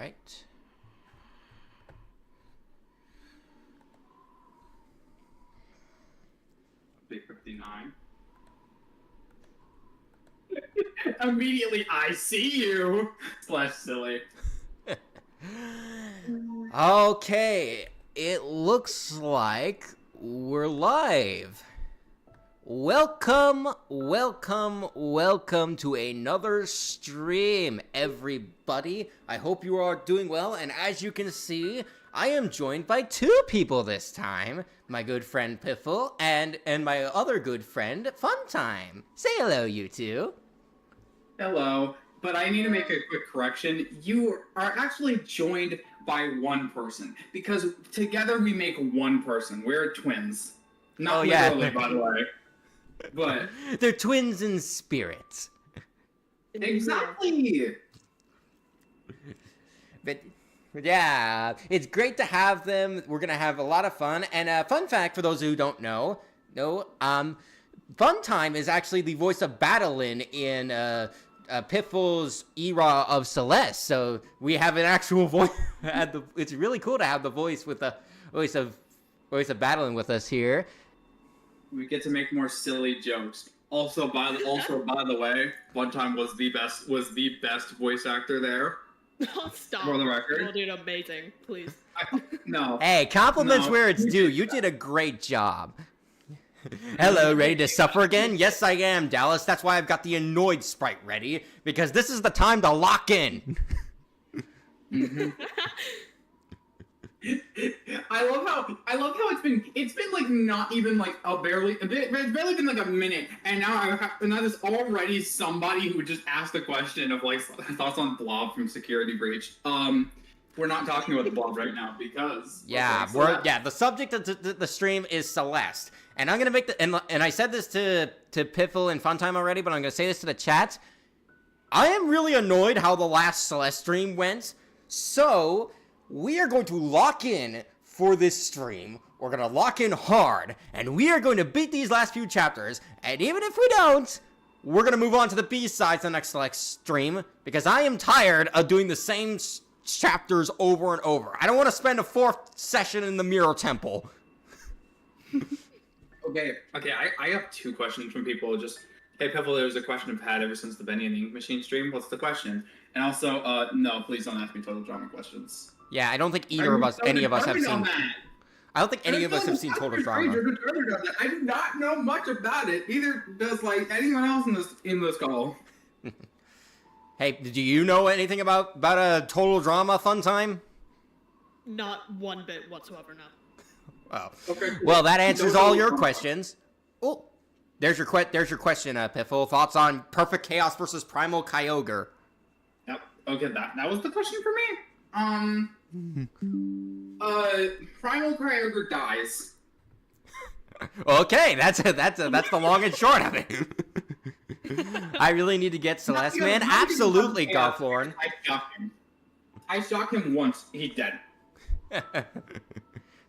right. Big 59. Immediately, I see you. Slash silly. Okay, it looks like we're live. Welcome to another stream, everybody. I hope you are doing well, and as you can see, I am joined by two people this time. My good friend Piffle and my other good friend Funtime. Say hello, you two. Hello. But I need to make a quick correction. You are actually joined by one person, because together we make one person. We're twins. Not literally, by the way. But they're twins in spirit. Exactly. But yeah, it's great to have them. We're gonna have a lot of fun. And fun fact for those who don't know, Funtime is actually the voice of Battlein in Piffle's era of Celeste. So we have an actual voice. It's really cool to have the voice with the voice of Battlein with us here. We get to make more silly jokes. Also, by the way, Funtime was the best voice actor there. Oh, stop. For the record. Oh, dude, amazing. Please. No. Hey, compliments where it's due. You did a great job. Hello, ready to suffer again? Yes, I am, Dallas. That's why I've got the annoyed sprite ready, because this is the time to lock in. Mm-hmm. I love how it's been like not even like it's barely been like a minute, and now there's already somebody who just asked a question of like thoughts on Blob from Security Breach. We're not talking about the Blob right now because the subject of the stream is Celeste, and I'm gonna make and I said this to Piffle and Funtime already, but I'm gonna say this to the chat. I am really annoyed how the last Celeste stream went, so we are going to lock in for this stream. We're going to lock in hard, and we are going to beat these last few chapters. And even if we don't, we're going to move on to the B-sides the next stream, because I am tired of doing the same chapters over and over. I don't want to spend a fourth session in the Mirror Temple. Okay, I have two questions from people. Just, hey, Piffle, there's a question I've had ever since the Benny and the Ink Machine stream. What's the question? And also, no, please don't ask me total drama questions. Yeah, I don't think any of us have seen. I don't think any of us have seen Total Drama. I do not know much about it. Neither does like anyone else in this call. Hey, do you know anything about a Total Drama Funtime? Not one bit whatsoever, no. Oh. Okay. Well, that answers all your questions. Oh, there's your question, Piffle. Thoughts on Perfect Chaos versus Primal Kyogre? Yep. Okay, that was the question for me. Primal Kyogre dies. Okay, that's the long and short of it. I really need to get Celeste, man. Absolutely, Garflorn. I shocked him once. He's dead.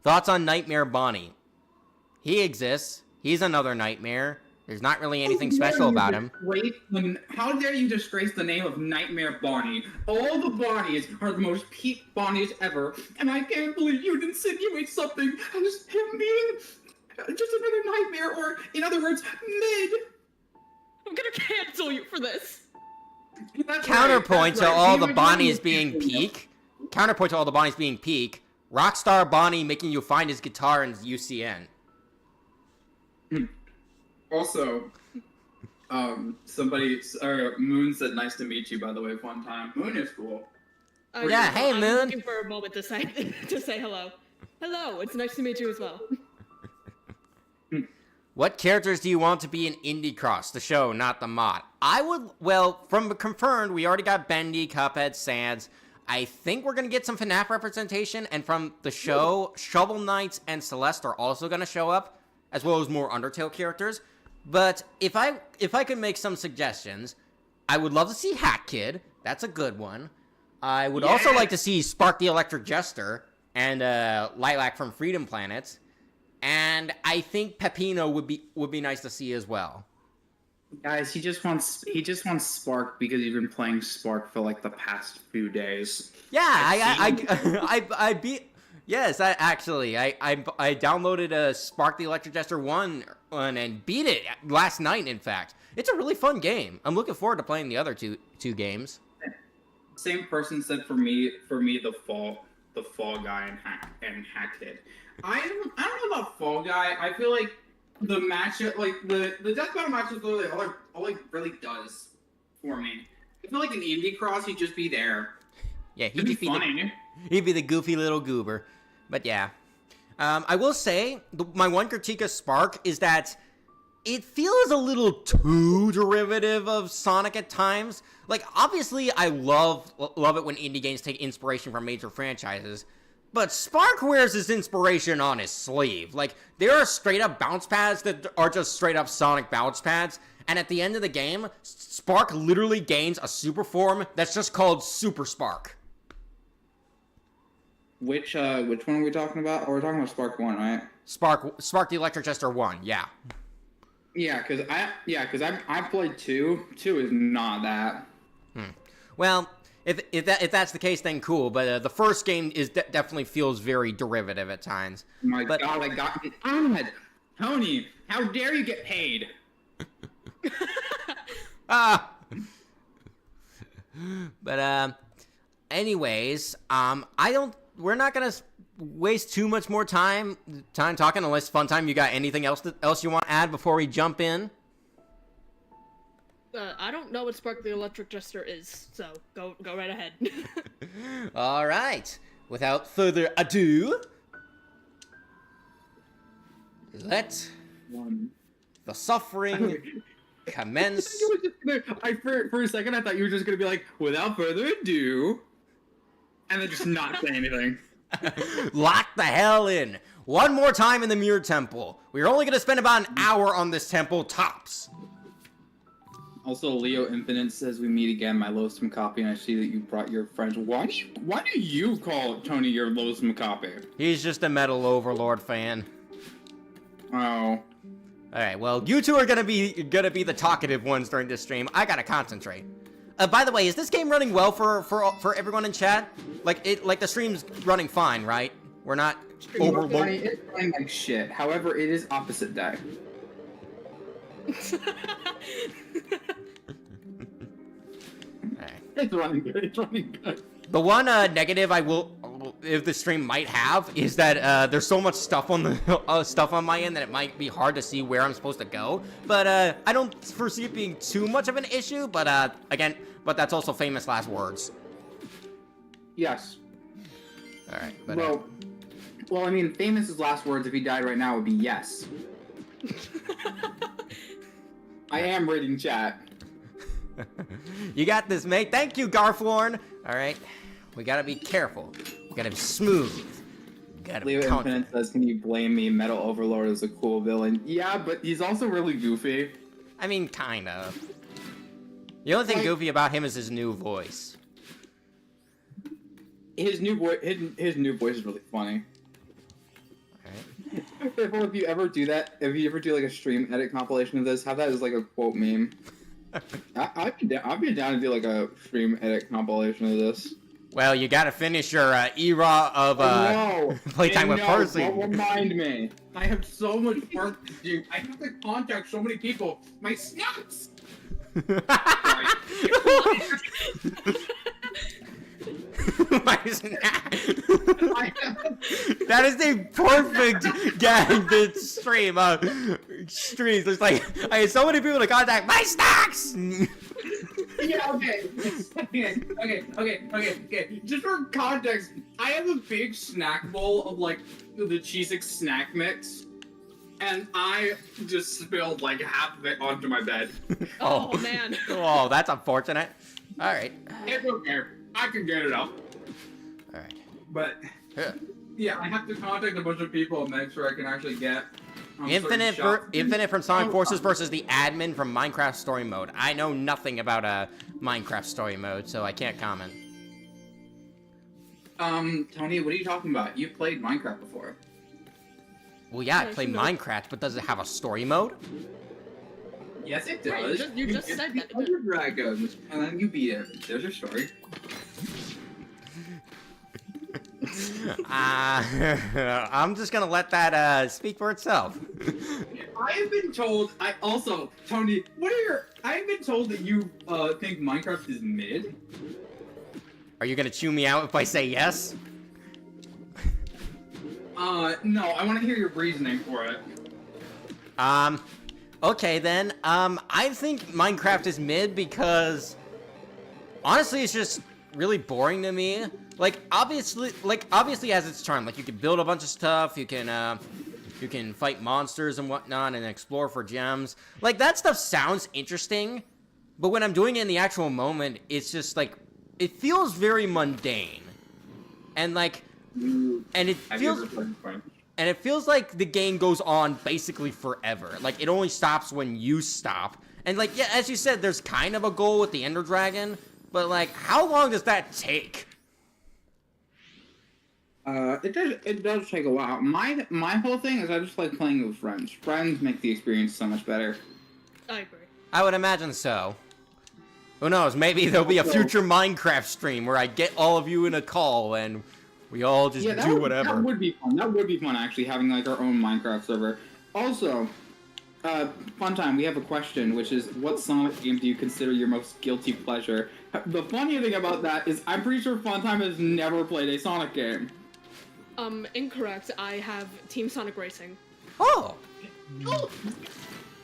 Thoughts on Nightmare Bonnie? He exists. He's another nightmare. There's not really anything special about him. How dare you disgrace the name of Nightmare Bonnie? All the Bonnies are the most peak Bonnies ever, and I can't believe you'd insinuate something as him being just another nightmare, or, in other words, mid. I'm gonna cancel you for this. Counterpoint to all the Bonnies being peak. Counterpoint to all the Bonnies being peak. Rockstar Bonnie making you find his guitar in UCN. Also, Moon said nice to meet you, by the way, one time. Moon is cool. Yeah, hey, Moon. I'm looking for a moment to say hello. Hello, it's nice to meet you as well. What characters do you want to be in Indie Cross, the show, not the mod? From confirmed, we already got Bendy, Cuphead, Sans. I think we're going to get some FNAF representation, and from the show, Shovel Knights and Celeste are also going to show up, as well as more Undertale characters. But if I could make some suggestions, I would love to see Hat Kid. That's a good one. I would also like to see Spark the Electric Jester and Lilac from Freedom Planet. And I think Peppino would be nice to see as well. Guys, he just wants Spark because you've been playing Spark for like the past few days. Yeah, I I beat. Yes, I downloaded a Spark the Electric Jester 1 and beat it last night. In fact, it's a really fun game. I'm looking forward to playing the other two games. Same person said for me the Fall Guy and Hacked It. I don't know about Fall Guy. I feel like the matchup, like the death battle match is literally all it really does for me. I feel like in Indie Cross he'd just be there. Yeah, It'd be funny. He'd be the goofy little goober. But yeah. I will say, my one critique of Spark is that it feels a little too derivative of Sonic at times. Like, obviously, I love it when indie games take inspiration from major franchises. But Spark wears his inspiration on his sleeve. Like, there are straight-up bounce pads that are just straight-up Sonic bounce pads. And at the end of the game, Spark literally gains a super form that's just called Super Spark. Which one are we talking about? Oh, we're talking about Spark 1, right? Spark the Electric Jester 1, yeah. Yeah, because I played 2. 2 is not that. Well, if that's the case, then cool. But the first game is definitely feels very derivative at times. My God, I got it. God, Tony, how dare you get paid? Ah. But anyways, we're not gonna waste too much more time talking unless Funtime, you got anything else you want to add before we jump in? I don't know what Spark the Electric Jester is, so go right ahead. All right. Without further ado, let the suffering commence. For a second, I thought you were just gonna be like, without further ado, and then just not say anything. Lock the hell in. One more time in the Mirror Temple. We're only going to spend about an hour on this temple, tops. Also, Leo Infinite says we meet again, my Lowsome copy, and I see that you brought your friends. Why do you call Tony your Lowsome copy? He's just a Metal Overlord fan. Oh. Alright, well, you two are gonna be the talkative ones during this stream. I gotta concentrate. By the way, is this game running well for everyone in chat? Like the stream's running fine, right? We're not overloaded. It's running like shit. However, it is opposite day. Alright. It's running good. It's running good. The one negative if the stream might have, is that there's so much stuff on the stuff on my end that it might be hard to see where I'm supposed to go. But I don't foresee it being too much of an issue. But again, that's also famous last words. Yes. All right. But, well, I mean, Famous's last words if he died right now would be yes. I am reading chat. You got this, mate. Thank you, Garflorn. All right. We gotta be careful. We gotta be smooth. We gotta Leo be confident. Infinite says, can you blame me? Metal Overlord is a cool villain. Yeah, but he's also really goofy. I mean, kind of. The only thing goofy about him is his new voice. His new voice is really funny. Alright. If you ever do that, if you ever do like a stream edit compilation of this, have that as like a quote meme. I'd be down to do like a stream edit compilation of this. Well, you gotta finish your era of playtime with Percy. Don't remind me. I have so much work to do. I have to contact so many people. My snaps. My snap. That is the perfect gag to stream. Streams. It's like I had so many people to contact. My snacks. Yeah, okay. Just for context, I have a big snack bowl of like the Cheez-Ix snack mix, and I just spilled like half of it onto my bed. Oh man. Oh, that's unfortunate. All right. It's okay. I can get it up. All right. But yeah, I have to contact a bunch of people and make sure I can actually get. Infinite from Sonic Forces versus the admin from Minecraft Story Mode. I know nothing about Minecraft Story Mode, so I can't comment. Tony, what are you talking about? You've played Minecraft before. Well, yeah, I play Minecraft, but does it have a story mode? Yes, it Right, does. you just said that. Under dragon, and then you beat it. There's your story. I'm just gonna let that speak for itself. I have been told. Tony. I have been told that you think Minecraft is mid. Are you gonna chew me out if I say yes? No. I want to hear your reasoning for it. Okay then. I think Minecraft is mid because honestly, it's just really boring to me. Like obviously it has its charm. Like you can build a bunch of stuff. You can fight monsters and whatnot and explore for gems. Like that stuff sounds interesting, but when I'm doing it in the actual moment, it's just like it feels very mundane, and like, and it feels like the game goes on basically forever. Like it only stops when you stop. And like yeah, as you said, there's kind of a goal with the Ender Dragon, but like how long does that take? It does take a while. My whole thing is I just like playing with friends. Friends make the experience so much better. I agree. I would imagine so. Who knows? Maybe there'll be a future Minecraft stream where I get all of you in a call and we all just do whatever. That would be fun. That would be fun, actually, having like our own Minecraft server. Also, fun time. We have a question, which is, what Sonic game do you consider your most guilty pleasure? The funny thing about that is, I'm pretty sure Funtime has never played a Sonic game. Incorrect. I have Team Sonic Racing. Oh!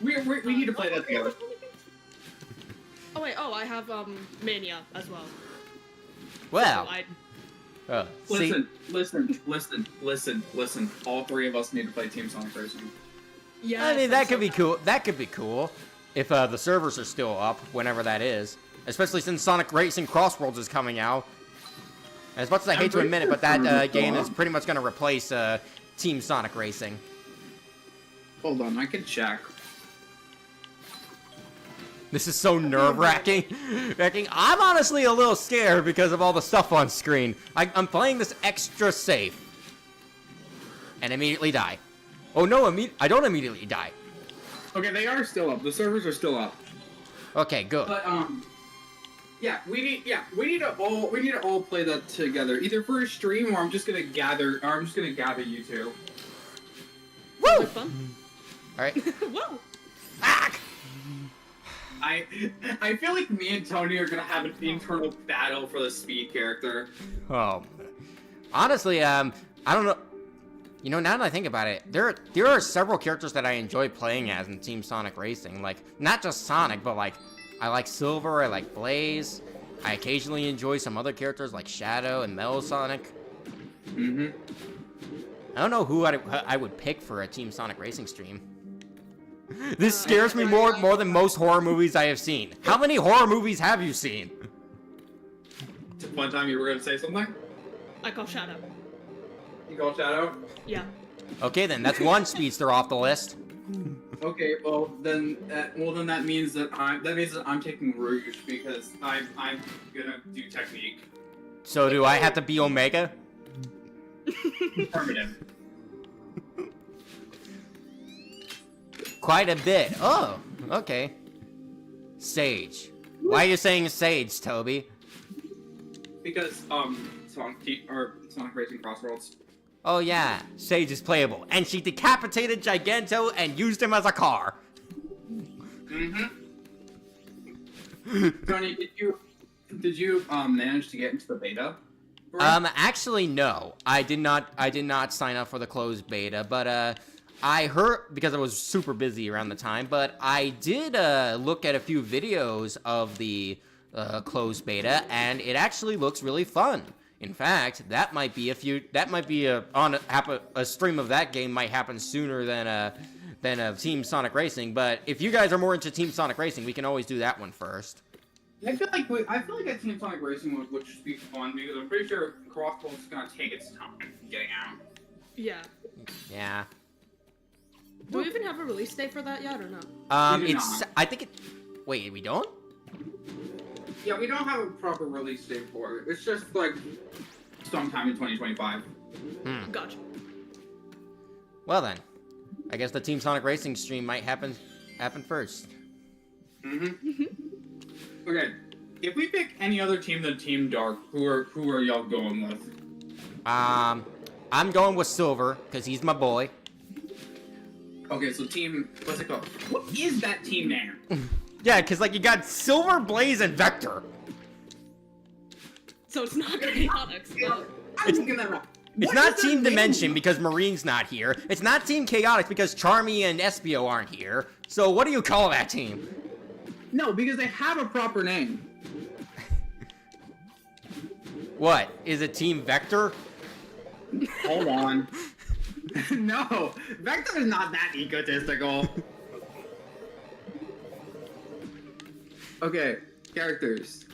We need to play that together. Oh wait, I have Mania as well. Well. So Listen. All three of us need to play Team Sonic Racing. Yeah. I mean, that could be cool. That could be cool if the servers are still up, whenever that is. Especially since Sonic Racing Crossworlds is coming out. As much as I hate to admit it, but that game is pretty much going to replace Team Sonic Racing. Hold on, I can check. This is so nerve-wracking. I'm honestly a little scared because of all the stuff on screen. I'm playing this extra safe. And immediately die. Oh no, I don't immediately die. Okay, they are still up. The servers are still up. Okay, good. But yeah, we need to all play that together, either for a stream or I'm just gonna gather you two. Woo! Fun. All right. Whoa. Ah! I feel like me and Tony are gonna have an internal battle for the speed character. Oh, honestly, I don't know. You know, now that I think about it, there are several characters that I enjoy playing as in Team Sonic Racing. Like, not just Sonic, but like, I like Silver, I like Blaze. I occasionally enjoy some other characters like Shadow and Metal Sonic. Mm-hmm. I don't know who I would pick for a Team Sonic Racing stream. This scares me more than most horror movies I have seen. How many horror movies have you seen? One time you were gonna say something? I call Shadow. You call Shadow? Yeah. Okay, then that's one speedster off the list. Okay, well then that means that I'm taking Rouge because I'm gonna do technique. So do I have to be Omega? Affirmative. Quite a bit. Oh, okay. Sage. Why are you saying Sage, Toby? Because Sonic Racing Crossworlds. Oh yeah, Sage is playable, and she decapitated Giganto and used him as a car. Mm-hmm. Tony, did you manage to get into the beta? Actually no. I did not sign up for the closed beta, but I heard, because I was super busy around the time, but I did look at a few videos of the closed beta, and it actually looks really fun. In fact, that might be a stream of that game might happen sooner than a Team Sonic Racing. But if you guys are more into Team Sonic Racing, we can always do that one first. I feel like a Team Sonic Racing would just be fun because I'm pretty sure Crossbow is gonna take its time getting out. Yeah. Yeah. Do we even have a release date for that yet or no? I think it. Wait, we don't? Yeah, we don't have a proper release date for it. It's just like sometime in 2025. Gotcha. Well then, I guess the Team Sonic Racing stream might happen first. Okay, if we pick any other team than Team Dark, who are y'all going with? I'm going with Silver because he's my boy. Okay, so what's it called? What is that team name? Yeah, because like you got Silver, Blaze, and Vector. So it's not chaotic. No. I'm looking that up. It's What not is their Team name? Dimension because Marine's not here. It's not Team Chaotix because Charmy and Espio aren't here. So what do you call that team? No, because they have a proper name. What? Is it Team Vector? Hold on. No, Vector is not that egotistical. Okay, characters.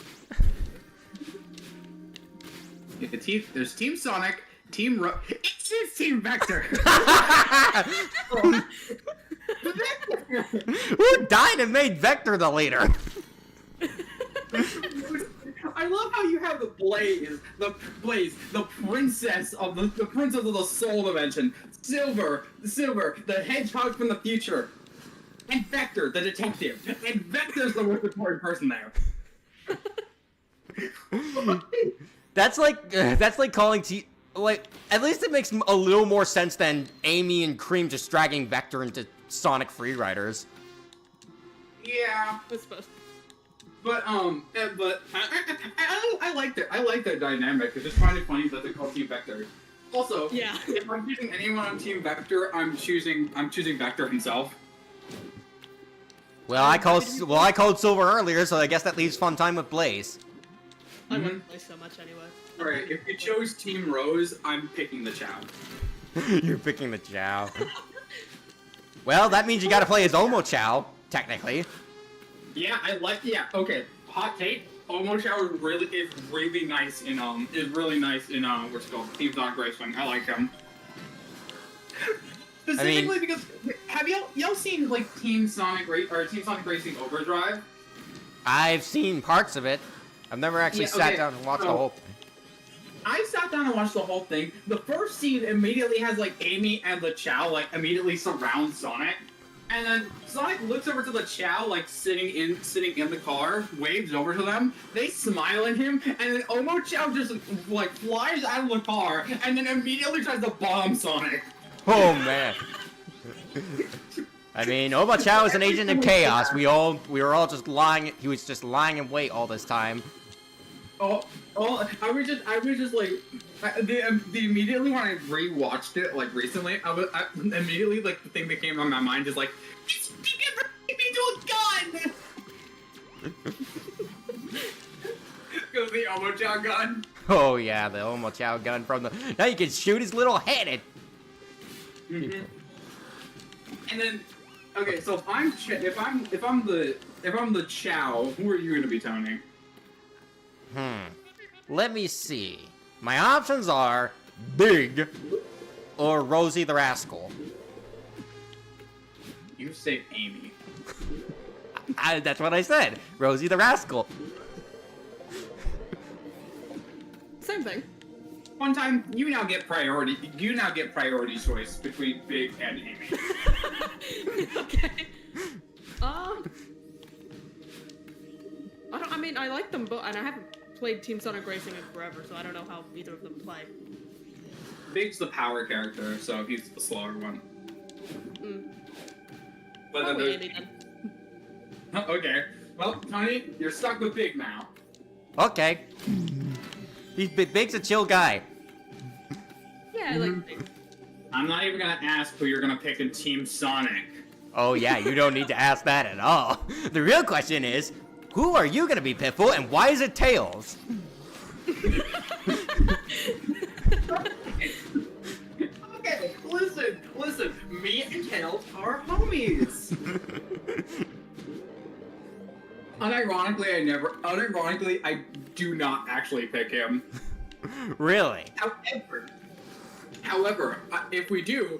There's Team Sonic, it's Team Vector. Who died and made Vector the leader? I love how you have the Blaze, the princess of the Soul Dimension, Silver, the hedgehog from the future, and Vector, the detective. And Vector's the most important person there. That's like calling like at least it makes a little more sense than Amy and Cream just dragging Vector into Sonic Free Riders. Yeah, I suppose. but I like that. I like that dynamic. It's just kind of funny that they call Team Vector. Also, Yeah. if I'm choosing anyone on Team Vector, I'm choosing Vector himself. Well, I called Silver earlier, so I guess that leaves fun time with Blaze. I wouldn't play so much anyway. Alright, if you chose Team Rose, I'm picking the Chow. You're picking the Chow. Well, that means you gotta play as Omo Chow, technically. Yeah, okay. Hot take. Omo Chow is really nice in what's it called? Team Sonic Racing. I like him. Specifically because have y'all seen like Team Sonic Racing Overdrive? I've seen parts of it. I've never actually sat down and watched the whole thing. I sat down and watched the whole thing. The first scene immediately has like Amy and the Chow like immediately surround Sonic. And then Sonic looks over to the Chow, like sitting in the car, waves over to them. They smile at him, and then Omo Chow just like flies out of the car, and then immediately tries to bomb Sonic. Oh man. I mean, Omo Chow is an agent of chaos. We were all just lying. He was just lying in wait all this time. I was just like, the immediately when I rewatched it like recently, I immediately like the thing that came on my mind is like, just give me to a gun. Go the Omo Chow gun. Oh yeah, the Omo Chow gun from the. Now you can shoot his little head at. Mm-hmm. And then, okay, so if I'm the Chow, who are you gonna be, Tony? Let me see. My options are Big or Rosie the Rascal. You say Amy. That's what I said. Rosie the Rascal. Same thing. One time, you now get priority choice between Big and Amy. Okay. I like them both, and I haven't played Team Sonic Racing in forever, so I don't know how either of them play. Big's the power character, so he's the slower one. But then Probably there's... Amy then. Okay. Well, Tony, you're stuck with Big now. Okay. Big's a chill guy. Yeah, I like Big. I'm not even gonna ask who you're gonna pick in Team Sonic. Oh yeah, you don't need to ask that at all. The real question is, who are you gonna be, Pitbull, and why is it Tails? Okay, listen. Me and Tails are homies. Unironically, I do not actually pick him. Really? However, if we do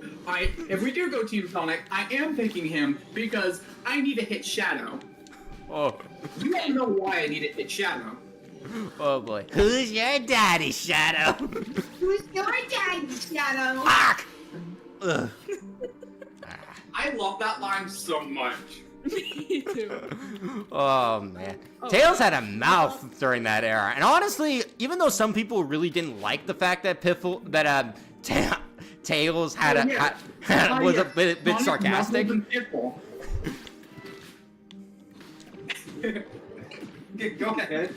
go Team Sonic, I am picking him because I need to hit Shadow. Oh. You don't know why I need to hit Shadow. Oh boy. Who's your daddy, Shadow? Who's your daddy, Shadow? Fuck! Ugh. I love that line so much. Me too. Oh man, Oh, Tails had a mouth during that era, and honestly, even though some people really didn't like the fact that Tails had Oh, yeah. was yeah. a bit Sonic, sarcastic. Knuckles, and Pitbull. Okay, go ahead.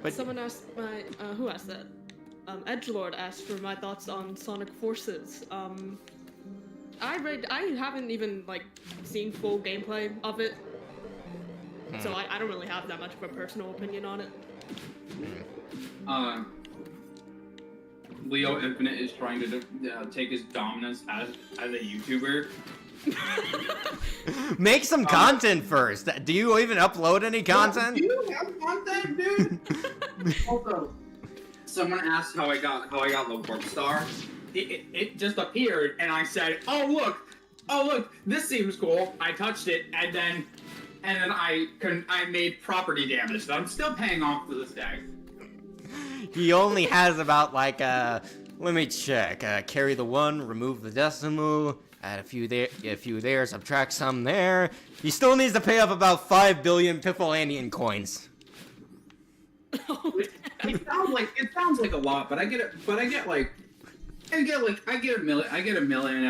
But- Someone asked my who asked that? Edgelord asked for my thoughts on Sonic Forces. I haven't even like seen full gameplay of it, so I don't really have that much of a personal opinion on it. Leo Infinite is trying to take his dominance as a YouTuber. Make some content first. Do you even upload any content? Do you have content, dude? Also, someone asked how I got the Warp Star. It just appeared, and I said, "Oh look, this seems cool." I touched it, and then I made property damage that I'm still paying off to this day. He only has about like let me check. Carry the 1, remove the decimal, add a few there, subtract some there. He still needs to pay up about 5 billion Piffleanian coins. It sounds like a lot, but I get a million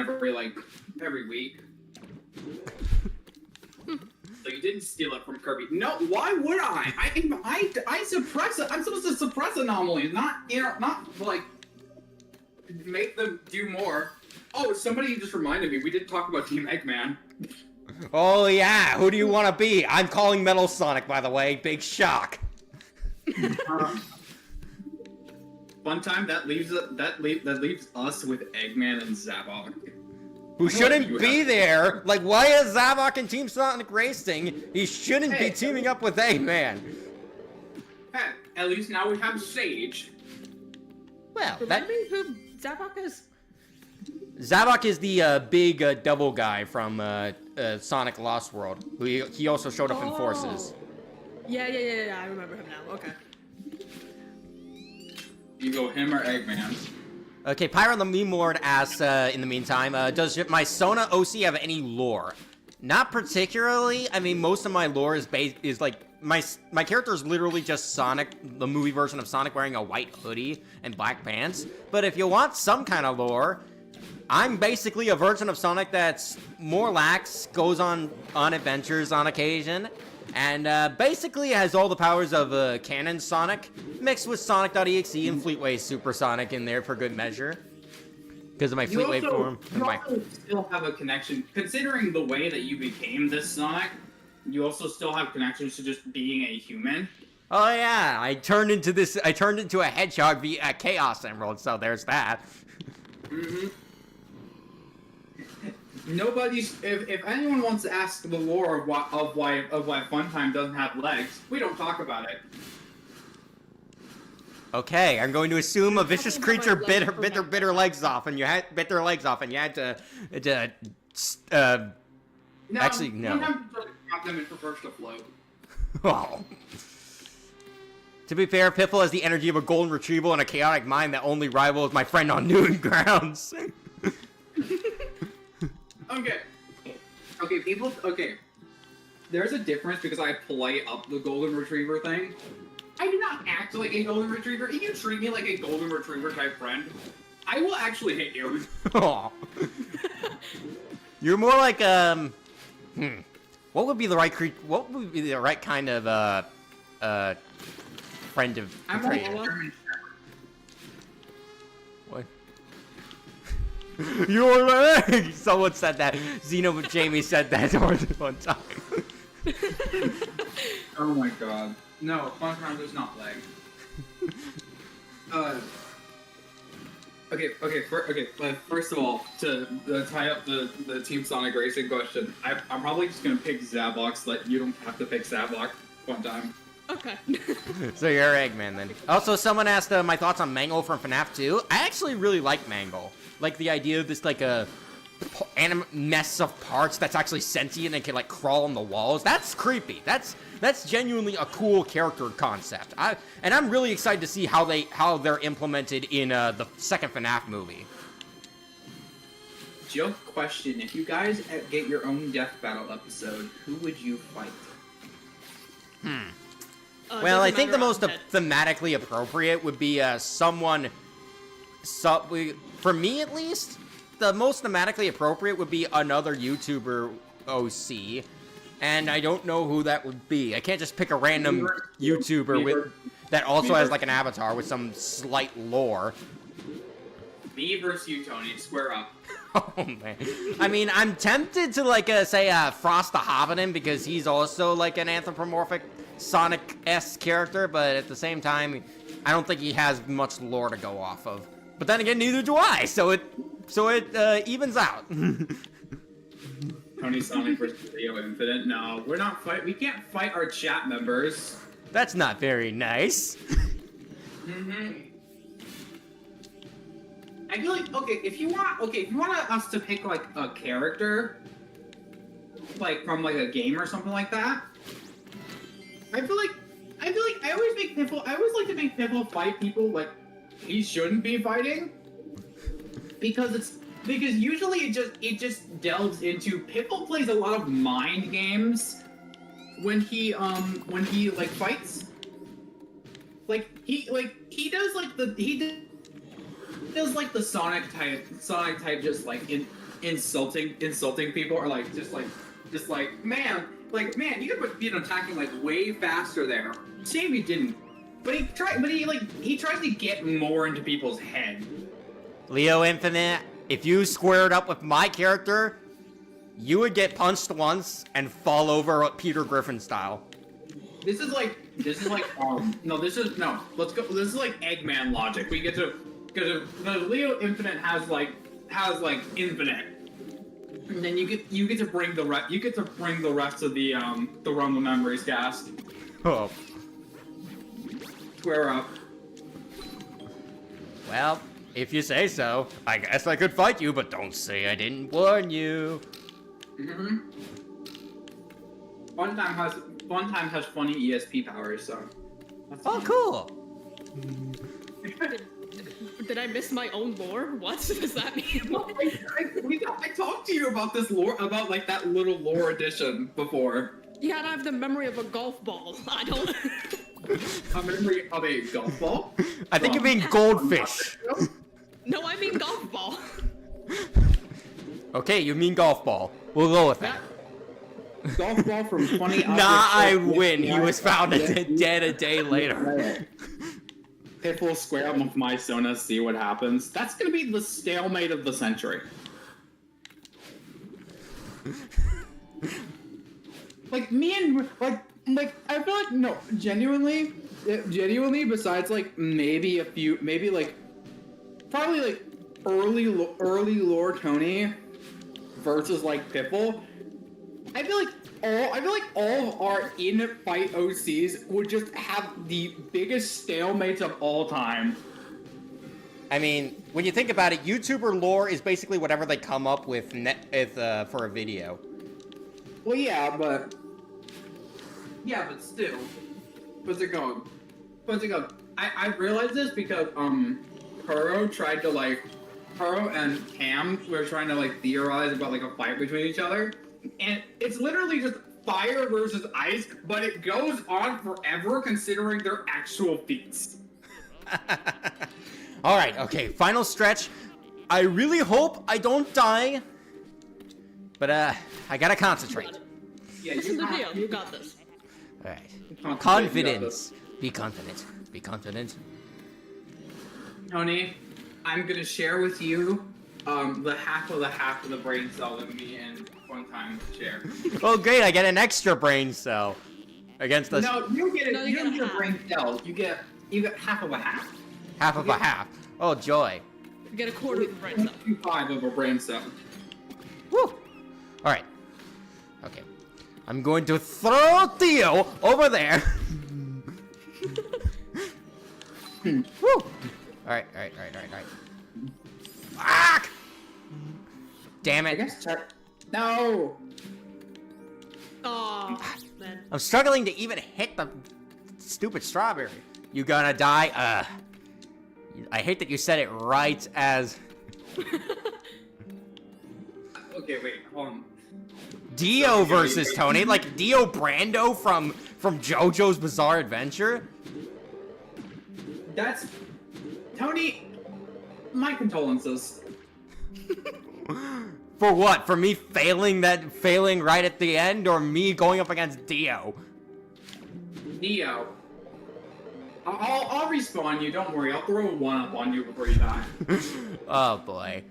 every week. So you didn't steal it from Kirby. No, why would I? I suppress it. I'm supposed to suppress anomalies, not like make them do more. Oh, somebody just reminded me. We did talk about Team Eggman. Oh yeah, who do you want to be? I'm calling Metal Sonic, by the way. Big shock. Fun time. That leaves us with Eggman and Zavok. Who shouldn't be there? Like, why is Zavok in Team Sonic Racing? He shouldn't be teaming up with Eggman. Hey, at least now we have Sage. Well, Remind me who Zavok is? Zavok is the big double guy from Sonic Lost World. Who he also showed up in Forces. Yeah, I remember him now. Okay. You go him or Eggman. Okay, Pyro the Meme Lord asks, in the meantime, does my Sona OC have any lore? Not particularly. I mean, most of my lore is like, my character is literally just Sonic, the movie version of Sonic wearing a white hoodie and black pants. But if you want some kind of lore, I'm basically a version of Sonic that's more lax, goes on adventures on occasion, and basically has all the powers of canon Sonic, mixed with Sonic.exe and Fleetway Super Sonic in there for good measure. Because of my Fleetway form. You also still have a connection, considering the way that you became this Sonic, you also still have connections to just being a human. Oh yeah, I turned into a hedgehog via Chaos Emerald, so there's that. Mm-hmm. If anyone wants to ask the lore of why Funtime doesn't have legs, we don't talk about it. Okay, I'm going to assume a vicious creature bit their legs off, and you had to No, actually no. Sometimes you just drop them and prefers to float. Oh. To be fair, Piffle has the energy of a golden retrieval and a chaotic mind that only rivals my friend on Noon Grounds. Okay. There's a difference because I play up the golden retriever thing. I do not act like a golden retriever. If you treat me like a golden retriever type friend, I will actually hit you. Oh. You're more like what would be the right kind of friend of I'm betrayal? a German What? Your leg! Someone said that. Xeno and Jamie said that one time. Oh my god. No, Funtime does not lag. First of all, to tie up the Team Sonic Racing question, I'm probably just gonna pick Zavok so that you don't have to pick Zavok one time. Okay. So you're Eggman then. Also, someone asked my thoughts on Mangle from FNAF 2. I actually really like Mangle. Like the idea of this like a mess of parts that's actually sentient and can like crawl on the walls. That's creepy. That's genuinely a cool character concept. And I'm really excited to see how they're implemented in the second FNAF movie. joke question: if you guys get your own death battle episode, who would you fight? Well, I think the most dead. thematically appropriate would be someone. For me, at least, the most thematically appropriate would be another YouTuber OC, and I don't know who that would be. I can't just pick a random YouTuber that also has like an avatar with some slight lore. Me versus you, Tony. Square up. Oh man. I mean, I'm tempted to like say Frost the Hobbit because he's also like an anthropomorphic Sonic-esque character, but at the same time, I don't think he has much lore to go off of. But then again, neither do I. So it evens out. Tony Sonic versus Leo Infinite. No, we're not fight. We can't fight our chat members. That's not very nice. I feel like if you want us to pick like a character, like from like a game or something like that, I feel like I always like to make Piffle fight people like he shouldn't be fighting, because usually it just delves into Piffle plays a lot of mind games when he like fights. He does the Sonic type just like insulting people, or like just like man, you could be attacking like way faster there. Shame he didn't. But he tries to get more into people's head. Leo Infinite, if you squared up with my character, you would get punched once and fall over Peter Griffin style. This is like let's go. This is like Eggman logic. We get to, because the Leo Infinite has like infinite, and then you get to bring the rest of the Rumble Memories cast. Oh. Square up. Well, if you say so, I guess I could fight you, but don't say I didn't warn you. Fun time has funny ESP powers, so. Oh, cool. Did I miss my own lore? What does that mean? I talked to you about this lore, about like that little lore addition before. Yeah, and I have the memory of a golf ball. I don't. A memory of a golf ball? I think you mean goldfish. No, I mean golf ball. Okay, you mean golf ball. We'll go with that. Golf ball from 20. Nah, I win. He was found dead a day later. Piffle square up with my Sona, see what happens. That's gonna be the stalemate of the century. Like me and like I feel like no, genuinely, besides like maybe probably like early lore Tony versus like Piffle. I feel like all of our in-fight OCs would just have the biggest stalemates of all time. I mean, when you think about it, YouTuber lore is basically whatever they come up with for a video. Well, yeah, but still, what's it going? I realized this because Kuro and Cam were trying to like theorize about like a fight between each other, and it's literally just fire versus ice, but it goes on forever considering their actual feats. All right, okay, final stretch. I really hope I don't die, but I gotta concentrate. Yeah, Listen to Leo, you got this. All right, confidence. Be confident. Be confident. Tony, I'm gonna share with you the half of the brain cell that me and one time share. Oh, great! I get an extra brain cell against the. No, you get it. No, you you don't get get a a brain cell. You get half of a half. Half of a half. Oh, joy. You get a quarter of the brain cell. 2.5 of a brain cell. Woo! All right. Okay. I'm going to throw Theo over there. Woo! All right. Fuck! Damn I it. guess no. Oh man. I'm struggling to even hit the stupid strawberry. You gonna die? I hate that you said it right as... Okay, wait, hold on. Dio versus Tony, like Dio Brando from JoJo's Bizarre Adventure. That's Tony. My condolences. For what? For me failing right at the end, or me going up against Dio? Dio. I'll respawn you. Don't worry. I'll throw a 1-up on you before you die. Oh boy.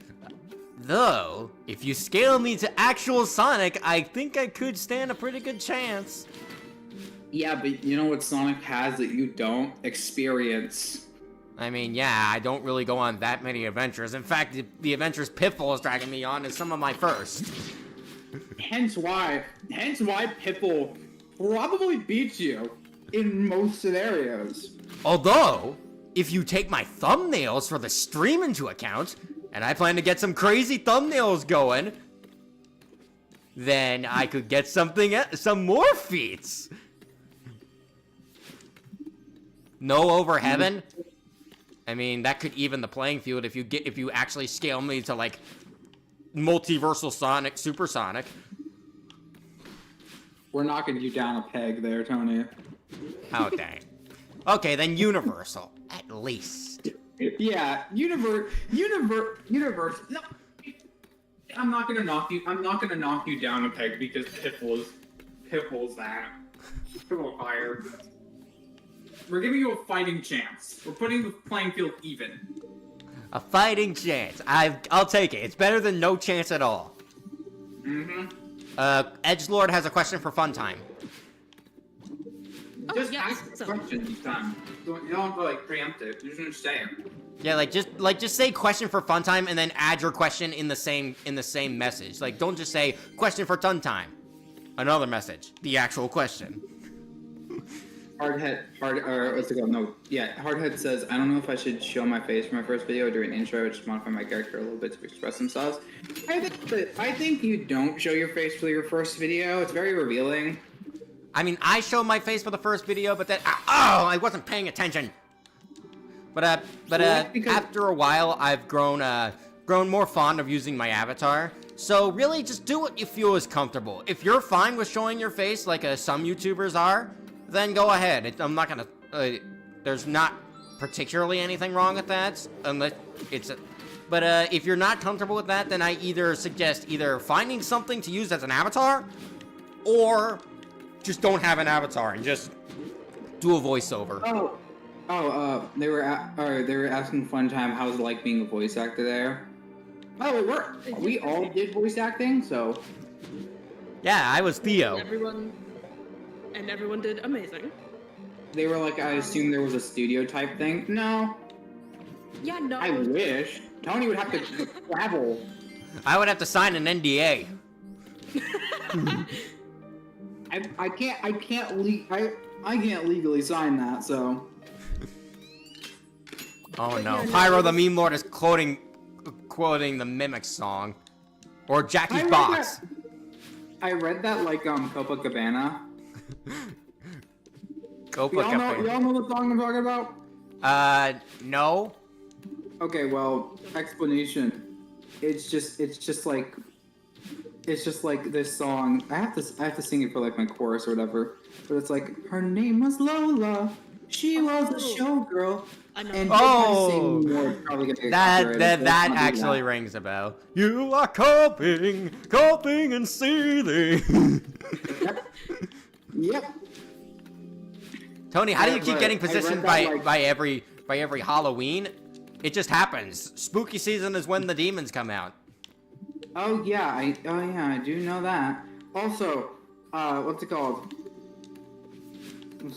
Though, if you scale me to actual Sonic, I think I could stand a pretty good chance. Yeah, but you know what Sonic has that you don't? Experience. I mean, yeah, I don't really go on that many adventures. In fact, the adventures Pitbull is dragging me on is some of my first. Hence why Pitbull probably beats you in most scenarios. Although, if you take my thumbnails for the stream into account, and I plan to get some crazy thumbnails going, then I could get some more feats. No over heaven. I mean, that could even the playing field if you actually scale me to like multiversal Sonic, Super Sonic. We're knocking you down a peg there, Tony. Oh dang. Okay, then Universal, at least. Yeah, universe. No, I'm not gonna knock you down a peg because Pitbull's that. Pitbull higher. We're giving you a fighting chance. We're putting the playing field even. A fighting chance. I'll take it. It's better than no chance at all. Mm-hmm. Edgelord has a question for Fun Time. Just yeah, ask the so- question each time. You don't have to like preempt it. You're just gonna say it. Yeah, just say question for Fun Time and then add your question in the same message. Like, don't just say question for Fun Time. Another message. The actual question. Hardhead says, I don't know if I should show my face for my first video or do an intro or just modify my character a little bit to express themselves. I think you don't show your face for your first video. It's very revealing. I mean, I showed my face for the first video, but then I wasn't paying attention. But after a while, I've grown more fond of using my avatar. So really, just do what you feel is comfortable. If you're fine with showing your face, like some YouTubers are, then go ahead. I'm not gonna. There's not particularly anything wrong with that, unless it's. But if you're not comfortable with that, then I suggest finding something to use as an avatar, or just don't have an avatar and just do a voiceover. They were asking Fun Time how's it like being a voice actor there. Oh, we all did voice acting, so. Yeah, I was Theo. Everyone did amazing. They were like, I assume there was a studio type thing. No. Yeah, no. I wish. Tony would have to travel. I would have to sign an NDA. I can't legally sign that, so. Oh no. Pyro the Meme Lord is quoting the Mimic song. Or Jackie's Box. I read that like Copacabana. Copacabana. Y'all know the song I'm talking about? No. Okay, well, explanation. It's just like this song. I have to sing it for like my chorus or whatever. But it's like her name was Lola. She was a showgirl. I know. And Oh, if I sing more, it's probably gonna get that copyrighted, so that let's not do actually rings a bell. You are coping and seething. Yep. Tony, how do you Yeah, keep but getting I read positioned that, by every Halloween? It just happens. Spooky season is when the demons come out. Oh yeah, I do know that. Also, what's it called? I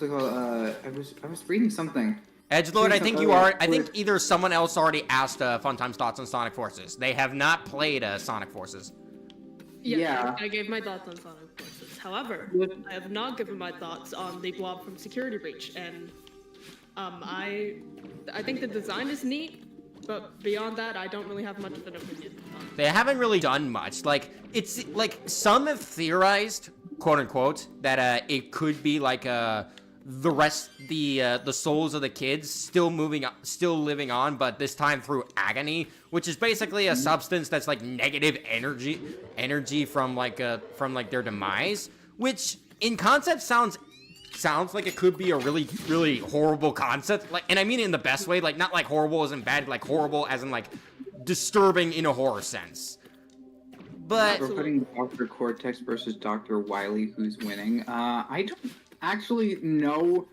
was reading something. Edgelord, I think I think either someone else already asked Funtime's thoughts on Sonic Forces. They have not played Sonic Forces. Yeah. I gave my thoughts on Sonic Forces. However, I have not given my thoughts on the blob from Security Breach, and I think the design is neat, but beyond that, I don't really have much of an opinion on it. They haven't really done much. Like, it's like some have theorized, quote unquote, that it could be like the souls of the kids still living on, but this time through agony, which is basically a substance that's like negative energy from their demise, which in concept sounds like it could be a really, really horrible concept. Like, and I mean it in the best way, like not like horrible as in bad, like horrible as in like disturbing in a horror sense. But we're putting Dr. Cortex versus Dr. Wily, who's winning. I don't actually know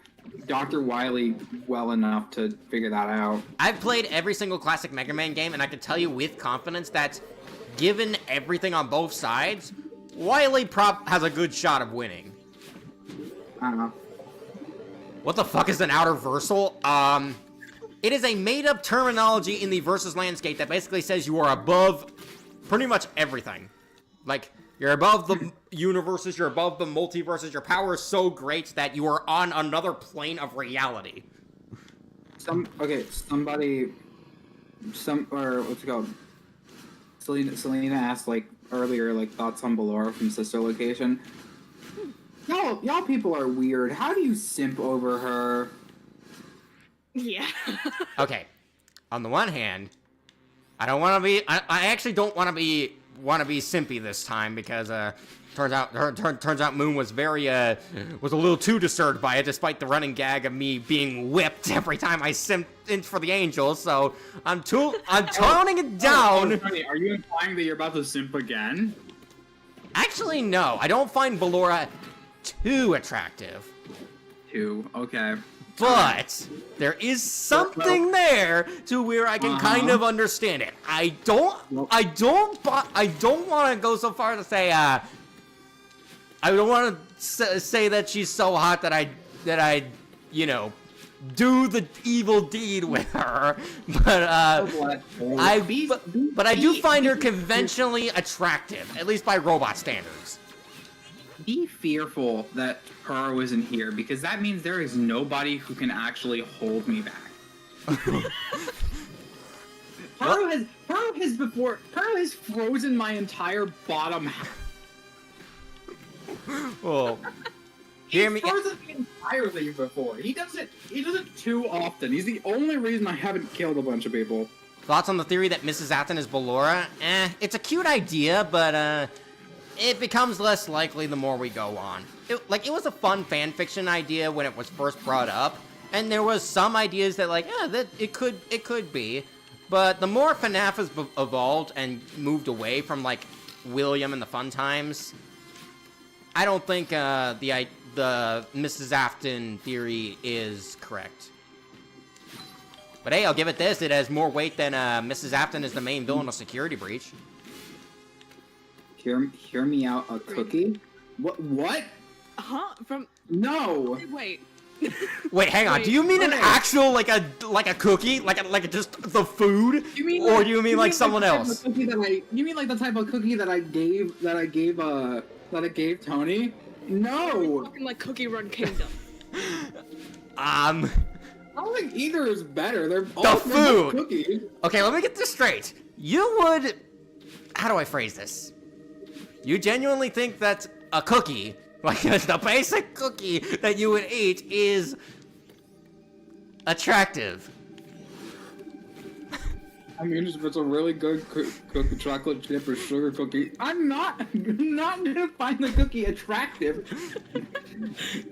Dr. Wily well enough to figure that out. I've played every single classic Mega Man game, and I can tell you with confidence that, given everything on both sides, Wily has a good shot of winning. What the fuck is an outer versal? It is a made-up terminology in the versus landscape that basically says you are above pretty much everything. Like, you're above the universes, you're above the multiverses, your power is so great that you are on another plane of reality. What's it called? Selena asked, like, earlier, like, thoughts on Ballora from Sister Location. Y'all people are weird. How do you simp over her? Yeah. Okay. On the one hand, I don't want to be. I actually don't want to be simpy this time because turns out Moon was was a little too disturbed by it, despite the running gag of me being whipped every time I simped in for the Angels. So I'm toning it down. Are you implying that you're about to simp again? Actually, no. I don't find Ballora too attractive. Okay. But there is something there to where I can kind of understand it. I don't want to go so far to say I don't want to say that she's so hot that I do the evil deed with her. But I do find her conventionally attractive, at least by robot standards. Be fearful that Pearl isn't here, because that means there is nobody who can actually hold me back. Pearl has frozen my entire bottom half. Well, He's frozen me entirely before. He does it too often. He's the only reason I haven't killed a bunch of people. Thoughts on the theory that Mrs. Afton is Ballora? It's a cute idea, but it becomes less likely the more we go on. It was a fun fan fiction idea when it was first brought up, and there was some ideas that that it could be, but the more FNAF has evolved and moved away from like William and the Fun Times, I don't think the Mrs. Afton theory is correct. But hey, I'll give it this: it has more weight than Mrs. Afton is the main villain of Security Breach. Hear me out, a cookie? What? Huh? No. Wait. Wait, hang on. Do you mean an actual like a cookie, like just the food, do you mean like someone else? You mean like the type of cookie that I gave Tony? No. Fucking like Cookie Run Kingdom. I don't think either is better. They're all the food. Cookies. Okay, let me get this straight. You would. How do I phrase this? You genuinely think that a cookie, like the basic cookie that you would eat, is attractive? I mean, if it's a really good cookie, chocolate chip or sugar cookie, I'm not gonna find the cookie attractive.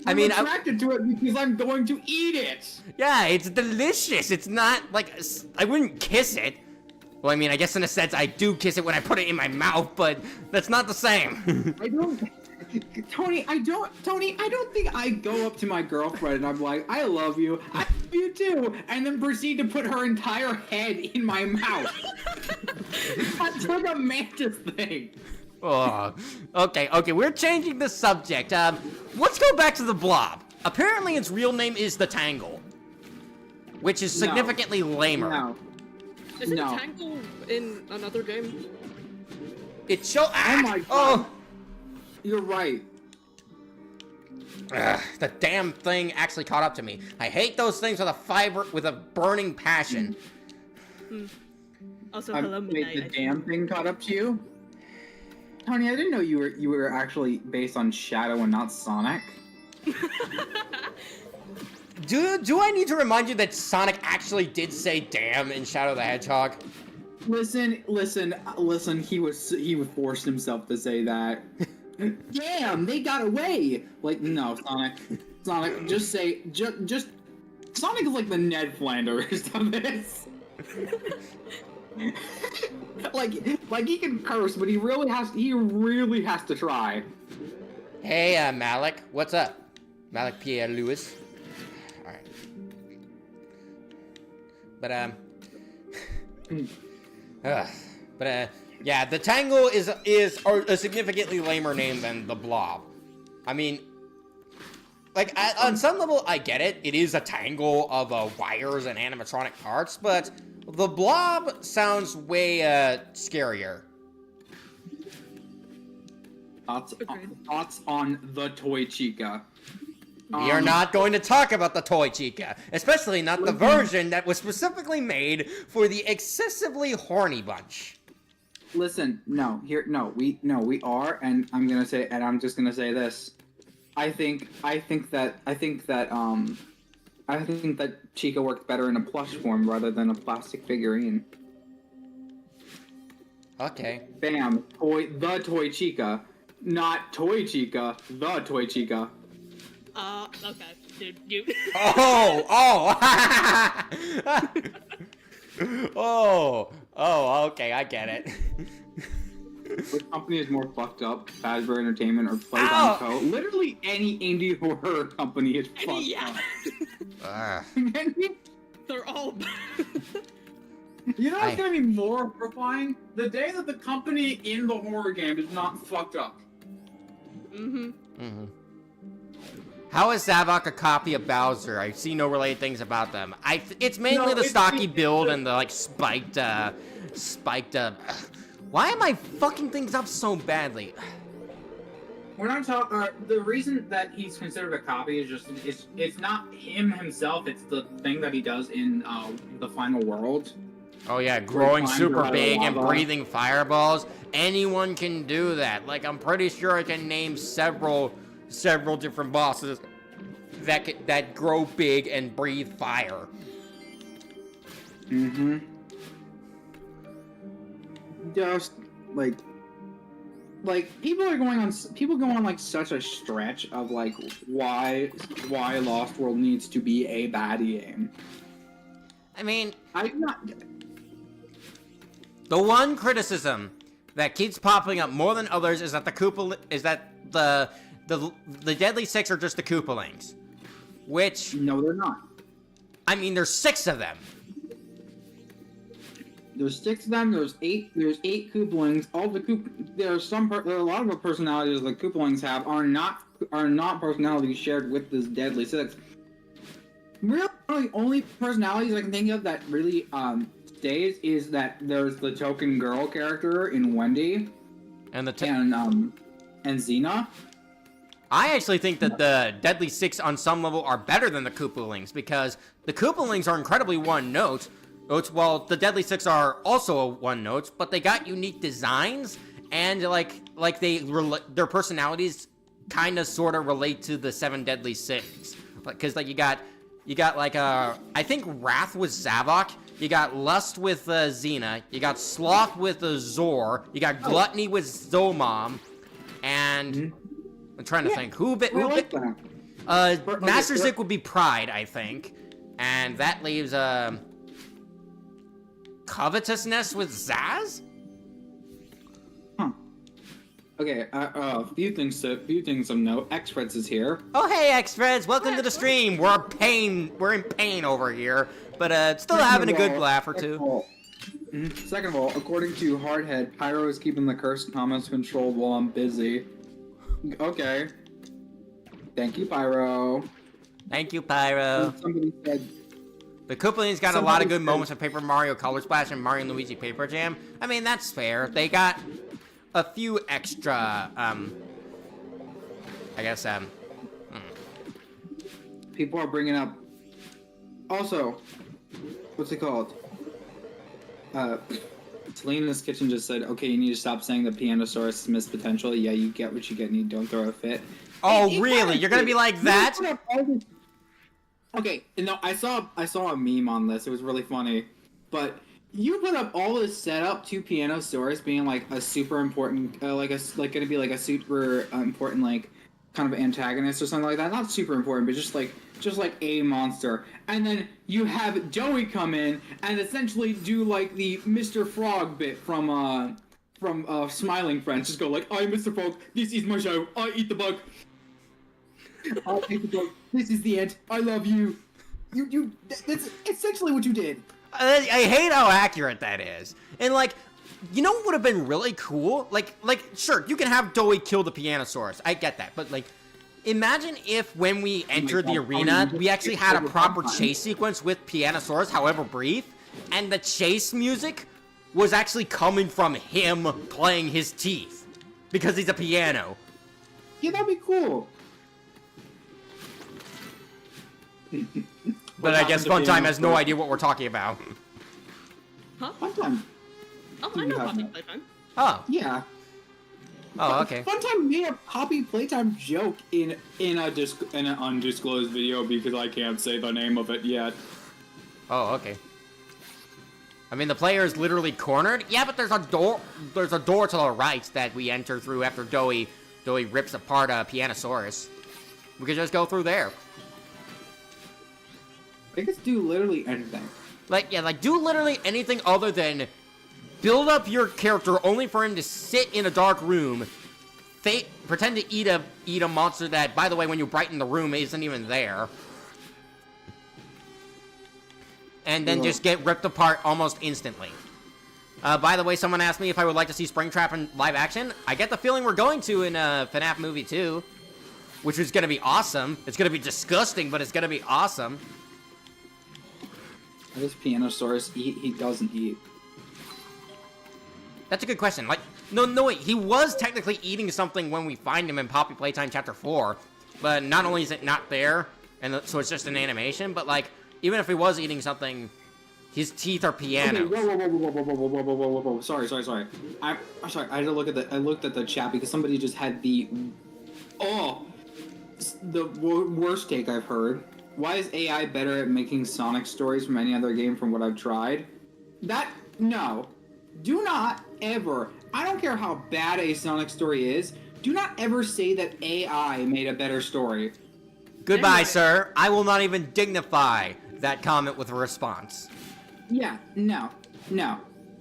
I'm attracted to it because I'm going to eat it. Yeah, it's delicious. It's not like I wouldn't kiss it. Well, I mean, I guess in a sense I do kiss it when I put it in my mouth, but that's not the same. Tony, I don't think I go up to my girlfriend and I'm like, I love you, I love you too, and then proceed to put her entire head in my mouth. That's like a mantis thing. Oh, okay, we're changing the subject. Let's go back to the Blob. Apparently its real name is the Tangle, which is significantly lamer. No. Isn't Tangle in another game? It show. Oh my god. Oh. You're right. The damn thing actually caught up to me. I hate those things with a burning passion. Also, hello, wait, the damn thing caught up to you? Tony, I didn't know you were actually based on Shadow and not Sonic. Do I need to remind you that Sonic actually did say "damn" in Shadow the Hedgehog? Listen. He forced himself to say that. Damn, they got away. Like, no, Sonic, just say, just. Sonic is like the Ned Flanders of this. like he can curse, but he really has to try. Hey, Malik, what's up? Malik Pierre Lewis. All right. Yeah, the Tangle is a significantly lamer name than the Blob. I mean, like, on some level, I get it. It is a tangle of wires and animatronic parts, but the Blob sounds way scarier. Thoughts on the Toy Chica. We are not going to talk about the Toy Chica, especially not the version that was specifically made for the excessively horny bunch. Listen, we are, and I'm just gonna say this. I think that Chica worked better in a plush form rather than a plastic figurine. Okay. Bam, the Toy Chica, not Toy Chica, the Toy Chica. Okay, dude, you. Okay, I get it. Which company is more fucked up, Fazbear Entertainment or Playtime Co? Literally any indie horror company is fucked up. They're all. You know what's gonna be more horrifying? The day that the company in the horror game is not fucked up. How is Zavok a copy of Bowser? I see no related things about them. It's mainly the stocky build and the like spiked. Why am I fucking things up so badly? We're not talking. The reason that he's considered a copy is just it's not him himself. It's the thing that he does in the final world. Oh yeah, growing super big and breathing fireballs. Anyone can do that. Like, I'm pretty sure I can name several different bosses that grow big and breathe fire. Just like people go on like such a stretch of like why Lost World needs to be a baddie game. I mean, The one criticism that keeps popping up more than others is that the Deadly Six are just the Koopalings, which no, they're not. I mean, there's 6 of them. There's 6 of them. There's 8 Koopalings. There are a lot of the personalities the Koopalings have are not personalities shared with this Deadly Six. Really, the only personalities I can think of that really stays is that there's the token girl character in Wendy, And and Xena. I actually think that the Deadly Six on some level are better than the Koopalings, because the Koopalings are incredibly one-note, while the Deadly Six are also one-note, but they got unique designs, and their personalities kind of sort of relate to the 7 Deadly Six. Because like you got like I think Wrath with Zavok, you got Lust with Xena, you got Sloth with Zor, you got Gluttony with Zomom, and I'm trying to think Master Zik would be Pride, I think, and that leaves Covetousness with Zaz. Okay, a few things of note. X-Freds is here. Oh hey X-Freds, welcome to the stream. We're in pain over here, but still having a good laugh or two. Second of all, according to Hardhead, Pyro is keeping the cursed comments controlled while I'm busy. Okay. Thank you, Pyro. Thank you, Pyro. Somebody said... The Koopalings got a lot of good moments with Paper Mario Color Splash and Mario and Luigi Paper Jam. I mean, that's fair. They got a few extra, People are bringing up... Also, what's it called? Selena's Kitchen just said, okay, you need to stop saying the Pianosaurus is missed potential. Yeah, you get what you get and you don't throw a fit. Oh, really? You're gonna be like that? Okay, no, I saw a meme on this. It was really funny, but you put up all this setup to Pianosaurus being like a super important, gonna be like a super important like kind of antagonist or something like that. Not super important, but just like a monster. And then you have Joey come in and essentially do like the Mr. Frog bit from Smiling Friends. Just go like, I'm Mr. Frog. This is my show. I eat the bug. I eat the bug. This is the end. I love you. That's essentially what you did. I hate how accurate that is. And like, you know what would have been really cool? Like, sure, you can have Joey kill the Pianosaurus. I get that. But like, imagine if when we entered the arena, we actually had a proper chase sequence with Pianosaurus, however brief, and the chase music was actually coming from him playing his teeth. Because he's a piano. Yeah, that'd be cool. But I guess Funtime has no idea what we're talking about. Huh? Funtime. Oh, I know Poppy Playtime. Oh. Yeah. Oh, okay. Funtime made a Poppy Playtime joke in an undisclosed video because I can't say the name of it yet. Oh, okay. I mean, the player is literally cornered. Yeah, but there's a door. There's a door to the right that we enter through after Joey rips apart Pianosaurus. We could just go through there. They could do literally anything. Like do literally anything other than build up your character only for him to sit in a dark room, pretend to eat a monster that, by the way, when you brighten the room, isn't even there. And then just get ripped apart almost instantly. By the way, someone asked me if I would like to see Springtrap in live action. I get the feeling we're going to in FNAF Movie 2, which is going to be awesome. It's going to be disgusting, but it's going to be awesome. How does Pianosaurus eat? He doesn't eat. That's a good question. Like, no, wait. He was technically eating something when we find him in Poppy Playtime Chapter 4. But not only is it not there, and so it's just an animation, but, like, even if he was eating something, his teeth are pianos. Okay, whoa. Sorry. I'm sorry. I looked at the chat because somebody just had the worst take I've heard. Why is AI better at making Sonic stories from any other game from what I've tried? No. Do not ever, I don't care how bad a Sonic story is, do not ever say that AI made a better story. Goodbye, sir. I will not even dignify that comment with a response. Yeah, no.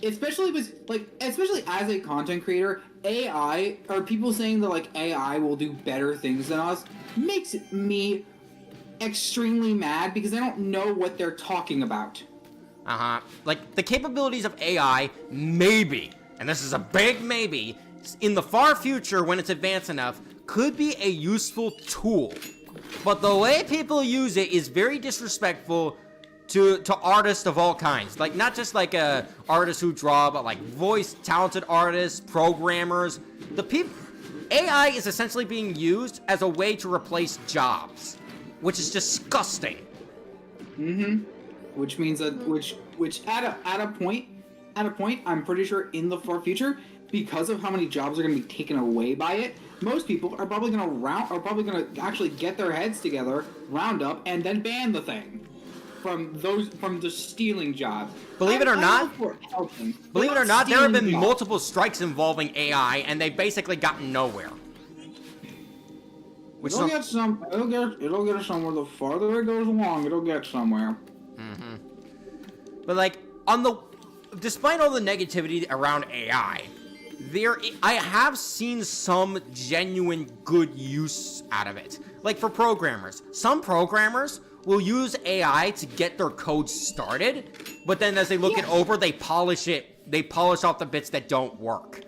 Especially as a content creator, AI, or people saying that, like, AI will do better things than us, makes me extremely mad because I don't know what they're talking about. Like, the capabilities of AI, maybe, and this is a big maybe, in the far future when it's advanced enough, could be a useful tool. But the way people use it is very disrespectful to artists of all kinds. Like, not just like artists who draw, but like talented artists, programmers. AI is essentially being used as a way to replace jobs, which is disgusting. Which means that which at a point, I'm pretty sure in the far future, because of how many jobs are going to be taken away by it, most people are probably going to actually get their heads together, round up, and then ban the thing from the stealing jobs. Believe it or not, there have been multiple strikes involving AI, and they've basically gotten nowhere. It'll get somewhere. The farther it goes along, it'll get somewhere. But like, despite all the negativity around AI, I have seen some genuine good use out of it. Like for programmers, some programmers will use AI to get their code started, but then as they look it over, they polish off the bits that don't work.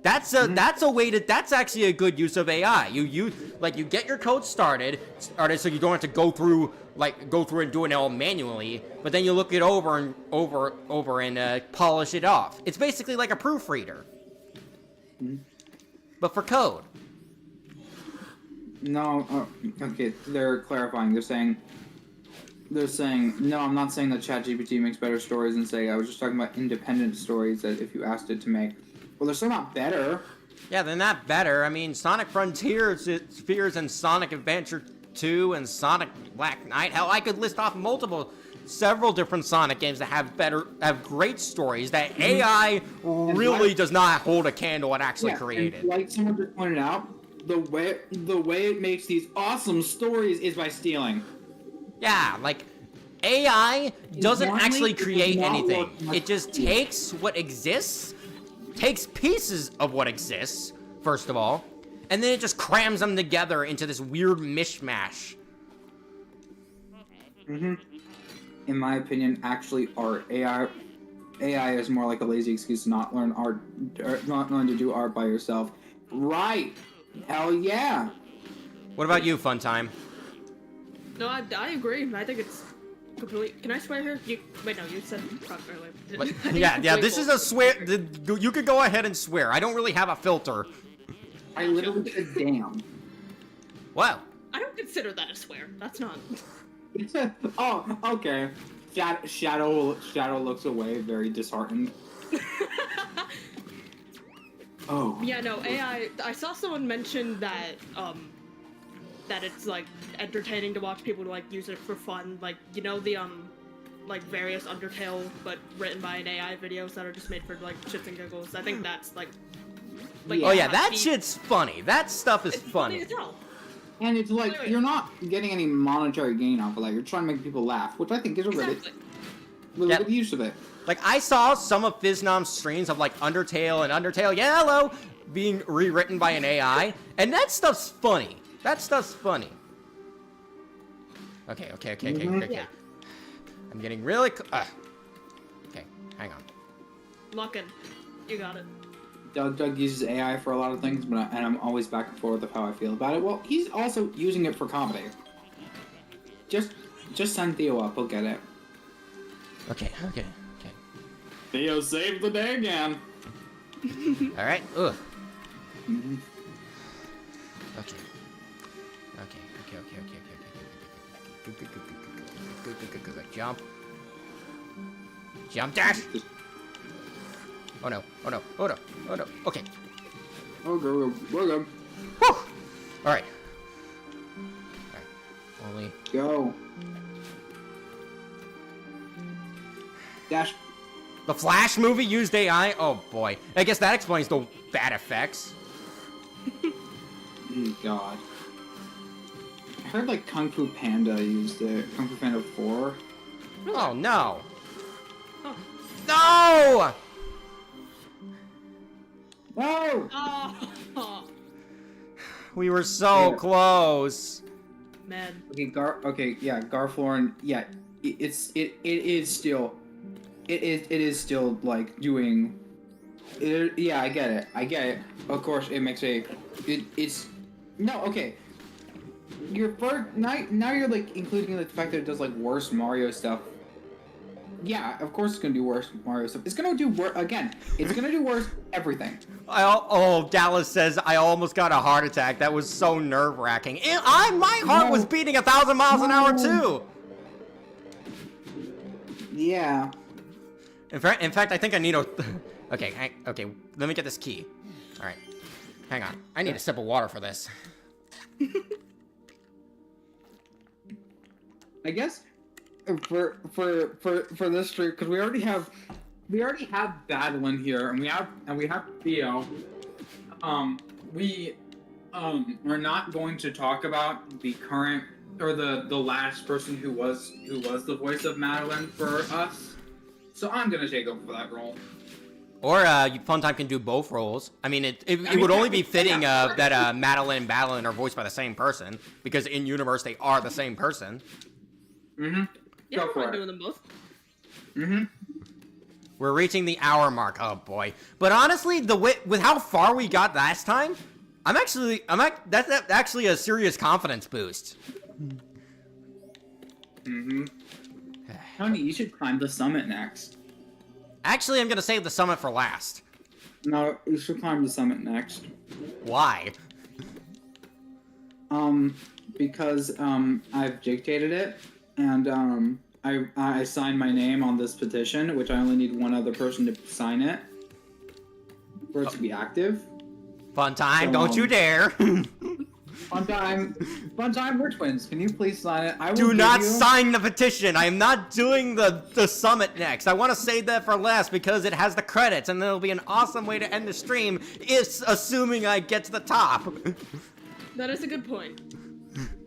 That's actually a good use of AI. You get your code started so you don't have to go through and do it all manually, but then you look it over and polish it off. It's basically like a proofreader. But for code. No, okay, they're clarifying. They're saying, no, I'm not saying that ChatGPT makes better stories than Say. I was just talking about independent stories that if you asked it to make. Well, they're still not better. Yeah, they're not better. I mean, Sonic Frontiers and Sonic Adventure 2 and Sonic Black Knight. Hell, I could list off several different Sonic games that have great stories that AI really does not hold a candle and actually created. And like someone just pointed out, the way it makes these awesome stories is by stealing. Yeah, like AI doesn't actually create not anything. work. It just takes what exists, takes pieces of what exists, first of all, and then it just crams them together into this weird mishmash. Mm-hmm. In my opinion, actually, art AI is more like a lazy excuse to not learn art, or not learn to do art by yourself. Right? Hell yeah! What about you, Funtime? No, I agree. I think it's completely. Can I swear here? Wait, no, you said fuck earlier. I think Yeah, it's yeah. way This is cool. a swear. You could go ahead and swear. I don't really have a filter. I literally said damn. Wow. I don't consider that a swear. That's not. Oh, okay. Shadow looks away, very disheartened. Oh. Yeah, no, AI. I saw someone mention that that it's like entertaining to watch people like use it for fun, like the like various Undertale but written by an AI videos that are just made for like shits and giggles. I think that's like Oh yeah, that shit's funny. That stuff is it's funny funny. as hell. And it's like, Wait. you're not getting any monetary gain off of that. You're trying to make people laugh, which I think is a really, Exactly. really Yep. good use of it. Like, I saw some of Fiznom's streams of, like, Undertale and Undertale Yellow being rewritten by an AI, and that stuff's funny. That stuff's funny. Okay. Yeah. I'm getting really... Okay, hang on. Luckin'. You got it. Doug uses AI for a lot of things, and I'm always back and forth of how I feel about it. Well, he's also using it for comedy. Just send Theo up, he'll get it. Okay. Theo saved the day again. Alright, ugh. Mm-hmm. Okay. Jump. Jump dash! Oh no. Okay. Oh, go. Whew! Alright. Only... Go. Dash. The Flash movie used AI? Oh boy. I guess that explains the bad effects. Oh, God. I heard, like, Kung Fu Panda used it. Kung Fu Panda 4. Oh no. Oh. No! No! Oh, We were so Yeah. close. man. Okay, Garflorn, yeah, it is still like doing yeah, I get it. Of course it makes it's no, okay. You're now you're like including the fact that it does like worse Mario stuff. Yeah, of course it's gonna do worse Mario stuff. It's gonna do worse again. It's gonna do worse everything. Dallas says I almost got a heart attack. That was so nerve-wracking. My heart was beating 1,000 miles an hour too. Yeah. In fact, I think I need a. Okay. Let me get this key. All right. Hang on. I need a sip of water for this. I guess for this stream, because we already have Battle in here, and we have Theo. We are not going to talk about the current or the last person who was the voice of Madeline for us. So I'm gonna take over for that role. Or Funtime can do both roles. I mean, it would only be fitting that Madeline and Badeline are voiced by the same person, because in universe they are the same person. Mm-hmm. Yeah, Go I don't for mind it. doing them both. Mm-hmm. We're reaching the hour mark. Oh boy! But honestly, with how far we got last time, that's actually a serious confidence boost. Mm-hmm. Tony, you should climb the summit next. Actually, I'm gonna save the summit for last. No, you should climb the summit next. Why? Because I've dictated it, and I signed my name on this petition, which I only need one other person to sign it for it to be active. Funtime, So, don't you dare! Funtime, we're twins. Can you please sign it? I will Do give not you... sign the petition. I am not doing the summit next. I want to save that for last because it has the credits, and it'll be an awesome way to end the stream, assuming I get to the top. That is a good point.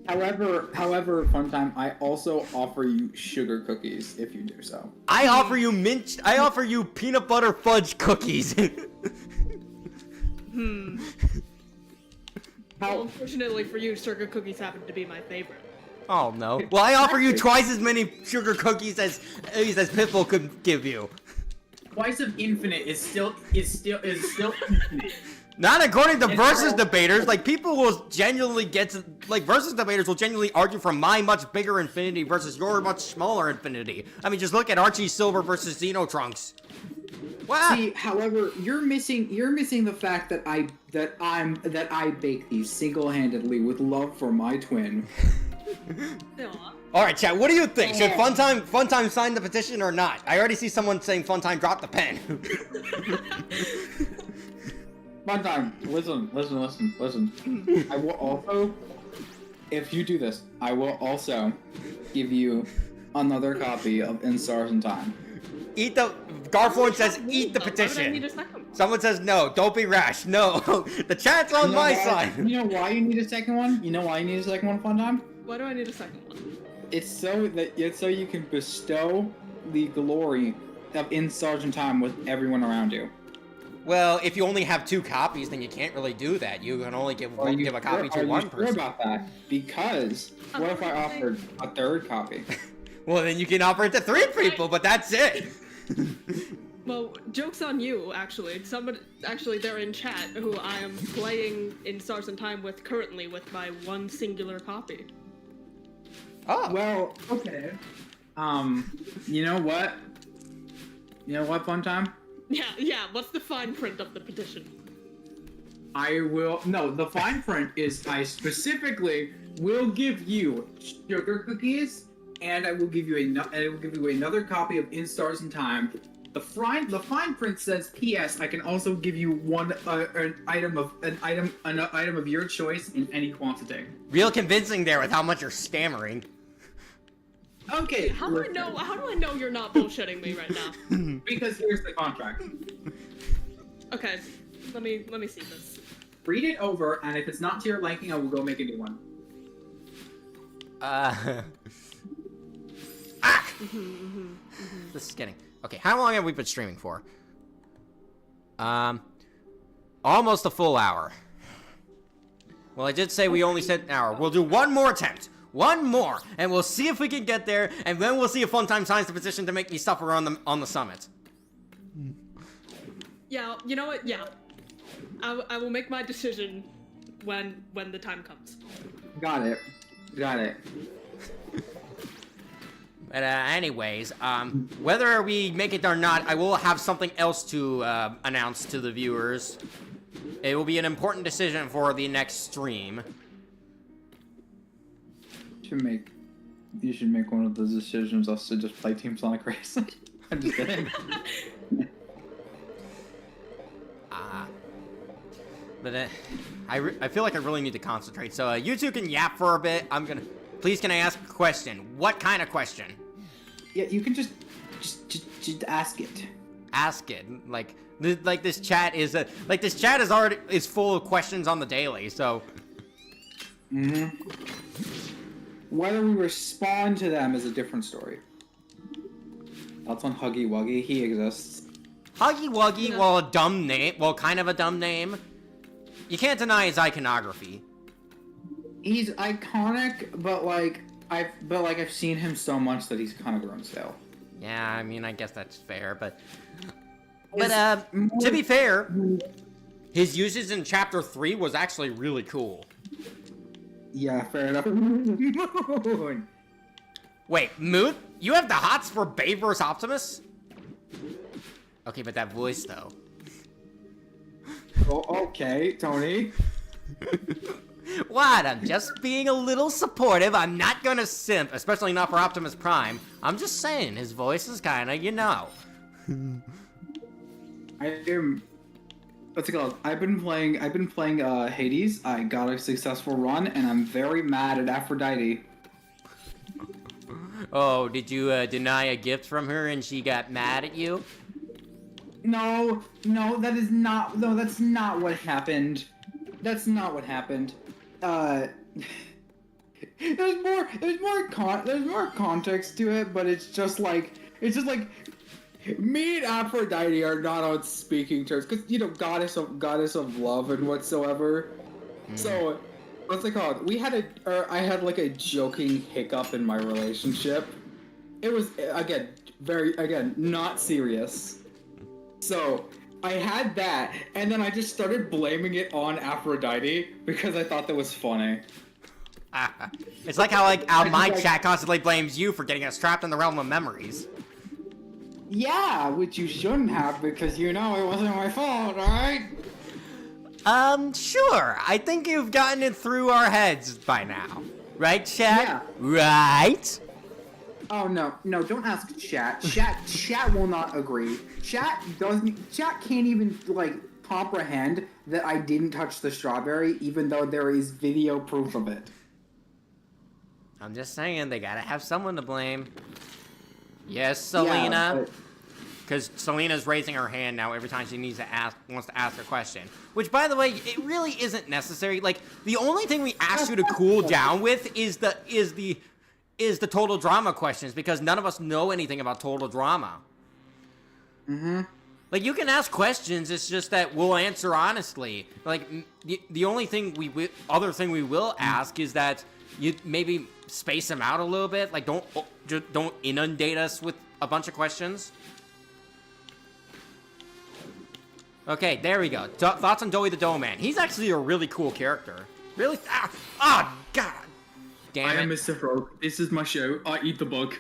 However, Funtime, I also offer you sugar cookies if you do so. I offer you peanut butter fudge cookies. Well, unfortunately for you, sugar cookies happen to be my favorite. Oh no. Well, I offer you twice as many sugar cookies as Pitbull could give you. Twice of infinite is still infinite. Not according to It's versus all- debaters. Like, people will genuinely versus debaters will genuinely argue for my much bigger infinity versus your much smaller infinity. I mean, just look at Archie Silver versus Xenotrunks. Wow. See, however, you're missing the fact that I bake these single-handedly with love for my twin. Aw. All right, chat. What do you think? Should Funtime sign the petition or not? I already see someone saying Funtime drop the pen. Funtime, listen. I will also, if you do this, I will also give you another copy of In Stars and Time. Garflorn says eat the Why would I need petition. a second one? Someone says no, don't be rash. No, the chat's on my side. You know why you need a second one? Funtime? Why do I need a second one? It's so you can bestow the glory of In Stars and Time with everyone around you. Well, if you only have 2 copies, then you can't really do that. You can only give a copy to one person. Are you sure about that? Because what if I offered a third copy? Well, then you can offer it to 3 people, but that's it. Well, joke's on you, actually. Actually, they're in chat who I am playing in Stars and Time with currently with my one singular copy. Oh. Well, okay. You know what? Funtime? Yeah, what's the fine print of the petition? The fine print is I specifically will give you sugar cookies, and I will give you another copy of In Stars and Time. The fine print says, P.S. I can also give you an item of your choice in any quantity. Real convincing there with how much you're stammering. Okay. How do I know you're not bullshitting me right now? Because here's the contract. Okay, let me see this. Read it over, and if it's not to your liking, I will go make a new one. This is getting... Okay, how long have we been streaming for? Almost a full hour. Well, I did say we only said an hour. We'll do one more attempt. One more, and we'll see if we can get there, and then we'll see if Funtime signs the petition to make me suffer on the summit. Yeah, you know what? Yeah, I will make my decision when the time comes. Got it. But anyways, whether we make it or not, I will have something else to announce to the viewers. It will be an important decision for the next stream. You should make one of those decisions us to just play Team Sonic Race. I'm just kidding. But I feel like I really need to concentrate. So you two can yap for a bit. Please can I ask a question? What kind of question? Yeah, you can just ask it. Ask it. Like this chat is is full of questions on the daily. So. Whether we respond to them is a different story. That's on Huggy Wuggy. He exists. Huggy Wuggy, yeah. Kind of a dumb name. You can't deny his iconography. He's iconic, but I've seen him so much that he's kind of grown stale. Yeah, I mean, I guess that's fair, but to be fair, his uses in Chapter 3 was actually really cool. Yeah, fair enough. Wait, Moot? You have the hots for Bay vs. Optimus? Okay, but that voice, though. Oh, okay, Tony. What? I'm just being a little supportive. I'm not gonna simp, especially not for Optimus Prime. I'm just saying, his voice is kinda, you know. I am what's it called? I've been playing Hades. I got a successful run, and I'm very mad at Aphrodite. Oh, did you deny a gift from her and she got mad at you? No, that's not what happened. That's not what happened. There's more context to it, but it's just like me and Aphrodite are not on speaking terms, because goddess of love and whatsoever. So what's it called? I had like a joking hiccup in my relationship. It was again not serious. So I had that, and then I just started blaming it on Aphrodite because I thought that was funny. It's like how my chat constantly blames you for getting us trapped in the realm of memories. Yeah, which you shouldn't have, because it wasn't my fault, alright? Sure. I think you've gotten it through our heads by now. Right, chat? Yeah. Right? Oh no, don't ask chat. Chat will not agree. Chat can't even comprehend that I didn't touch the strawberry, even though there is video proof of it. I'm just saying, they gotta have someone to blame. Yes, Selena. Because Selena's raising her hand now every time she wants to ask a question. Which, by the way, it really isn't necessary. Like, the only thing we asked you to cool down with is the total drama questions, because none of us know anything about total drama. Mm-hmm. Like, you can ask questions, it's just that we'll answer honestly. Like, the only thing other thing we will ask is that you maybe space them out a little bit. Like, don't inundate us with a bunch of questions. Okay, there we go. Thoughts on Doey the Dough Man. He's actually a really cool character. Really? God. Damn it. I am Mr. Frog. This is my show. I eat the bug.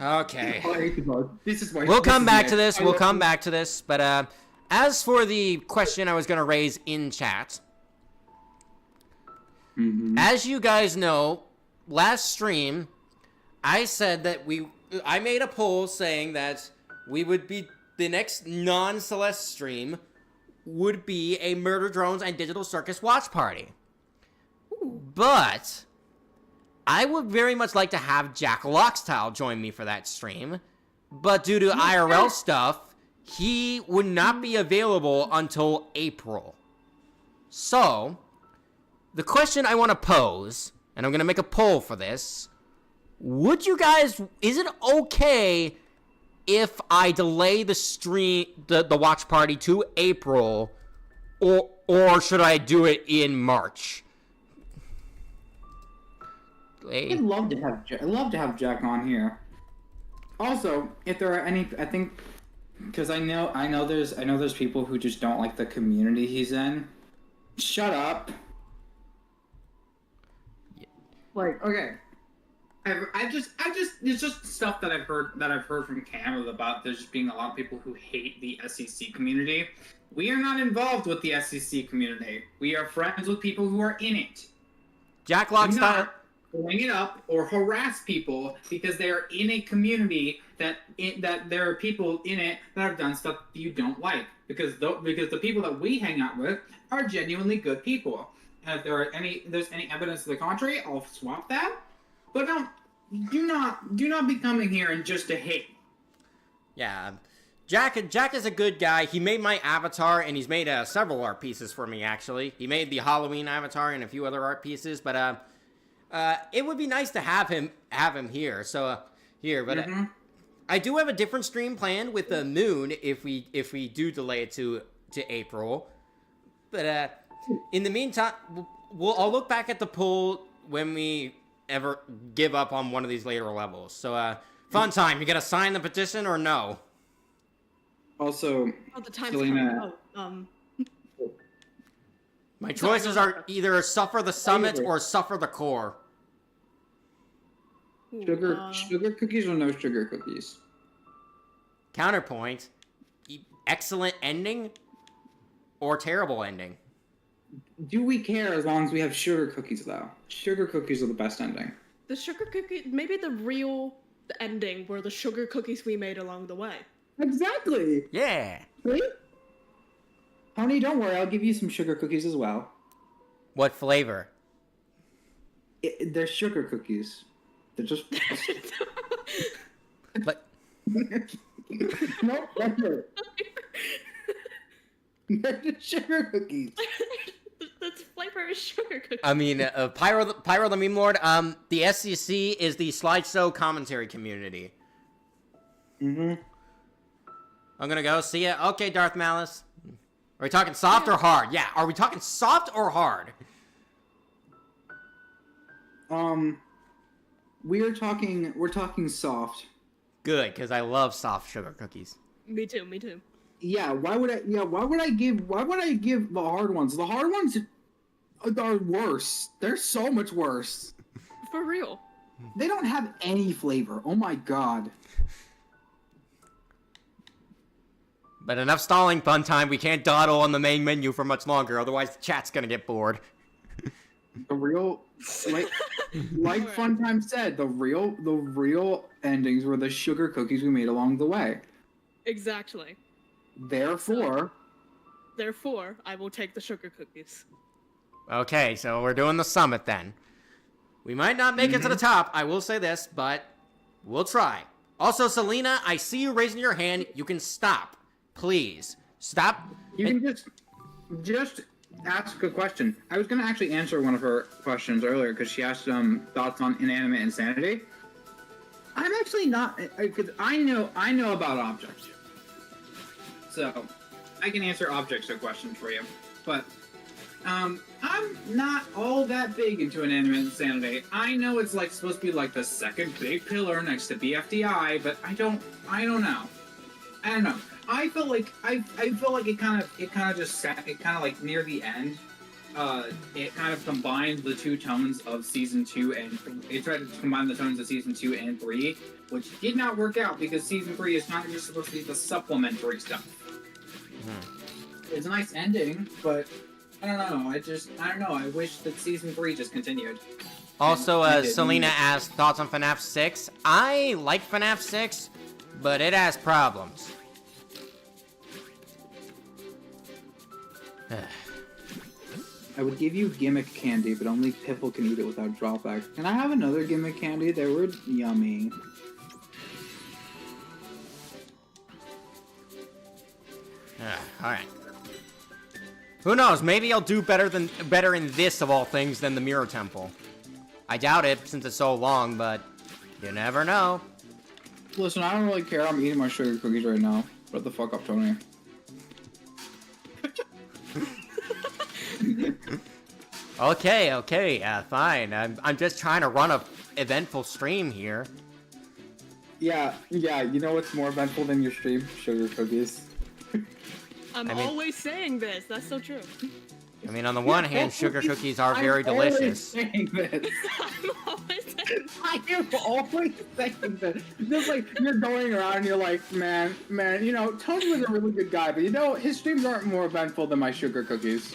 Okay. I ate the bug. We'll come back to this. We'll come back to this. But as for the question I was going to raise in chat, as you guys know, last stream, I said that I made a poll saying that the next non-Celeste stream would be a Murder Drones and Digital Circus watch party. But I would very much like to have Jack Lockstyle join me for that stream. But due to IRL stuff, he would not be available until April. So, the question I want to pose, and I'm going to make a poll for this, is it okay if I delay the stream, the watch party to April, or should I do it in March? I'd love to have Jack on here. Also, if there are any, I think, because I know there's people who just don't like the community he's in. Shut up. Like, okay. It's just stuff that I've heard from Cam about there just being a lot of people who hate the SEC community. We are not involved with the SEC community. We are friends with people who are in it. Jack Lockstyle. Bring it up or harass people because they are in a community that there are people in it that have done stuff you don't like, because the people that we hang out with are genuinely good people. And if there's any evidence to the contrary, I'll swap that. But do not be coming here and just to hate. Yeah, Jack is a good guy. He made my avatar, and he's made several art pieces for me. Actually, he made the Halloween avatar and a few other art pieces. But it would be nice to have him here. So but I do have a different stream planned with the Moon if we do delay it to April. But in the meantime, I'll look back at the poll when we ever give up on one of these later levels. So fun time. You gonna sign the petition or no? Also, the time's Selena. My choices are either suffer the summit or suffer the core. Sugar cookies or no sugar cookies? Counterpoint: excellent ending or terrible ending. Do we care as long as we have sugar cookies, though? Sugar cookies are the best ending. The sugar cookie, maybe the real ending were the sugar cookies we made along the way. Exactly. Yeah. Right? Honey, don't worry. I'll give you some sugar cookies as well. What flavor? They're sugar cookies. They're just But no flavor. They're just sugar cookies. That's flavor is sugar cookie. I mean, Pyro the Meme Lord. The SCC is the slideshow commentary community. Mm-hmm. I'm gonna go see ya. Okay, Darth Malice. Are we talking soft or hard? Yeah. Are we talking soft or hard? We're talking soft. Good, because I love soft sugar cookies. Me too. Me too. Yeah, why would I give the hard ones? The hard ones are worse. They're so much worse. For real. They don't have any flavor. Oh my god. But enough stalling, fun time. We can't dawdle on the main menu for much longer, otherwise the chat's gonna get bored. The real like Alright. Funtime said, the real endings were the sugar cookies we made along the way. Exactly. Therefore, Therefore, I will take the sugar cookies. Okay, so we're doing the summit then. We might not make it to the top, I will say this, but we'll try. Also, Selena, I see you raising your hand. You can stop. Please. Stop. you can just ask a question. I was gonna actually answer one of her questions earlier because she asked thoughts on inanimate insanity. I'm actually not, because I know about objects, so I can answer objects or questions for you. But I'm not all that big into inanimate insanity. I know it's like supposed to be like the second big pillar next to BFDI, but I don't know. I feel like it kind of just sat. It kind of like near the end. It kind of combined the two tones of season 2 and it tried to combine the tones of season 2 and 3, which did not work out because season 3 is kind of just supposed to be the supplementary stuff. It's a nice ending, but I don't know. I don't know. I wish that season 3 just continued. Also, And it didn't. Selena asked thoughts on FNAF 6. I like FNAF 6, but it has problems. I would give you gimmick candy, but only Piffle can eat it without drawback. Can I have another gimmick candy? They were yummy. Alright. Who knows? Maybe I'll do better in this of all things than the Mirror Temple. I doubt it since it's so long, but you never know. Listen, I don't really care. I'm eating my sugar cookies right now. Shut the fuck up, Tony. Okay, fine. I'm just trying to run a eventful stream here. Yeah, you know what's more eventful than your stream? Sugar cookies. I'm I mean- always saying this. That's so true. I mean, on the one hand, sugar cookies are very I'm always delicious. saying this. I'm always saying I am always saying this. Just like you're going around and you're like, man, you know, Tony was a really good guy, but you know, his streams aren't more eventful than my sugar cookies.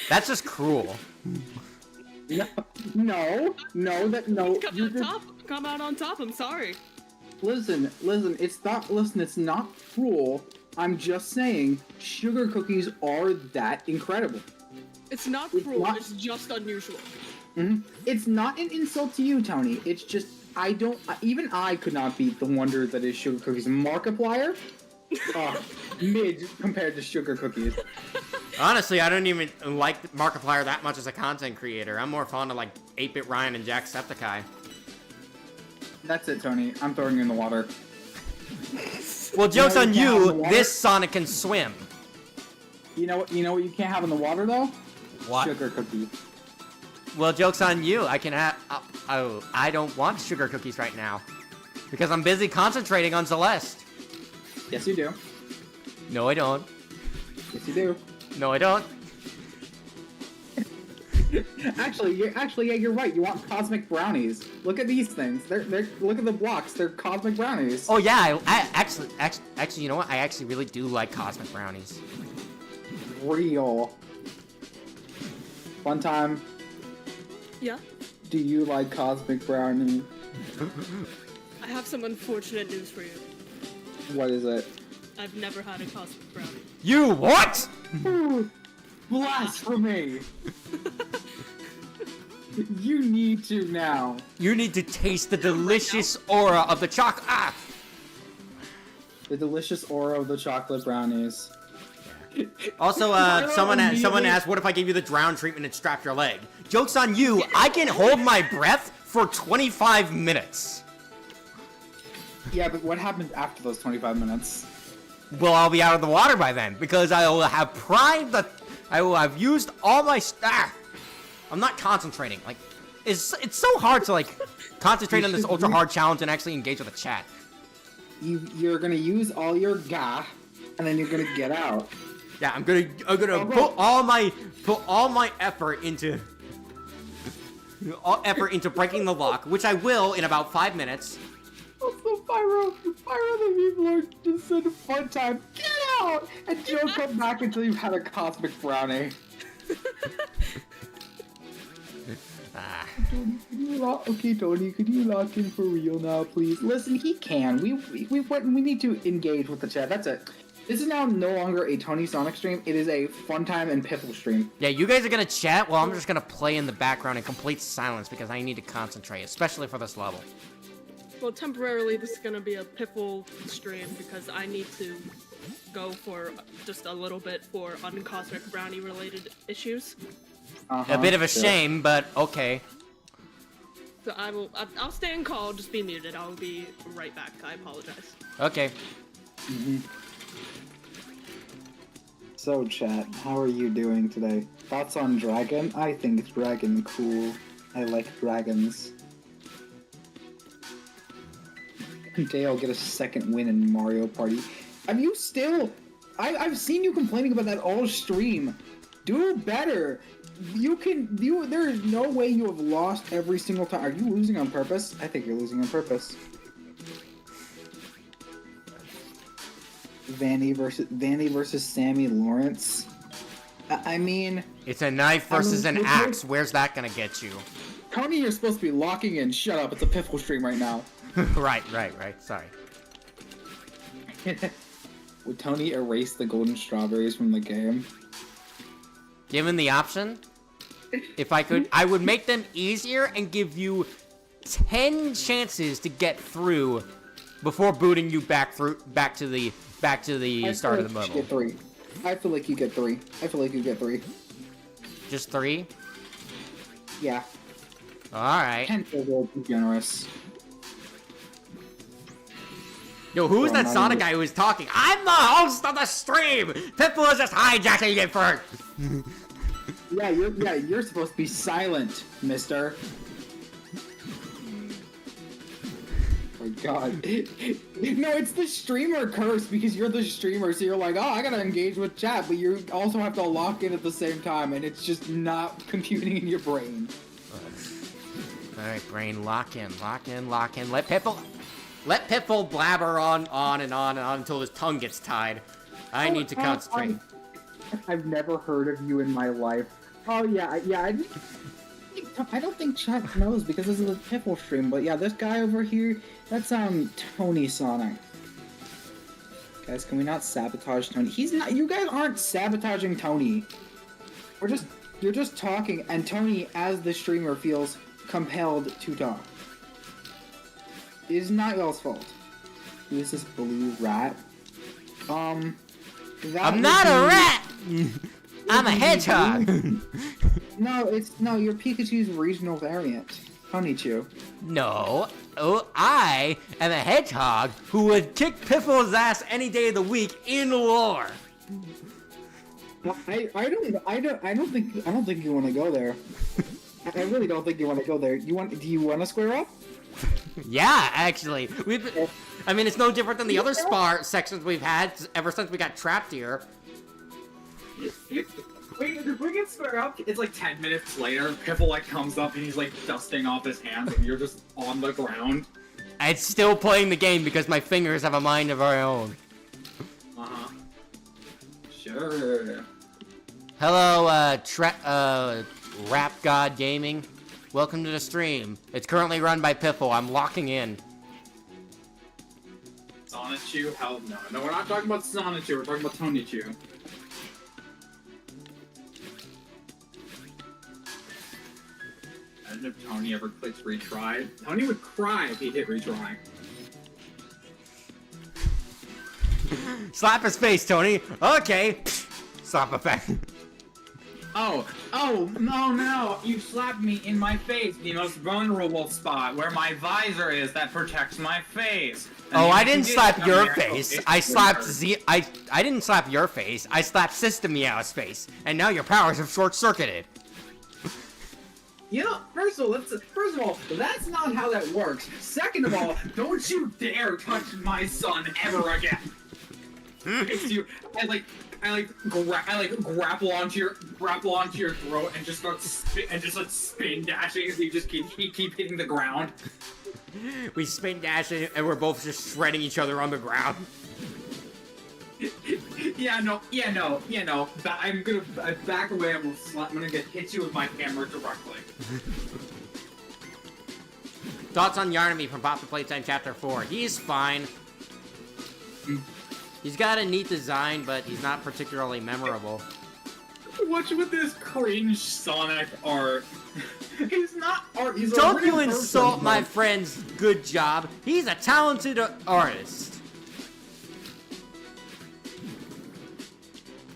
That's just cruel. No. you just- Come out on top. I'm sorry. Listen, it's not cruel. I'm just saying, sugar cookies are that incredible. It's not It's cruel. not- It's just unusual. It's not an insult to you, Tony. It's just, even I could not beat the wonder that is sugar cookies. Markiplier? Mid compared to sugar cookies. Honestly, I don't even like Markiplier that much as a content creator. I'm more fond of like 8-Bit Ryan and Jacksepticeye. That's it, Tony. I'm throwing you in the water. Well, joke's know on you can't have you. the water? This Sonic can swim. You know what you can't have in the water though? What? Sugar cookies. Well, joke's on you. I can have. I don't want sugar cookies right now because I'm busy concentrating on Celeste. Yes, you do. No, I don't. Yes, you do. No, I don't. Actually, yeah, you're right. You want cosmic brownies. Look at these things. They're look at the blocks. They're cosmic brownies. Oh yeah, I actually, you know what? I actually really do like cosmic brownies. Real. One time, Yeah. do you like cosmic brownie? I have some unfortunate news for you. What is it? I've never had a cosmic brownie. You what? Blasphemy! You need to now. You need to taste the delicious aura of the chocolate. Ah! The delicious aura of the chocolate brownies. Also, someone asked, what if I gave you the drown treatment and strapped your leg? Joke's on you, I can hold my breath for 25 minutes. Yeah, but what happens after those 25 minutes? Well, I'll be out of the water by then, because I will have I will have used all my I'm not concentrating. Like, it's so hard to, like, concentrate on this ultra hard challenge and actually engage with the chat. You're gonna use all your ga, and then you're gonna get out. Yeah, I'm gonna put all my effort into breaking the lock, which I will in about 5 minutes. Also, Pyro, the people are just in a fun time. Get out! And don't come back until you've had a cosmic brownie. Okay, Tony, could you lock in for real now, please? Listen, he can. We need to engage with the chat. That's it. This is now no longer a Tony Sonic stream. It is a fun time and Piffle stream. Yeah, you guys are gonna chat while I'm just gonna play in the background in complete silence because I need to concentrate, especially for this level. Well, temporarily, this is gonna be a Piffle stream because I need to go for just a little bit for uncosmic brownie related issues. A bit of a shame, but okay. So I'll stay in call, just be muted. I'll be right back. I apologize. Okay. So, chat, how are you doing today? Thoughts on Dragon? I think Dragon cool. I like dragons. Today I'll get a second win in Mario Party. Have you still... I've seen you complaining about that all stream. Do better. There is no way you have lost every single time. Are you losing on purpose? I think you're losing on purpose. Vanny versus Sammy Lawrence. I mean... It's a knife versus an axe. Where's that gonna get you? Tony, you're supposed to be locking in. Shut up. It's a Piffle stream right now. Right. Sorry. Would Tony erase the golden strawberries from the game? Given the option, if I could, I would make them easier and give you 10 chances to get through before booting you back to the start of the level. Get 3. I feel like you get 3. Just 3? Yeah. Alright. 10 will be generous. Yo, who's that Sonic guy who is talking? I'm the host of the stream! Pitbull is just hijacking it first! You're supposed to be silent, mister. Oh my god. No, it's the streamer curse because you're the streamer, so you're like, oh, I gotta engage with chat, but you also have to lock in at the same time, and it's just not computing in your brain. Alright, brain, lock in. Let Pitbull blabber on and on until his tongue gets tied. I need to concentrate. I've never heard of you in my life. Oh yeah. I don't think chat knows because this is a Pitbull stream, but yeah, this guy over here, that's Tony Sonic. Guys, can we not sabotage Tony? He's not. You guys aren't sabotaging Tony. You're just talking, and Tony, as the streamer, feels compelled to talk. It is not y'all's fault. Who is this blue rat? I'm not a rat! I'm a hedgehog! No, you're Pikachu's regional variant. Ponychu. No. Oh, I am a hedgehog who would kick Piffle's ass any day of the week in lore. I don't think you want to go there. I really don't think you want to go there. Do you want to square up? Yeah, actually. I mean, it's no different than the other spar sections we've had ever since we got trapped here. Wait, if we can square up, it's like 10 minutes later, Piffle like comes up and he's like dusting off his hands and you're just on the ground. It's still playing the game because my fingers have a mind of our own. Uh-huh. Sure. Hello, Rap God Gaming. Welcome to the stream. It's currently run by Piffle. I'm locking in. Sonichu? Hell no. No, we're not talking about Sonichu, we're talking about Tonichu. Imagine if Tony ever clicks retry. Tony would cry if he hit retry. Slap his face, Tony. Okay. Slap effect. Oh, no, you slapped me in my face, the most vulnerable spot, where my visor is that protects my face. And Oh, then I if you didn't did slap come your here, face. it I would slapped hurt. I didn't slap your face. I slapped System Meow's face. And now your powers have short-circuited. You know, first of all, that's not how that works. Second of all, don't you dare touch my son ever again. It's you. I grapple onto your throat and just start spin dashing as you just keep hitting the ground. We spin dashing and we're both just shredding each other on the ground. I'm gonna back away. I'm gonna hit you with my hammer directly. Thoughts on Yarnamy from Pop the Playtime Chapter 4. He's fine. He's got a neat design, but he's not particularly memorable. What's with this cringe Sonic art? He's not art. He's a Don't real you insult person, my but- friend's good job. He's a talented artist.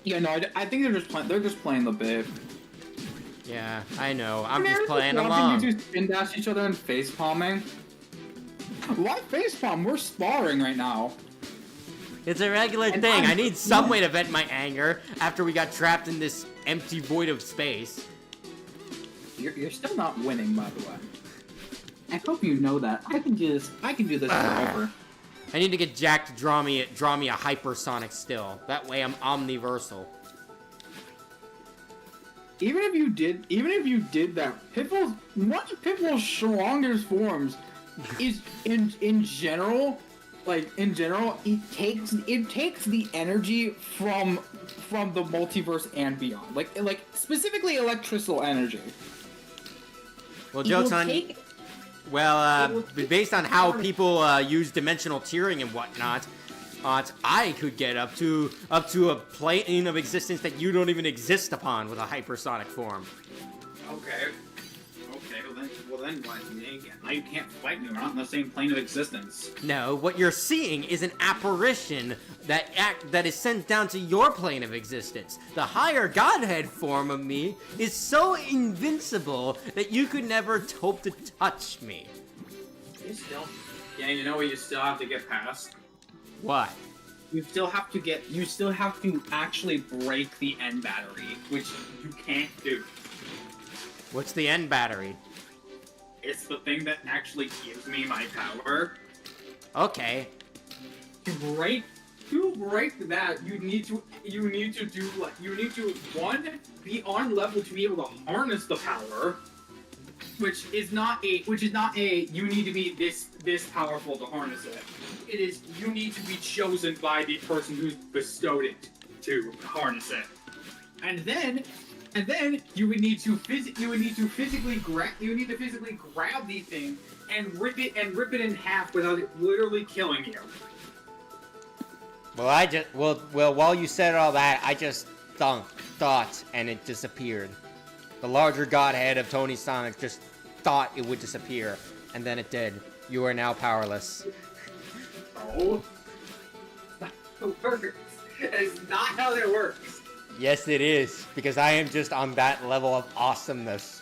Yeah, no, I think they're just playing the bit. Yeah, I know. I'm Man, just playing watching along. You two spin dash each other and face palming. Why face palm? We're sparring right now. It's a regular And thing. I'm- I need some way to vent my anger after we got trapped in this empty void of space. You're still not winning, by the way. I hope you know that. I can do this forever. I need to get Jack to draw me a hypersonic still. That way I'm omniversal. Even if you did that, one of Pitbull's strongest forms is in general, it takes the energy from the multiverse and beyond. Like specifically electrical energy. Well, It joke's will on. take- Well, based on how people use dimensional tiering and whatnot, I could get up to a plane of existence that you don't even exist upon with a hypersonic form. Okay, well then why? Now you can't fight me. We're not in the same plane of existence. No, what you're seeing is an apparition that is sent down to your plane of existence. The higher godhead form of me is so invincible that you could never hope to touch me. You know what you still have to get past? What? You still have to actually break the end battery, which you can't do. What's the end battery? It's the thing that actually gives me my power. Okay. To break that, you need to be on level to be able to harness the power, which is not a you need to be this powerful to harness it. It is you need to be chosen by the person who's bestowed it to harness it. And then you would need to physically grab the thing and rip it in half without it literally killing you. Well, while you said all that, I just thought, and it disappeared. The larger godhead of Tony Sonic just thought it would disappear, and then it did. You are now powerless. No. That's not how it works. It's not how that works. Yes, it is, because I am just on that level of awesomeness.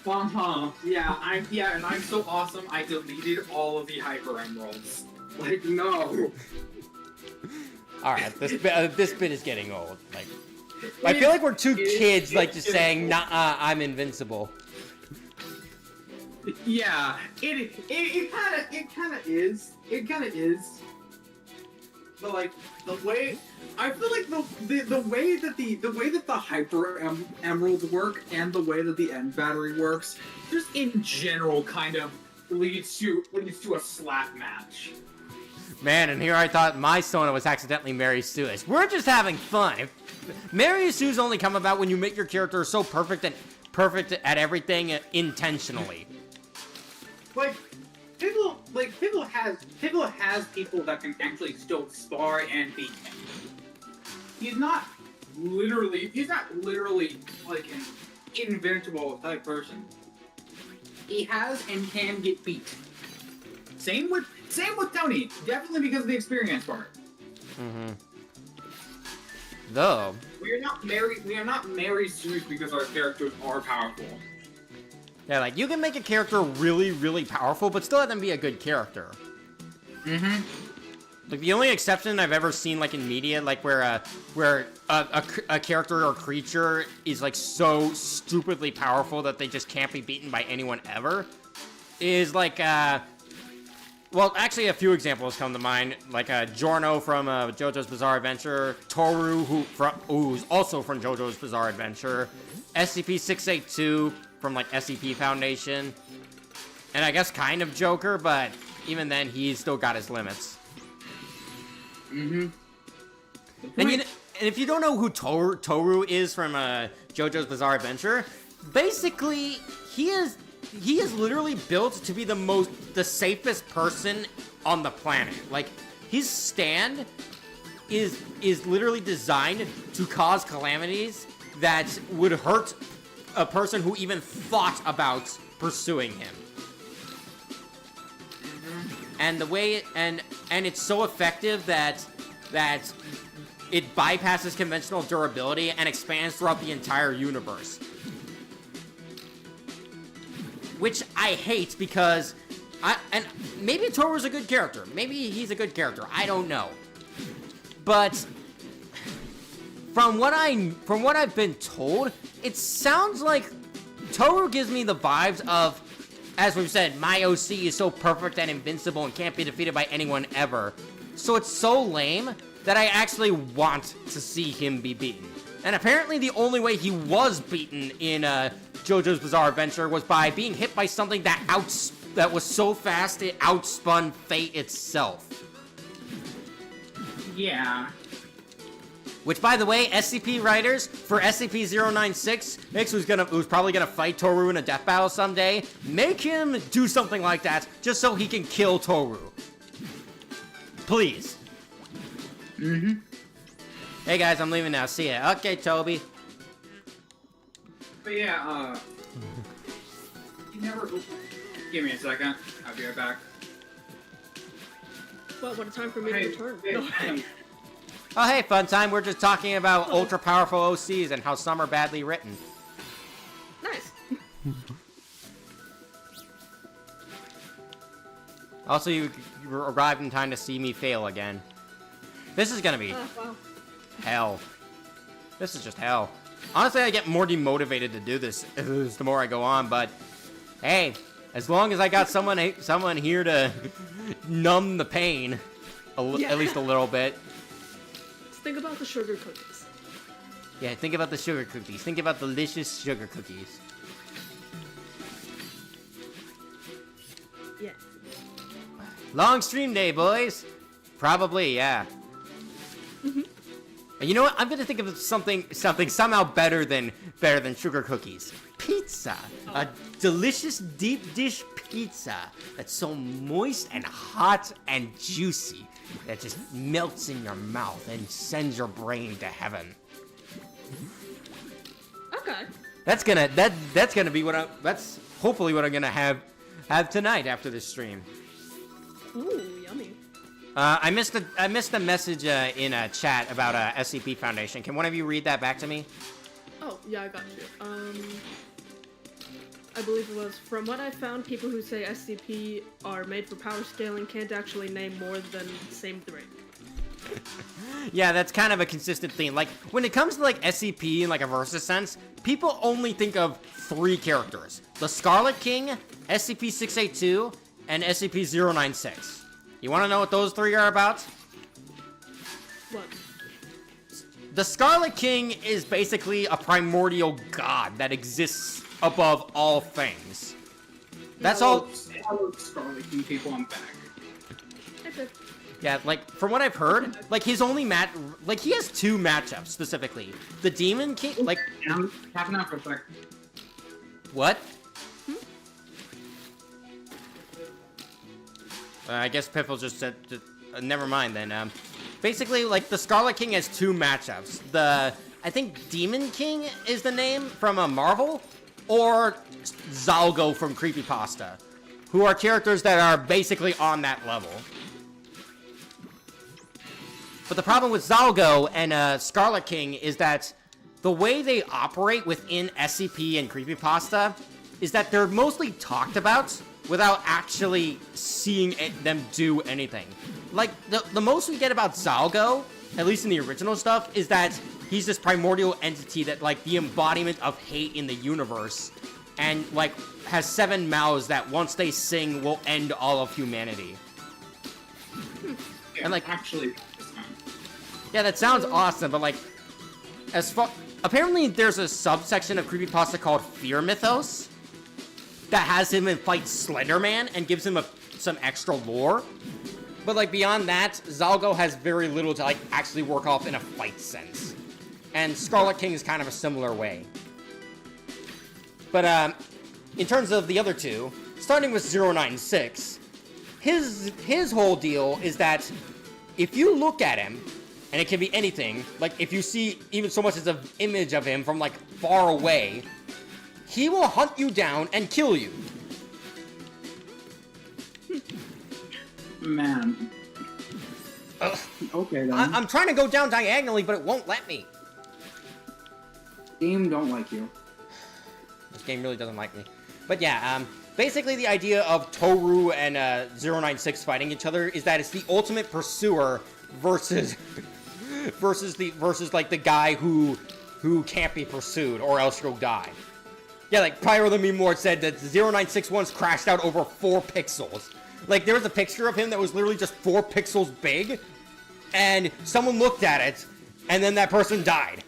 Yeah, and I'm so awesome. I deleted all of the Hyper Emeralds. Like, no. All right, this bit is getting old. Like, I feel like we're two kids, like just saying, "Nah, I'm invincible." Yeah, it kind of is. It kind of is. But like the way I feel like the way that the Hyper Emeralds work and the way that the end battery works, just in general, kind of leads to a slap match. Man, and here I thought my Sona was accidentally Mary Sue's. We're just having fun. Mary Sue's only come about when you make your character so perfect at everything intentionally. Like, Pivotal has people that can actually still spar and beat him. He's not literally like an invincible type person. He has and can get beat. Same with Tony. Definitely because of the experience part. Mm-hmm. Though We are not married serious because our characters are powerful. yeah, like you can make a character really, really powerful, but still have them be a good character. Mm-hmm. Like the only exception I've ever seen, like in media, like where a character or creature is like so stupidly powerful that they just can't be beaten by anyone ever, is like well, actually a few examples come to mind, like Giorno from JoJo's Bizarre Adventure, Toru who's also from JoJo's Bizarre Adventure, SCP-682 from like SCP Foundation, and I guess kind of Joker, but even then he's still got his limits. Mm-hmm. And if you don't know who Toru is from JoJo's Bizarre Adventure, basically he is literally built to be the safest person on the planet. Like his stand is literally designed to cause calamities that would hurt a person who even thought about pursuing him. And the way and it's so effective that it bypasses conventional durability and expands throughout the entire universe. Which I hate because and maybe Toru's a good character. Maybe he's a good character. I don't know. But from what I've been told, it sounds like Toru gives me the vibes of, as we've said, my OC is so perfect and invincible and can't be defeated by anyone ever. So it's so lame that I actually want to see him be beaten. And apparently the only way he was beaten in JoJo's Bizarre Adventure was by being hit by something that was so fast it outspun fate itself. Yeah. Which, by the way, SCP writers for SCP-096, who's probably gonna fight Toru in a death battle someday, make him do something like that just so he can kill Toru. Please. Mm-hmm. Hey guys, I'm leaving now. See ya. Okay, Toby. But yeah, you never. Give me a second. I'll be right back. Well, what a time for me to Hey, return. hey, No. hey. Oh, hey, fun time. We're just talking about ultra-powerful OCs and how some are badly written. Nice. Also, you arrived in time to see me fail again. This is gonna be Wow. hell. This is just hell. Honestly, I get more demotivated to do this the more I go on, but hey, as long as I got someone here to numb the pain, at least a little bit. Just think about the sugar cookies. Yeah, think about the sugar cookies. Think about delicious sugar cookies. Yeah. Long stream day, boys. Probably, yeah. And you know what? I'm gonna think of something somehow better than sugar cookies. Pizza. A delicious deep dish pizza that's so moist and hot and juicy that just melts in your mouth and sends your brain to heaven. Okay. That's gonna be that's hopefully what I'm gonna have tonight after this stream. Ooh, yummy. I missed a message in a chat about SCP Foundation. Can one of you read that back to me? Oh, yeah, I got you. I believe it was, from what I found, people who say SCP are made for power scaling can't actually name more than the same three. Yeah, that's kind of a consistent theme. Like, when it comes to, like, SCP in, like, a versus sense, people only think of 3 characters. The Scarlet King, SCP-682, and SCP-096. You want to know what those 3 are about? What? The Scarlet King is basically a primordial god that exists above all things. That's all. Hello, Scarlet King people, I'm back. Okay. Yeah, like, from what I've heard, like, his only like, he has 2 matchups, specifically. The Demon King, like... I'm tapping out for a sec. What? I guess Piffle just said, never mind then. Basically, like, the Scarlet King has two matchups. I think Demon King is the name from Marvel, or Zalgo from Creepypasta, who are characters that are basically on that level. But the problem with Zalgo and Scarlet King is that the way they operate within SCP and Creepypasta is that they're mostly talked about without actually seeing them do anything. Like, the most we get about Zalgo, at least in the original stuff, is that he's this primordial entity that, like, the embodiment of hate in the universe, and, like, has 7 mouths that once they sing will end all of humanity. Yeah, And, like, actually, yeah, that sounds awesome, but, like, apparently there's a subsection of Creepypasta called Fear Mythos that has him fight Slenderman and gives him some extra lore. But, like, beyond that, Zalgo has very little to, like, actually work off in a fight sense. And Scarlet King is kind of a similar way. But, in terms of the other two, starting with 096, his whole deal is that if you look at him, and it can be anything, like, if you see even so much as an image of him from, like, far away, he will hunt you down and kill you. Man. Ugh. Okay, then. I'm trying to go down diagonally, but it won't let me. Game don't like you. This game really doesn't like me. But yeah, basically the idea of Toru and 096 fighting each other is that it's the ultimate pursuer versus like the guy who can't be pursued or else you'll die. Yeah, like Pyro the Meme Lord said that 096 once crashed out over 4 pixels. Like, there was a picture of him that was literally just 4 pixels big, and someone looked at it, and then that person died.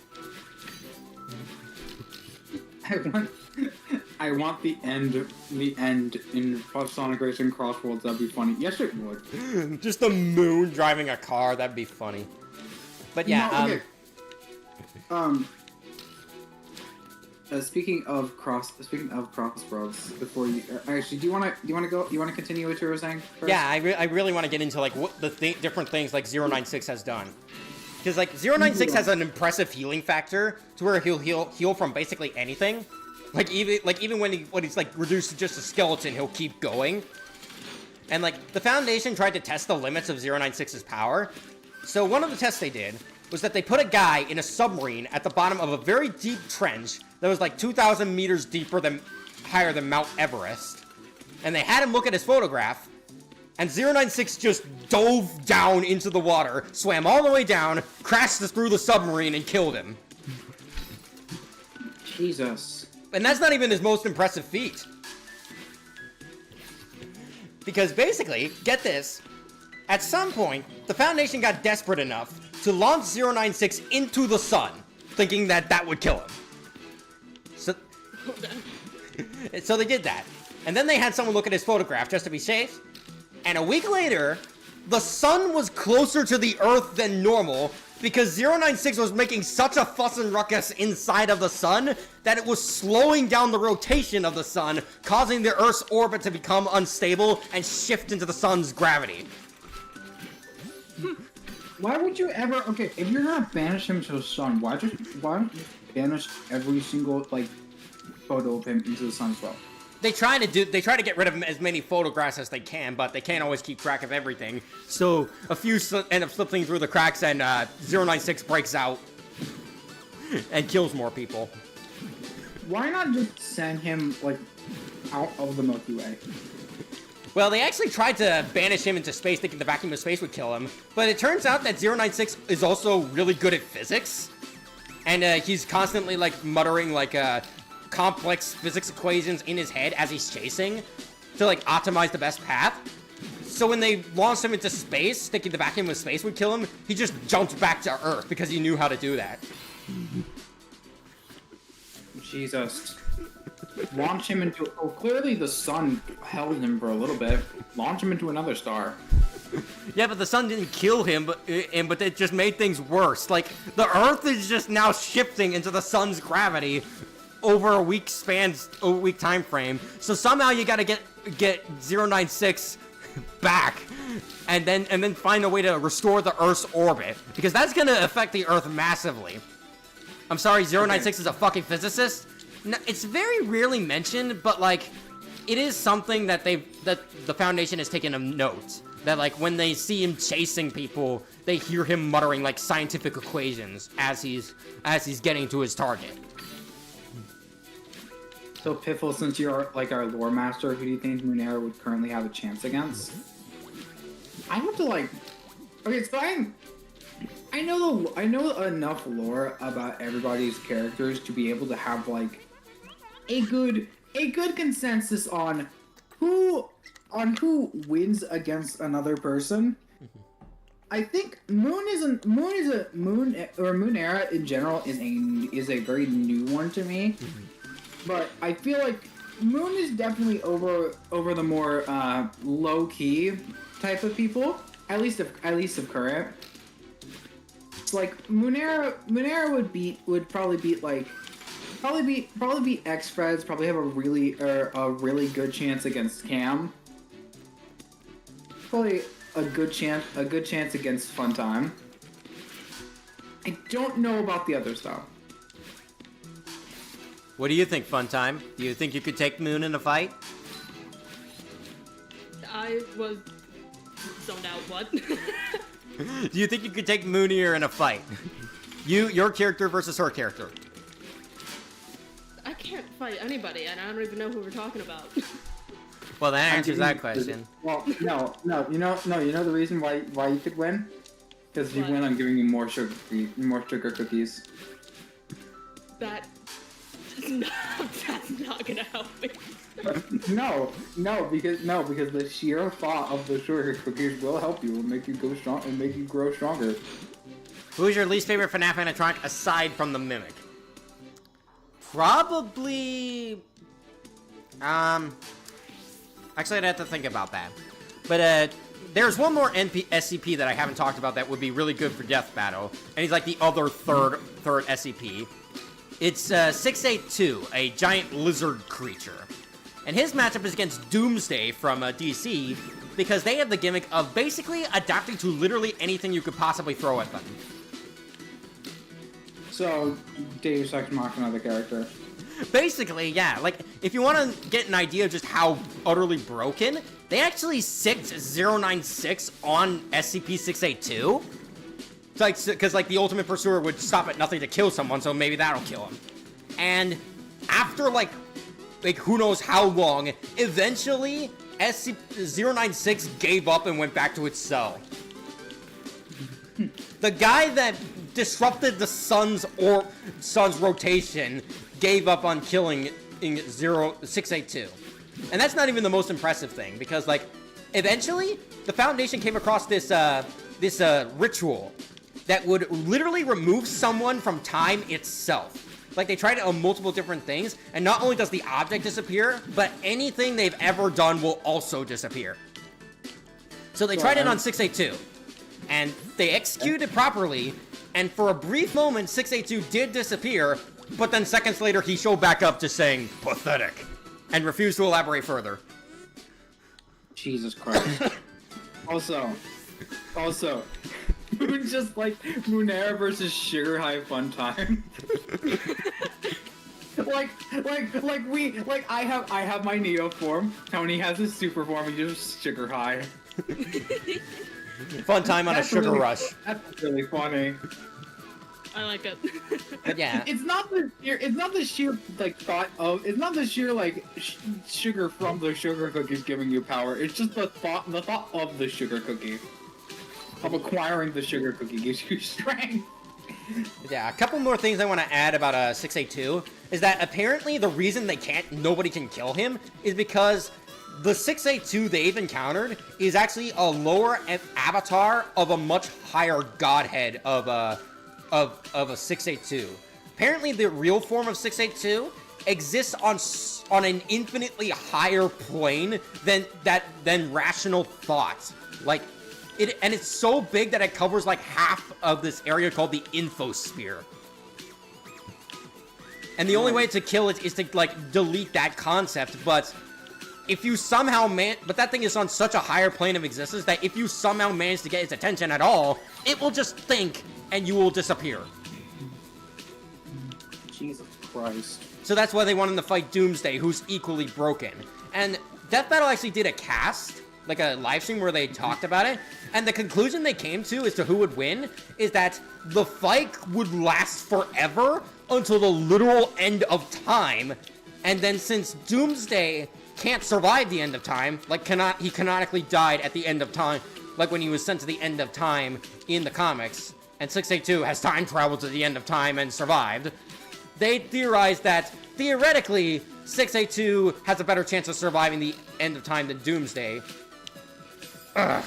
I want the end in Sonic Racing Crossworlds. That'd be funny. Yes, it would. Just the moon driving a car, that'd be funny. But yeah, no, okay. Speaking of Crossroads, before you actually, do you want to continue what you were saying first? Yeah, I really want to get into like what the different things like 096 has done, because like 096 has an impressive healing factor to where he'll heal from basically anything. Like even when he's like reduced to just a skeleton, he'll keep going. And like the Foundation tried to test the limits of 096's power. So one of the tests they did was that they put a guy in a submarine at the bottom of a very deep trench that was like 2,000 meters higher than Mount Everest. And they had him look at his photograph, and 096 just dove down into the water, swam all the way down, crashed through the submarine, and killed him. Jesus. And that's not even his most impressive feat. Because basically, get this, at some point, the Foundation got desperate enough to launch 096 into the sun, thinking that that would kill him. So they did that. And then they had someone look at his photograph just to be safe. And a week later, the sun was closer to the Earth than normal because 096 was making such a fuss and ruckus inside of the sun that it was slowing down the rotation of the sun, causing the Earth's orbit to become unstable and shift into the sun's gravity. Why would you ever? Okay, if you're gonna banish him to the sun, why don't you banish every single like photo of him into the sun as well? They try to get rid of as many photographs as they can, but they can't always keep track of everything. So a few end up slipping through the cracks, and 096 breaks out and kills more people. Why not just send him like out of the Milky Way? Well, they actually tried to banish him into space, thinking the vacuum of space would kill him. But it turns out that 096 is also really good at physics. And he's constantly, like, muttering, like, complex physics equations in his head as he's chasing to, like, optimize the best path. So when they launched him into space, thinking the vacuum of space would kill him, he just jumped back to Earth because he knew how to do that. Jesus. Launch him into... Oh, clearly the sun held him for a little bit. Launch him into another star. Yeah, but the sun didn't kill him, but it just made things worse. Like, the Earth is just now shifting into the sun's gravity over a week time frame. So somehow you gotta get 096 back and then find a way to restore the Earth's orbit, because that's gonna affect the Earth massively. I'm sorry, 096 is a fucking physicist. No, it's very rarely mentioned, but like, it is something that the Foundation has taken a note. That like when they see him chasing people, they hear him muttering like scientific equations as he's getting to his target. So Piffle, since you're like our lore master, who do you think Munera would currently have a chance against? I have to like. Okay, so I know enough lore about everybody's characters to be able to have like a good consensus on who wins against another person. I think Munera in general is a very new one to me. But I feel like Moon is definitely over the more low key type of people, at least of current. It's like Munera would probably beat X-Freds, probably have a really good chance against Cam. Probably a good chance against Funtime. I don't know about the other stuff. What do you think, Funtime? Do you think you could take Moon in a fight? I was zoned out. What? Do you think you could take Moonier in a fight? Your character versus her character. I can't fight anybody, and I don't even know who we're talking about. Well, that answers that question. Well, no. You know the reason why you could win? Because you win on giving you more sugar cookies. That's not gonna help me. No, because the sheer thought of the sugar cookies will help you and make you go strong and make you grow stronger. Who's your least favorite FNAF animatronic aside from the Mimic? Probably. Actually, I'd have to think about that. But there's one more SCP that I haven't talked about that would be really good for Death Battle, and he's like the other third SCP. It's 682, a giant lizard creature. And his matchup is against Doomsday from DC, because they have the gimmick of basically adapting to literally anything you could possibly throw at them. So, Deus Ex Machina, the character. Basically, yeah. Like, if you want to get an idea of just how utterly broken, they actually 096 on SCP-682. It's like, because like the Ultimate Pursuer would stop at nothing to kill someone, so maybe that'll kill him. And after like who knows how long, eventually SCP-096 gave up and went back to its cell. The guy that disrupted the sun's rotation gave up on killing in 682. And that's not even the most impressive thing, because like eventually the Foundation came across this ritual that would literally remove someone from time itself. Like, they tried it on multiple different things, and not only does the object disappear, but anything they've ever done will also disappear. So they tried it on 682, and they executed properly, and for a brief moment, 682 did disappear, but then seconds later, he showed back up just saying, "Pathetic," and refused to elaborate further. Jesus Christ. Also, just like Munera versus Sugar High Funtime. I have my Neo form. Tony has his super form. He just Sugar High. Funtime on a sugar rush. That's really funny. I like it. Yeah. It's not the sheer like thought of. It's not the sheer like sugar from the sugar cookies giving you power. It's just the thought of the sugar cookie. Of acquiring the sugar cookie gives you strength. Yeah, a couple more things I want to add about 682 is that apparently the reason nobody can kill him is because the 682 they've encountered is actually a lower avatar of a much higher godhead of a 682. Apparently the real form of 682 exists on an infinitely higher plane than rational thought. Like, and it's so big that it covers like half of this area called the infosphere. And the only way to kill it is to like delete that concept, but if you somehow but that thing is on such a higher plane of existence that if you somehow manage to get its attention at all, it will just think and you will disappear. Jesus Christ. So that's why they want him to fight Doomsday, who's equally broken. And Death Battle actually did a cast, like a live stream where they talked about it, and the conclusion they came to as to who would win is that the fight would last forever until the literal end of time, and then since Doomsday can't survive the end of time, like he canonically died at the end of time, like when he was sent to the end of time in the comics, and 682 has time traveled to the end of time and survived, they theorized that, theoretically, 682 has a better chance of surviving the end of time than Doomsday. Ugh.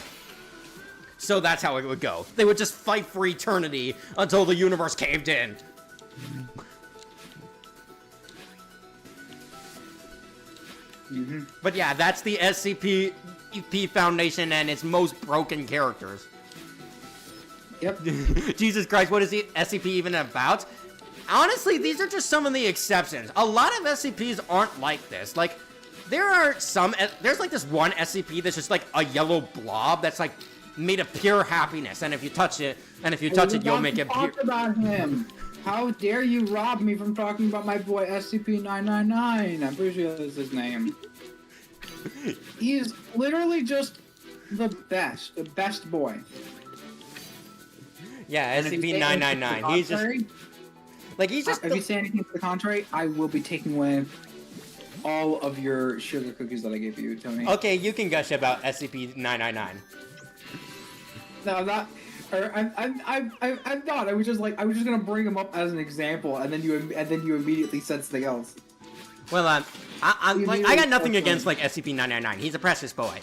So that's how it would go. They would just fight for eternity until the universe caved in. But yeah, that's the SCP Foundation and its most broken characters. Yep. Jesus Christ, what is the SCP even about? Honestly, these are just some of the exceptions. A lot of SCPs aren't like this. Like, there's like this one SCP that's just like a yellow blob that's like made of pure happiness, and if you touch it, you'll make it pure. Talk about him. How dare you rob me from talking about my boy SCP-999? I'm pretty sure that's his name. He's literally just the best boy. Yeah, SCP-999. He's just like he's just. If you say anything to the contrary, I will be taking away all of your sugar cookies that I gave you, Tony. Okay, you can gush about SCP-999. No, not. Or I'm not. I was just gonna bring him up as an example, and then you immediately said something else. Well, I got nothing against like SCP-999. He's a precious boy,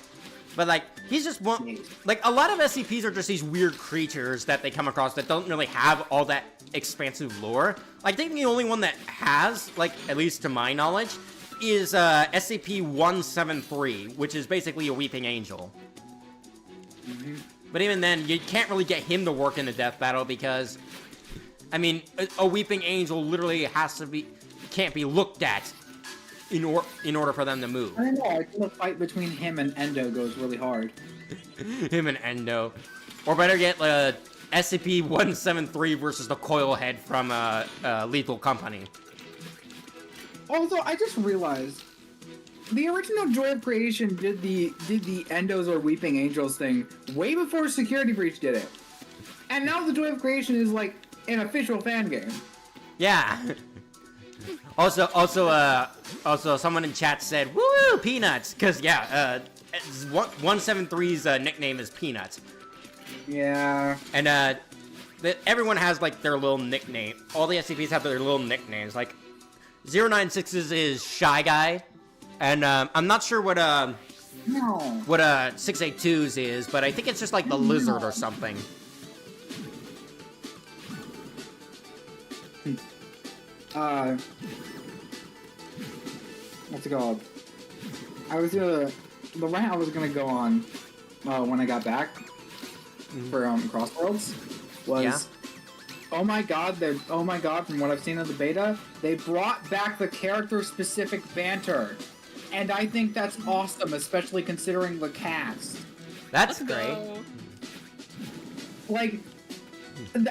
but like he's just one. Like a lot of SCPs are just these weird creatures that they come across that don't really have all that expansive lore. I think the only one that has, like at least to my knowledge, is SCP-173, which is basically a weeping angel. Mm-hmm. But even then, you can't really get him to work in a death battle because, I mean, a weeping angel literally can't be looked at in order for them to move. I don't know. I think the fight between him and Endo goes really hard. Him and Endo, or better yet, SCP-173 versus the coil head from Lethal Company. Also, I just realized the original Joy of Creation did the Endos or Weeping Angels thing way before Security Breach did it, and now the Joy of Creation is like an official fan game. Yeah. Also, someone in chat said, "Woo, Peanuts!" Because 173's nickname is Peanuts. Yeah. And everyone has like their little nickname. All the SCPs have their little nicknames. Like 096's is Shy Guy, and I'm not sure what 682's is, but I think it's just like the Lizard or something. What's it called? The rant I was gonna go on when I got back for Crossworlds was, oh my god, from what I've seen of the beta, they brought back the character-specific banter, and I think that's awesome, especially considering the cast. That's great.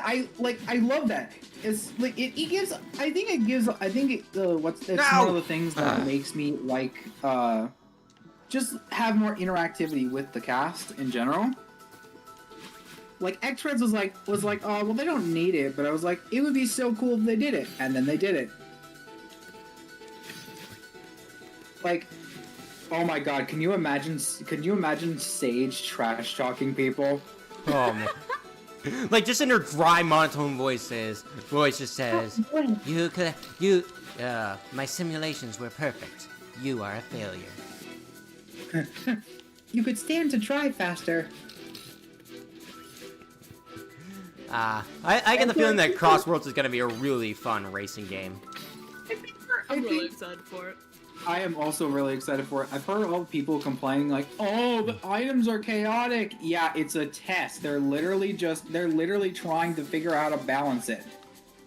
I love that. It's like it's one of the things that makes me like just have more interactivity with the cast in general. Like X-Reds was like, oh well, they don't need it, but I was like, it would be so cool if they did it, and then they did it. Like, oh my god, can you imagine Sage trash talking people? Oh man. Like just in her dry monotone voice just says, my simulations were perfect. You are a failure. You could stand to try faster. I get the feeling that Crossworlds is going to be a really fun racing game. I'm really excited for it. I am also really excited for it. I've heard all the people complaining like, oh, the items are chaotic. Yeah, it's a test. They're literally trying to figure out how to balance it.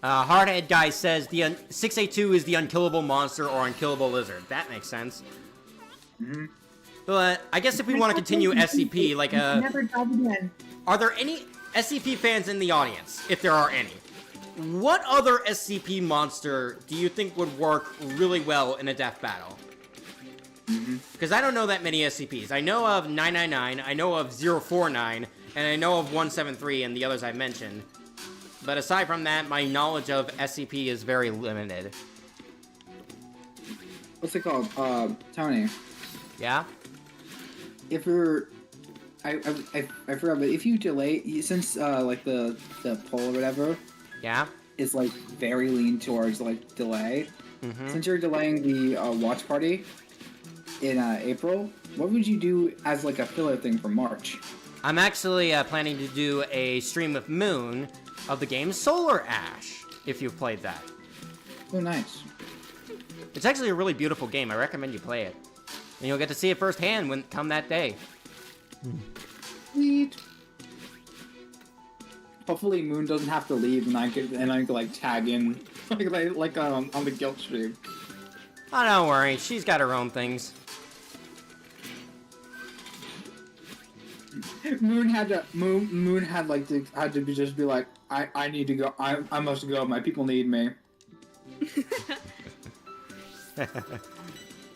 Hardhead Guy says the 682 is the unkillable monster or unkillable lizard. That makes sense. Mhm. But I guess if we want to continue SCP, like, Never dive again. are there any SCP fans in the audience, if there are any? What other SCP monster do you think would work really well in a death battle? Because I don't know that many SCPs. I know of 999, I know of 049, and I know of 173 and the others I mentioned. But aside from that, my knowledge of SCP is very limited. What's it called? Tony. Yeah? If you're, I forgot, but if you delay, since like the poll or whatever Yeah? is like very lean towards like delay, since you're delaying the watch party in April, what would you do as like a filler thing for March? I'm actually planning to do a stream of Moon of the game Solar Ash, if you've played that. Oh, nice. It's actually a really beautiful game. I recommend you play it. And you'll get to see it firsthand when come that day. Sweet. Hopefully Moon doesn't have to leave and I could like tag in like on the guild stream. Oh, don't worry. She's got her own things. Moon had to just be like, I need to go. I must go. My people need me.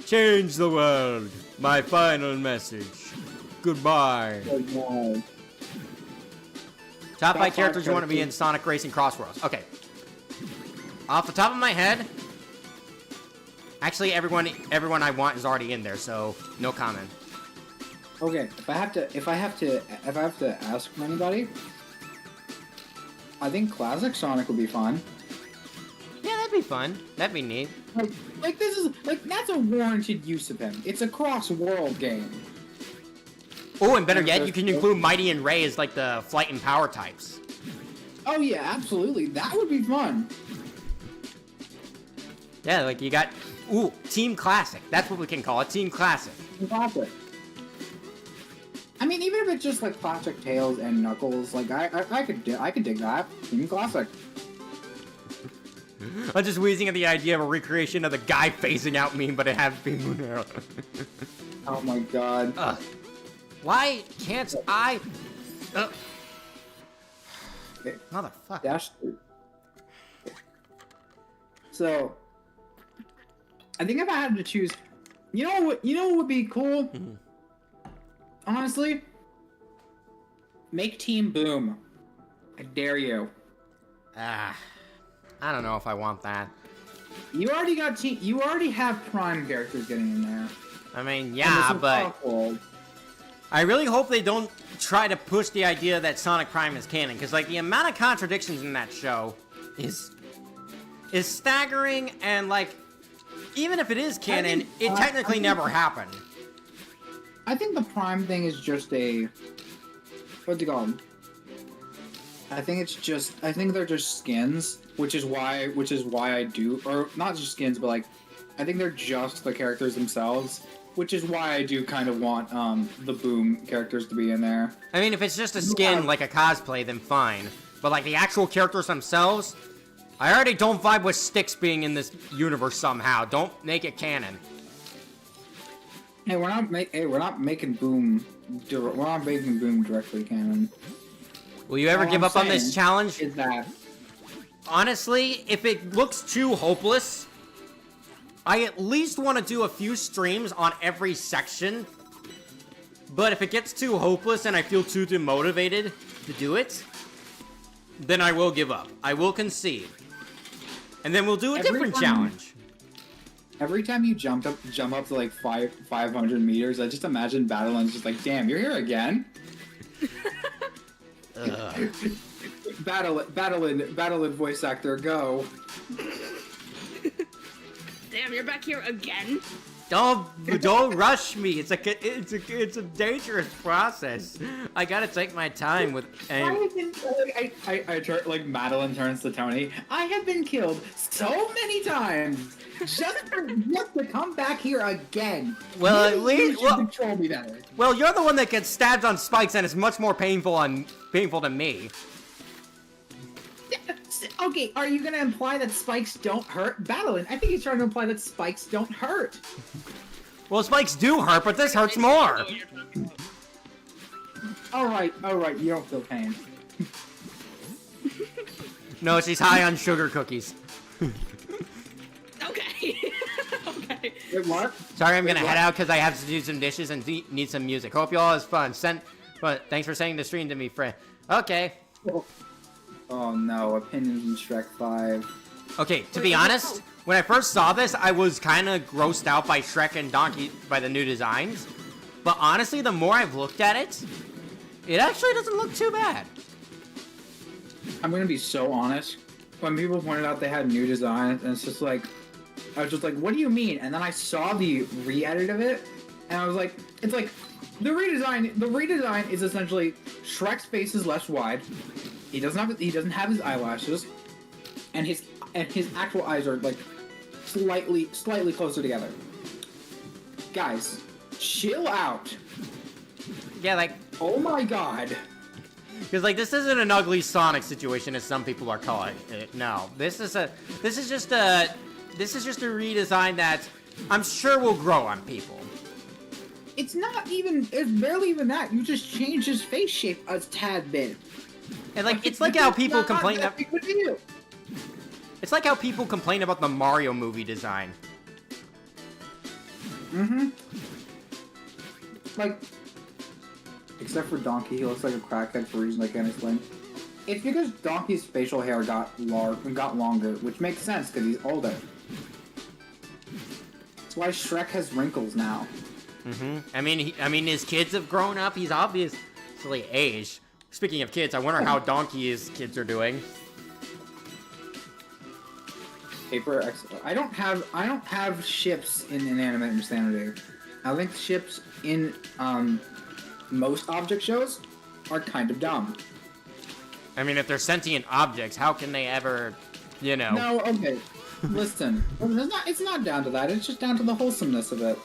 Change the world. My final message. Goodbye. Top 5 characters you want to be in Sonic Racing Crossroads. Okay. Off the top of my head, actually everyone I want is already in there, so no comment. Okay, if I have to ask from anybody, I think Classic Sonic would be fun. Yeah, that'd be fun. That'd be neat. Like this is like that's a warranted use of him. It's a cross-world game. Oh, and better yet, you can include Mighty and Ray as like the flight and power types. Oh yeah, absolutely. That would be fun. Yeah, like you got, ooh, Team Classic. That's what we can call it, Team Classic. Classic. I mean, even if it's just like Classic Tails and Knuckles, like I could dig that. Team Classic. I'm just wheezing at the idea of a recreation of the guy phasing out meme, but it had to be Moon Arrow. Oh my god. Why can't I? Okay. Motherfucker. Dash through. So, I think if I had to choose, you know what would be cool? Honestly, make Team Boom. I dare you. I don't know if I want that. You already have Prime characters getting in there. I mean, yeah, but I really hope they don't try to push the idea that Sonic Prime is canon, because like the amount of contradictions in that show is staggering, and like even if it is canon, it technically never happened. I think the Prime thing is just a what's it called? I think they're just skins, which is why I do, or not just skins, but like I think they're just the characters themselves, which is why I do kind of want the Boom characters to be in there. I mean, if it's just a skin like a cosplay, then fine. But like the actual characters themselves, I already don't vibe with Styx being in this universe somehow. Don't make it canon. Hey, we're not making Boom directly canon. Will you ever give up on this challenge? Is that honestly, if it looks too hopeless, I at least want to do a few streams on every section. But if it gets too hopeless and I feel too demotivated to do it, then I will give up. I will concede. And then we'll do a different challenge. Every time you jump up to like 500 meters, I just imagine Battleland's just like, damn, you're here again? Battleland voice actor, go. Damn, you're back here again? Don't rush me. It's a dangerous process. I gotta take my time with. I like Madeline turns to Tony. I have been killed so many times just to come back here again. Well, maybe at least you should control me better. Well, you're the one that gets stabbed on spikes, and it's much more painful to me. Okay, are you gonna imply that spikes don't hurt? Battling, I think he's trying to imply that spikes don't hurt. Well, spikes do hurt, but this hurts more. Alright, you don't feel pain. No, she's high on sugar cookies. Okay. Okay. Wait, what? Sorry, I'm gonna Wait, head what? out because I have to do some dishes and need some music. Hope you all has fun. But thanks for sending the stream to me, friend. Okay. Oh no, opinions in Shrek 5. Okay, to be honest, when I first saw this, I was kind of grossed out by Shrek and Donkey, by the new designs. But honestly, the more I've looked at it, it actually doesn't look too bad. I'm gonna be so honest. When people pointed out they had new designs, and it's just like, I was just like, what do you mean? And then I saw the re-edit of it, and I was like, it's like, the redesign is essentially Shrek's face is less wide. He doesn't have his eyelashes, and his actual eyes are like slightly closer together. Guys, chill out. Yeah, like, Oh my god. because like this isn't an ugly Sonic situation as some people are calling it. No, this is just a redesign that I'm sure will grow on people. It's barely even that. You just change his face shape a tad bit. And like it's like how people Not complain that big of a deal. it's like how people complain about the Mario movie design. Mm-hmm. Like, except for Donkey, he looks like a crackhead for a reason I can't explain. It's because Donkey's facial hair got longer, which makes sense because he's older. That's why Shrek has wrinkles now. Mm-hmm. I mean, his kids have grown up. He's obviously aged. Speaking of kids, I wonder how Donkey's kids are doing. Paper X. I don't have ships in inanimate insanity. I think ships in most object shows are kind of dumb. I mean, if they're sentient objects, how can they ever, you know? No, okay. Listen, it's not down to that. It's just down to the wholesomeness of it.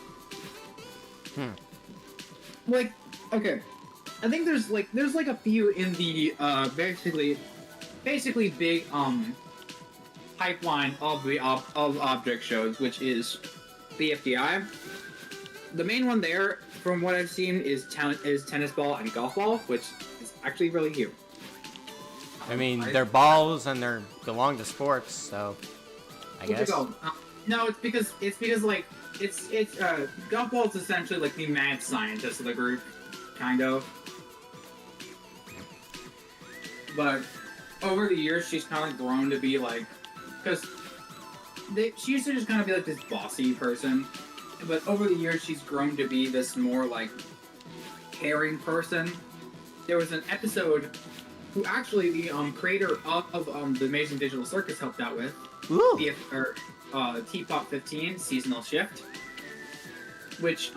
Like, okay, I think there's like a few in the basically big pipeline of the of object shows, which is the FDI. The main one there, from what I've seen, is tennis ball and golf ball, which is actually really cute. I mean, they're balls and they belong to sports, so I guess. No, it's because like it's golf ball is essentially like the mad scientist of the group, kind of. But over the years, she's kind of grown to be like, because she used to just kind of be like this bossy person, but over the years, she's grown to be this more like caring person. There was an episode who actually the creator of the Amazing Digital Circus helped out with. Ooh. Teapot 15 seasonal shift, which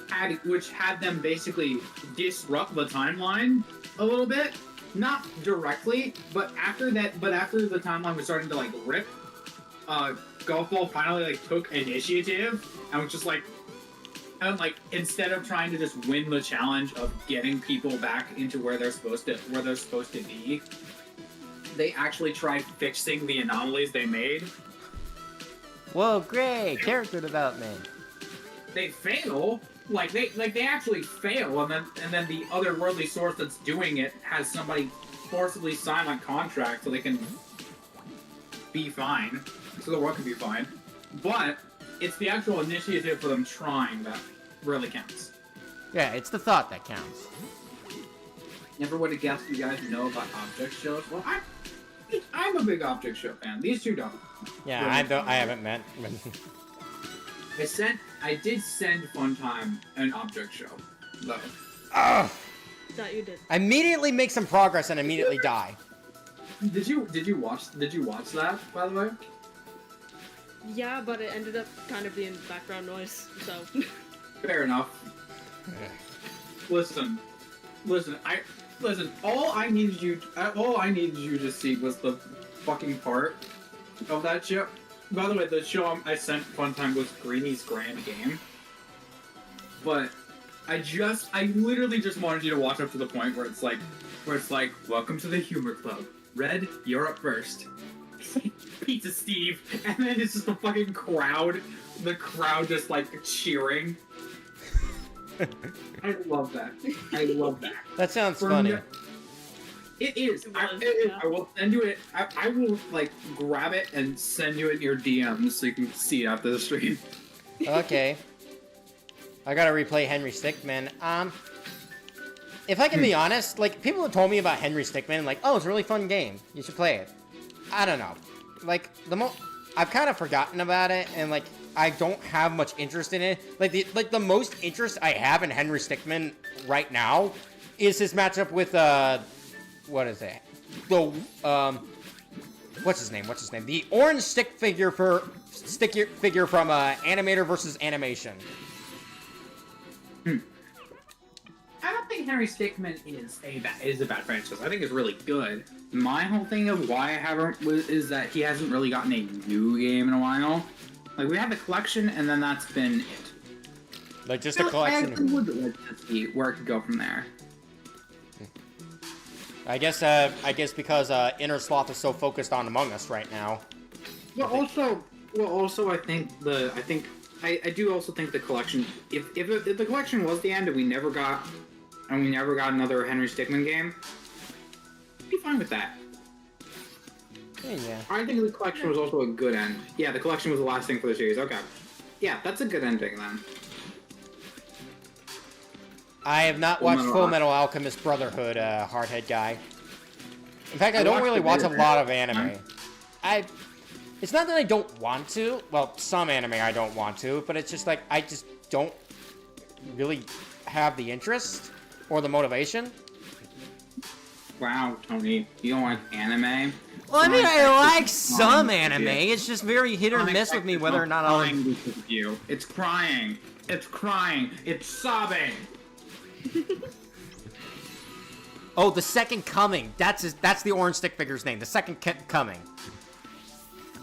had them basically disrupt the timeline a little bit, not directly, but after the timeline was starting to like rip, Golf Ball finally like took initiative and was just like, instead of trying to just win the challenge of getting people back into where they're supposed to be, they actually tried fixing the anomalies they made. Whoa, great character development. They fail, they actually fail, and then the otherworldly source that's doing it has somebody forcibly sign a contract so they can be fine, so the world can be fine. But it's the actual initiative for them trying that really counts. Yeah, it's the thought that counts. Never would have guessed you guys know about object shows. Well, I'm a big object show fan. These two don't. Yeah, I haven't met. I did send Funtime an object show, though. Ugh. That you did. Immediately make some progress and immediately die. Did you watch that, by the way? Yeah, but it ended up kind of being background noise, so. Fair enough. Listen. All I needed you to see was the fucking part of that show. By the way, the show I sent Funtime was Greeny's Grand Game. But I literally just wanted you to watch up to the point where it's like, welcome to the humor club. Red, you're up first. Pizza Steve, and then it's just the fucking crowd. The crowd just like cheering. I love that. I love that. That sounds For funny. no- It is. It I, was, it- yeah. I will send you it. I will like grab it and send you it in your DMs so you can see it after the stream. Okay. I gotta replay Henry Stickmin. If I can be honest, like, people have told me about Henry Stickmin, like, oh, it's a really fun game. You should play it. I don't know. Like, I've kind of forgotten about it, and, like, I don't have much interest in it. Like, the most interest I have in Henry Stickmin right now is his matchup with, what is it? The, what's his name? The orange stick figure from, Animator versus Animation. I don't think Henry Stickmin is a bad franchise. I think it's really good. My whole thing of why I haven't is that he hasn't really gotten a new game in a while. Like we had the collection, and then that's been it. Like, just a collection. I would like to see where it could go from there. I guess because Inner Sloth is so focused on Among Us right now. Well, also, I do also think the collection. If the collection was the end, and we never got another Henry Stickmin game, I'd be fine with that. Yeah. I think the collection was also a good end. Yeah, the collection was the last thing for the series. Okay. Yeah, that's a good ending then. I have not watched Full Metal Alchemist Brotherhood, Hardhead guy. In fact, I don't really watch a lot of anime. It's not that I don't want to. Well, some anime I don't want to, but it's just like I just don't really have the interest or the motivation. Wow, Tony, you don't like anime? Well, I mean, I like some anime. It's just very hit or miss with me whether or not I'll. It's crying. It's crying. It's sobbing. Oh, the Second Coming. That's the orange stick figure's name. The Second Coming. Yeah.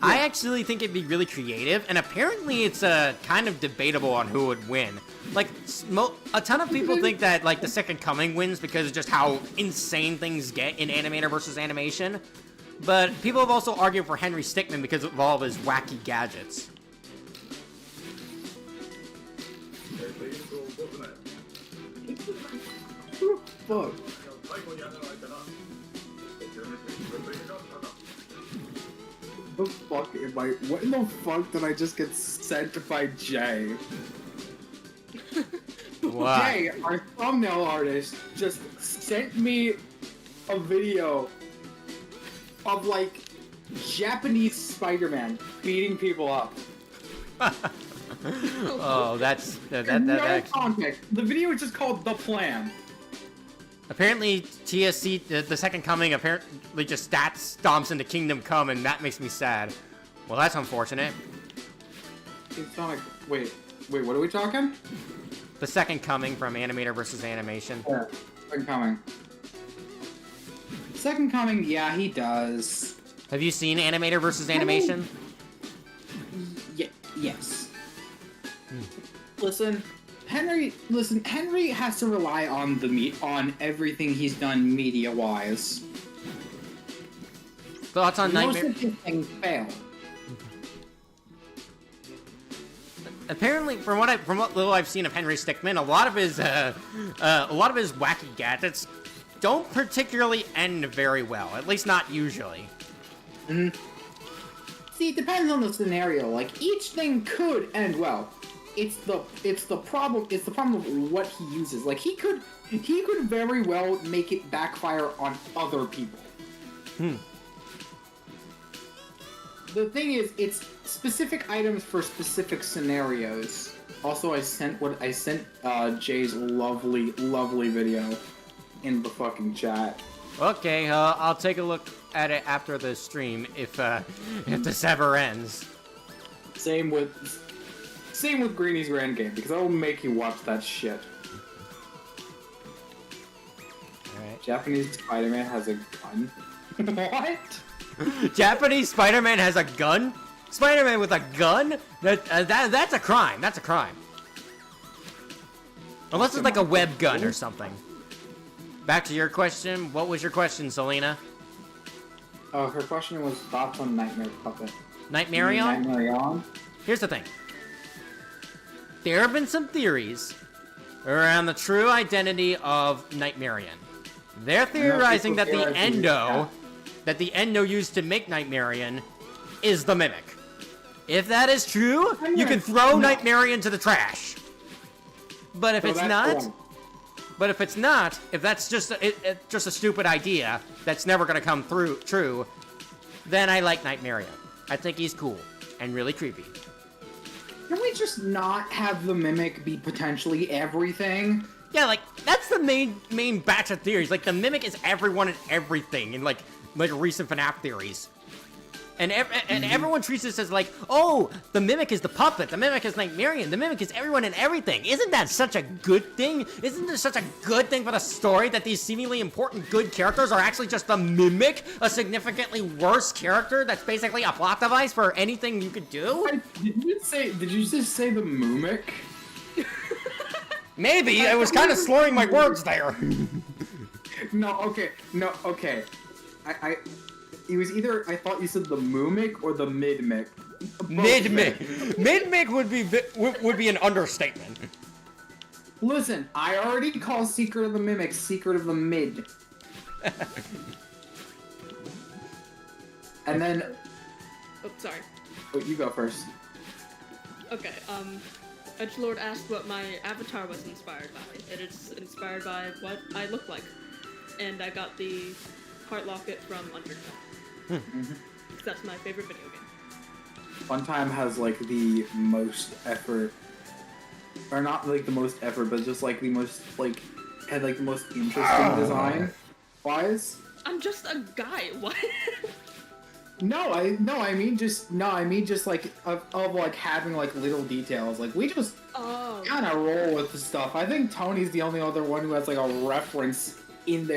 I actually think it'd be really creative, and apparently it's kind of debatable on who would win. Like, a ton of people think that like the Second Coming wins because of just how insane things get in Animator versus Animation. But people have also argued for Henry Stickmin because of all of his wacky gadgets. Fuck. The fuck am I? What in the fuck did I just get sent by Jay? What? Jay, our thumbnail artist, just sent me a video of like Japanese Spider-Man beating people up. Oh, that's No context. The video is just called The Plan. Apparently, TSC, the Second Coming, apparently just stomps into Kingdom Come, and that makes me sad. Well, that's unfortunate. It's not like wait, what are we talking? The Second Coming from Animator versus Animation. Yeah, Second Coming. Second Coming, yeah, he does. Have you seen Animator versus Animation? Yes. Listen, Henry has to rely on on everything he's done media-wise. Thoughts on Nightmare? Most of his things fail. Apparently, from what little I've seen of Henry Stickmin, a lot of his wacky gadgets don't particularly end very well. At least not usually. Mm-hmm. See, it depends on the scenario. Like each thing could end well. It's the problem of what he uses. Like he could very well make it backfire on other people. The thing is, it's specific items for specific scenarios. Also, I sent Jay's lovely video in the fucking chat. Okay, I'll take a look at it after the stream if this ever ends. Same with Greeny's Grand Game, because I will make you watch that shit. Alright. Japanese Spider-Man has a gun. What? Japanese Spider-Man has a gun? Spider-Man with a gun? That's a crime. That's a crime. Unless it's like a web gun or something. Back to your question. What was your question, Selena? Oh, her question was thoughts on Nightmare Puppet. Nightmarion? Nightmarion? Here's the thing. There have been some theories around the true identity of Nightmarion. They're theorizing that the Endo used to make Nightmarion is the Mimic. If that is true, you can throw Nightmarion to the trash. But if it's not, if that's just a stupid idea that's never gonna come true, then I like Nightmarion. I think he's cool and really creepy. Can we just not have the Mimic be potentially everything? Yeah, like, that's the main batch of theories. Like, the Mimic is everyone and everything in, like recent FNAF theories. And everyone treats this as like, oh, the Mimic is the puppet, the Mimic is Nightmarion, the Mimic is everyone and everything. Isn't that such a good thing? Isn't it such a good thing for the story that these seemingly important good characters are actually just the Mimic, a significantly worse character that's basically a plot device for anything you could do? Did you just say the Mimic? Maybe, I was kind of slurring my words there. No, okay. It was either, I thought you said the Moomic or the Midmic. Midmic. Midmic would be an understatement. Listen, I already call Secret of the Mimic Secret of the Mid. And then... Oh, sorry. Oh, you go first. Okay, Edgelord asked what my avatar was inspired by. It is inspired by what I look like. And I got the heart locket from Undertale. That's my favorite video game. Funtime has like the most effort, or not like the most effort, but just like the most had like the most interesting design wise. I'm just a guy. What? I mean just like of like having like little details. Like we just kind of roll with the stuff. I think Tony's the only other one who has like a reference in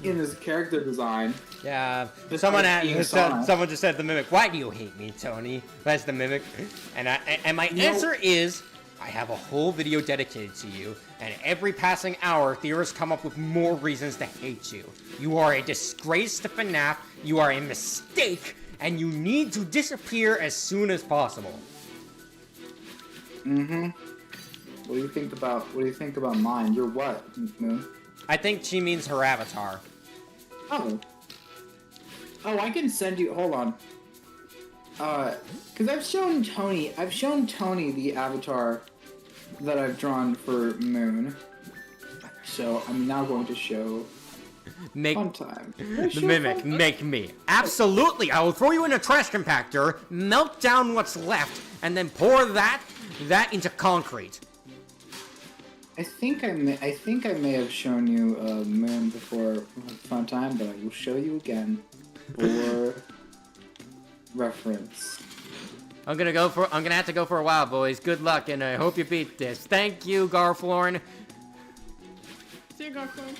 his character design. Yeah, someone just said the Mimic. Why do you hate me, Tony? That's the Mimic. And my answer is, I have a whole video dedicated to you, and every passing hour, theorists come up with more reasons to hate you. You are a disgrace to FNAF, you are a mistake, and you need to disappear as soon as possible. What do you think about mine? You're what, Moon? I think she means her avatar. Oh, I can send you. Hold on. Because I've shown Tony the avatar that I've drawn for Moon. So I'm now going to show. Funtime. The Mimic, make me. Absolutely, I will throw you in a trash compactor, melt down what's left, and then pour that into concrete. I think I may have shown you Moon before Funtime, but I will show you again for reference. I'm gonna have to go for a while, boys. Good luck, and I hope you beat this. Thank you, Garflorn. See you, Garflorn.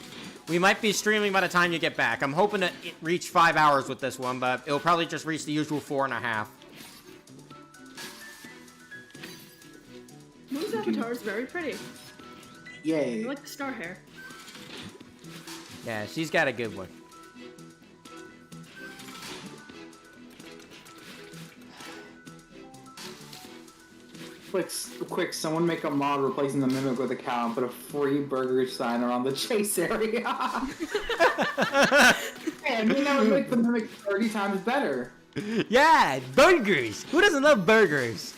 We might be streaming by the time you get back. I'm hoping to reach 5 hours with this one, but it'll probably just reach the usual 4.5. Moon's avatar is very pretty. Yay. I like the star hair. Yeah, she's got a good one. Quick, someone make a mod replacing the Mimic with a cow and put a free burger sign around the chase area. Man, that would make the Mimic 30 times better. Yeah, burgers! Who doesn't love burgers?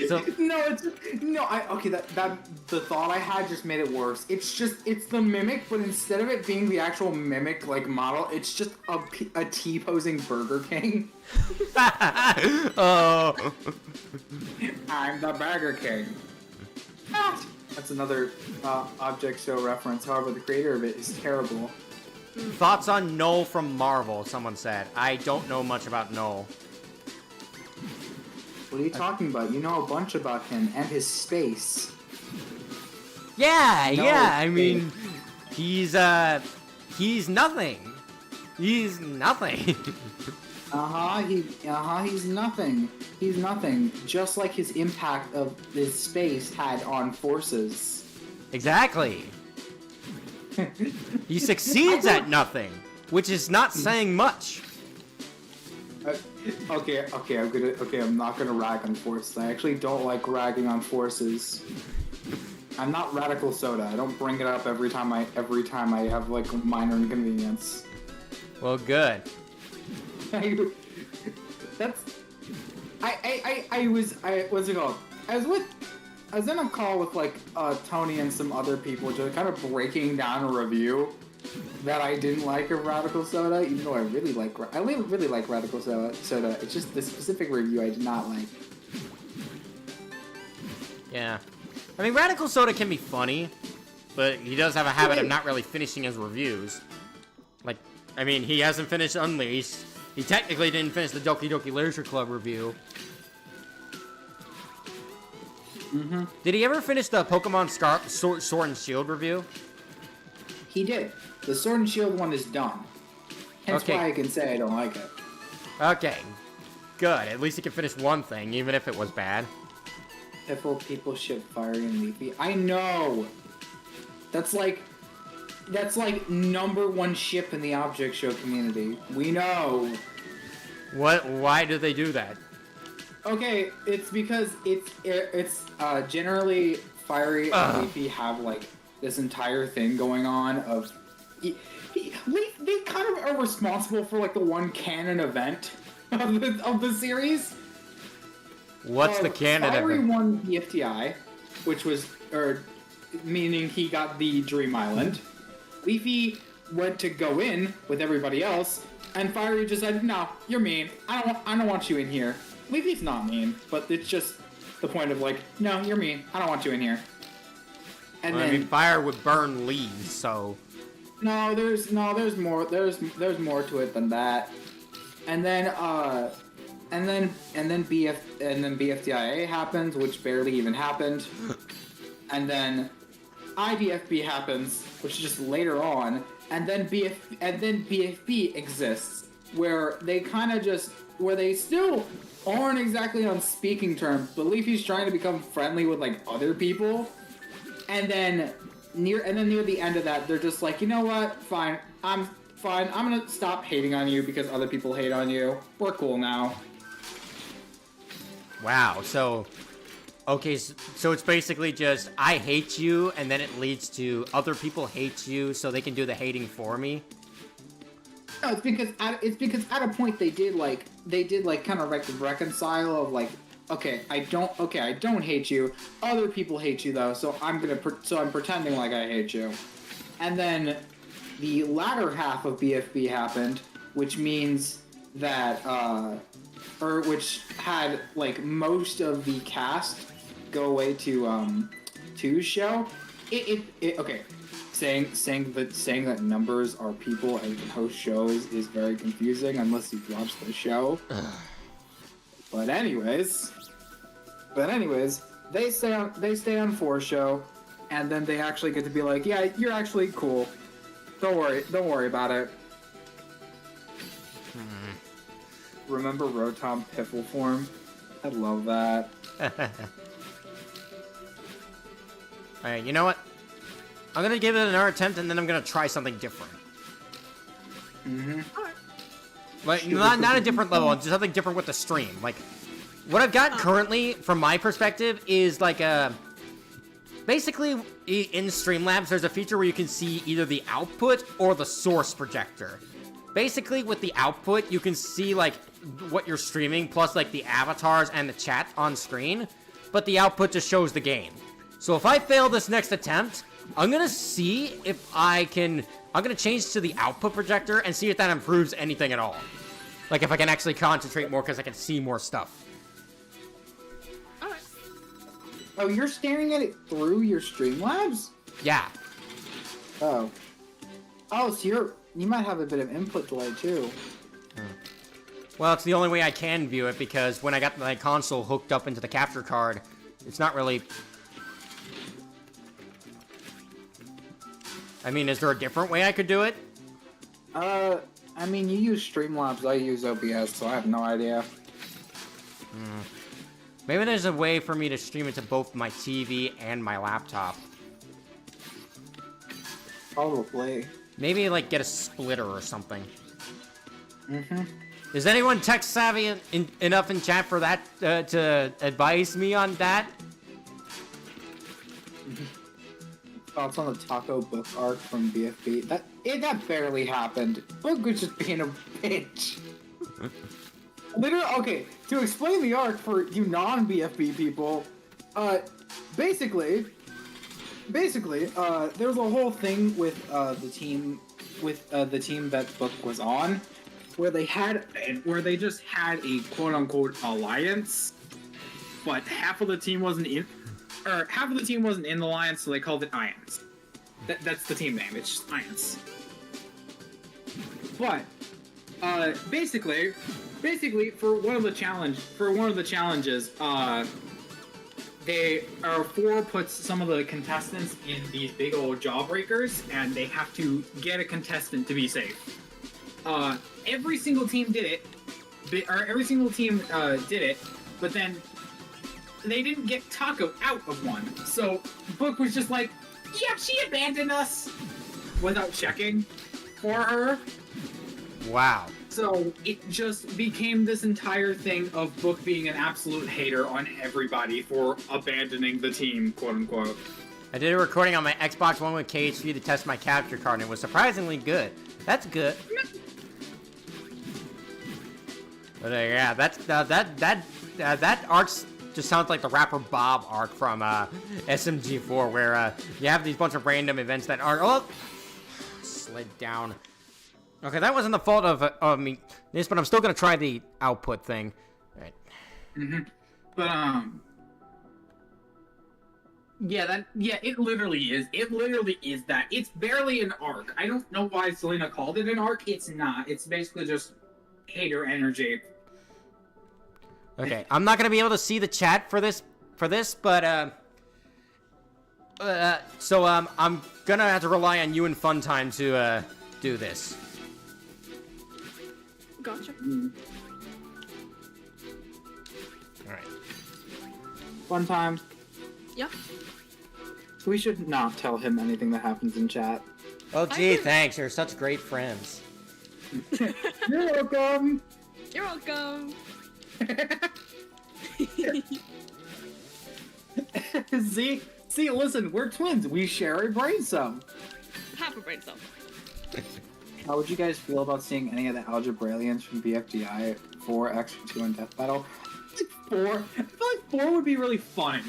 So, that the thought I had just made it worse. It's the Mimic, but instead of it being the actual Mimic like model, it's just a T-posing Burger King. Oh. I'm the Burger King. That's another object show reference. However, the creator of it is terrible. Thoughts on Noel from Marvel? Someone said. I don't know much about Noel. What are you talking about? You know a bunch about him and his space. Yeah, I mean, he's nothing. He's nothing. He's nothing. He's nothing. Just like his impact of his space had on forces. Exactly. He succeeds at nothing, which is not saying much. Okay, I'm not gonna rag on forces. I actually don't like ragging on forces. I'm not Radical Soda. I don't bring it up every time I have like a minor inconvenience. Well, good. What's it called? I was in a call with like Tony and some other people, just kind of breaking down a review that I didn't like of Radical Soda, even though I really like Radical Soda. It's just the specific review I did not like. Yeah. I mean, Radical Soda can be funny, but he does have a habit of not really finishing his reviews. Like, I mean, he hasn't finished Unleashed. He technically didn't finish the Doki Doki Literature Club review. Mm-hmm. Did he ever finish the Pokemon Sword and Shield review? He did. The Sword and Shield one is done. Hence why I can say I don't like it. Okay. Good. At least he can finish one thing, even if it was bad. Piffle people ship Fiery and Leafy. I know! That's like #1 ship in the Object Show community. We know. Why do they do that? Okay, it's because it's generally Fiery and Leafy have like this entire thing going on of they kind of are responsible for like the one canon event of the series. What's the canon Fiery event? won the FTI, which was meaning he got the Dream Island. Leafy went to go in with everybody else, and Fiery just said, "No, you're mean. I don't want you in here." Leafy's not mean, but it's just the point of like, "No, you're mean. I don't want you in here." And well, then, I mean, fire would burn leaves, so. No, there's more. There's more to it than that. And then BFDIA happens, which barely even happened. And then IDFB happens, which is just later on. And then BFB exists, where they still aren't exactly on speaking terms, but Leafy's trying to become friendly with like other people. And then near the end of that, they're just like, you know what? Fine. I'm gonna stop hating on you because other people hate on you. We're cool now. Wow. So, okay. So it's basically just I hate you, and then it leads to other people hate you, so they can do the hating for me. No, it's because at a point they did kind of reconcile of like, okay, I don't hate you. Other people hate you though, so I'm pretending like I hate you. And then the latter half of BFB happened, which means that which had like most of the cast go away to show. Okay. Saying that numbers are people and can host shows is very confusing unless you've watched the show. But anyways, they stay on 4 show, and then they actually get to be like, yeah, you're actually cool. Don't worry about it. Remember Rotom Piffle form? I love that. Alright, you know what? I'm gonna give it another attempt, and then I'm gonna try something different. Mm-hmm. Like, not a different level, just something different with the stream. Like, what I've got currently, from my perspective, is like a... Basically, in Streamlabs, there's a feature where you can see either the output or the source projector. Basically, with the output, you can see, like, what you're streaming, plus, like, the avatars and the chat on screen, but the output just shows the game. So if I fail this next attempt, I'm gonna see if I can... I'm gonna change to the output projector and see if that improves anything at all. Like, if I can actually concentrate more because I can see more stuff. Alright. Oh, you're staring at it through your Streamlabs? Yeah. Oh. Oh, so you might have a bit of input delay, too. Well, it's the only way I can view it, because when I got my console hooked up into the capture card, it's not really... I mean, is there a different way I could do it? I mean, you use Streamlabs, I use OBS, so I have no idea. Maybe there's a way for me to stream it to both my TV and my laptop. Probably. Maybe like get a splitter or something. Mm-hmm. Is anyone tech savvy enough in chat for that to advise me on that? Thoughts on the Taco Book arc from BFB? That barely happened. Book was just being a bitch. Literally, okay. To explain the arc for you non-BFB people, basically, there was a whole thing with the team that Book was on, where they just had a quote-unquote alliance, but half of the team wasn't in the alliance, so they called it Ions. That's the team name. It's just Ions. But basically, for one of the challenges, four puts some of the contestants in these big old jawbreakers, and they have to get a contestant to be safe. Every single team did it, but then they didn't get Taco out of one. So Book was just like, yeah, she abandoned us without checking for her. Wow. So it just became this entire thing of Book being an absolute hater on everybody for abandoning the team, quote unquote. I did a recording on my Xbox One with KHV to test my capture card, and it was surprisingly good. That's good. But yeah, that arc just sounds like the rapper Bob arc from SMG4, where you have these bunch of random events that are slid down. Okay, that wasn't the fault of me, but I'm still gonna try the output thing. All right. Mm-hmm. But it literally is. It literally is that. It's barely an arc. I don't know why Selena called it an arc. It's not. It's basically just hater energy. Okay, I'm not gonna be able to see the chat for this, but so I'm gonna have to rely on you and Funtime to do this. Gotcha. All right. Funtime. Yeah. We should not tell him anything that happens in chat. Oh, gee, thanks. You're such great friends. You're welcome. You're welcome. See, listen, we're twins. We share a brain cell. Half a brain cell. How would you guys feel about seeing any of the Algebrailians from BFDI 4, X2, and Death Battle? I feel like 4 would be really fun.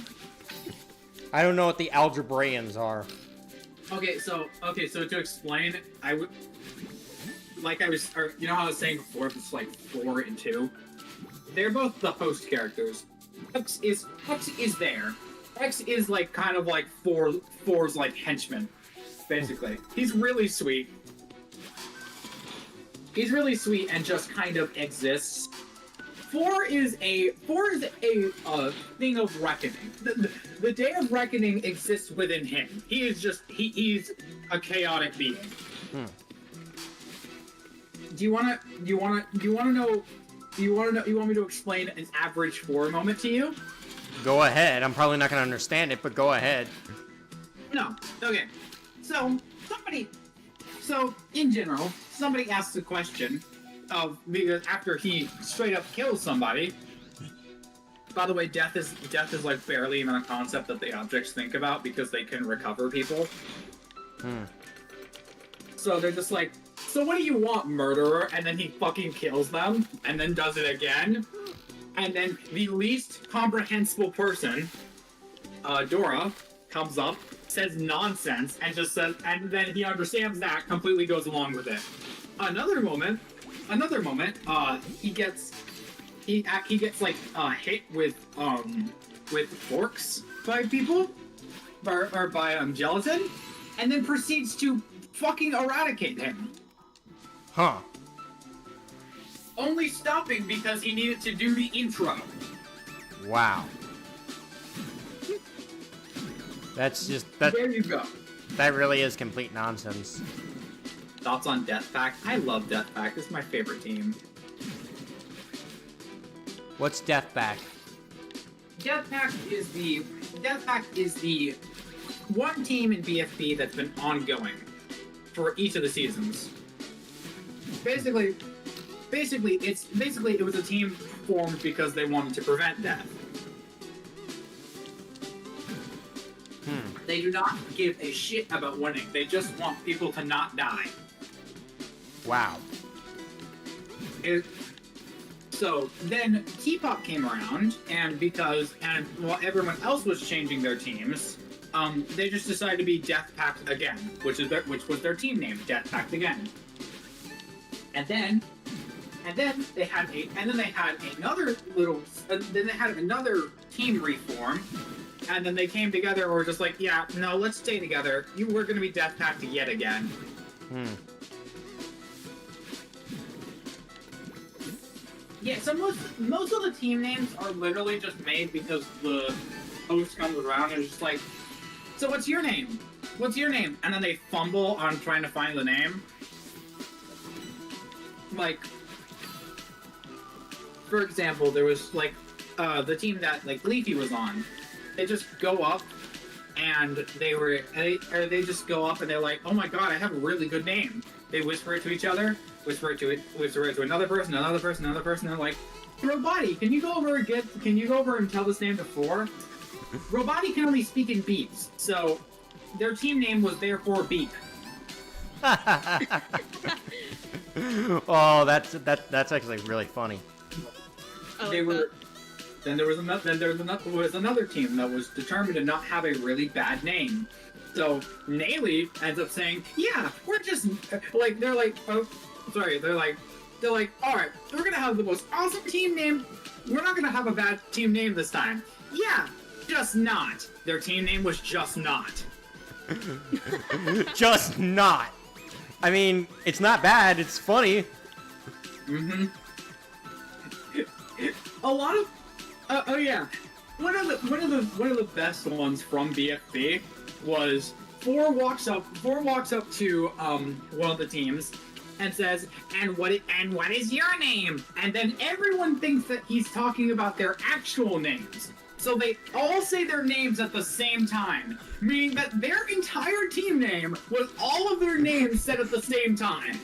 I don't know what the Algebraians are. Okay, so to explain, I would, like I was, or, you know how I was saying before, it's like 4 and 2. They're both the host characters. Hux is there. X is like kind of like 4's like henchman, basically. He's really sweet. He's really sweet and just kind of exists. 4 is a thing of reckoning. The day of reckoning exists within him. He's a chaotic being. Do you want me to explain an average 4 moment to you? Go ahead. I'm probably not gonna understand it, but go ahead. No. Okay. So in general, somebody asks a question because after he straight up kills somebody. By the way, death is like barely even a concept that the objects think about because they can recover people. So they're just like, so what do you want, murderer? And then he fucking kills them, and then does it again. And then the least comprehensible person, Dora, comes up, says nonsense, and just says, and then he understands that, completely goes along with it. Another moment, he gets like hit with forks by people, or by gelatin, and then proceeds to fucking eradicate him. Huh. Only stopping because he needed to do the intro. Wow. That's just that. There you go. That really is complete nonsense. Thoughts on Deathpack? I love Deathpack. This is my favorite team. What's Deathback? Deathpack is the one team in BFB that's been ongoing. for each of the seasons. Basically, it was a team formed because they wanted to prevent death. They do not give a shit about winning. They just want people to not die. Wow. So then T-pop came around, and while everyone else was changing their teams, they just decided to be Death Pact again, which was their team name, Death Pact again. And then they had another team reform, and then they came together and were just like, yeah, no, let's stay together. We're gonna be Death Pact yet again. Yeah, so most of the team names are literally just made because the host comes around and is just like, so what's your name? What's your name? And then they fumble on trying to find the name. Like, for example, there was like the team that like Leafy was on. They just go up and they just go up and they're like, oh my god, I have a really good name. They whisper it to each other, whisper it to another person. They're like, Roboti, can you go over and tell this name to 4? Roboti can only speak in beeps, so their team name was therefore Beep. Oh, that's actually really funny. Then there was another team that was determined to not have a really bad name. So Nayli ends up saying, "Yeah, we're just like they're like, all right, we're gonna have the most awesome team name. We're not gonna have a bad team name this time. Yeah, just not. Their team name was Just Not. Just Not. I mean, it's not bad. It's funny. Mm-hmm. A lot of oh yeah, one of the best ones from BFB was Four walks up to one of the teams and says, and what is your name? And then everyone thinks that he's talking about their actual names. So they all say their names at the same time, meaning that their entire team name was all of their names said at the same time.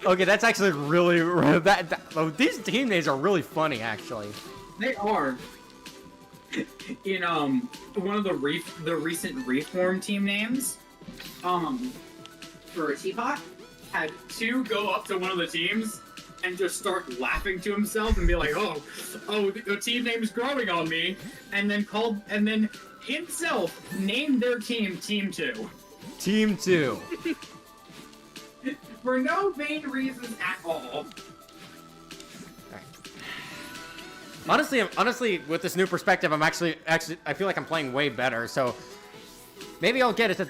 Okay, that's actually really these team names are really funny, actually. They are. In one of the recent reform team names, for Teapot, had 2 go up to one of the teams and just start laughing to himself and be like, oh, the team name's growing on me, and then himself named their team Team 2. Team 2. For no vain reasons at all. Honestly, with this new perspective, I'm actually, I feel like I'm playing way better. So maybe I'll get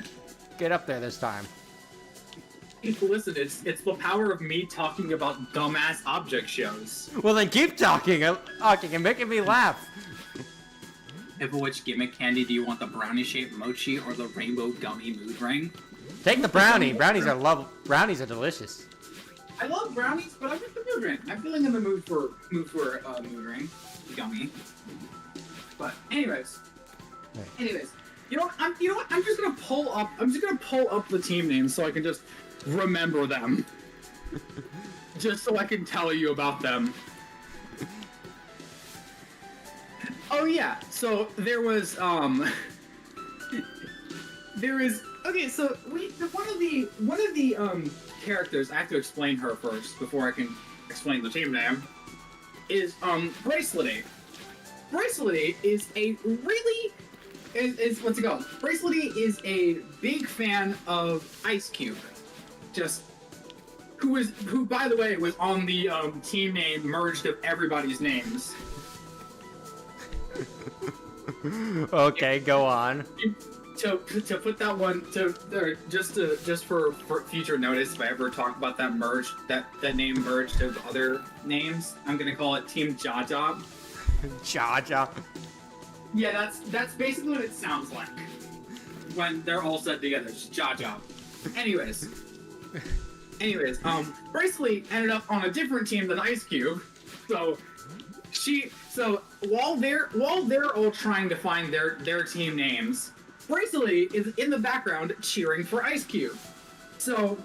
up there this time. Listen, it's the power of me talking about dumbass object shows. Well, then keep talking and making me laugh. Which gimmick candy do you want, the brownie-shaped mochi or the rainbow gummy mood ring? Take the brownie. Brownies are delicious. I love brownies, but I get the mood ring. I'm feeling in the mood for mood ring, gummy. But anyways, you know what? I'm just gonna pull up the team names so I can just remember them, just so I can tell you about them. Oh yeah, so there was okay. So one of the characters, I have to explain her first before I can explain the team name, is Bracelety. Bracelety is a really what's it called? Bracelety is a big fan of Ice Cube, who by the way was on the team name merged of everybody's names. Okay, go on. To put that one just for future notice, if I ever talk about that name merged of other names, I'm gonna call it Team Jaja. Jaja. Yeah, that's basically what it sounds like when they're all said together. Just Jaja. Anyways, Braceley ended up on a different team than Ice Cube, so while they're all trying to find their team names, Bracelety is in the background cheering for Ice Cube. So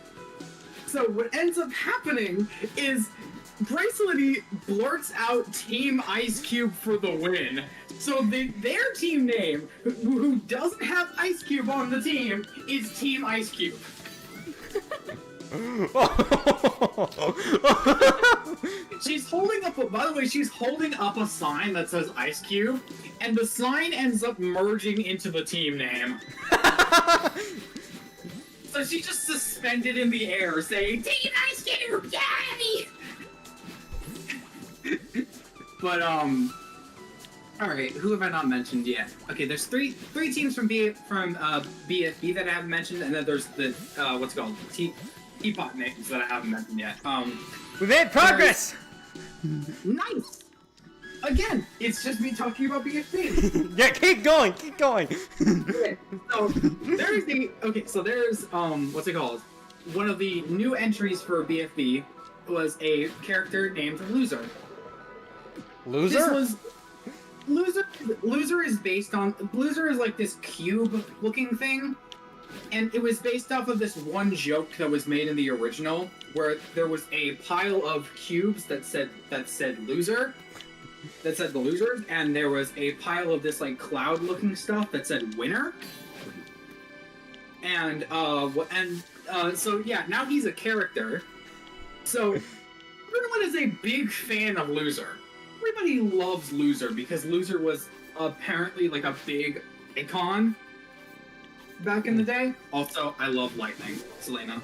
what ends up happening is Bracelety blurts out Team Ice Cube for the win. So their team name, who doesn't have Ice Cube on the team, is Team Ice Cube. She's holding up by the way, she's holding up a sign that says Ice Cube, and the sign ends up merging into the team name. So she just suspended in the air saying, Team Ice Cube, yay! But, alright, who have I not mentioned yet? Okay, there's three teams from BFB that I haven't mentioned, and then there's the, what's it called? Teapot names that I haven't mentioned yet. We made progress! Nice! Again, it's just me talking about BFB. Yeah, keep going, keep going. Okay, so there's what's it called? One of the new entries for BFB was a character named Loser. Loser? This was Loser is based on Loser is like this cube looking thing, and it was based off of this one joke that was made in the original where there was a pile of cubes that said loser, that said the losers, and there was a pile of this like cloud looking stuff that said winner. And so yeah, now he's a character. So everyone is a big fan of Loser. Everybody loves Loser because Loser was apparently like a big icon back in the day. Also, I love Lightning, Selena.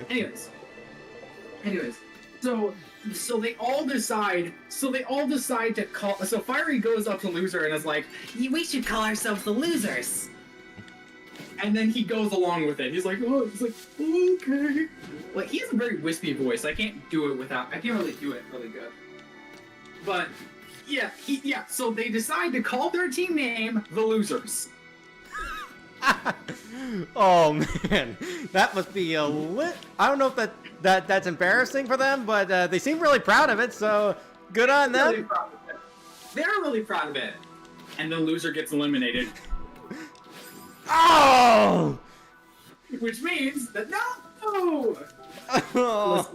Anyways, so they all decide to call. So Fiery goes up to Loser and is like, "We should call ourselves the Losers." And then he goes along with it. He's like, okay. Like, he has a very wispy voice. I can't really do it really good. But yeah, so they decide to call their team name the Losers. Oh man, that must be a lit. I don't know if that's embarrassing for them, but they seem really proud of it. So good on them. Really proud of it. They're really proud of it. And the Loser gets eliminated. Oh! Which means that no. Oh.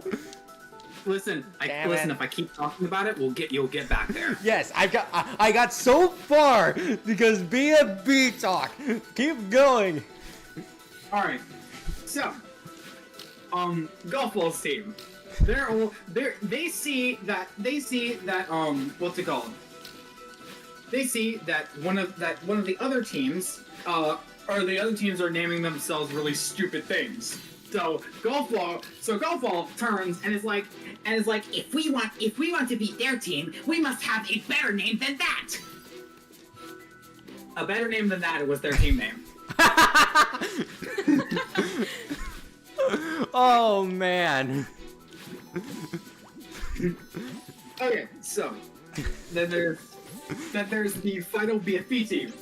Listen, if I keep talking about it, you'll get back there. Yes, I got so far because BFB talk. Keep going. All right. So, Golf Ball's team. They see that what's it called? They see that one of the other teams the other teams are naming themselves really stupid things. So Golf Ball turns and is like, if we want to beat their team, we must have a better name than that. A better name than that was their team name. Oh man. Okay, so then there's the final BFB team.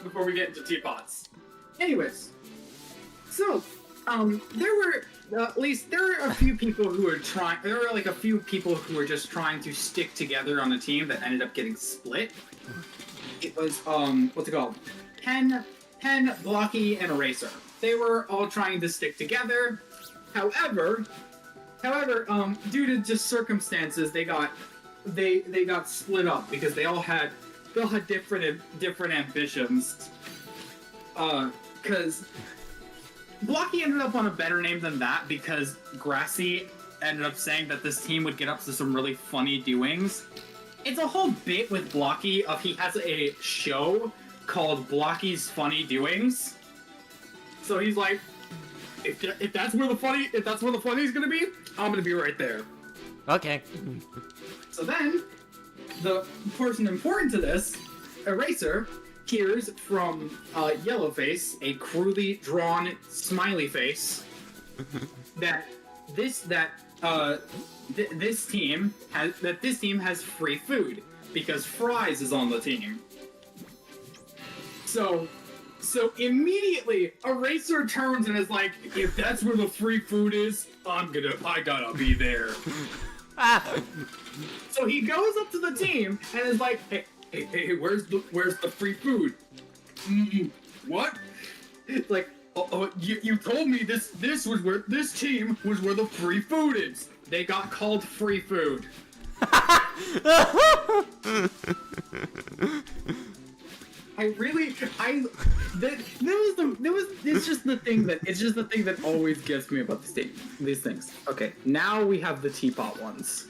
Before we get into teapots. Anyways, so there were a few people who were trying. There were like a few people who were just trying to stick together on a team that ended up getting split. It was what's it called? Pen, Blocky, and Eraser. They were all trying to stick together. However, due to just circumstances, they got split up because they all had different ambitions. Because Blocky ended up on a better name than that because Grassy ended up saying that this team would get up to some really funny doings. It's a whole bit with Blocky of he has a show called Blocky's Funny Doings. So he's like, if that's where the funny is gonna be, I'm gonna be right there. Okay. So then, the person important to this, Eraser, hears from Yellowface, a crudely drawn smiley face, that this team has free food because Fries is on the team. So immediately, Eraser turns and is like, if that's where the free food is, I gotta be there. So he goes up to the team and is like, hey, where's the free food? What? It's like, you told me this team was where the free food is. They got called free food. It's just the thing that always gets me about these things. Okay, now we have the teapot ones.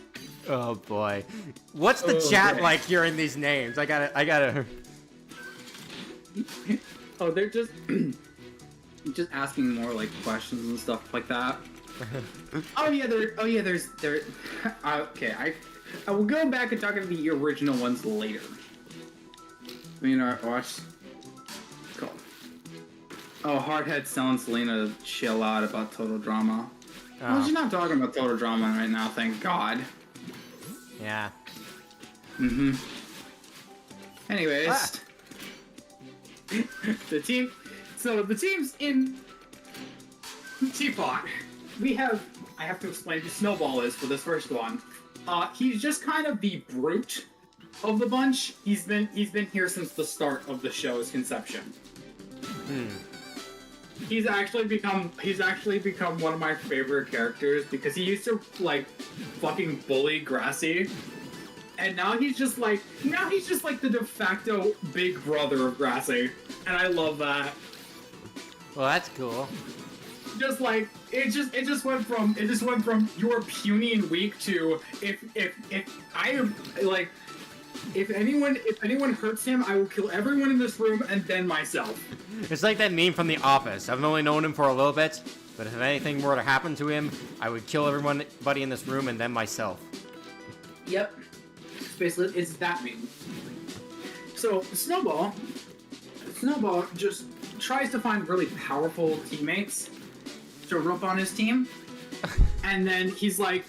Oh boy. What's the chat like hearing these names? I gotta. Oh, they're just just asking more like questions and stuff like that. There's okay, I will go back and talk about the original ones later. Watch. Cool. Oh, Hardhead telling Selena to chill out about total drama. Oh. Well, she's not talking about total drama right now, thank God. Yeah. Mm-hmm. Anyways. The team's in Teapot. I have to explain who Snowball is for this first one. He's just kind of the brute of the bunch. He's been here since the start of the show's conception. He's actually become one of my favorite characters because he used to like fucking bully Grassy. And now he's just like the de facto big brother of Grassy. And I love that. Well, that's cool. Just like it just went from you're puny and weak to if anyone hurts him, I will kill everyone in this room and then myself. It's like that meme from The Office. I've only known him for a little bit, but if anything were to happen to him, I would kill everybody in this room and then myself. Yep. Basically, it's that meme. So Snowball just tries to find really powerful teammates to rope on his team, and then he's like,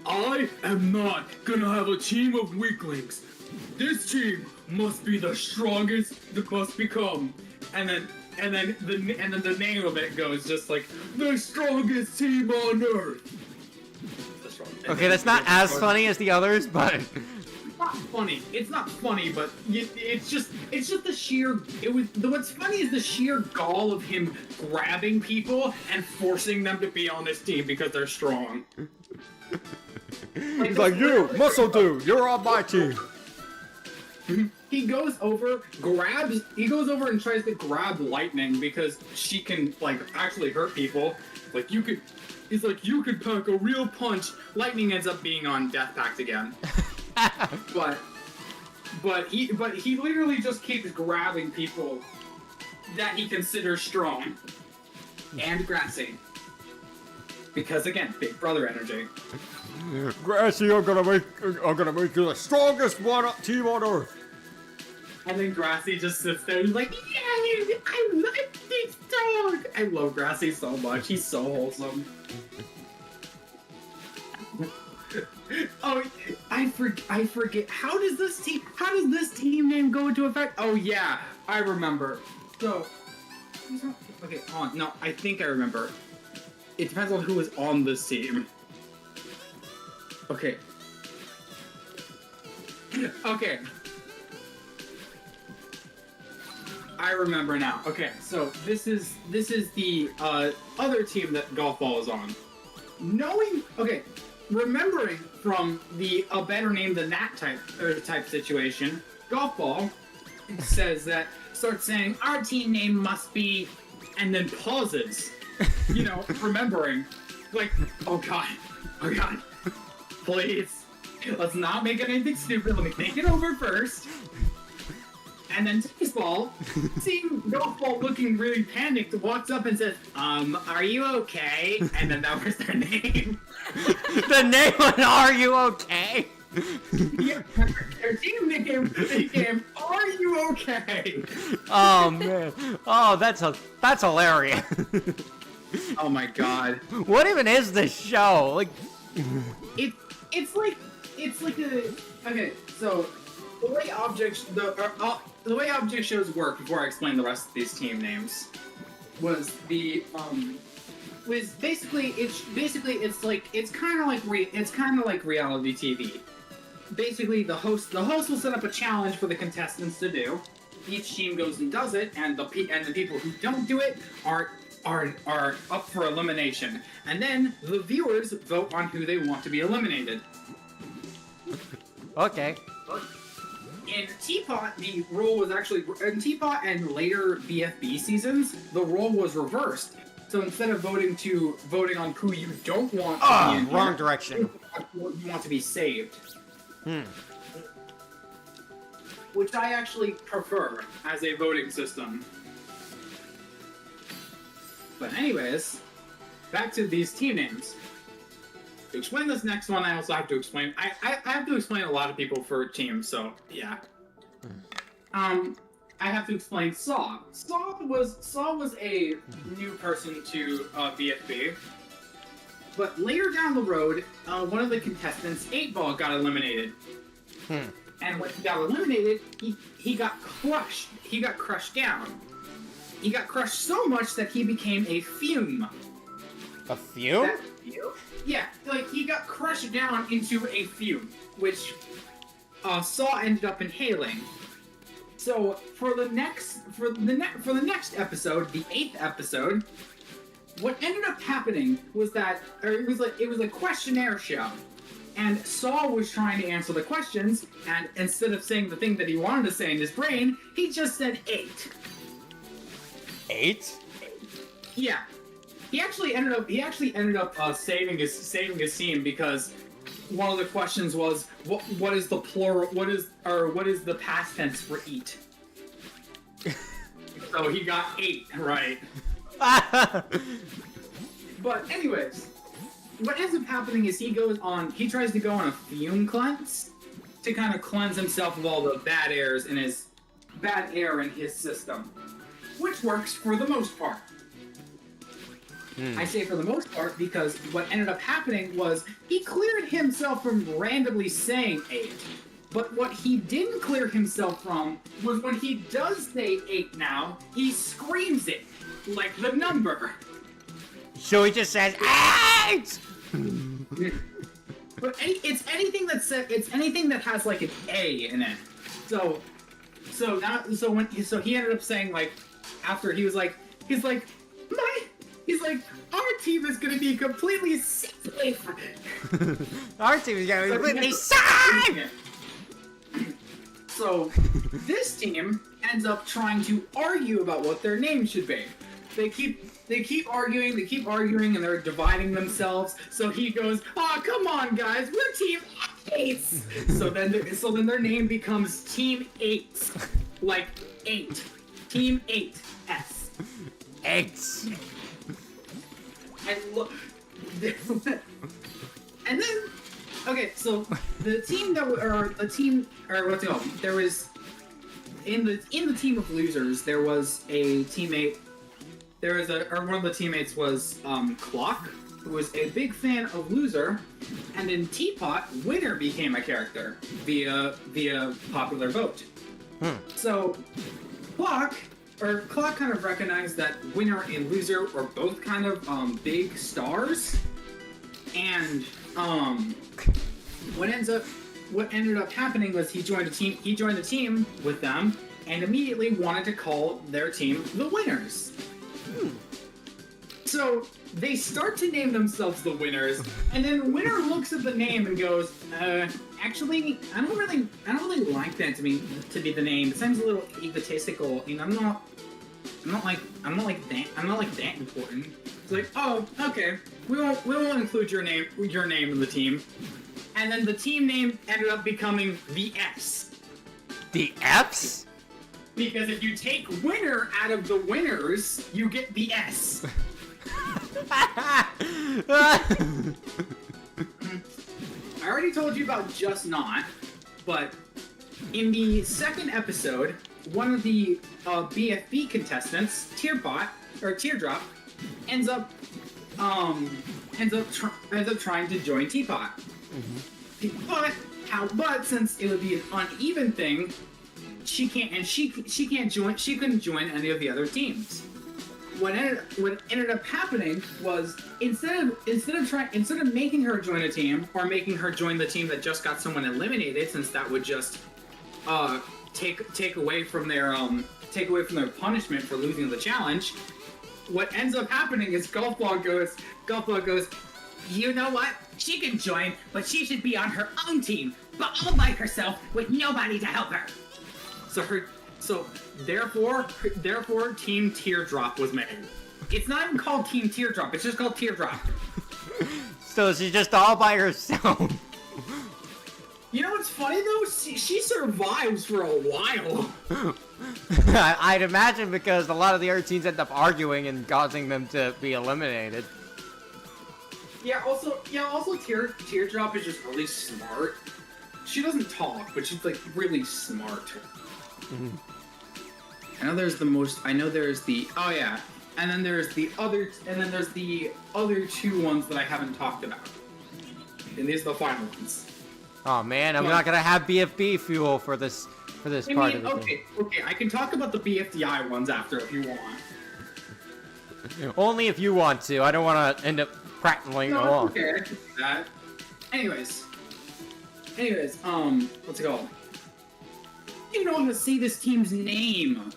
I am not gonna have a team of weaklings. This team must be the strongest that must become. And then the name of it goes just like the strongest team on earth. Okay, that's not as funny as the others, but it's not funny, but it's just the sheer. What's funny is the sheer gall of him grabbing people and forcing them to be on his team because they're strong. He's like, you, muscle dude, you're on my team. He goes over and tries to grab Lightning because she can like actually hurt people. He's like, you could pack a real punch. Lightning ends up being on Death Pact again. but he literally just keeps grabbing people that he considers strong and Grassy. Because again, big brother energy. Grassy, I'm gonna make you the strongest team on earth. And then Grassy just sits there and he's like, yeah, I like this dog. I love Grassy so much. He's so wholesome. Oh, I forget. How does this team name go into effect? Oh yeah, I remember. So, okay, hold on. No, I think I remember. It depends on who is on this team. Okay. Okay. I remember now. Okay, so this is the other team that Golf Ball is on. Remembering from the a better name than that type situation, Golf Ball starts saying our team name must be, and then pauses. Remembering, like, oh god, please, let's not make it anything stupid. Let me think it over first. And then Baseball, seeing Golf Ball looking really panicked, walks up and says, are you okay? And then that was their name. The name was Are You Okay? Yeah, their team name became Are You Okay? Oh man. Oh, that's hilarious. Oh my god. What even is this show? Like it's like a okay, so the way object shows work, before I explain the rest of these team names, was basically it's kind of like reality TV. Basically, the host will set up a challenge for the contestants to do. each team goes and does it, and the people who don't do it are up for elimination. And then the viewers vote on who they want to be eliminated. Okay. In Teapot, the rule was actually in Teapot and later BFB seasons, the role was reversed. So instead of voting on who you don't want to be in wrong here, direction. you want to be saved. Hmm. Which I actually prefer as a voting system. But anyways, back to these team names. To explain this next one, I also have to explain. I have to explain a lot of people for teams, so yeah. I have to explain Saw. Saw was a new person to BFB, but later down the road, one of the contestants, 8-Ball, got eliminated. And when he got eliminated, he got crushed. He got crushed down. He got crushed so much that he became a fume. A fume? Yeah, like he got crushed down into a fume, which Saw ended up inhaling. So for the next episode, the 8th episode, what ended up happening was that it was a questionnaire show. And Saul was trying to answer the questions, and instead of saying the thing that he wanted to say in his brain, he just said 8. 8? Yeah. He actually ended up saving his team because one of the questions was what is the plural what is the past tense for eat? So he got 8 right. But anyways, what ends up happening is he tries to go on a fume cleanse to kind of cleanse himself of all the bad air in his system, which works for the most part. I say for the most part because what ended up happening was he cleared himself from randomly saying 8. But what he didn't clear himself from was when he does say 8 now, he screams it like the number. So he just says 8! But it's anything that has like an A in it. So he ended up saying like after he's like our team is gonna be completely safe. Our team is gonna be completely safe. So this team ends up trying to argue about what their name should be. They keep arguing, and they're dividing themselves. So he goes, "Oh, come on, guys, we're Team 8." So then their name becomes Team 8, like 8, Team 8S. 8. And look, and then okay, so the team what's it called? There was in the team of losers, there was a teammate. One of the teammates was Clock, who was a big fan of Loser, and in Teapot, Winner became a character via popular vote. So Clock kind of recognized that Winner and Loser were both kind of big stars, and what ended up happening was he joined a team with them, and immediately wanted to call their team the Winners. So they start to name themselves the Winners, and then Winner looks at the name and goes, actually, I don't really like that to be the name. It sounds a little egotistical, and I'm not like that important. It's like, oh, okay, we won't include your name in the team. And then the team name ended up becoming the Fs. The Fs? Because if you take Winner out of the Winners, you get the S. I already told you about Just Not, but in the second episode, one of the BFB contestants, Teardrop, ends up trying to join Teapot. But since it would be an uneven thing, she couldn't join any of the other teams. What ended up happening was instead of making her join a team or making her join the team that just got someone eliminated, since that would just take away from their punishment for losing the challenge. What ends up happening is Golfball goes, you know what? She can join, but she should be on her own team, but all by herself with nobody to help her. Therefore, Team Teardrop was made. It's not even called Team Teardrop, it's just called Teardrop. So she's just all by herself. You know what's funny though? She survives for a while. I'd imagine because a lot of the other teams end up arguing and causing them to be eliminated. Yeah, also Teardrop is just really smart. She doesn't talk, but she's like really smart. Mm-hmm. I know there's the other two ones that I haven't talked about. And these are the final ones. Oh man, I'm not gonna have BFB fuel for this part of the game. Okay, I can talk about the BFDI ones after if you want. Only if you want to. I don't want to end up prattling along. Okay, I can do that. Anyways, what's it called? You know how to say this team's name.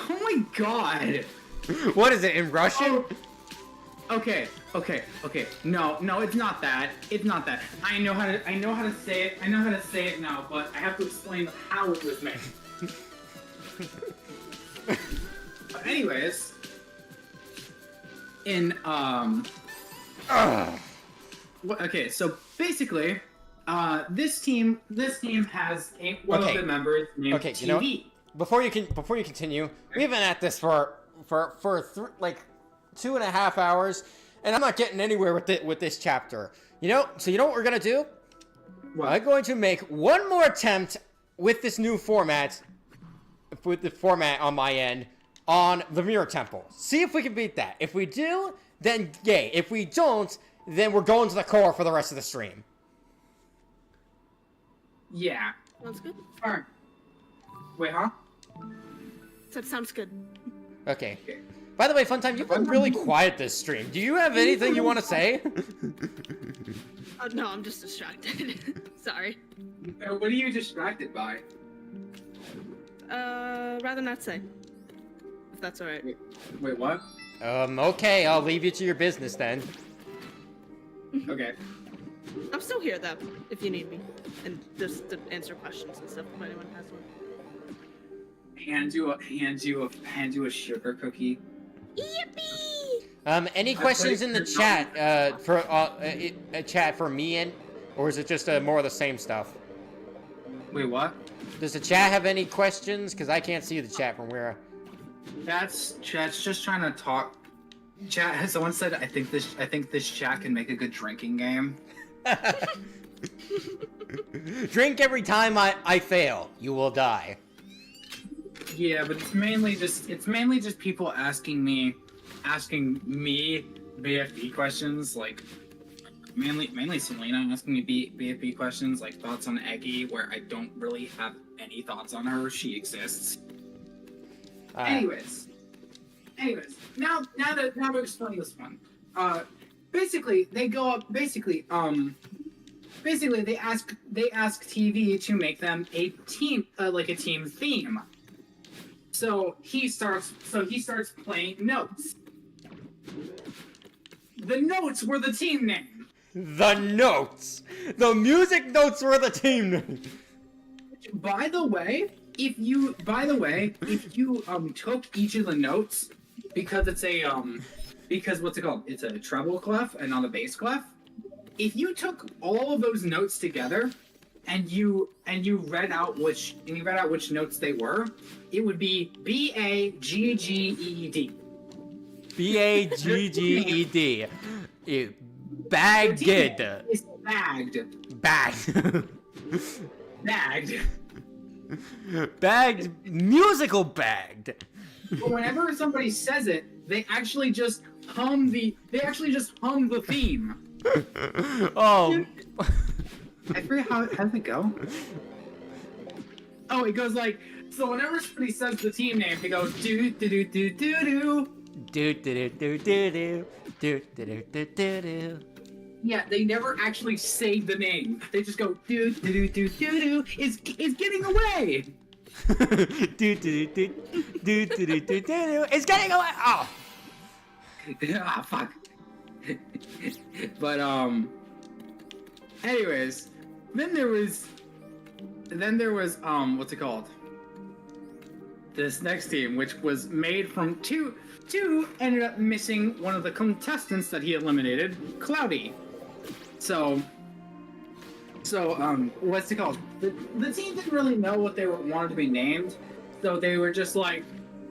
Oh my god. What is it, in Russian? Oh, okay. No, it's not that. It's not that. I know how to say it. I know how to say it now, but I have to explain how it was made. But anyways, okay, so basically, this team has one of the members named TV. You know what? Before you continue, we've been at this for 2.5 hours, and I'm not getting anywhere with this chapter. So you know what we're gonna do? What? I'm going to make one more attempt with this new format, with the format on my end, on the Mirror Temple. See if we can beat that. If we do, then yay. If we don't, then we're going to the core for the rest of the stream. Yeah. Sounds good. Alright. Wait, huh? That sounds good. Okay. By the way, Funtime, you've been really quiet this stream. Do you have anything you want to say? No, I'm just distracted. Sorry. What are you distracted by? Rather not say. If that's alright. Wait, what? Okay, I'll leave you to your business then. Okay. I'm still here though, if you need me. And just to answer questions and stuff if anyone has one. Hand you a sugar cookie. Yippee! Any questions in the chat, chat for me or is it just more of the same stuff? Wait, what? Does the chat have any questions? Because I can't see the chat from where. Chat's just trying to talk. Chat. Someone said, I think this chat can make a good drinking game. Drink every time I fail. You will die. Yeah, but it's mainly just people asking me BFB questions, like mainly Selena asking me BFB questions, like thoughts on Eggy, where I don't really have any thoughts on her. She exists. Anyways, now to explain this one. Basically they go up. Basically they ask TV to make them a team, like a team theme. So he starts playing notes. The notes were the team name. The notes. The music notes were the team name. By the way, if you took each of the notes, because it's because what's it called? It's a treble clef and not a bass clef. If you took all of those notes together and you read out which notes they were, it would be BAGGED. BAGGED. Bagged. It's bagged. Bagged. Bagged. Bagged. Musical bagged. But whenever somebody says it, they actually just hum the theme. Oh. I forget how does it go? Oh, it goes like, so whenever somebody says the team name, it goes do do do do do do. Do do do do do do do do do do do. Yeah, they never actually say the name. They just go doo doo doo doo doo. Is getting away. do do do do do do do do. It's getting away. Oh. Ah, fuck. But anyways, then there was what's it called? This next team, which was made from two ended up missing one of the contestants that he eliminated, Cloudy. So what's it called? The team didn't really know what they wanted to be named, so they were just like,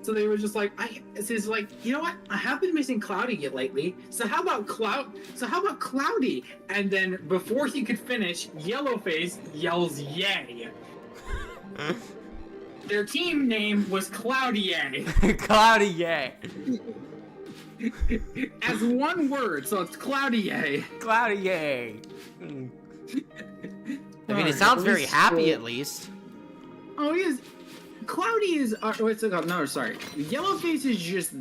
you know what? I have been missing Cloudy lately. So how about Cloudy? And then before he could finish, Yellowface yells "Yay!" Their team name was Cloudier. Cloudier. As one word, so it's Cloudier. Cloudier. I mean, it sounds very happy at least. Oh, he is. Cloudy is. What's it called? No, sorry. Yellowface is just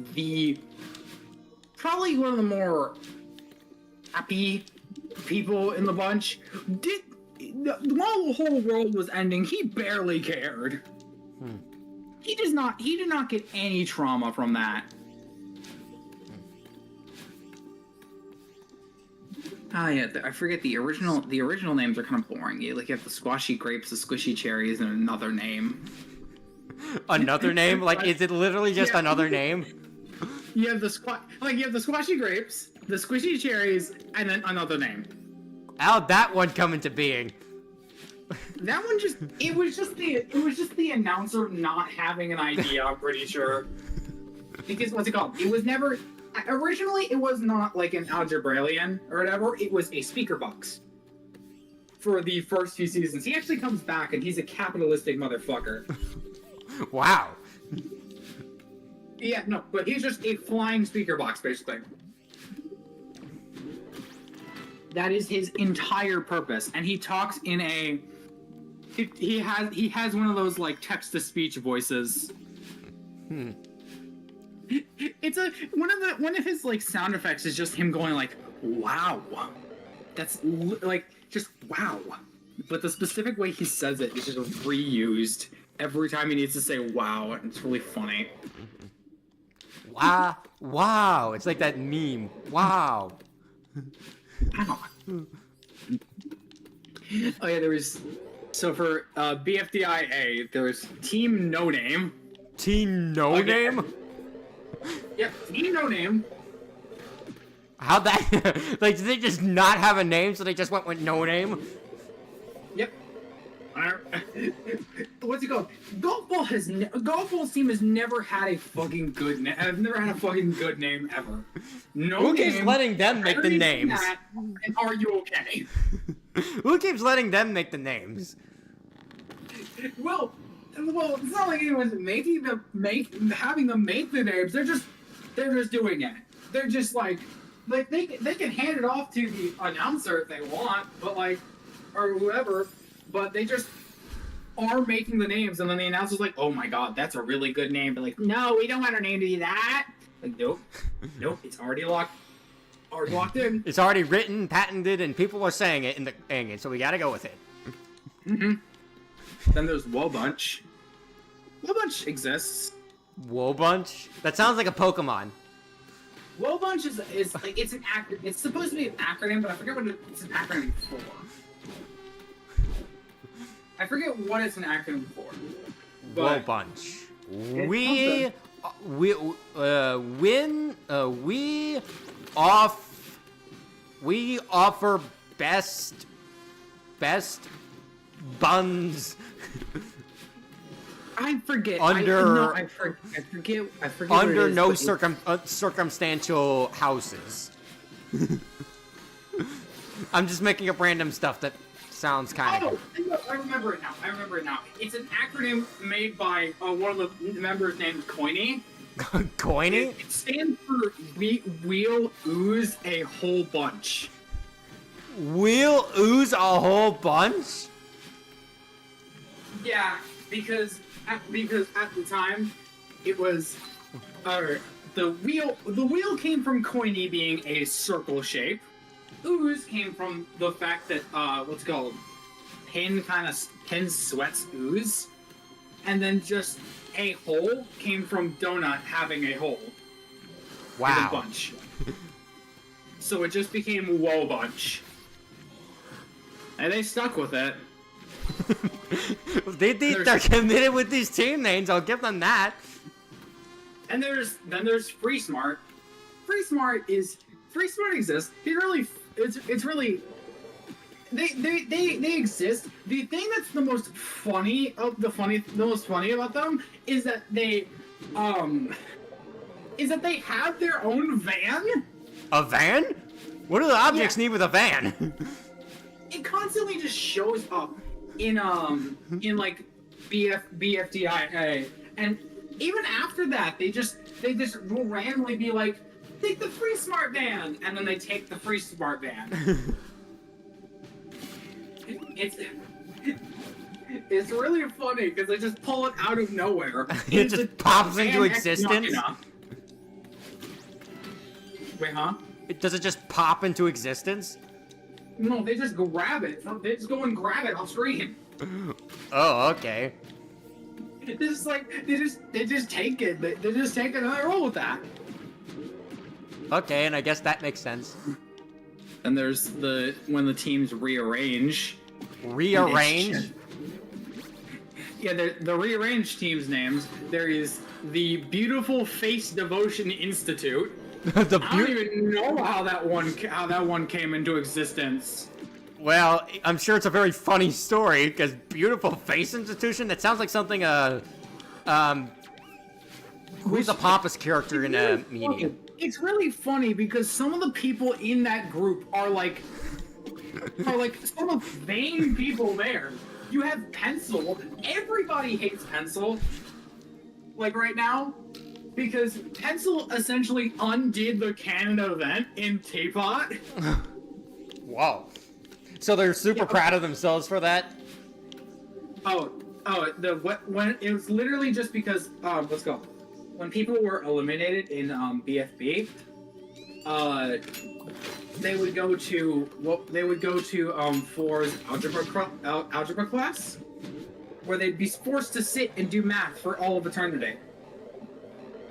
probably one of the more happy people in the bunch. While the whole world was ending, he barely cared. He did not get any trauma from that. Yeah, I forget the original names are kind of boring. You have the squashy grapes, the squishy cherries, and another name. Another name? Like, is it literally just another name? You have the squashy grapes, the squishy cherries, and then another name. How'd that one come into being? That one it was just the announcer not having an idea, I'm pretty sure. Because what's it called? It was never originally it was not like an Algebraian or whatever, it was a speaker box. For the first few seasons. He actually comes back and he's a capitalistic motherfucker. Wow. Yeah, no, but he's just a flying speaker box, basically. That is his entire purpose, and he talks in a. He has one of those like text-to-speech voices. It's one of his like sound effects is just him going like, "Wow," that's like just wow. But the specific way he says it is just reused every time he needs to say "wow," and it's really funny. Wow! It's like that meme. Wow. Oh yeah, there was. So for BFDIA, there was Team No Name. Team No Name? Yep, Team No Name. How'd that... like, did they just not have a name, so they just went with No Name? Yep. What's it called? Golf Ball's team has never had a fucking good name. I've never had a fucking good name ever. No Who name. keeps letting them make the names? And are you okay? Who keeps letting them make the names? Well, it's not like anyone's having them make the names. They're just doing it. They're just like they can hand it off to the announcer if they want, but or whoever. But they just are making the names, and then the announcer's like, "Oh my god, that's a really good name." But like, no, we don't want our name to be that. Like, nope, it's already locked in. It's already written, patented, and people are saying it, so we gotta go with it. Mm-hmm. Then there's Wobunch. Wobunch exists. Wobunch? That sounds like a Pokemon. Wobunch is like it's an acronym. It's supposed to be an acronym, but I forget what it's an acronym for. I forget what it's an acronym for. Wobunch. We offer best buns. I forget. I forget. Under no circumstantial houses. I'm just making up random stuff that sounds kind of. Oh, I remember it now. It's an acronym made by one of the members named Coiny. Coiny? It stands for We'll Ooze a Whole Bunch. We'll ooze a whole bunch? Yeah, because at the time it was the wheel came from Coiny being a circle shape. ooze came from the fact that what's it called? Pin sweats ooze, and then just a hole came from donut having a hole. Wow. A bunch. So it just became Whoa Bunch. And they stuck with it. They're committed with these team names. I'll give them that. And there's Free Smart. Free Smart exists. It's really they exist. The thing that's the most funny about them is that they have their own van. A van? What do the objects need with a van? It constantly just shows up in like BFDIA, and even after that, they just will randomly be like, take the Free Smart van, and then they take the Free Smart van. It's really funny because they just pull it out of nowhere. It just pops into existence. Wait, huh? Does it just pop into existence? No, they just grab it. They just go and grab it off screen. Oh, okay. They just take it. They just take it and they roll with that. Okay, and I guess that makes sense. And there's when the teams rearrange. Rearrange? Yeah, the rearranged teams' names. There is the Beautiful Face Devotion Institute. I don't even know how that one came into existence. Well, I'm sure it's a very funny story, because Beautiful Face Institution, that sounds like something, who's a pompous character in a media? It's really funny because some of the people in that group are like some of the vain people there. You have Pencil. Everybody hates Pencil. Like right now. Because Pencil essentially undid the Canada event in Teapot. Wow. So they're super proud of themselves for that? When it was literally just because let's go. When people were eliminated in BFB, they would go to Four's algebra class, where they'd be forced to sit and do math for all of eternity.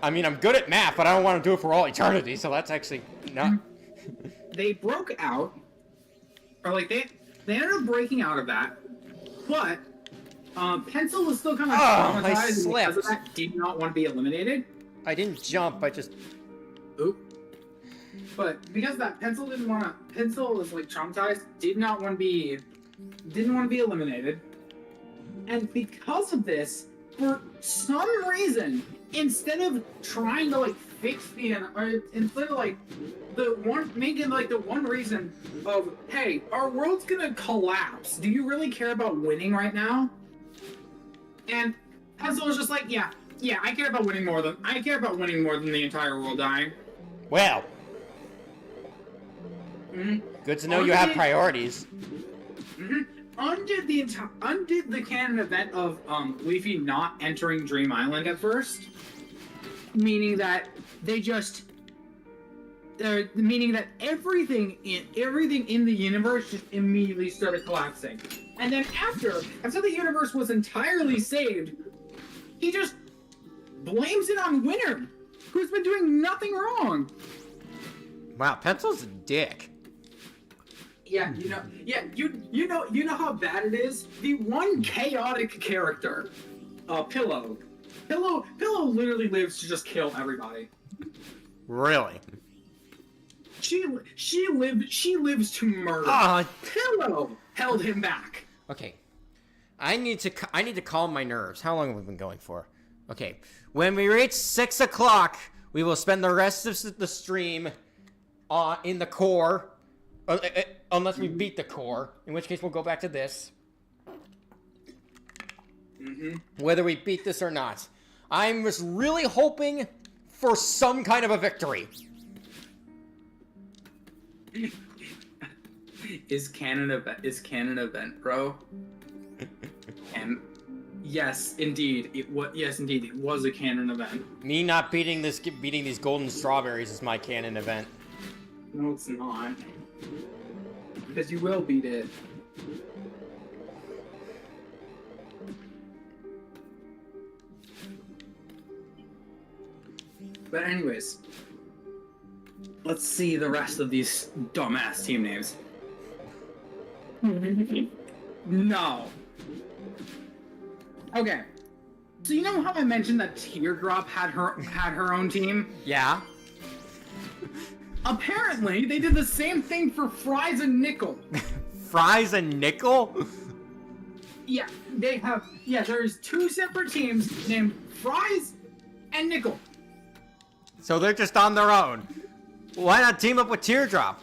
I mean, I'm good at math, but I don't want to do it for all eternity, so that's actually not... They broke out, or like they ended up breaking out of that, but Pencil was still kind of traumatized and because of that did not want to be eliminated. I didn't jump, I just... Oop. But because of that, Pencil was like traumatized, didn't want to be eliminated. And because of this, for some reason, instead of trying to like fix instead of like making like the one reason of, hey, our world's gonna collapse. Do you really care about winning right now? And Pencil was just like, yeah, I care about winning more than the entire world dying. Well. Good to know you have priorities. Undid the canon event of Leafy not entering Dream Island at first, meaning that everything in the universe just immediately started collapsing. And then after the universe was entirely saved, he just blames it on Winner, who's been doing nothing wrong. Wow, Pencil's a dick. Yeah, you know how bad it is. The one chaotic character, Pillow literally lives to just kill everybody. Really? She lives to murder. Pillow held him back. Okay, I need to calm my nerves. How long have we been going for? Okay, when we reach 6 o'clock, we will spend the rest of the stream in the core. Unless we beat the core, in which case we'll go back to this. Whether we beat this or not. I'm just really hoping for some kind of a victory. Is canon event, bro? And yes, indeed, it was a canon event. Me not beating these golden strawberries is my canon event. No, it's not. Because you will beat it. But anyways, let's see the rest of these dumbass team names. No. Okay. So you know how I mentioned that Teardrop had her own team? Yeah. Apparently, they did the same thing for Fries and Nickel. Fries and Nickel? Yeah, they have. Yeah, there's two separate teams named Fries and Nickel. So they're just on their own. Why not team up with Teardrop?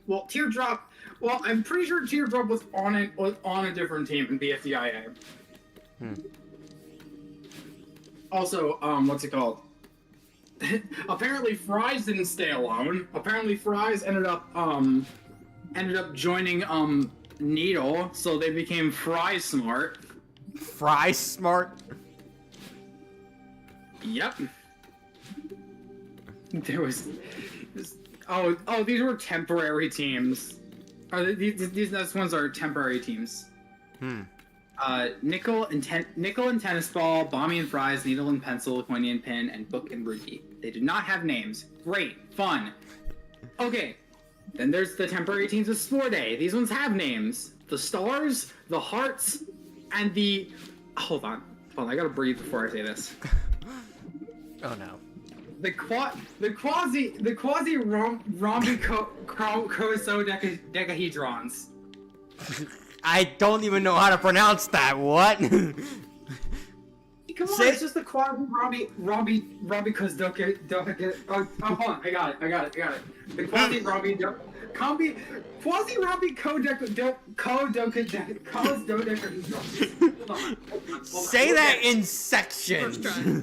Well, Teardrop. Well, I'm pretty sure Teardrop was on a different team in BFDIA. Also, what's it called? Apparently, Fries didn't stay alone. Apparently, Fries ended up joining Needle, so they became Fry Smart. Fry Smart? Yep. There was. Oh, these were temporary teams. These next ones are temporary teams. Nickel and Tennis Ball, Bommy and Fries, Needle and Pencil, Coiny and Pin, and Book and Ruby. They did not have names. Great, fun. Okay, then there's the temporary teams of Spore Day. These ones have names. The Stars, the Hearts, and the... Hold on, I gotta breathe before I say this. Oh no. The quasi dodecahedrons. I don't even know how to pronounce that. What? Come on, it's just the quasi Robbie Kosdoka. Oh, hold on, I got it. The quasi Robbie quasi Robbie Kododecahedrons. Say that in sections. First try.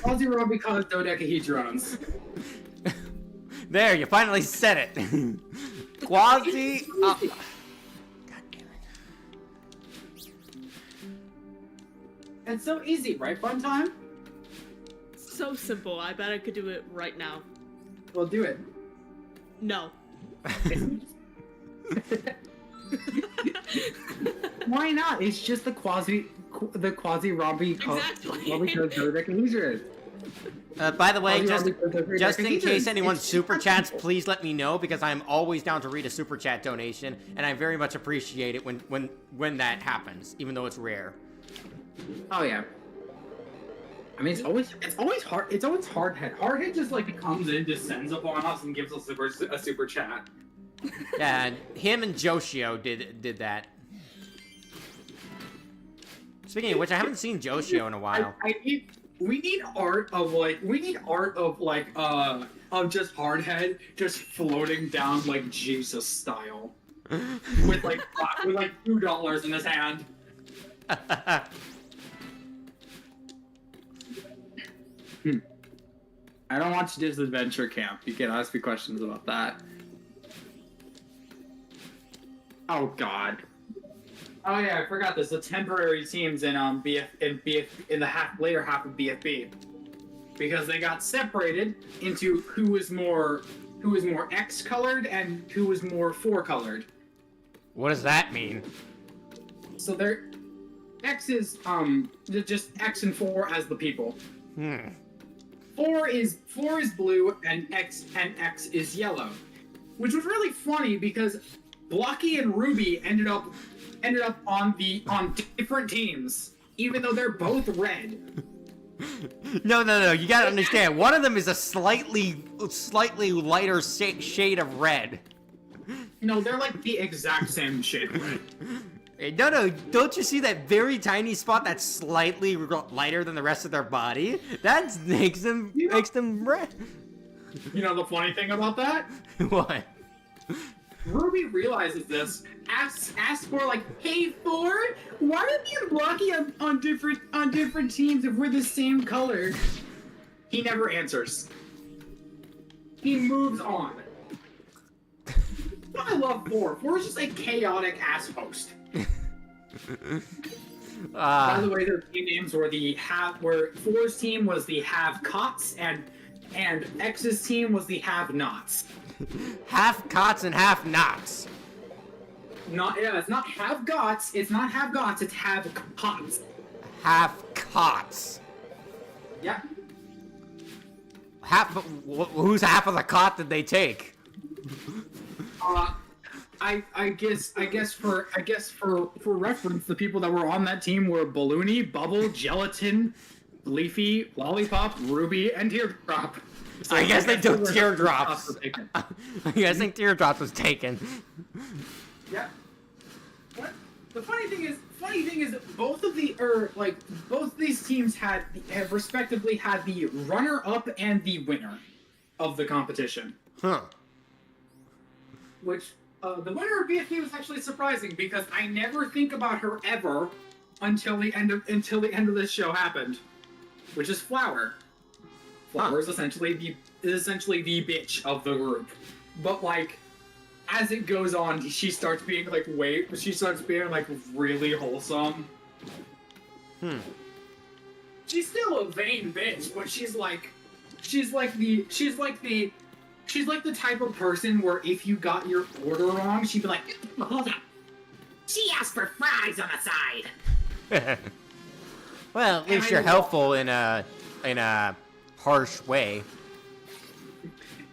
Quasi Robbie Kosdodecahedrons. There, you finally said it. Quasi. God damn it. It's so easy, right? Fun time? So simple. I bet I could do it right now. Well, do it. No. Why not? It's just the quasi Robbie Exactly. Kosdodecahedrons. By the way, Quasi just Robbie in case Kosdodecahedrons. anyone It's super super chats, simple. please let me know because I'm always down to read a super chat donation, and I very much appreciate it when that happens, even though it's rare. Oh yeah. I mean, it's always hard. It's always Hardhead. Hardhead just like comes in, descends upon us, and gives us a super chat. Yeah, and him and Joshio did that. Speaking of which, I haven't seen Joshio in a while. We need art of just Hardhead just floating down like Jesus style, with like $2 in his hand. I don't watch Diz Adventure Camp. You can ask me questions about that. Oh God. Oh yeah, I forgot this. The temporary teams in in the later half of BFB, because they got separated into who was more X colored and who was more 4 colored. What does that mean? So their X is just X and 4 as the people. 4 is blue and X is yellow, which was really funny because Blocky and Ruby ended up on different teams, even though they're both red. No. You gotta understand. One of them is a slightly lighter shade of red. No, they're like the exact same shade of red. Hey, no. Don't you see that very tiny spot that's slightly lighter than the rest of their body? That makes them red. You know the funny thing about that? What? Ruby realizes this, asks for like, "Hey Thor, why are me and Blocky on different teams if we're the same color?" He never answers. He moves on. I love Thor. Thor's just a chaotic ass host. By the way, their team names were Thor's team was the Have Cots, and and X's team was the have-nots. Half cots and half knots. It's not have-gots, it's have-cots. Half cots. Yeah. Whose half of the cot did they take? I guess for reference, the people that were on that team were Balloony, Bubble, Gelatin, Leafy, Lollipop, Ruby, and Teardrop. So I guess they took Teardrops. were taken. I think Teardrops was taken. Yeah. What? The funny thing is, both of these teams have respectively had the runner-up and the winner of the competition. Huh. Which the winner of BFP was actually surprising because I never think about her ever until the end of this show happened, which is Flower. Flower is essentially the bitch of the group, but like as it goes on, she starts being really wholesome. She's still a vain bitch, but she's like the type of person where if you got your order wrong, she'd be like, hold up. She asked for fries on the side. Well, at least you're helpful in a harsh way.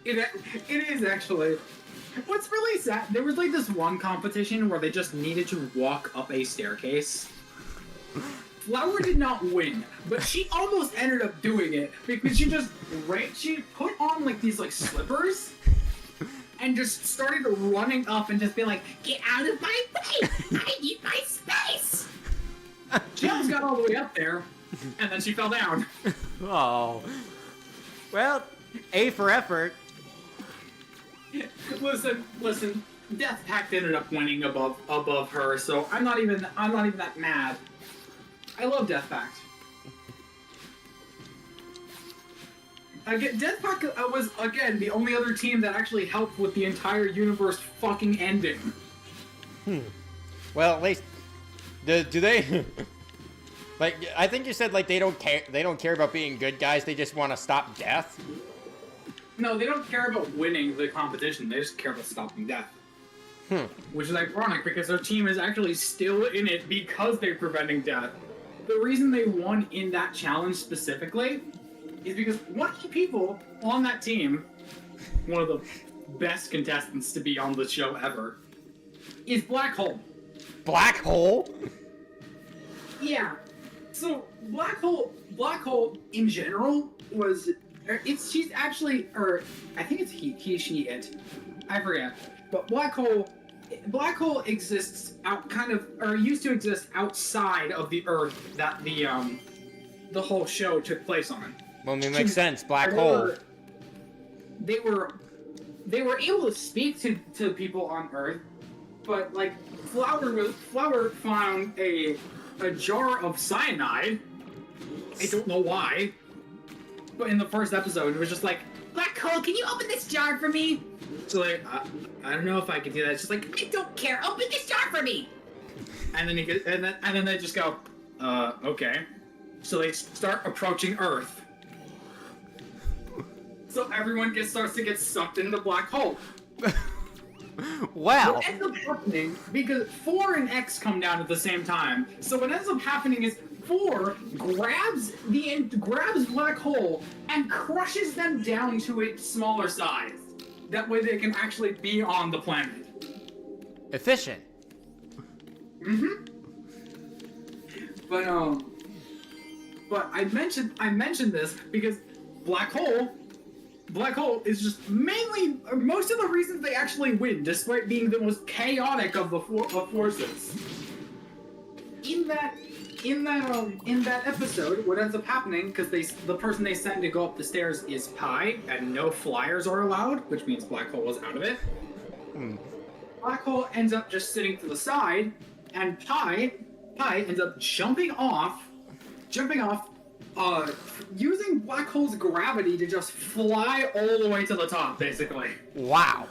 It is actually. What's really sad, there was like this one competition where they just needed to walk up a staircase. Flower did not win, but she almost ended up doing it because she put on like these like slippers and just started running up and just being like, get out of my way! I need my space! She almost got all the way up there, and then she fell down. Oh. Well, A for effort. Listen. Death Pact ended up winning above her, so I'm not even that mad. I love Death Pact. Death Pact was again the only other team that actually helped with the entire universe fucking ending. Well, at least do they? Like, I think you said like they don't care. They don't care about being good guys. They just want to stop death. No, they don't care about winning the competition. They just care about stopping death. Which is ironic because their team is actually still in it because they're preventing death. The reason they won in that challenge specifically is because one of the people on that team, one of the best contestants to be on the show ever, is Black Hole. Black Hole? Yeah. So Black Hole in general was, she's actually, or I think it's he, she, it. I forget. But Black Hole exists used to exist outside of the Earth that the whole show took place on. Well, it makes sense. Black hole. They were able to speak to people on Earth, but like Flower found a jar of cyanide. I don't know why, but in the first episode, it was just like, Black Hole, can you open this jar for me? So like, I don't know if I can do that. It's just like, I don't care. Open this jar for me. And then they just go, okay. So they start approaching Earth. So everyone starts to get sucked into the black hole. Wow. What ends up happening, because 4 and X come down at the same time. So what ends up happening is 4 grabs black hole and crushes them down to a smaller size. That way they can actually be on the planet. Efficient. Mm-hmm. But I mentioned this because Black Hole is just mainly most of the reasons they actually win, despite being the most chaotic of the forces. In that episode, what ends up happening, because the person they send to go up the stairs is Pi, and no flyers are allowed, which means Black Hole is out of it. Black Hole ends up just sitting to the side, and Pi ends up jumping off, using Black Hole's gravity to just fly all the way to the top, basically. Wow.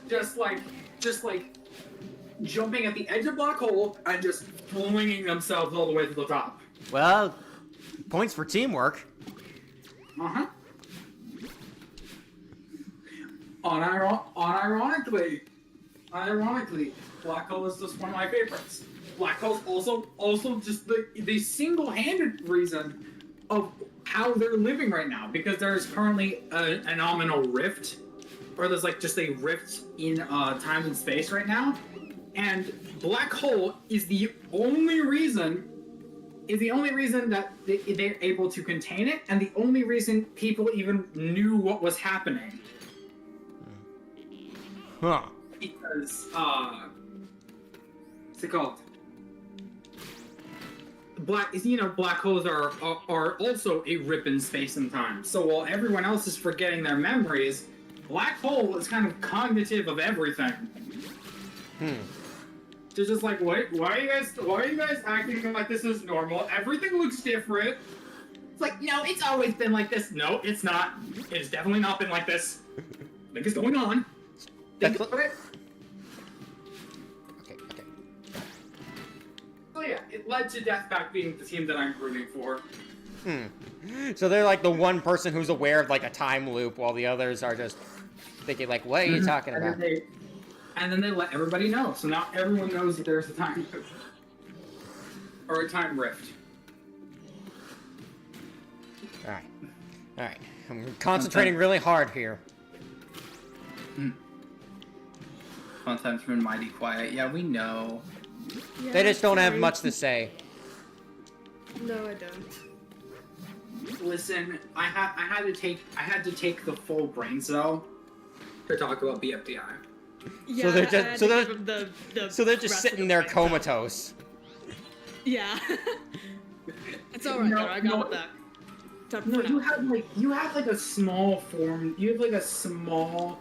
Just like jumping at the edge of Black Hole and just flinging themselves all the way to the top. Well, points for teamwork. Uh-huh. Unironically, black hole is just one of my favorites. Black hole's also just the single-handed reason of how they're living right now, because there's currently an nominal rift, or there's like just a rift in time and space right now, and black hole is the only reason that they're able to contain it, and the only reason people even knew what was happening. Huh. Because what's it called? Black holes are also a rip in space and time. So while everyone else is forgetting their memories, black hole is kind of cognitive of everything. They're just like, wait, why are you guys acting like this is normal? Everything looks different. It's like, no, it's always been like this. No, it's not. It's definitely not been like this. What is going on? Think about it. Okay. So yeah, it led to Deathback being the team that I'm rooting for. So they're like the one person who's aware of like a time loop, while the others are just thinking like, what are you talking about? And then they let everybody know. So now everyone knows that there's a time loop. Or a time rift. Alright. I'm concentrating really hard here. Fun times been mighty quiet. Yeah, we know. Yeah, They just don't have sorry. much to say. No, I don't. Listen, I had to take the full brain cell to talk about BFDI. Yeah, So they're just- I had so to they're- give him the So they're just rest sitting of there the comatose. Yeah. It's alright, though. I got it back. No, you have like a small form. You have like a small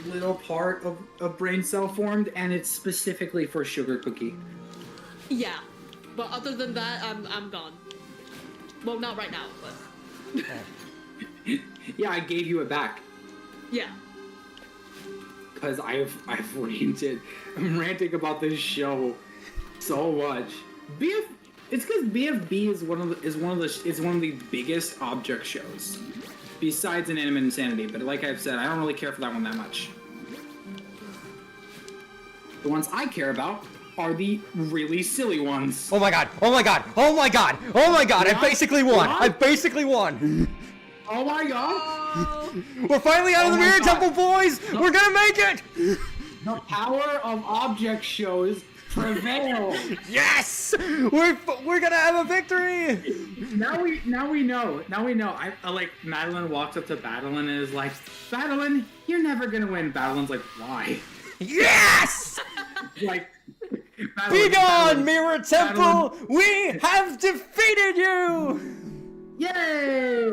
little part of brain cell formed, and it's specifically for Sugar Cookie. Yeah, but other than that, I'm gone. Well, not right now, but Yeah, I gave you it back yeah. because I've ranted. I'm ranting about this show so much. It's because BFB is one of the biggest object shows, besides Inanimate Insanity. But like I've said, I don't really care for that one that much. The ones I care about are the really silly ones. Oh my god! Oh my god! Oh my god! Oh my god! I basically won! What? I basically won! Oh my god! Oh, We're finally out of Oh the my Mirror God. Temple, boys! We're gonna make it! The power of object shows prevail. Yes! We're gonna have a victory! Now we know. I like Madeline walks up to Badeline and is like, Badeline, you're never gonna win. Badeline's like, why? Yes! Like, Be gone, Madeline, Mirror Temple! We have defeated you! Yay!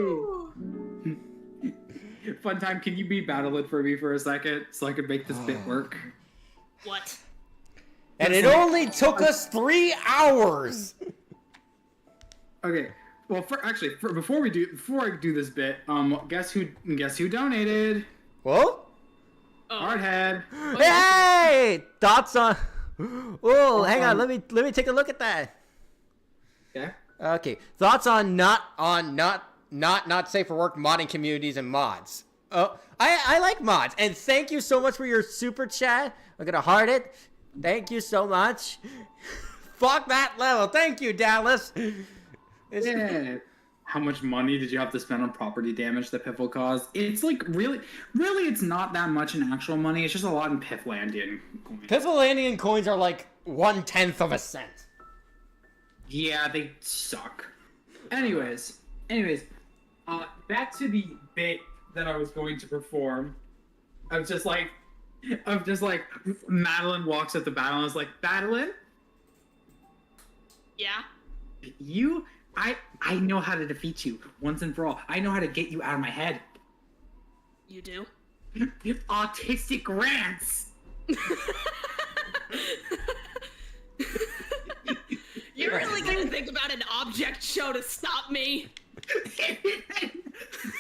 Fun time, can you be Badeline for me for a second so I can make this bit work? what? And it only took us 3 hours! Okay. Well, before I do this bit, guess who donated? Whoa? Oh. Hardhead. Hey! Thoughts on... Oh, hang on, let me take a look at that. Okay. Okay, thoughts on not safe for work modding communities and mods. Oh, I like mods, and thank you so much for your super chat. I'm gonna heart it. Thank you so much. Fuck that level. Thank you, Dallas. Yeah. How much money did you have to spend on property damage that Piffle caused? It's like really, it's not that much in actual money. It's just a lot in Pifflandian coins. Pifflandian coins are like 1/10 of a cent. Yeah, they suck. Anyways, back to the bit that I was going to perform. Of just like Madeline walks up to Badeline and is like, Badeline, Yeah. I know how to defeat you once and for all. I know how to get you out of my head. You do? Autistic rants. You're really gonna think about an object show to stop me?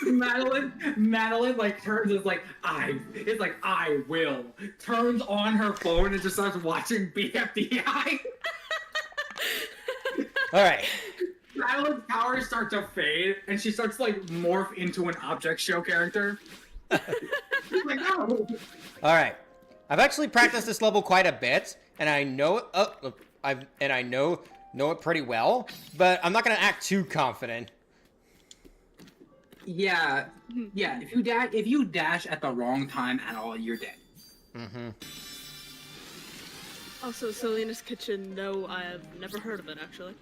Madeline like turns is like I will turns on her phone and just starts watching BFDI. All right. Madeline's powers start to fade and she starts to like morph into an object show character. like, no. All right. I've actually practiced this level quite a bit, and I know I know it pretty well, but I'm not gonna act too confident. Yeah, yeah. If you dash at the wrong time at all, you're dead. Mm-hmm. Also, Selena's Kitchen, no, I have never heard of it, actually.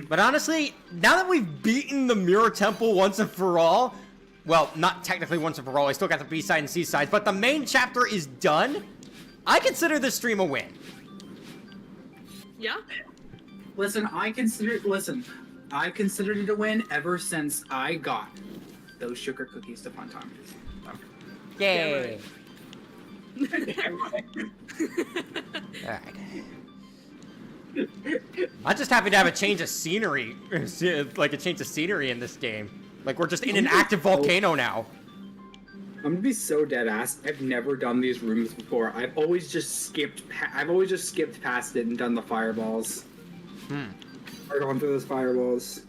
But honestly, now that we've beaten the Mirror Temple once and for all, well, not technically once and for all, I still got the B-side and C-side, but the main chapter is done, I consider this stream a win. Yeah? Listen, I considered it a win ever since I got those sugar cookies to Fun Time. Yay. right. Alright. I'm just happy to have a change of scenery, like a change of scenery in this game. Like we're just in an active volcano now. I'm gonna be so dead ass. I've never done these rooms before. I've always just skipped past it and done the fireballs. Or gone through those fireballs.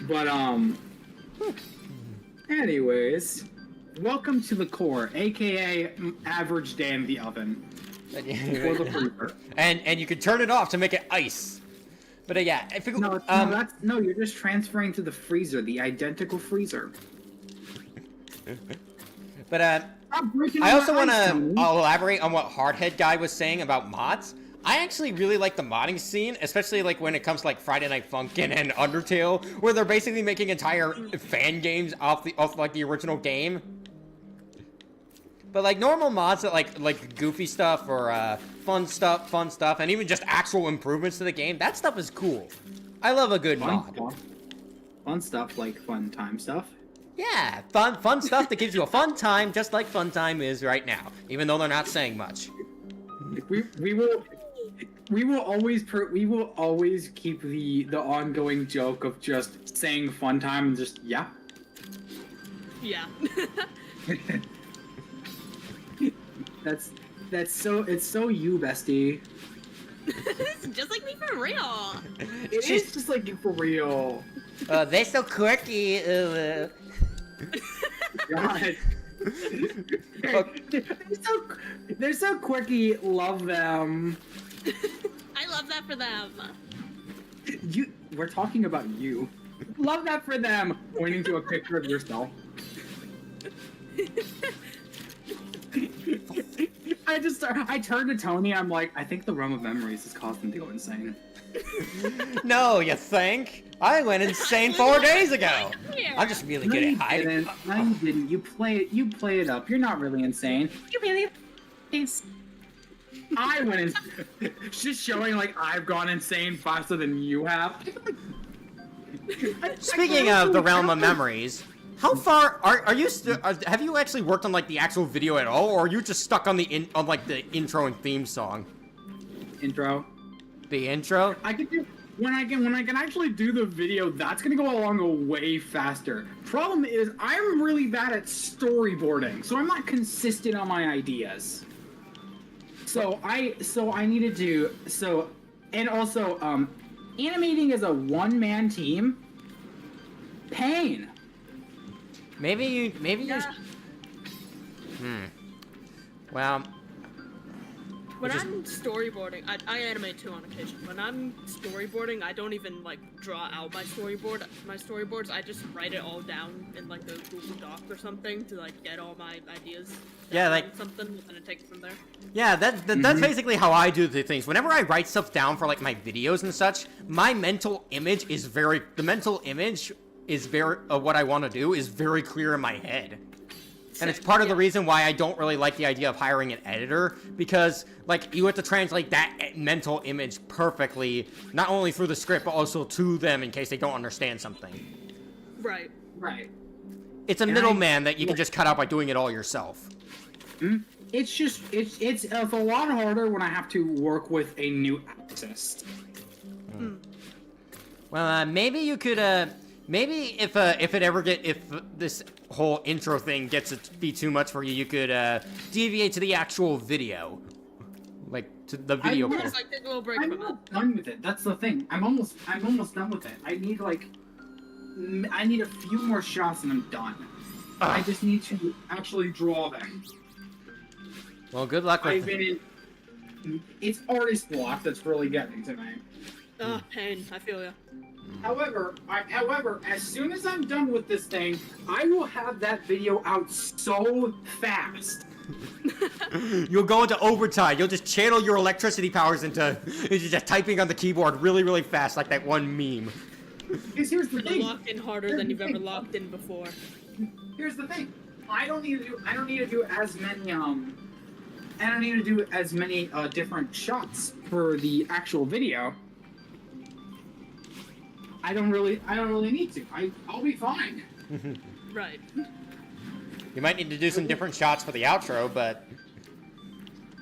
But anyways, welcome to the core, aka average day in the oven. Or the freezer. And you can turn it off to make it ice. But yeah, if you, No, you're just transferring to the freezer, the identical freezer. But I also want to elaborate on what Hardhead guy was saying about mods. I actually really like the modding scene, especially like when it comes to like Friday Night Funkin' and Undertale, where they're basically making entire fan games off like the original game. But like normal mods that like goofy stuff or fun stuff, and even just actual improvements to the game, that stuff is cool. I love a good mod. Fun stuff like fun time stuff. Yeah, fun stuff that gives you a fun time, just like fun time is right now, even though they're not saying much. We will always keep the ongoing joke of just saying fun time and just yeah. Yeah. It's so you, bestie. It's just like me for real. It is just like you for real. They're so quirky. God. They're so quirky. Love them. I love that for them. We're talking about you. Love that for them. Pointing to a picture of yourself. I turned to Tony. I'm like, I think the realm of memories has caused him to go insane. No, you think? I went insane 4 days ago. I'm just really good at hiding. No, you didn't. You play it up. You're not really insane. You really I went in. Just showing like I've gone insane faster than you have. Speaking of the realm of memories, how far are you? Have you actually worked on like the actual video at all, or are you just stuck on the intro and theme song? Intro. The intro. I can do when I can actually do the video. That's gonna go along a way faster. Problem is, I'm really bad at storyboarding, so I'm not consistent on my ideas. So I needed to and also animating as a one-man team. Pain. Maybe you. Well. When I'm storyboarding, I animate too on occasion. When I'm storyboarding, I don't even like draw out my storyboards. I just write it all down in like a Google Doc or something to like get all my ideas. Yeah, like something, and then it takes from there. Yeah, that's basically how I do the things. Whenever I write stuff down for like my videos and such, my mental image is what I want to do is very clear in my head. And it's part of the reason why I don't really like the idea of hiring an editor, because like you have to translate that mental image perfectly, not only through the script but also to them in case they don't understand something. Right. It's a middleman that you can just cut out by doing it all yourself. It's a lot harder when I have to work with a new artist. Well, maybe you could maybe if this whole intro thing gets to be too much for you, you could deviate to the actual video, like to the video. Like take a little break I'm from it. not done with it. That's the thing. I'm almost done with it. I need like I need a few more shots and I'm done. I just need to actually draw them. Well, good luck with I've been in... It's artist block that's really getting to me. Pain. I feel ya. However, as soon as I'm done with this thing, I will have that video out so fast. You'll go into overtime. You'll just channel your electricity powers into just typing on the keyboard really, really fast, like that one meme. Because here's the You're thing. locked in harder than you've ever locked in before. Here's the thing. I don't need to do as many different shots for the actual video. I don't really need to. I'll be fine. Right. You might need to do some different shots for the outro, but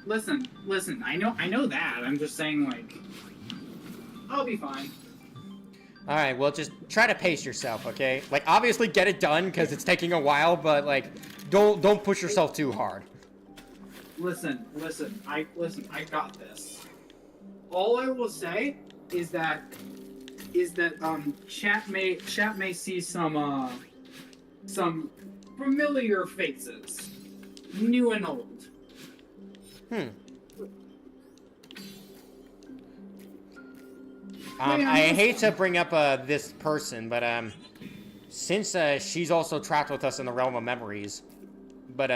Listen. I know that. I'm just saying, like, I'll be fine. all right. Well, just try to pace yourself, okay? Like, obviously, get it done because it's taking a while, but like, don't push yourself too hard. Listen. I got this. All I will say is that chat may see some familiar faces, new and old. I hate to bring up this person, but since she's also trapped with us in the realm of memories, but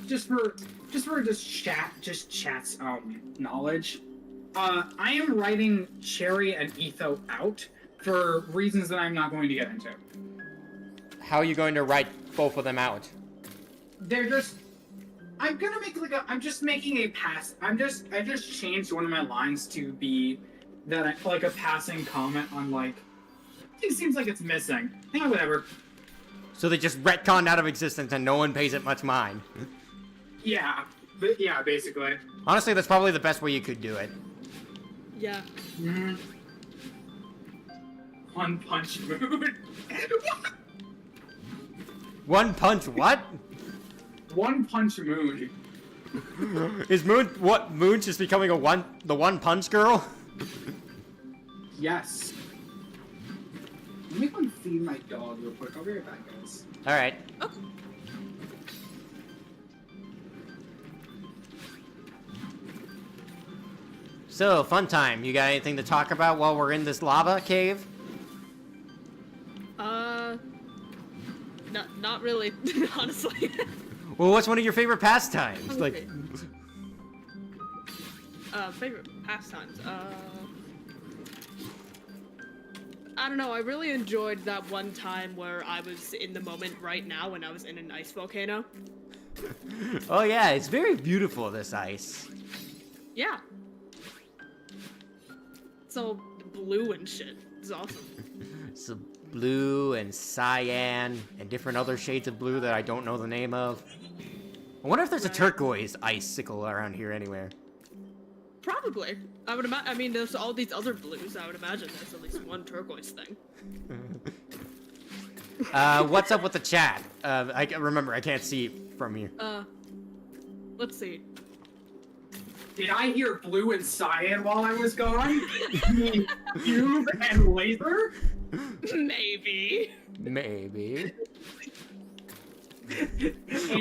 just for chat's knowledge, I am writing Cherry and Etho out for reasons that I'm not going to get into. how are you going to write both of them out? I'm gonna make I'm just making a pass. I just changed one of my lines to be that like a passing comment on like, it seems like it's missing. Yeah, whatever. So they just retconned out of existence and no one pays it much mind. Yeah, basically. Honestly, that's probably the best way you could do it. Yeah. One Punch Moon. One Punch what? One Punch Moon. Is Moon's just becoming the One Punch girl? Yes. Let me go and feed my dog real quick. I'll be right back, guys. Alright. Oh. So, fun time. You got anything to talk about while we're in this lava cave? Not really, honestly. Well, what's one of your favorite pastimes? Okay. Like, Favorite pastimes. I don't know. I really enjoyed that one time where I was in the moment right now when I was in an ice volcano. oh yeah, it's very beautiful, this ice. Yeah. It's all blue and shit. It's awesome. It's blue and cyan and different other shades of blue that I don't know the name of. I wonder if there's a turquoise icicle around here anywhere. Probably. I would imagine. I mean, there's all these other blues. I would imagine there's at least one turquoise thing. What's up with the chat? Remember, I can't see from here. Let's see. Did I hear blue and cyan while I was gone? Cube and laser? Maybe. Maybe.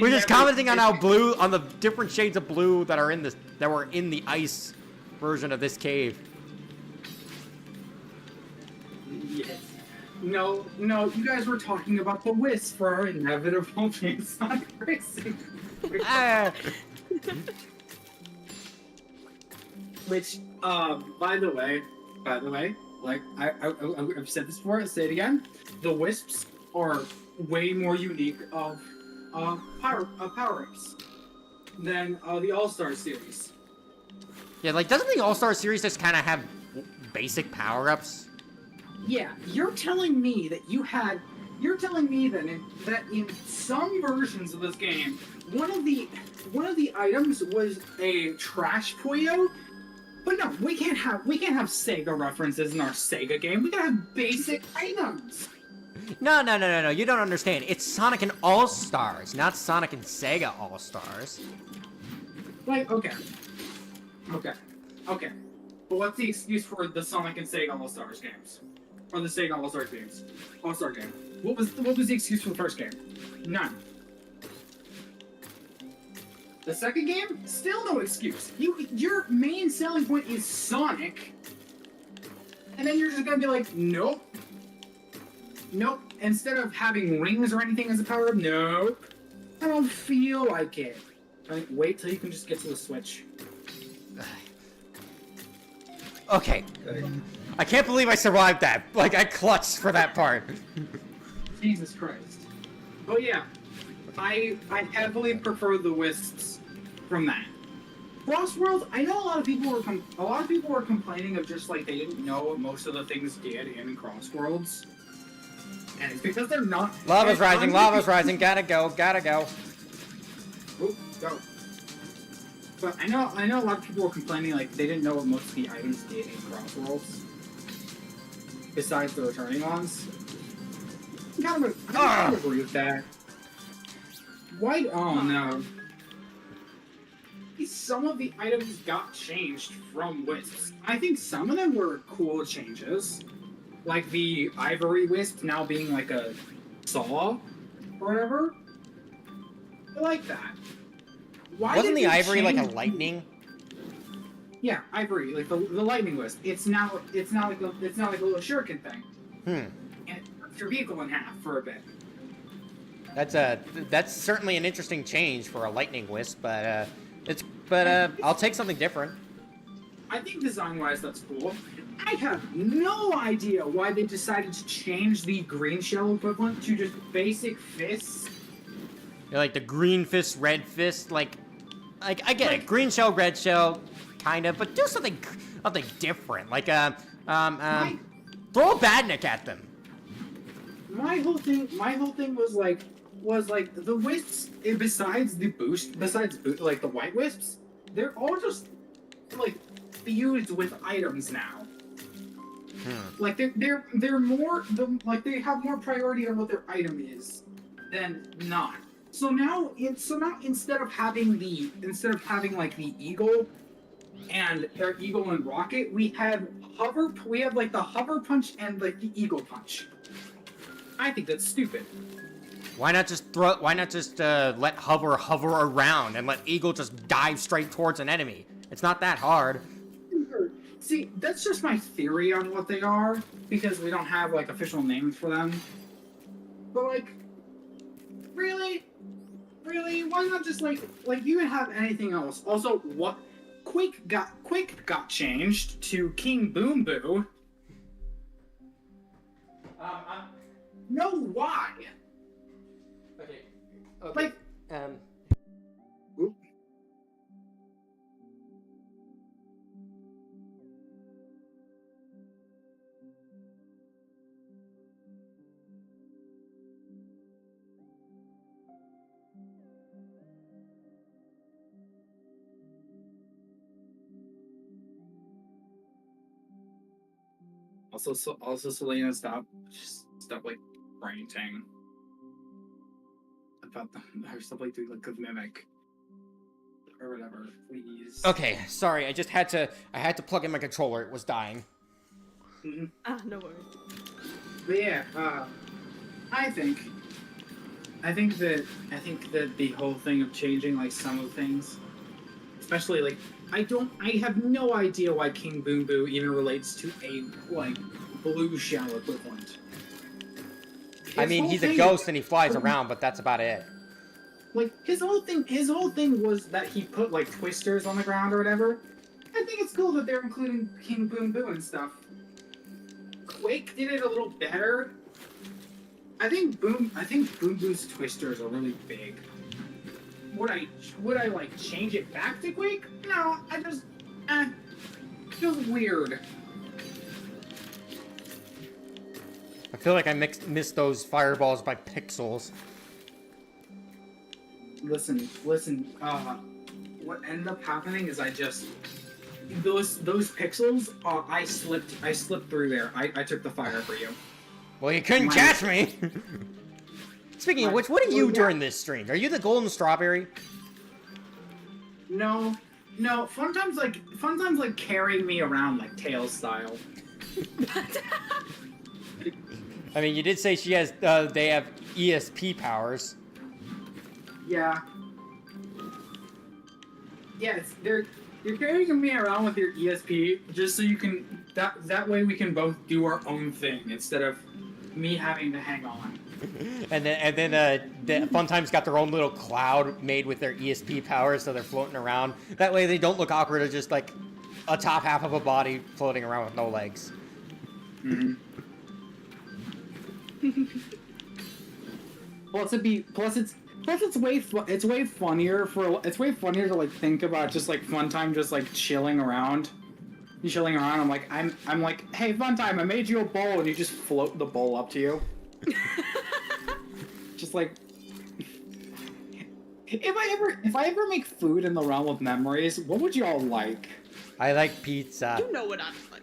We're just commenting on how blue, on the different shades of blue that are in this, that were in the ice version of this cave. Yes. No, you guys were talking about the wisp for our inevitable Sonic Racing. Ah. Which, by the way, like I've said this before, I'll say it again. The wisps are way more unique of power-ups than the All-Star series. Yeah, like, doesn't the All-Star series just kind of have basic power-ups? Yeah, you're telling me that in some versions of this game, one of the items was a trash Puyo. But no, we can't have Sega references in our Sega game. We gotta have basic items. No, you don't understand. It's Sonic and All-Stars, not Sonic and Sega All-Stars. Like, okay. But what's the excuse for the Sonic and Sega All-Stars games? are the Sega All-Star games. All-Star game. What was the excuse for the first game? None. The second game, still no excuse. Your main selling point is Sonic, and then you're just gonna be like, nope. Nope. Instead of having rings or anything as a power-up, nope. I don't feel like it. Like, wait till you can just get to the Switch. Okay. I can't believe I survived that. Like, I clutched for that part. Jesus Christ. Oh yeah, I heavily prefer the Wisps from that. Crossworld, I know a lot of people were complaining of just like they didn't know what most of the things did in Crossworlds. And it's because they're not. Lava's rising, gotta go. Oop, go. But I know a lot of people were complaining like they didn't know what most of the items did in Crossworlds. Besides the returning ones. I kind of agree with that. Why? Oh no. Some of the items got changed from Wisps. I think some of them were cool changes. Like the Ivory Wisp now being like a saw or whatever. I like that. Why Wasn't did the they Ivory like a change- lightning? Yeah, Ivory, like the lightning wisp. It's not like a little shuriken thing. And it cuts your vehicle in half for a bit. That's certainly an interesting change for a lightning wisp, but I'll take something different. I think design-wise that's cool. I have no idea why they decided to change the green shell equivalent to just basic fists. You're like the green fist, red fist, like I get it. Green shell, red shell, kind of, but do something different. Like throw a badnik at them. My whole thing was like the wisps. Besides the white wisps, they're all just like fused with items now. Like they're more they have more priority on what their item is than not. So now instead of having like the eagle and their eagle and rocket, we have like the hover punch and like the eagle punch. I think that's stupid. Why not just let hover around and let eagle just dive straight towards an enemy? It's not that hard. See, that's just my theory on what they are, because we don't have like official names for them. But like, really, why not just like you can have anything else? Also, what Quake got changed to King Boom Boo. No, why? Okay. Like, Oop. Also, Selena, stop like ranting about her stuff like doing like a mimic or whatever, please. Okay, sorry. I had to plug in my controller. It was dying. No worries. But yeah, I think that the whole thing of changing like some of the things, especially like I have no idea why King Boom Boo even relates to a like blue shell equivalent. I mean, he's a ghost and he flies around, but that's about it. Like his whole thing was that he put like twisters on the ground or whatever. I think it's cool that they're including King Boom Boo and stuff. Quake did it a little better. I think Boom Boo's twisters are really big. Would I like change it back to Quake? No, I just it feels weird. I feel like I missed those fireballs by pixels. Listen. What ended up happening is those pixels. I slipped through there. I took the fire for you. Well, you couldn't catch me. Speaking of which, what are you during this stream? Are you the golden strawberry? No. Fun times like carrying me around like Tails style. I mean, you did say she has. They have ESP powers. Yeah. Yes, you're carrying me around with your ESP just so you can that way we can both do our own thing instead of me having to hang on. And then the Funtime's got their own little cloud made with their ESP powers, so they're floating around. That way they don't look awkward or just like a top half of a body floating around with no legs. Mm-hmm. Plus it's way funnier to like think about just like Funtime just like chilling around. I'm like hey Funtime, I made you a bowl, and you just float the bowl up to you. Just like if I ever make food in the realm of memories, what would you all like? I like pizza. You know what I would like.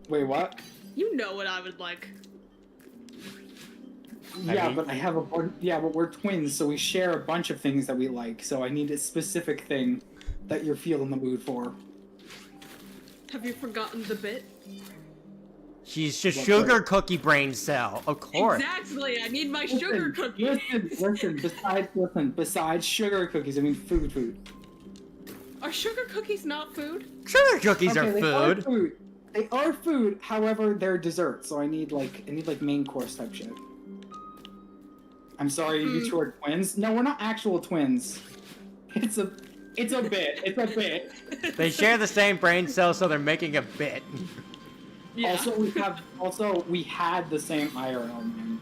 Wait, what? You know what I would like. Yeah, but but we're twins, so we share a bunch of things that we like. So I need a specific thing that you're feeling the mood for. Have you forgotten the bit? She's just sugar cookie brain cell, of course. Exactly. I need my sugar cookies. Listen. Besides sugar cookies, I mean food. Are sugar cookies not food? Sugar cookies are they food. Are food. They are food. However, they're dessert. So I need main course type shit. I'm sorry, you two are twins. No, we're not actual twins. It's a bit. They share the same brain cell, so they're making a bit. Yeah. Also, we had the same IRL name.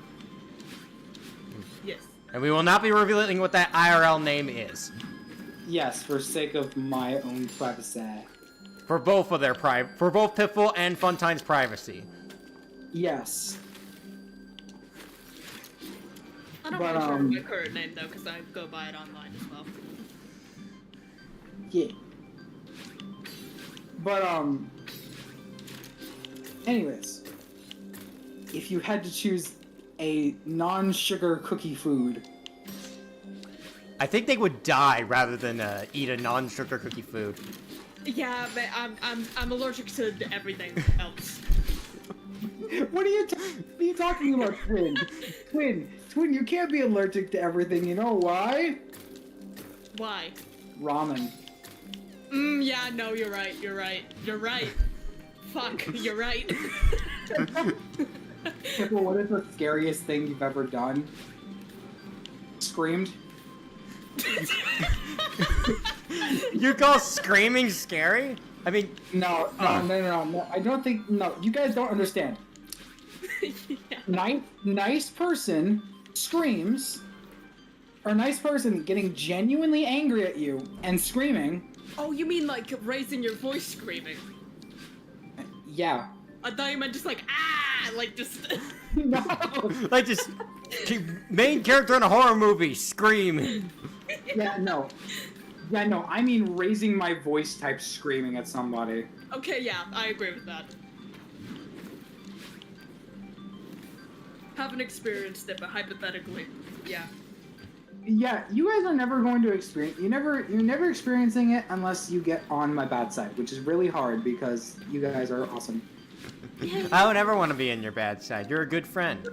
Yes. And we will not be revealing what that IRL name is. Yes, for sake of my own privacy. For both Piffle and Funtime's privacy. Yes. I don't want to share my current name though, because I go by it online as well. Yeah. But anyways, if you had to choose a non-sugar cookie food, I think they would die rather than eat a non-sugar cookie food. Yeah, but I'm allergic to everything else. What are you talking about, twin? Twin, you can't be allergic to everything. You know why? Why? Ramen. Yeah, no, you're right. Fuck, you're right. Pickle, what is the scariest thing you've ever done? Screamed? You call screaming scary? I mean... No. I don't think... No, you guys don't understand. Yeah. Nice person screams, or nice person getting genuinely angry at you and screaming. Oh, you mean like raising your voice screaming? Yeah. I thought you meant just like, ah! Like just... No! Like just... Main character in a horror movie, scream. Yeah, no, I mean raising my voice type screaming at somebody. Okay, yeah, I agree with that. Haven't experienced it, but hypothetically, yeah. Yeah, you guys are never going to experience. You're never experiencing it unless you get on my bad side, which is really hard because you guys are awesome. I would never want to be in your bad side. You're a good friend.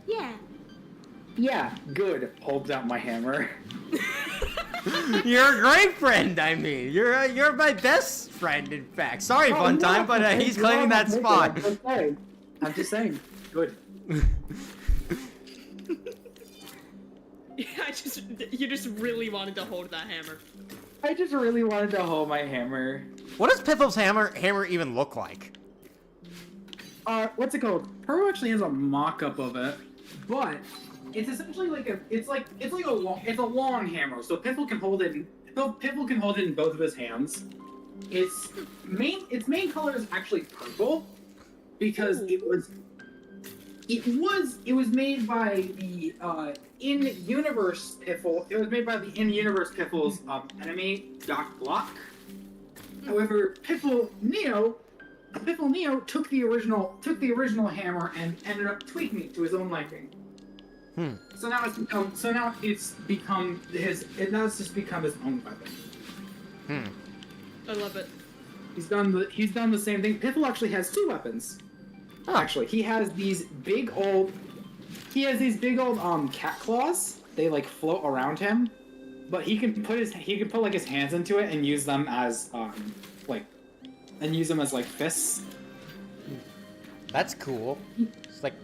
Yeah. Yeah, good. Holds out my hammer. You're a great friend. I mean, you're my best friend. In fact, sorry, Funtime, but he's claiming that spot. I'm just saying. Good. Yeah, you just really wanted to hold that hammer. I just really wanted to hold my hammer. What does Piffle's hammer even look like? What's it called? Pearl actually has a mock-up of it, but it's essentially like a long hammer. So Piffle can hold it. Piffle can hold it in both of his hands. Its main color is actually purple because it was made by the in-universe Piffle. It was made by the in-universe Piffle's enemy, Doc Block. However, Piffle Neo took the original hammer and ended up tweaking it to his own liking. So now it's just become his own weapon. I love it. He's done the same thing. Piffle actually has two weapons. Actually, he has these big old cat claws. They like float around him, but he can put like his hands into it and use them as like fists. That's cool. It's like,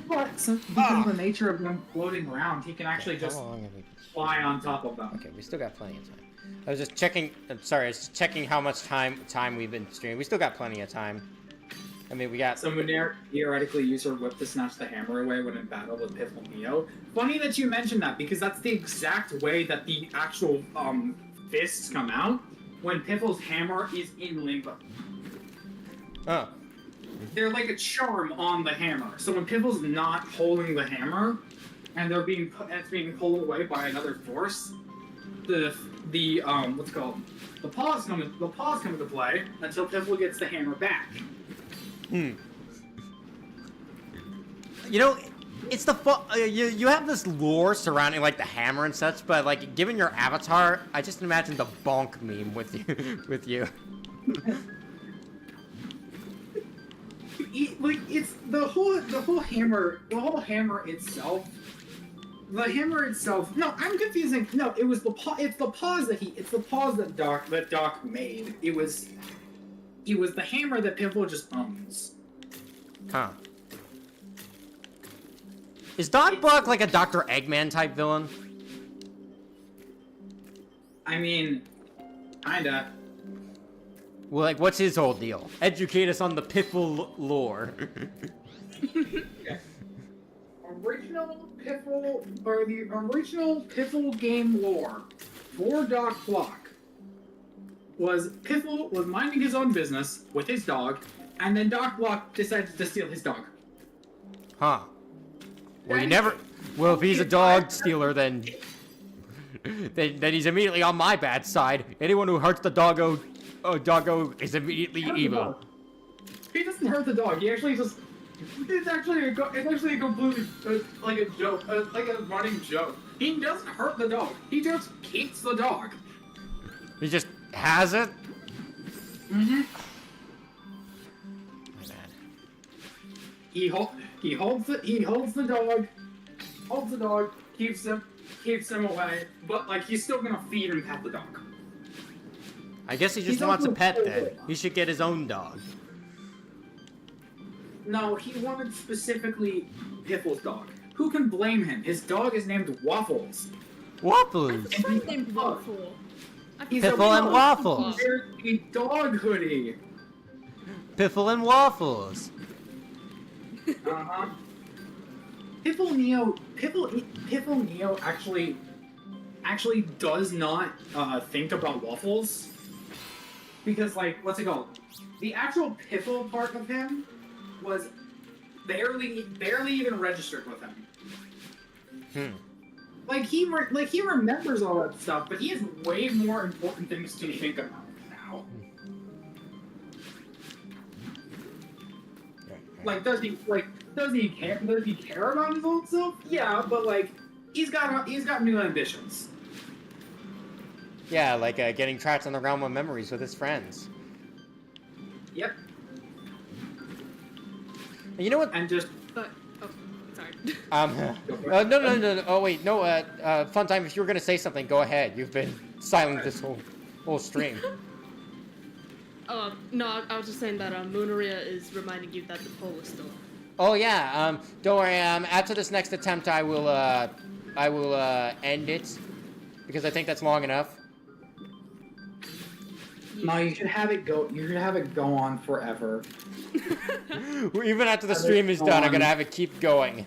But because of the nature of them floating around, he can actually just how long have we... fly on top of them. Okay, we still got plenty of time. I was just checking. Sorry, I was just checking how much time we've been streaming. We still got plenty of time. I mean, we got. So Munir theoretically used her whip to snatch the hammer away when in battle with Piffle Neo. Funny that you mentioned that because that's the exact way that the actual fists come out when Piffle's hammer is in limbo. Oh. They're like a charm on the hammer. So when Piffle's not holding the hammer, and it's being pulled away by another force, the what's it called? The paws come into play until Piffle gets the hammer back. You know, it's the you have this lore surrounding like the hammer and such, but like given your avatar, I just imagine the bonk meme with you. Like it's the whole hammer itself. The hammer itself. No, I'm confusing. No, it was it's the paws that Doc made. It was the hammer that Pimple just owns. Huh. Is Doc Block like a Dr. Eggman type villain? I mean, kinda. Well, like, what's his whole deal? Educate us on the Piffle lore. Okay. Original Piffle game lore for Doc Block was Piffle was minding his own business with his dog, and then Doc Block decided to steal his dog. Huh. Well, well, if he's a dog stealer, then he's immediately on my bad side. Anyone who hurts the doggo is immediately evil. He doesn't hurt the dog. He actually just. It's actually a completely like a joke, like a running joke. He doesn't hurt the dog. He just keeps the dog. He just has it. Mm-hmm. My bad. He holds the dog, keeps him away, but like he's still gonna feed and pet the dog. I guess he just He's wants a also pet so then. good. He should get his own dog. No, he wanted specifically Piffle's dog. Who can blame him? His dog is named Waffles. Waffles! It's a named Waffle. He's Piffle and Waffles! There's a dog hoodie. Piffle and Waffles! Uh-huh. Piffle Neo actually does not think about Waffles. Because, like, what's it called? The actual Piffle part of him was barely even registered with him. Like he remembers all that stuff, but he has way more important things to think about now. Like, does he care about his old self? Yeah, but like he's got new ambitions. Yeah, like getting trapped in the realm of memories with his friends. Yep. You know what? And just But sorry. No. Oh wait, no. Funtime, if you were gonna say something, go ahead. You've been silent this whole stream. No, I was just saying that Moonaria is reminding you that the poll is still up. Oh yeah. Don't worry. After this next attempt, I will end it because I think that's long enough. no, you should have it go. You should have it go on forever. Even after the stream is done, I'm gonna have it keep going.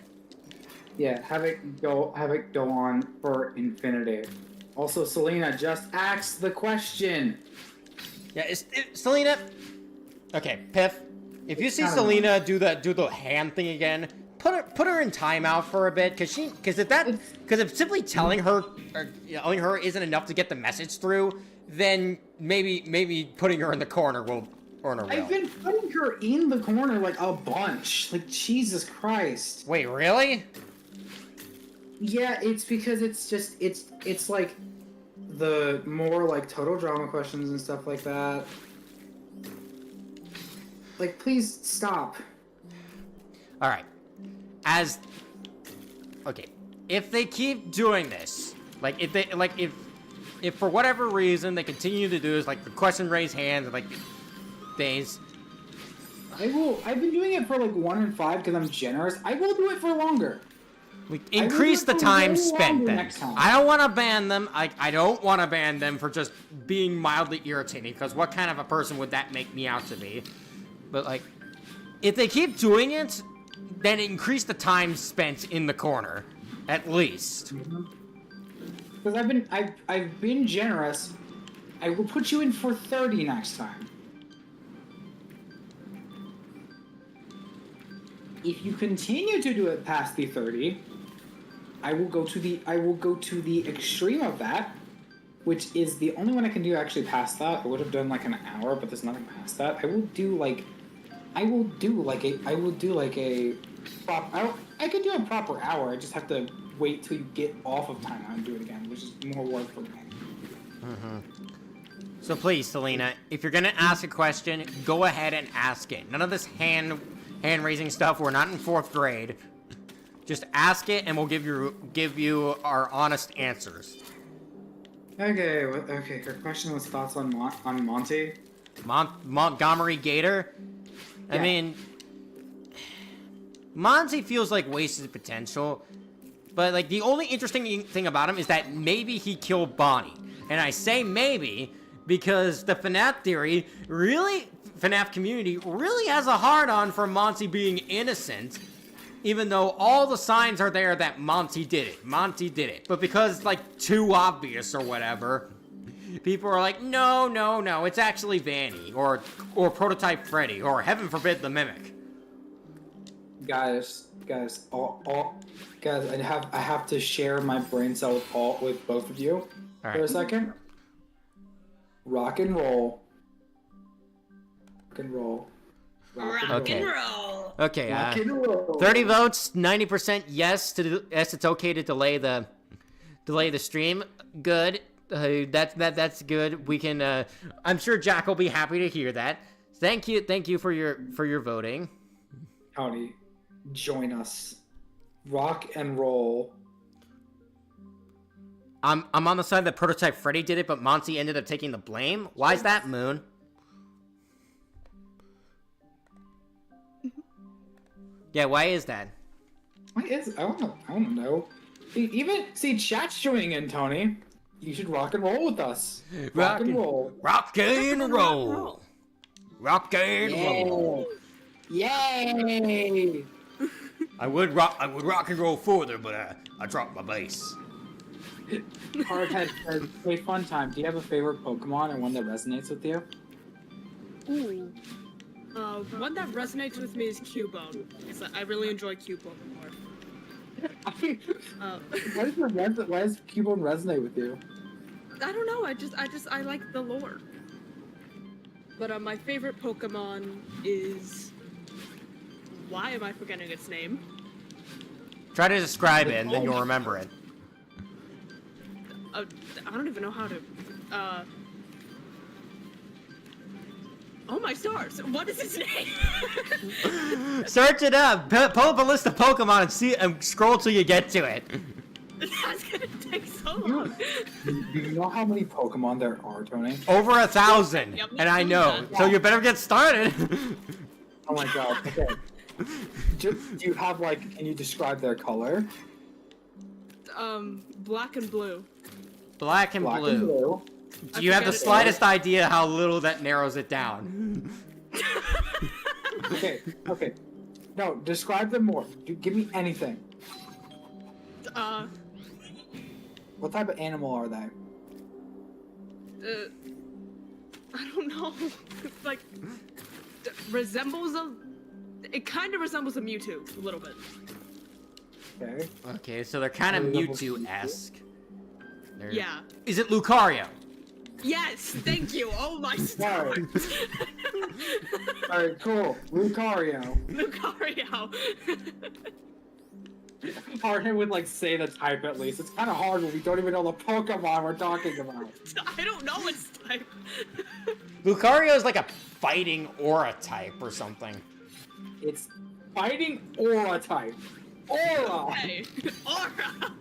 Yeah, have it go on for infinity. Also, Selena just asked the question. Yeah, Selena. Okay, Piff. If you see I don't Selena do the hand thing again, put her in timeout for a bit, because if simply telling her isn't enough to get the message through, then maybe putting her in the corner will earn her will. I've been putting her in the corner like a bunch. Like, Jesus Christ. Wait, really? Yeah, it's because it's like the more like total drama questions and stuff like that. Like, please stop. All right. Okay, if they keep doing this, like if for whatever reason they continue to do this, like the question raise hands and like things. I've been doing it for like 1 and 5 because I'm generous. I will do it for longer. We increase the time spent then. Next time. I don't want to ban them. I don't want to ban them for just being mildly irritating, because what kind of a person would that make me out to be? But like, if they keep doing it, then increase the time spent in the corner, at least. Because I've been generous. I will put you in for 30 next time. If you continue to do it past the 30, I will go to the extreme of that, which is the only one I can do actually past that. I would have done like an hour, but there's nothing past that. I could do a proper hour. I just have to wait till you get off of timeout and do it again, which is more work for me. So please, Selena, if you're gonna ask a question, go ahead and ask it. None of this hand raising stuff. We're not in 4th grade. Just ask it, and we'll give you our honest answers. Okay. Her question was thoughts on Monty. Montgomery Gator. I Yeah. mean, Monty feels like wasted potential, but like the only interesting thing about him is that maybe he killed Bonnie, and I say maybe because the FNAF community really has a hard-on for Monty being innocent, even though all the signs are there that Monty did it. But because it's like too obvious or whatever, people are like, no, it's actually Vanny or Prototype Freddy or heaven forbid the Mimic. Guys, guys, I have to share my brain cell with both of you All for a right. second. Rock and roll. Okay. Roll. Okay. Rock and roll. 30 votes, 90% yes it's okay to delay the stream. Good. That's good. We can. I'm sure Jack will be happy to hear that. Thank you for your voting. Tony, join us. Rock and roll. I'm on the side that Prototype Freddy did it, but Monty ended up taking the blame. Why is that, Moon? Yeah, why is that? I don't know. See, chat's joining in, Tony. You should rock and roll with us. Rock and roll. Rock and roll. Rock and roll. Yay! I would rock and roll further, but I dropped my bass. Hardhead says, "Hey, fun time. Do you have a favorite Pokemon and one that resonates with you?" Ooh. One that resonates with me is Cubone. I really enjoy Cubone more. Why does Cubone resonate with you? I don't know. I like the lore. But my favorite Pokemon is. Why am I forgetting its name? Try to describe it, and then you'll remember it. I don't even know how to. Oh my stars! What is its name? Search it up. Pull up a list of Pokemon and see and scroll till you get to it. That's gonna take so long. Do you know how many Pokemon there are, Tony? Over 1,000, Yep. and I know. So you better get started. Oh my god. Okay. Do you have can you describe their color? Black and blue. Black and Black blue. and blue. Do you have the forget it. slightest idea how little that narrows it down? Okay. No, describe them more. Give me anything. What type of animal are they? I don't know. It's like it kind of resembles a Mewtwo a little bit. Okay. Okay, so they're kind of Mewtwo-esque. Yeah. Is it Lucario? Yes, thank you. Oh my stars. Alright, cool. Lucario. Lucario. Hardhead would say the type at least. It's kind of hard when we don't even know the Pokemon we're talking about. I don't know its type. Lucario is like a fighting aura type or something. It's fighting Aura type. Aura! Hey, Aura!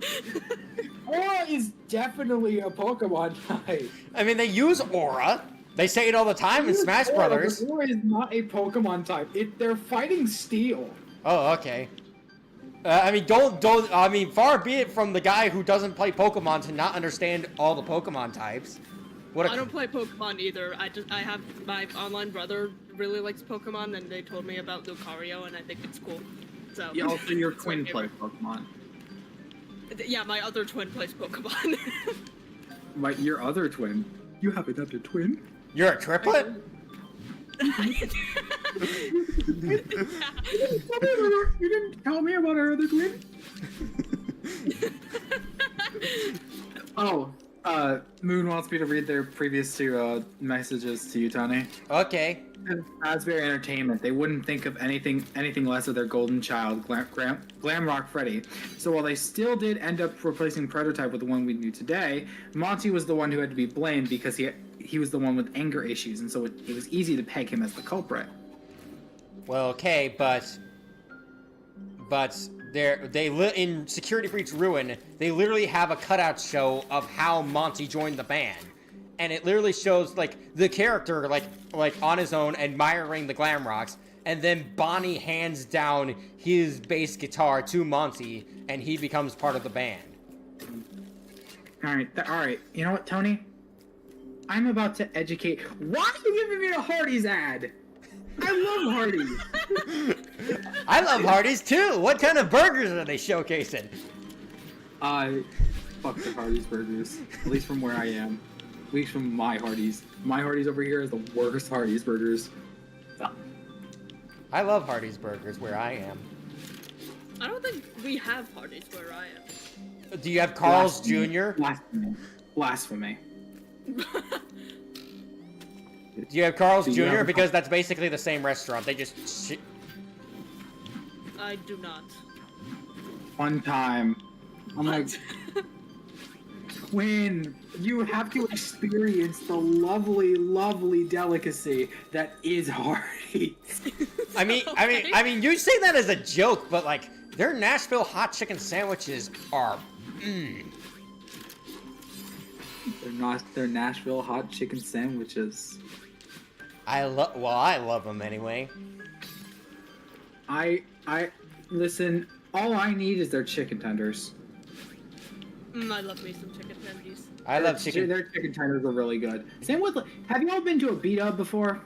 Aura is definitely a Pokemon type. I mean, they use Aura. They say it all the time in Smash Aura, Brothers. but Aura is not a Pokemon type. They're fighting Steel. Oh, okay. I mean, I mean, far be it from the guy who doesn't play Pokemon to not understand all the Pokemon types. I don't play Pokemon either. I have my online brother really likes Pokemon, and they told me about Lucario, and I think it's cool. So. Yeah, also your That's twin my plays favorite. Pokemon. Yeah, my other twin plays Pokemon. Your other twin. You have another twin? You're a triplet? You didn't tell me about our other twin? Oh, Moon wants me to read their previous two messages to you, Tony. Okay. Raspberry Entertainment. They wouldn't think of anything less of their golden child, Glamrock Freddy. So while they still did end up replacing Prototype with the one we knew today, Monty was the one who had to be blamed because he was the one with anger issues, and so it was easy to peg him as the culprit. Well, okay, but in Security Breach Ruin, they literally have a cutout show of how Monty joined the band. And it literally shows, like, the character, like on his own, admiring the Glamrocks, and then Bonnie hands down his bass guitar to Monty, and he becomes part of the band. Alright. You know what, Tony? I'm about to educate. Why are you giving me a Hardee's ad? I love Hardee's. I love Hardee's, too! What kind of burgers are they showcasing? Fuck the Hardee's burgers. At least from where I am. At least from my Hardee's. My Hardee's over here is the worst Hardee's burgers. I love Hardee's burgers where I am. I don't think we have Hardee's where I am. Do you have Carl's Jr.? Blasphemy. Do you have Carl's Do you Jr.? have- Because that's basically the same restaurant. They just... I do not. One time. I'm like, Twin, you have to experience the lovely, lovely delicacy that is Hardee's. I mean, you say that as a joke, but like, their Nashville hot chicken sandwiches are, They're Nashville hot chicken sandwiches. I love them anyway. Listen, all I need is their chicken tenders. I love me some chicken tendies. I love chicken. Their chicken tenders are really good. Same with, have you all been to a B-Dub before?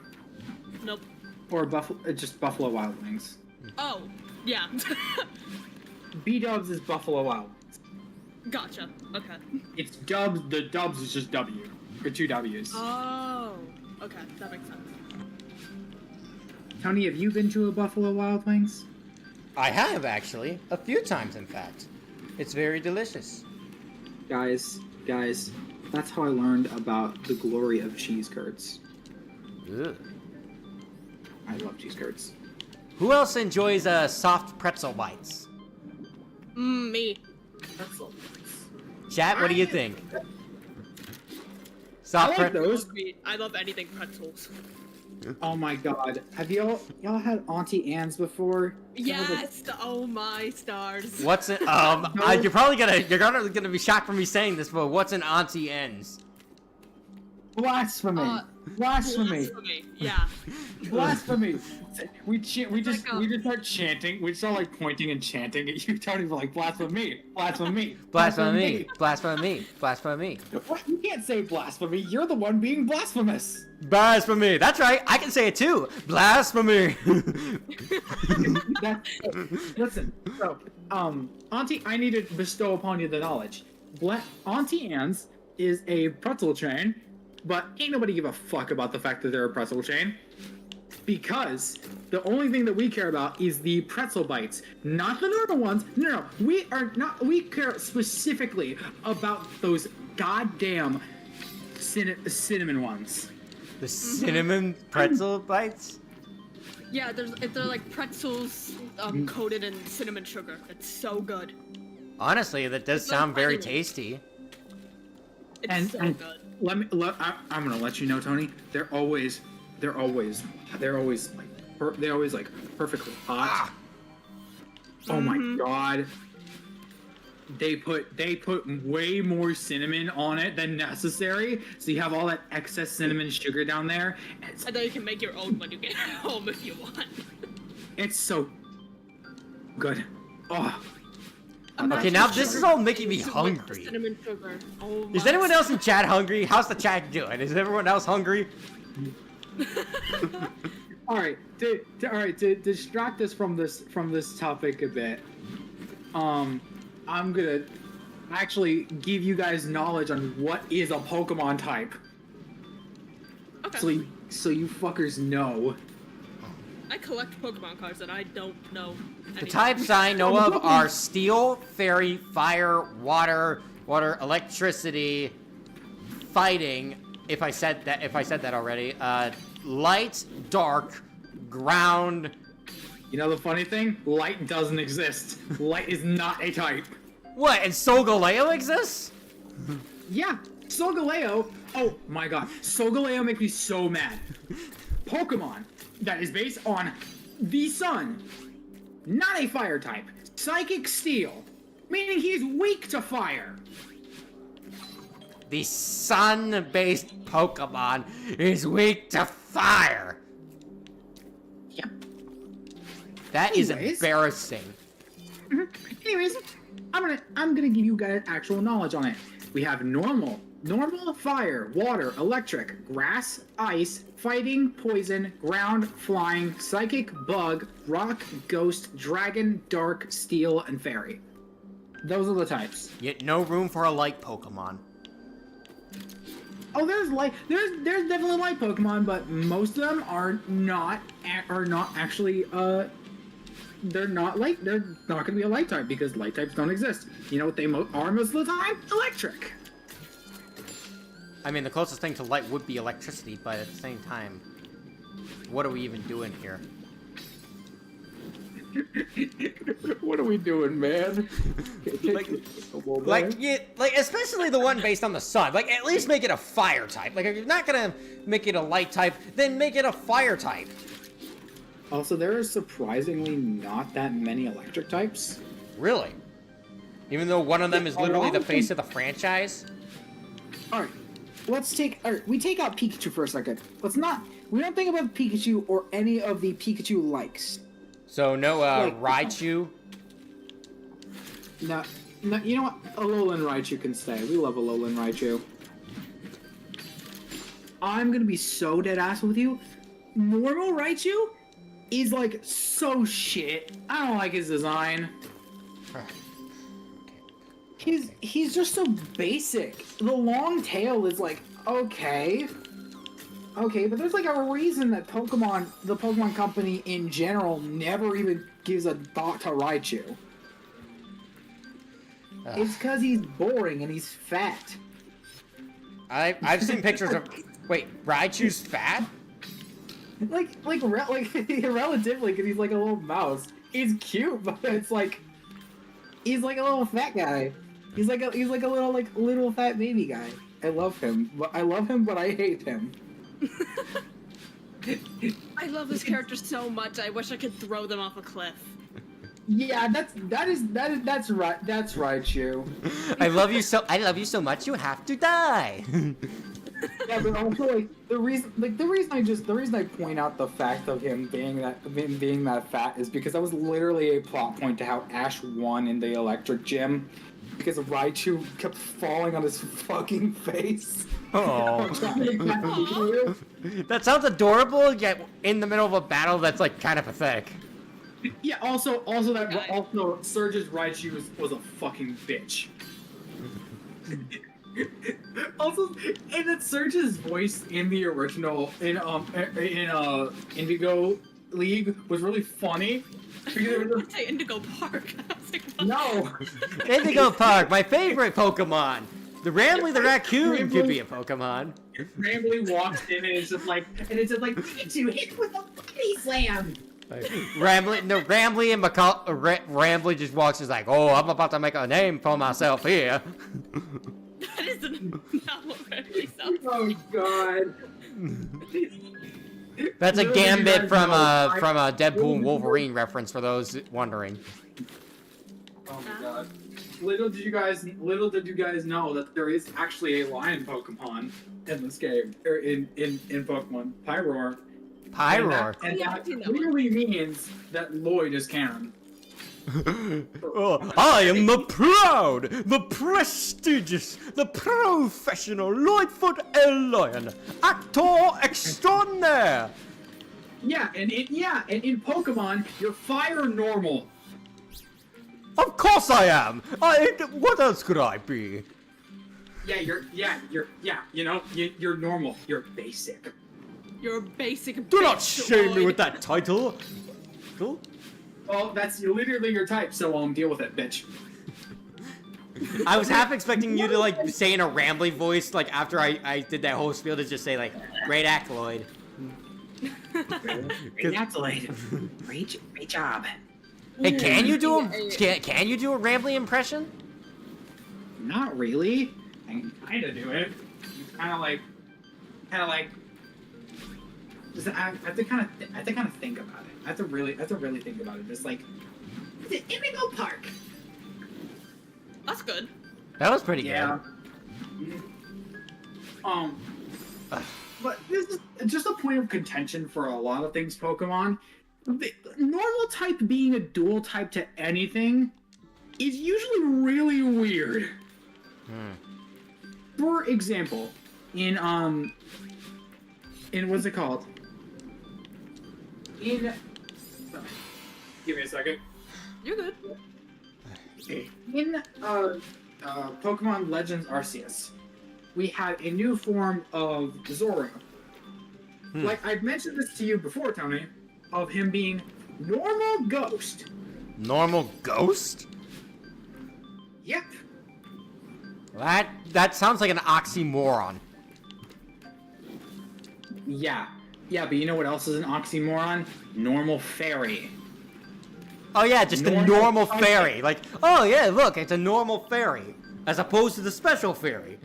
Nope. Or just Buffalo Wild Wings? Oh, yeah. B-Dubs is Buffalo Wild Wings. Gotcha. Okay. It's Dubs, the Dubs is just W. Or two W's. Oh, okay. That makes sense. Tony, have you been to a Buffalo Wild Wings? I have, actually. A few times, in fact. It's very delicious. Guys, that's how I learned about the glory of cheese curds. Ugh. I love cheese curds. Who else enjoys soft pretzel bites? Me. Chat, what do you think? I Soft like pretzel. those. I love anything pretzels. Oh my god. Have y'all had Auntie Anne's before? Yes. Oh my stars. What's it? You're probably gonna be shocked for me saying this, but what's an Auntie N's? Blasphemy. Blasphemy. Blasphemy. Yeah. Blasphemy. We just like start chanting. We start like pointing and chanting at you, Tony, like blasphemy, blasphemy, Blasphemy! Blasphemy! Blasphemy! What? You can't say blasphemy. You're the one being blasphemous. Blasphemy! That's right. I can say it too. Blasphemy! Listen. So, Auntie, I need to bestow upon you the knowledge. Auntie Anne's is a pretzel chain, but ain't nobody give a fuck about the fact that they're a pretzel chain. Because the only thing that we care about is the pretzel bites, not the normal ones. No, we care specifically about those goddamn cinnamon ones. The cinnamon pretzel bites? Yeah, they're like pretzels coated in cinnamon sugar. It's so good. Honestly, that does sound very tasty. It's so good. I'm gonna let you know, Tony. They're always like perfectly hot. Oh my god. They put way more cinnamon on it than necessary, so you have all that excess cinnamon sugar down there. And then you can make your own when you get home if you want. It's so good. Oh. Okay, now this is all making me hungry. Cinnamon sugar. Oh Is my anyone else in chat hungry? How's the chat doing? Is everyone else hungry? All right, to distract us from this topic a bit, I'm gonna actually give you guys knowledge on what is a Pokemon type. Okay. So you fuckers know. I collect Pokemon cards and I don't know. The types I know of are steel, fairy, fire, water, electricity, fighting. If I said that already. Light, dark, ground. You know the funny thing? Light doesn't exist. Light is not a type. What? And Solgaleo exists? Yeah, Solgaleo. Oh my god, Solgaleo makes me so mad. Pokemon that is based on the sun, not a fire type. Psychic Steel, meaning he's weak to fire. The sun-based Pokemon is weak to fire. Yep. That is Anyways. embarrassing. Anyways, I'm gonna give you guys actual knowledge on it. We have normal, fire, water, electric, grass, ice, fighting, poison, ground, flying, psychic, bug, rock, ghost, dragon, dark, steel, and fairy. Those are the types. Yet no room for a light Pokemon. Oh, there's definitely light Pokemon, but most of them are not actually they're not gonna be a light type because light types don't exist. You know what they are most of the time? Electric. I mean, the closest thing to light would be electricity, but at the same time, what are we even doing here? What are we doing, man? Like, especially the one based on the sun. Like, at least make it a fire type. Like, if you're not gonna make it a light type, then make it a fire type. Also, there are surprisingly not that many electric types. Really? Even though one of them is literally the face of the franchise? Alright, we take out Pikachu for a second. We don't think about Pikachu or any of the Pikachu likes. So, no, Raichu? No, you know what? Alolan Raichu can stay. We love Alolan Raichu. I'm gonna be so dead ass with you. Normal Raichu is like so shit. I don't like his design. He's just so basic. The long tail is like okay, but there's like a reason that the Pokemon Company in general, never even gives a thought to Raichu. It's because he's boring and he's fat. I've seen pictures of... Wait, Raichu's fat? Relatively, because he's like a little mouse. He's cute, but it's like he's like a little fat guy. He's like a little fat baby guy. I love him, but I hate him. I love this character so much. I wish I could throw them off a cliff. Yeah, that's right. That's Raichu. I love you so much you have to die. Yeah, but also like the reason I point out the fact of him being that fat is because that was literally a plot point to how Ash won in the Electric Gym, because Raichu kept falling on his fucking face. Oh. That sounds adorable, yet in the middle of a battle that's like kind of pathetic. Yeah. Also Surge's Raichu was a fucking bitch. Also, and that Surge's voice in the original in Indigo League was really funny. I'd say Indigo Park. I was like, what? No. Indigo Park, my favorite Pokemon. The Rambley the raccoon could be a Pokemon. Rambly walks in and it's just like Pikachu hit with a body slam. Rambly and Rambly just walks is like, oh, I'm about to make a name for myself here. That is not what Rambly sounds Oh god. That's a Little did you Gambit guys from know, a Deadpool and Wolverine reference for those wondering. Oh my god. Little did you guys know that there is actually a lion Pokemon in this game, or in Pokemon Pyroar. Pyroar. And Yeah, that I've seen that one. clearly means that Lloyd is canon. Oh, I am the prestigious, the professional Lightfoot Lion, actor extraordinaire. Yeah, and in Pokemon, you're fire normal. Of course I am. What else could I be? Yeah, you're normal. You're basic. You're a basic. Do not bitch, shame me Lloyd. with that title. Cool. Well, that's literally your type, so deal with it, bitch. I was half expecting you to like say in a rambling voice, like after I did that whole spiel, to just say like, "Great act, Lloyd." That's Lloyd. Great job. Hey, can you do Yeah. can you do a rambling impression? Not really. I can kind of do it. It's kind of like. I have to kind of think about it. I have to really think about it. Just like, is it Indigo Park? That's good. That was pretty Yeah. But this is just a point of contention for a lot of things Pokemon. The normal type being a dual type to anything is usually really weird. For example, in what's it called? Give me a second. You're good. In Pokemon Legends Arceus, we have a new form of Zoro. Like I've mentioned this to you before, Tony, of him being normal ghost. Normal ghost? Yep. That sounds like an oxymoron. Yeah, but you know what else is an oxymoron? Normal fairy. Oh yeah, just a Normal- normal fairy. Like, oh yeah, look, it's a normal fairy, as opposed to the special fairy.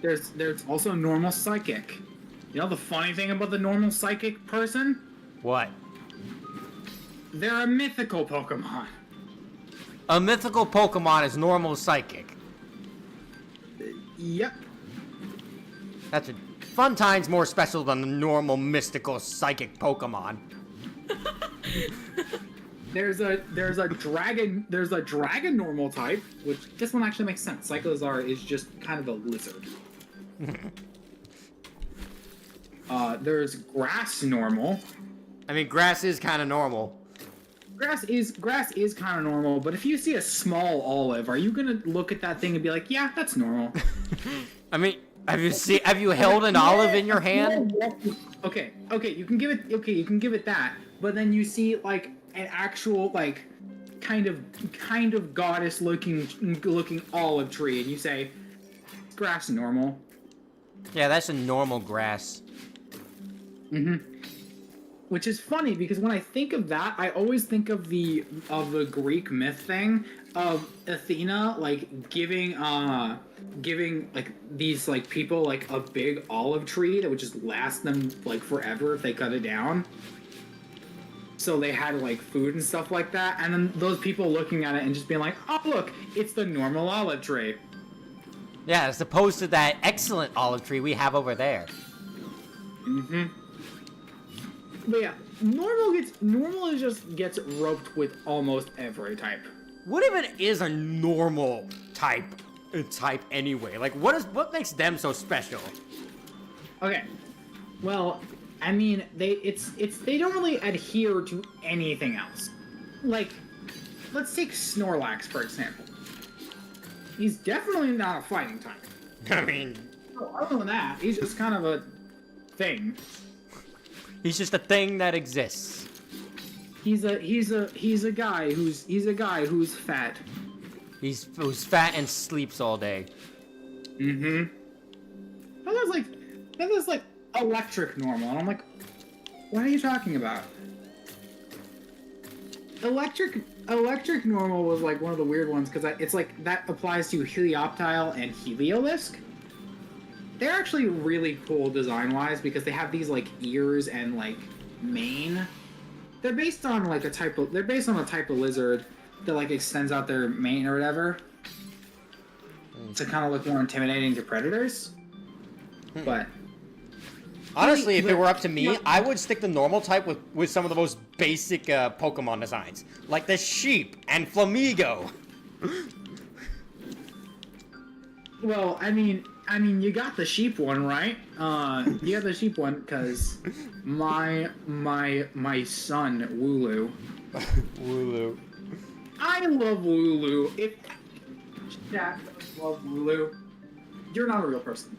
There's also normal psychic. You know the funny thing about the normal psychic person? What? They're a mythical Pokemon. A mythical Pokemon is normal psychic. Yep. That's a fun times more special than the normal mystical psychic Pokemon. There's a dragon normal type, which this one actually makes sense. Cyclizar is just kind of a lizard. There's grass normal. I mean, grass is kind of normal. Grass is kind of normal, but if you see a small olive, are you gonna look at that thing and be like, yeah, that's normal? I mean, have you held an olive in your hand? Okay, you can give it that, but then you see like an actual like kind of goddess looking olive tree, and you say, grass normal. Yeah, that's a normal grass. Which is funny because when I think of that, I always think of the Greek myth thing of Athena like giving like these like people like a big olive tree that would just last them like forever if they cut it down. So they had like food and stuff like that, and then those people looking at it and just being like, "Oh look, it's the normal olive tree." Yeah, as opposed to that excellent olive tree we have over there. But yeah, normal just gets roped with almost every type. What even is a normal type anyway? Like, what makes them so special? Okay, well, I mean, they don't really adhere to anything else. Like, let's take Snorlax for example. He's definitely not a fighting type. I mean, Other than that, he's just kind of a thing. he's just a thing that exists. He's a guy who's fat. Who's fat and sleeps all day. But there's like electric normal, and I'm like, what are you talking about? Electric normal was like one of the weird ones because it's like that applies to Helioptile and Heliolisk. they're actually really cool design-wise because they have these like ears and like mane. They're based on like a type of lizard that like extends out their mane or whatever to kind of look more intimidating to predators. But honestly, if it were up to me, I would stick the normal type with some of the most basic Pokemon designs, like the sheep and Flamigo. well, I mean, you got the sheep one, right? You got the sheep one because my son Wooloo. Wooloo. I love Wooloo. If Jack doesn't love Wooloo, you're not a real person.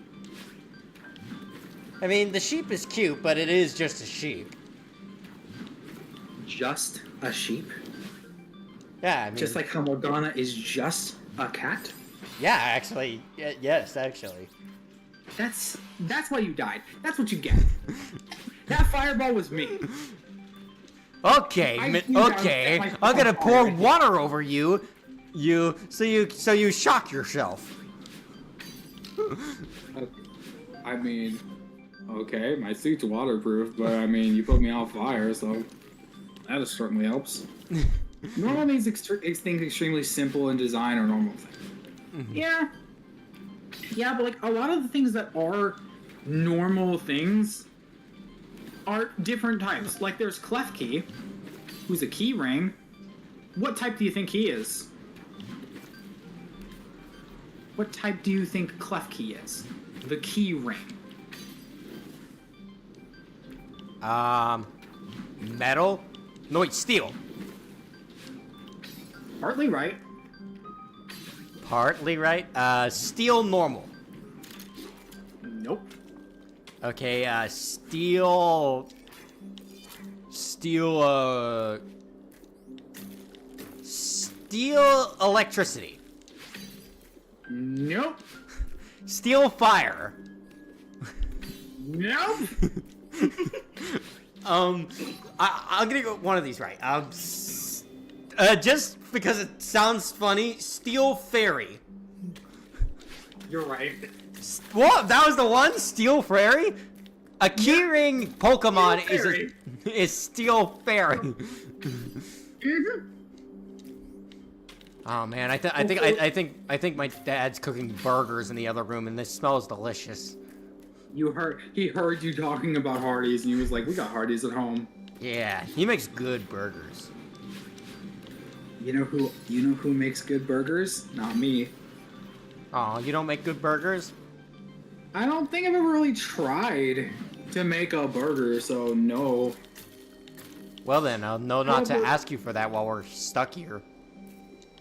I mean, the sheep is cute, but it is just a sheep. Just a sheep? Yeah, I mean... Just like how Morgana is just a cat? Yeah, actually. Yes, actually. That's why you died. That's what you get. That fireball was me. Okay, okay. I'm gonna pour water over you. So you shock yourself. I mean, okay, my suit's waterproof, but I mean, you put me on fire, so that certainly helps. Normal means things extremely simple in design or normal things. Mm-hmm. Yeah, but like a lot of the things that are normal things are different types. Like there's Klefki, who's a key ring. What type do you think he is? What type do you think Klefki is? The key ring. Metal? No, wait, steel. Partly right. Partly right. Steel normal. Nope. Okay, steel electricity. Nope. Steel fire. Nope. I'm gonna go one of these right. Just because it sounds funny, steel fairy. You're right. What? That was the one? Steel fairy? A keyring Pokemon Steel is steel fairy. Mhm. Oh man, I think my dad's cooking burgers in the other room, and this smells delicious. He heard you talking about Hardee's, and he was like, "We got Hardee's at home." Yeah, he makes good burgers. You know who makes good burgers? Not me. Oh, you don't make good burgers? I don't think I've ever really tried to make a burger, so no. Well then, I'll know not to ask you for that while we're stuck here.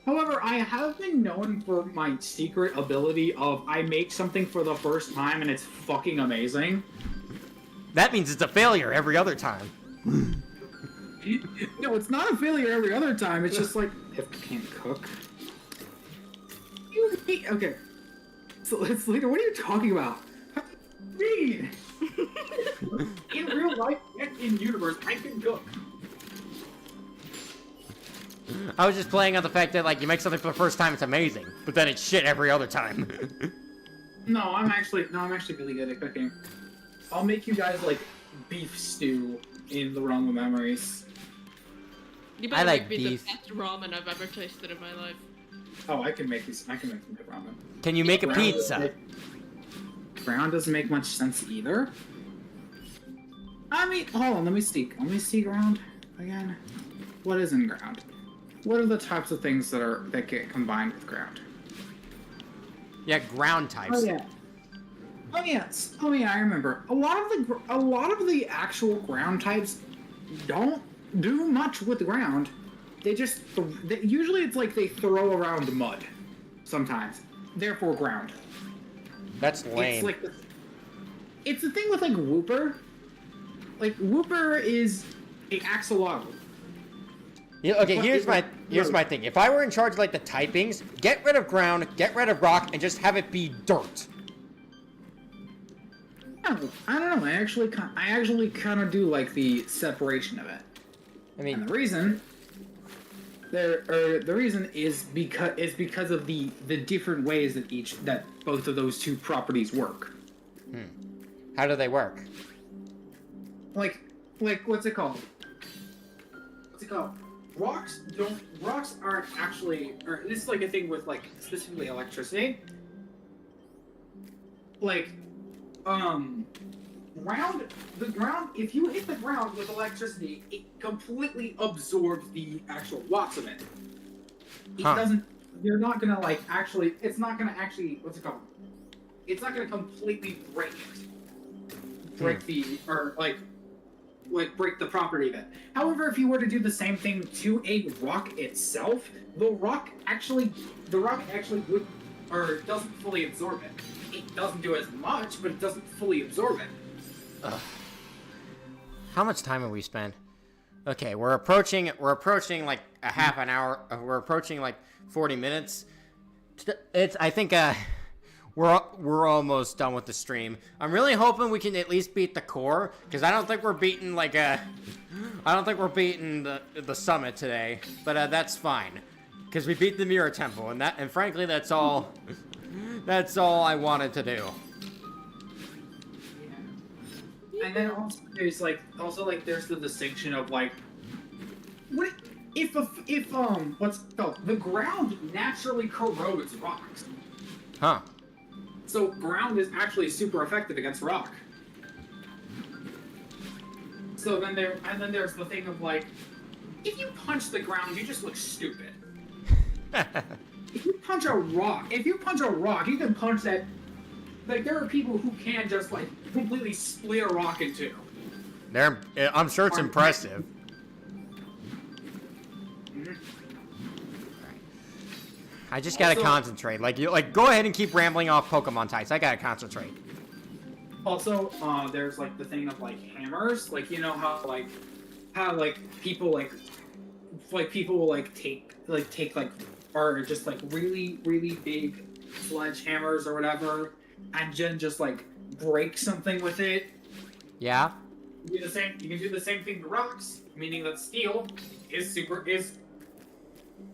However, I have been known for my secret ability of I make something for the first time and it's fucking amazing. That means it's a failure every other time. No, it's not a failure every other time. It's just like, if I can't cook. Okay. So let's later. What are you talking about? Me. In real life and in universe, I can cook. I was just playing on the fact that, like, you make something for the first time, it's amazing, but then it's shit every other time. No, I'm actually really good at cooking. I'll make you guys like beef stew in the realm of memories. You I better like make me beef. the best ramen I've ever tasted in my life. Oh, I can make some good ramen. Can you make a Ground pizza? Ground doesn't make much sense either. I mean, hold on, let me see ground again. What is in ground? What are the types of things that get combined with ground? Yeah, ground types. Oh yeah, I remember. A lot of the actual ground types don't do much with the ground. Usually it's like they throw around mud sometimes. Therefore ground. That's lame. It's the thing with like Wooper. Like Wooper is a axolotl. Yeah, okay, here's my thing. If I were in charge of like the typings, get rid of ground, get rid of rock, and just have it be dirt. No, I don't know. I actually kind of do like the separation of it. I mean, And the reason is because of the different ways that both of those two properties work. How do they work? Like what's it called? Rocks aren't actually, or this is like a thing with like specifically electricity. Like, the ground, if you hit the ground with electricity, it completely absorbs the actual watts of it. It doesn't, you're not gonna like actually, it's not gonna actually, what's it called? It's not gonna completely break it. Break the, or like break the property of it. However, if you were to do the same thing to a rock itself, the rock actually would, or doesn't fully absorb it. It doesn't do as much, but it doesn't fully absorb it. Ugh. How much time have we spent? Okay, we're approaching like a half an hour. We're approaching like 40 minutes. I think we're almost done with the stream. I'm really hoping we can at least beat the core, because I don't think we're beating the summit today. But that's fine, because we beat the Mirror Temple, and frankly that's all I wanted to do. And then also there's there's the distinction of like, what if what's it called, the ground naturally corrodes rocks. Huh. So ground is actually super effective against rock. So then there's the thing of like, if you punch the ground, you just look stupid. If you punch a rock, you can punch that. Like, there are people who can just like completely split a rock in two. I'm sure it's impressive. I just gotta concentrate. Go ahead and keep rambling off Pokemon types. I gotta concentrate. Also, there's like the thing of like hammers. Like, you know how people will take or just like really, really big sledgehammers or whatever, and then just like break something with it. Yeah. You can do the same thing to rocks, meaning that steel is super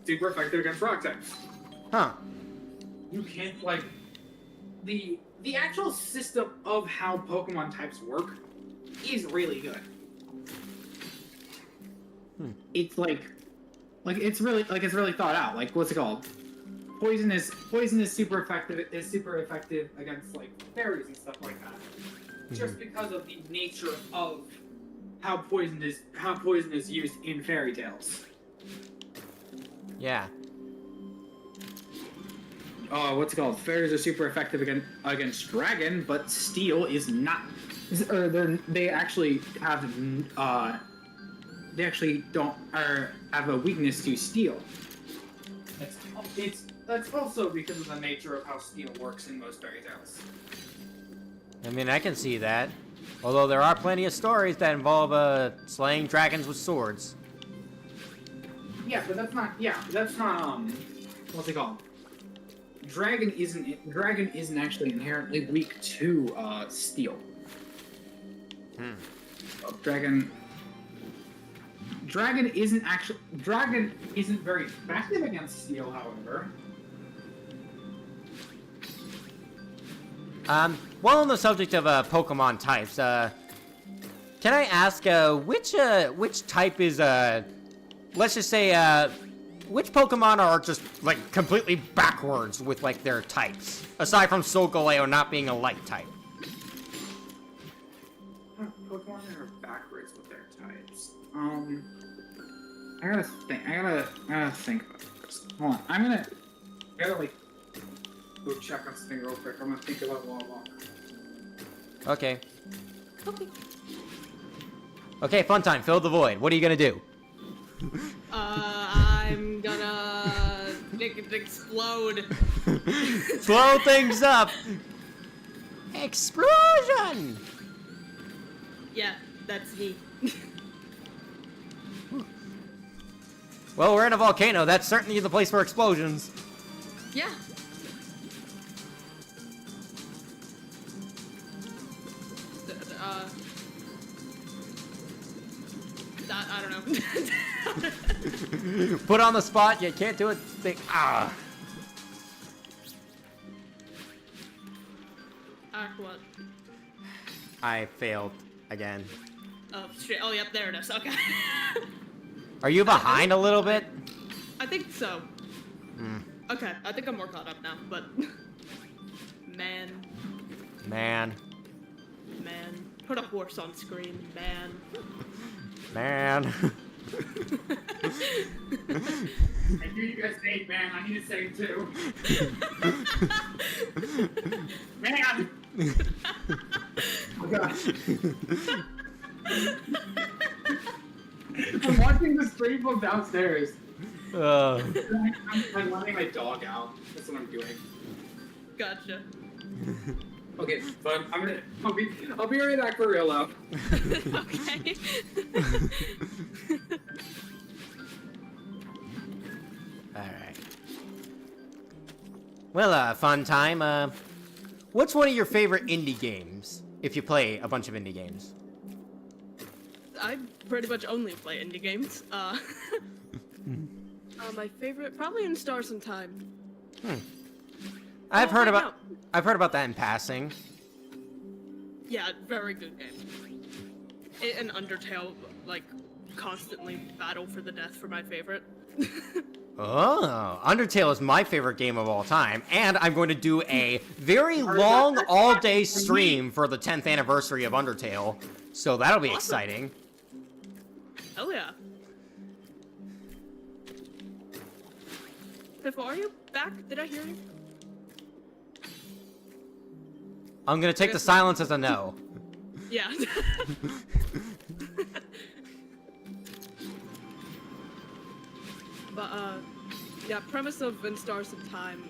effective against rock types. Huh. You can't like the actual system of how Pokemon types work is really good. It's it's really thought out. Like, what's it called? Poison is super effective. Is super effective against like fairies and stuff like that. Just because of the nature of how poison is used in fairy tales. Yeah. What's it called? Fairies are super effective against dragon, but steel is not. They actually have have a weakness to steel. That's also because of the nature of how steel works in most fairy tales. I mean, I can see that. Although there are plenty of stories that involve slaying dragons with swords. Yeah, but that's not. What's it called? Dragon isn't actually inherently weak to steel. Dragon isn't very effective against steel, however. While on the subject of Pokemon types, can I ask which type is let's just say which Pokemon are just like completely backwards with like their types, aside from Solgaleo not being a light type? Pokemon that are backwards with their types. I gotta think about this. Hold on, I gotta like go check on something real quick. I'm gonna think about it a while longer. Okay. Okay, fun time. Fill the void. What are you gonna do? I'm gonna make it explode. Blow things up. Explosion. Yeah, that's me. Well, we're in a volcano. That's certainly the place for explosions. Yeah. I don't know. Put on the spot. You can't do it. What? I failed again. Oh, shit. Oh, yep, there it is. Okay. Are you behind a little bit? I think so. Hmm. Okay, I think I'm more caught up now, but... Man. Man. Man. Put a horse on screen. Man. Man. I hear you guys say, man. I need to say it too. Man. Oh god. I'm watching the stream from downstairs. I'm letting my dog out. That's what I'm doing. Gotcha. Okay, but I'll be right back for real though. Okay. Alright. Well, fun time. What's one of your favorite indie games? If you play a bunch of indie games. I pretty much only play indie games. My favorite, probably In Stars and Time. I've Oh, heard wait, about that in passing. Yeah, very good game. It and Undertale, like, constantly battle for the death for my favorite. Oh, Undertale is my favorite game of all time, and I'm going to do a very long all-day stream for the 10th anniversary of Undertale, so that'll be exciting. Hell yeah. Piffle, are you back? Did I hear you? I'm gonna take the silence as a no. Yeah. But, yeah, premise of In Stars of Time,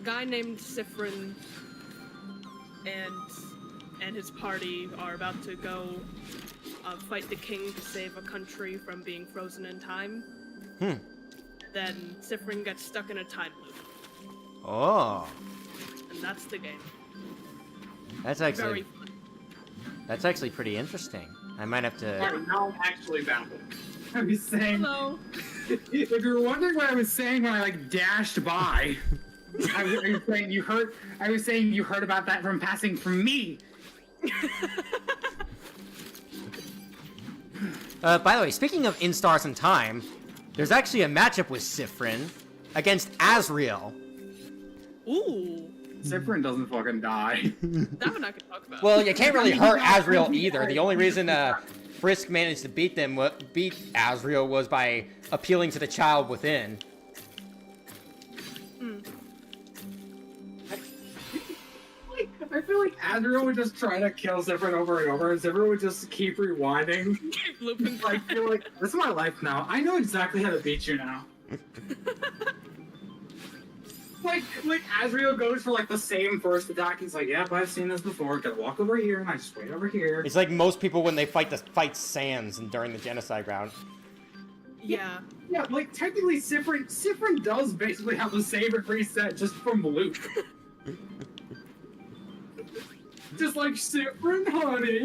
guy named Sifrin and his party are about to go, fight the king to save a country from being frozen in time. Then Sifrin gets stuck in a time loop, Oh, and that's the game. that's Very actually fun. pretty interesting. I might have to. Alright, now I'm actually baffled. I was saying, Hello. if you're wondering what I was saying when I like dashed by, I was saying you heard. I was saying you heard about that from passing from me. By the way, speaking of In Stars and Time, there's actually a matchup with Sifrin against Azrael. Ooh, Sifrin doesn't fucking die. that one I can talk about. Well, you can't really hurt Azrael either. The only reason Frisk managed to beat Azrael was by appealing to the child within. I feel like Azrael would just try to kill Sifrin over and over, and Sifrin would just keep rewinding. Keep looping Like, you're like, this is my life now. I know exactly how to beat you now. like Azrael goes for like the same first attack. He's like, yep, I've seen this before. Gotta walk over here, and I just wait over here. It's like most people when they fight Sans and during the genocide round. Yeah. Yeah, like technically Sifrin does basically have the save and reset just from loop. Just like Sifrin, honey,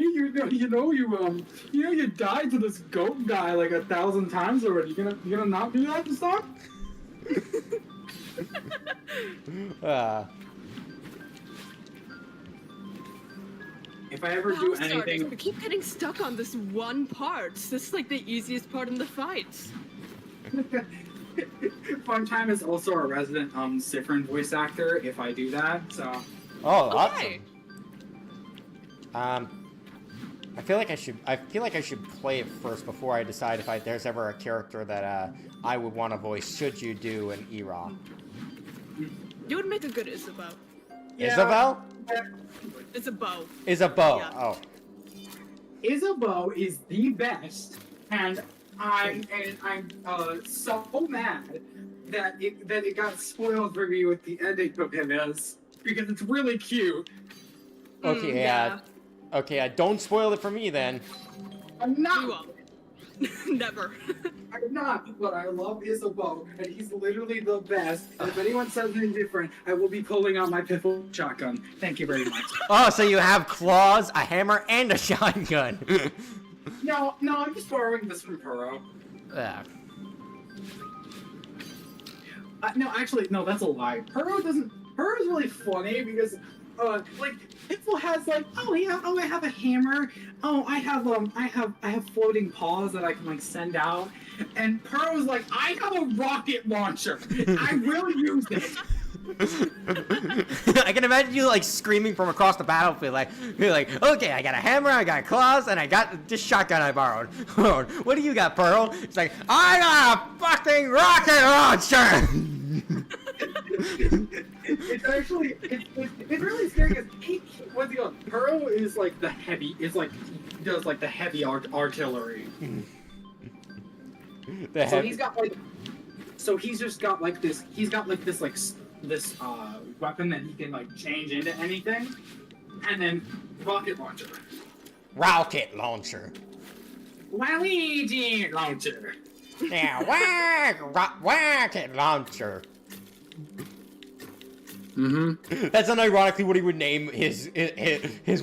you died to this goat guy like 1,000 times already. You gonna not do that this time? If I ever do How anything, started? We keep getting stuck on this one part. This is like the easiest part in the fights. Funtime is also a resident Sifrin voice actor. If I do that, so Oh, Okay. awesome. I feel like I should play it first before I decide if there's ever a character that I would want to voice. Should you do an Era? You would make a good Isabeau. Yeah. Isabel? Isabeau. Isabeau. Yeah. Oh. Isabeau is the best, and I'm so mad that it got spoiled for me with the ending of him is because it's really cute. Okay, yeah. Okay, don't spoil it for me then. I'm You not. won't. Never. I'm not, but I love Isabeau, and he's literally the best. And if anyone says anything different, I will be pulling out my piffle shotgun. Thank you very much. Oh, so you have claws, a hammer, and a shotgun. No, I'm just borrowing this from Puro. No, actually, no, that's a lie. Puro is really funny because like Pitbull has like, oh yeah, oh I have a hammer, oh I have floating paws that I can like send out, and Pearl was like, I have a rocket launcher, I will use it. I can imagine you like screaming from across the battlefield, like you're like, okay, I got a hammer, I got claws, and I got this shotgun I borrowed. What do you got, Pearl? It's like, I got a fucking rocket launcher. It's actually it's really scary because what's he called? Pearl is like the heavy, is like does like the heavy artillery. So he's got like, so he's just got like this. He's got like this this weapon that he can like change into anything, and then rocket launcher. Rocket launcher. Waluigi launcher. Yeah, rocket launcher. Mm-hmm. That's unironically what he would name his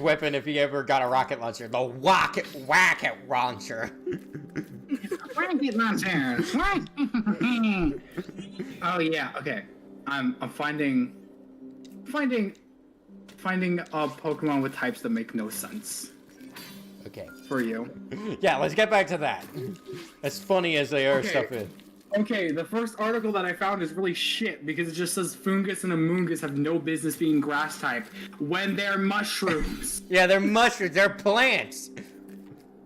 weapon if he ever got a rocket launcher. The rocket launcher. Rocket launcher. Oh yeah. Okay. I'm finding Pokemon with types that make no sense Okay. for you. Yeah, let's get back to that. As funny as they are, Okay. stuff is. Okay, the first article that I found is really shit because it just says Fungus and Amoongus have no business being grass type when they're mushrooms. Yeah, they're mushrooms. They're plants.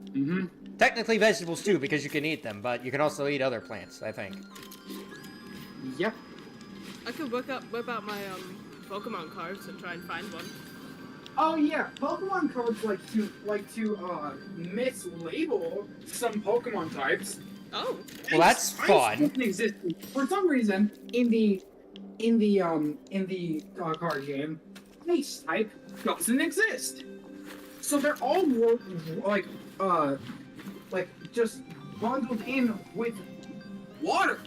Mm-hmm. Technically vegetables too, because you can eat them, but you can also eat other plants, I think. Yep. I could whip out my Pokemon cards and try and find one. Oh yeah, Pokemon cards like to mislabel some Pokemon types. Oh. Well, that's Ice fun. doesn't exist. For some reason, in the card game, Ice type doesn't exist. So they're all just bundled in with water.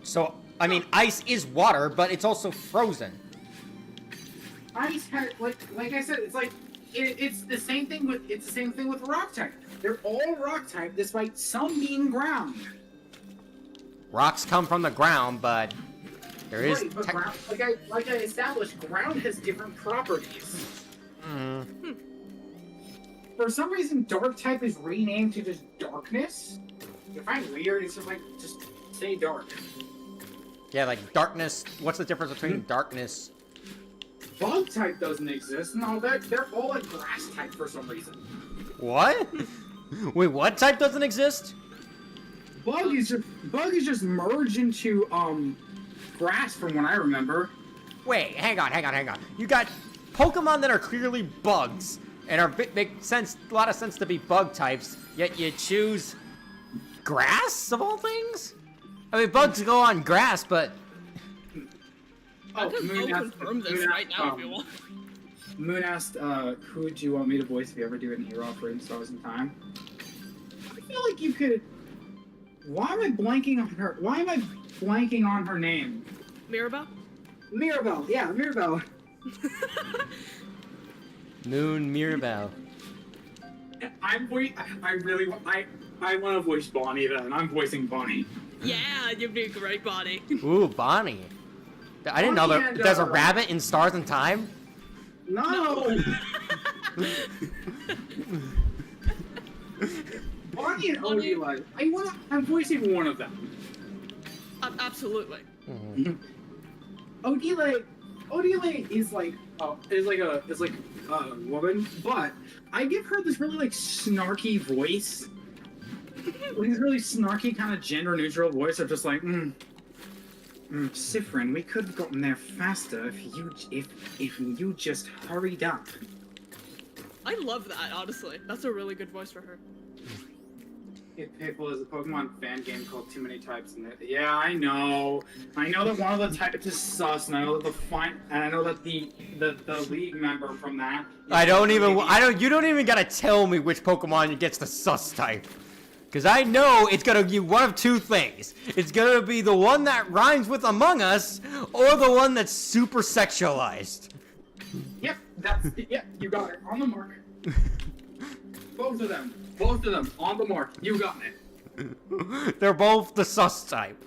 So, I mean, ice is water, but it's also frozen. Ice has like I said, it's the same thing with rock type. They're all rock type, despite some being ground. Rocks come from the ground, but there is. Right, but ground, like I established, ground has different properties. Mm. For some reason, dark type is renamed to just darkness. I find weird. It's just say dark. Yeah, like darkness. What's the difference between darkness? Bug type doesn't exist. No, they're all like grass type for some reason. What? Wait, what type doesn't exist? Bug is just merged into grass from what I remember. Wait, hang on. You got Pokemon that are clearly bugs and make a lot of sense to be bug types, yet you choose grass of all things? I mean, bugs go on grass, but I can go confirm this right now if you want. Moon asked, who do you want me to voice if you ever do an hero for Stars in Time? I feel like you could. Why am I blanking on her? Why am I blanking on her name? Mirabelle? Mirabelle, yeah, Mirabelle. Moon Mirabelle. I want to voice Bonnie then. I'm voicing Bonnie. Yeah, you'd be a great body. Ooh, Bonnie. I didn't know Bonnie there's a and, rabbit in Stars in Time. No. Bonnie and Odile. I'm voicing one of them. Absolutely. Mhm. Odile is like a woman, but I give her this really like snarky voice. Like this really snarky kind of gender neutral voice of just like, Sifrin, we could have gotten there faster if you just hurried up. I love that, honestly. That's a really good voice for her. Pitbull is a Pokemon fan game called Too Many Types in it. Yeah, I know. I know that one of the types is sus, and I know that the league member from that. You don't even gotta tell me which Pokemon gets the sus type. Because I know it's gonna be one of two things. It's gonna be the one that rhymes with Among Us, or the one that's super sexualized. Yep, you got it. On the mark. Both of them, on the mark. You got it. They're both the sus type.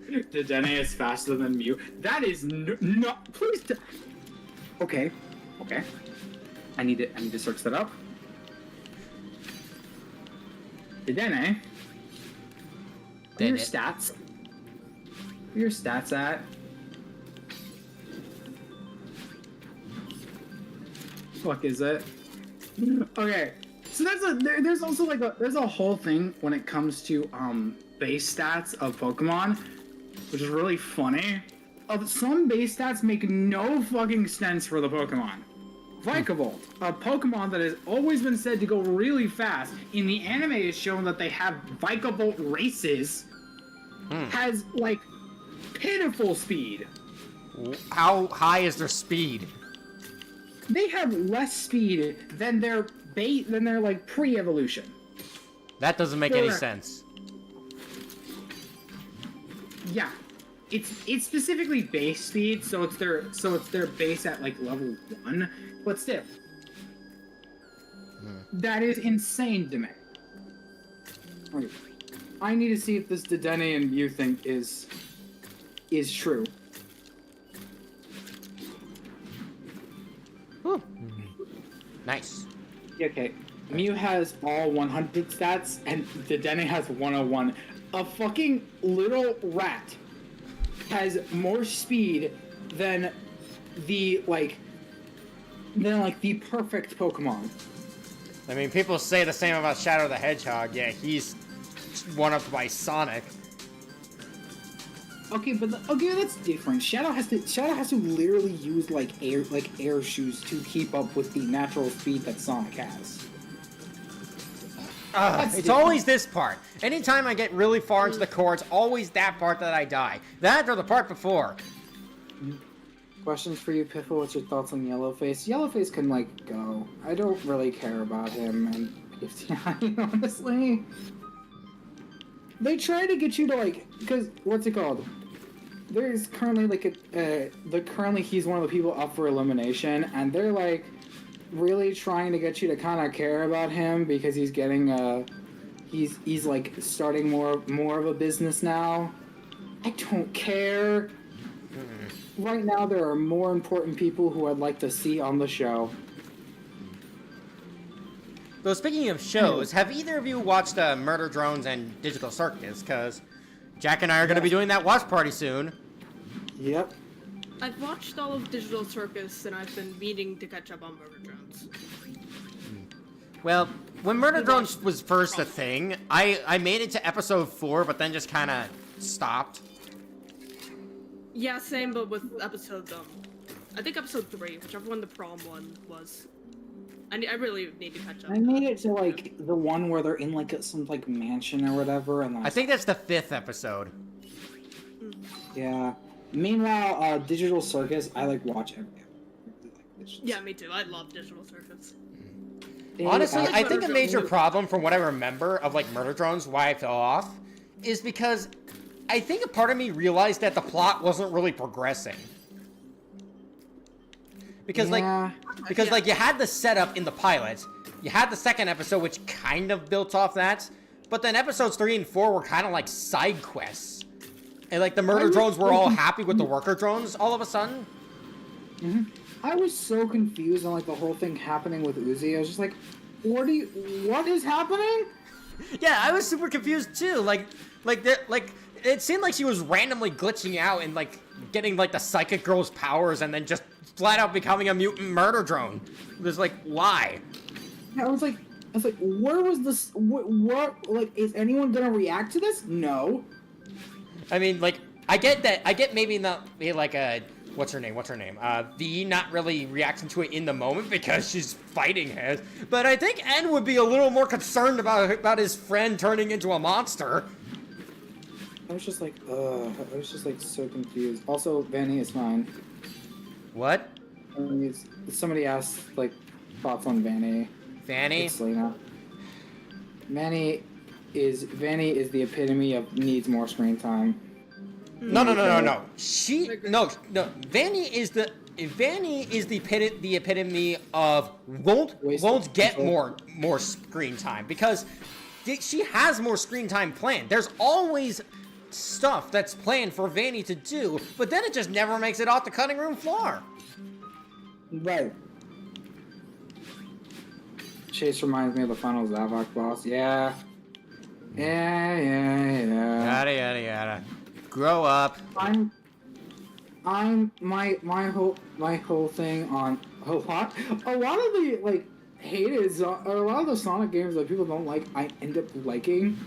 Dedenne is faster than Mew. That is not. Please. Okay. I need to search that up. Dedenne. Where are your stats? Where are your stats at? Fuck is it? Okay. So there's also like there's a whole thing when it comes to base stats of Pokemon, which is really funny. Some base stats make no fucking sense for the Pokemon. Vikavolt, a Pokemon that has always been said to go really fast, in the anime is shown that they have Vikavolt races, has like pitiful speed. How high is their speed? They have less speed than their like pre-evolution. That doesn't make any sense. Yeah. It's specifically base speed, so it's their base at like level 1, but still. That is insane to me. Right. I need to see if this Dedenne and you think is true. Nice. Okay. Mew has all 100 stats, and Dedenne has 101. A fucking little rat has more speed than the perfect Pokemon. I mean, people say the same about Shadow the Hedgehog. Yeah, he's one-upped by Sonic. Okay, but that's different. Shadow has to literally use like air shoes to keep up with the natural speed that Sonic has. It's always this part. Anytime I get really far into the core, it's always that part that I die. That or the part before. Questions for you, Piffle. What's your thoughts on Yellowface? Yellowface can go. I don't really care about him, and honestly, they try to get you to because what's it called? There's currently currently he's one of the people up for elimination, and they're really trying to get you to kind of care about him because he's getting he's starting more of a business now. I don't care. Right now there are more important people who I'd like to see on the show. Though speaking of shows, have either of you watched Murder Drones and Digital Circus? Because Jack and I are going to be doing that watch party soon. Yep. I've watched all of Digital Circus, and I've been meaning to catch up on Murder Drones. Well, when Murder Drones was first a thing, I made it to episode 4, but then just kind of stopped. Yeah, same, but with episode, I think episode 3, whichever one the prom one was. I really need to catch up. I made it to the one where they're in some mansion or whatever, and I think that's the 5th episode. Yeah. Meanwhile, Digital Circus, I watch every episode. Yeah, me too. I love Digital Circus. Honestly, like I think Murder a major Drones. problem from what I remember of Murder Drones, why I fell off, is because I think a part of me realized that the plot wasn't really progressing. Because you had the setup in the pilot, you had the second episode which kind of built off that, but then episodes 3 and 4 were kind of side quests. And the murder drones were all happy with the worker drones all of a sudden. Mm-hmm. I was so confused on the whole thing happening with Uzi. I was just what is happening? Yeah, I was super confused too. It seemed like she was randomly glitching out and getting the psychic girl's powers and then just flat out becoming a mutant murder drone. It was why? I was like, where was this? What? Is anyone gonna react to this? No. I mean, I get that. I get maybe not what's her name? V not really reacting to it in the moment because she's fighting it. But I think N would be a little more concerned about his friend turning into a monster. I was just I was just so confused. Also, Vanny is fine. What? Somebody asked thoughts on Vanny. Vanny? It's Selena. Vanny is the epitome of needs more screen time. No. Vanny is the epitome of won't get more screen time because she has more screen time planned. There's always stuff that's planned for Vanny to do, but then it just never makes it off the cutting room floor. Right. Chase reminds me of the final Zavok boss. Yeah. Yeah. Yada yada yada. Grow up. I'm my whole thing on a lot of the like hated or a lot of the Sonic games that people don't like, I end up liking.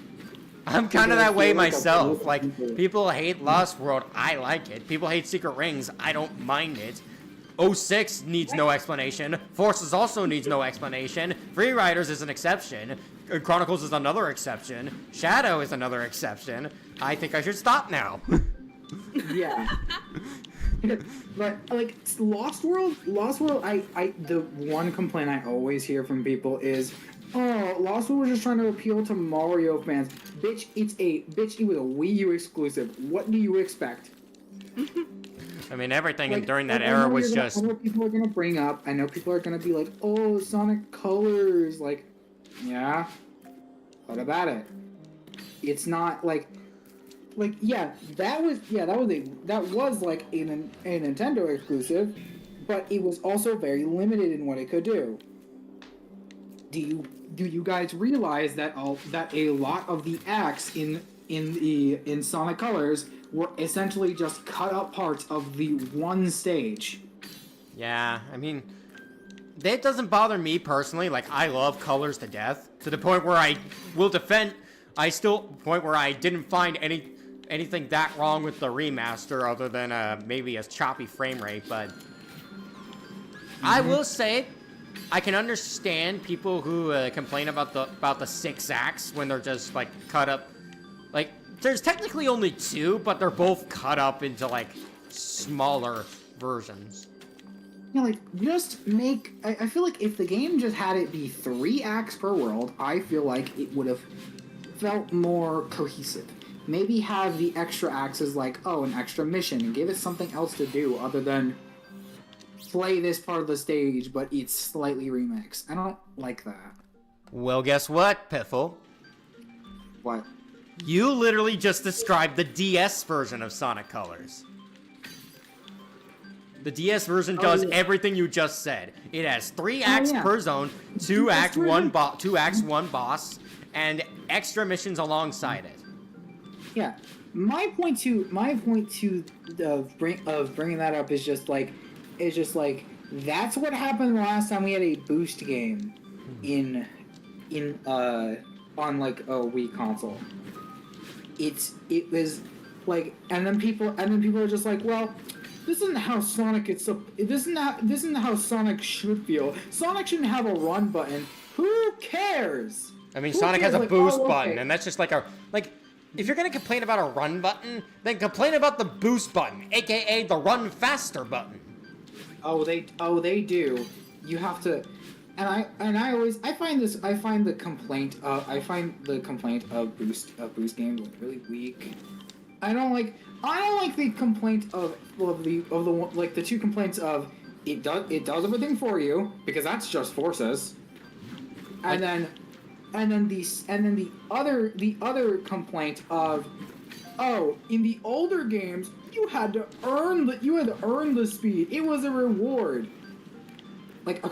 I'm kind of Because I that way feel like myself. I'm Like, people hate Lost World. I like it. People hate Secret Rings. I don't mind it. 06 needs no explanation. Forces also needs no explanation. Free Riders is an exception. Chronicles is another exception. Shadow is another exception. I think I should stop now. Yeah. But like Lost World, I the one complaint I always hear from people is, oh, Lost World was just trying to appeal to Mario fans. Bitch, it was a Wii U exclusive. What do you expect? I mean, everything Like, during that I era know was you're gonna- just... I know people are gonna bring up. I know people are gonna be like, "Oh, Sonic Colors." Like, yeah. What about it? It's not like yeah, that was like a Nintendo exclusive, but it was also very limited in what it could do. Do you guys realize that a lot of the acts in Sonic Colors were essentially just cut up parts of the one stage? Yeah, I mean, that doesn't bother me personally. Like, I love Colors to death, to the point where I will defend... point where I didn't find anything that wrong with the remaster other than maybe a choppy frame rate, but I will say I can understand people who complain about the 6 acts when they're just like cut up. Like, there's technically only 2, but they're both cut up into like smaller versions. Yeah, like, just make... I feel like if the game just had it be 3 acts per world, I feel like it would have felt more cohesive. Maybe have the extra acts as like, oh, an extra mission, and give it something else to do other than play this part of the stage, but it's slightly remixed. I don't like that. Well, guess what, Piffle? What? You literally just described the DS version of Sonic Colors. The DS version does everything you just said. It has 3 acts per zone, 2 acts, 1 boss, and extra missions alongside it. Yeah, my point of bringing that up is just like that's what happened the last time we had a boost game on like a Wii console. It was like, and then people are just like, well, this isn't how Sonic this isn't how Sonic should feel. Sonic shouldn't have a run button. Who cares? I mean, Who Sonic cares? has a Like, boost okay. button, and that's just like if you're gonna complain about a run button, then complain about the boost button, aka the run faster button. Oh, they do. You have to, I find the complaint of boost games really weak. I don't like the complaint of the 2 complaints of it does everything for you, because that's just Forces, and then the other complaint of, oh, in the older games you had to earn the speed. It was a reward. Like,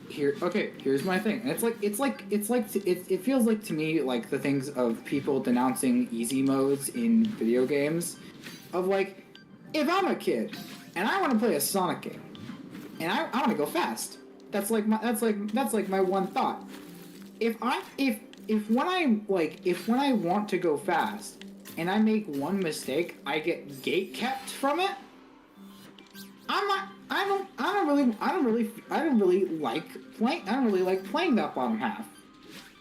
here's my thing. And it feels like to me like the things of people denouncing easy modes in video games, of like, if I'm a kid and I want to play a Sonic game and I want to go fast, that's like my one thought. If when I want to go fast and I make one mistake, I get gate kept from it. I don't really like playing that bottom half.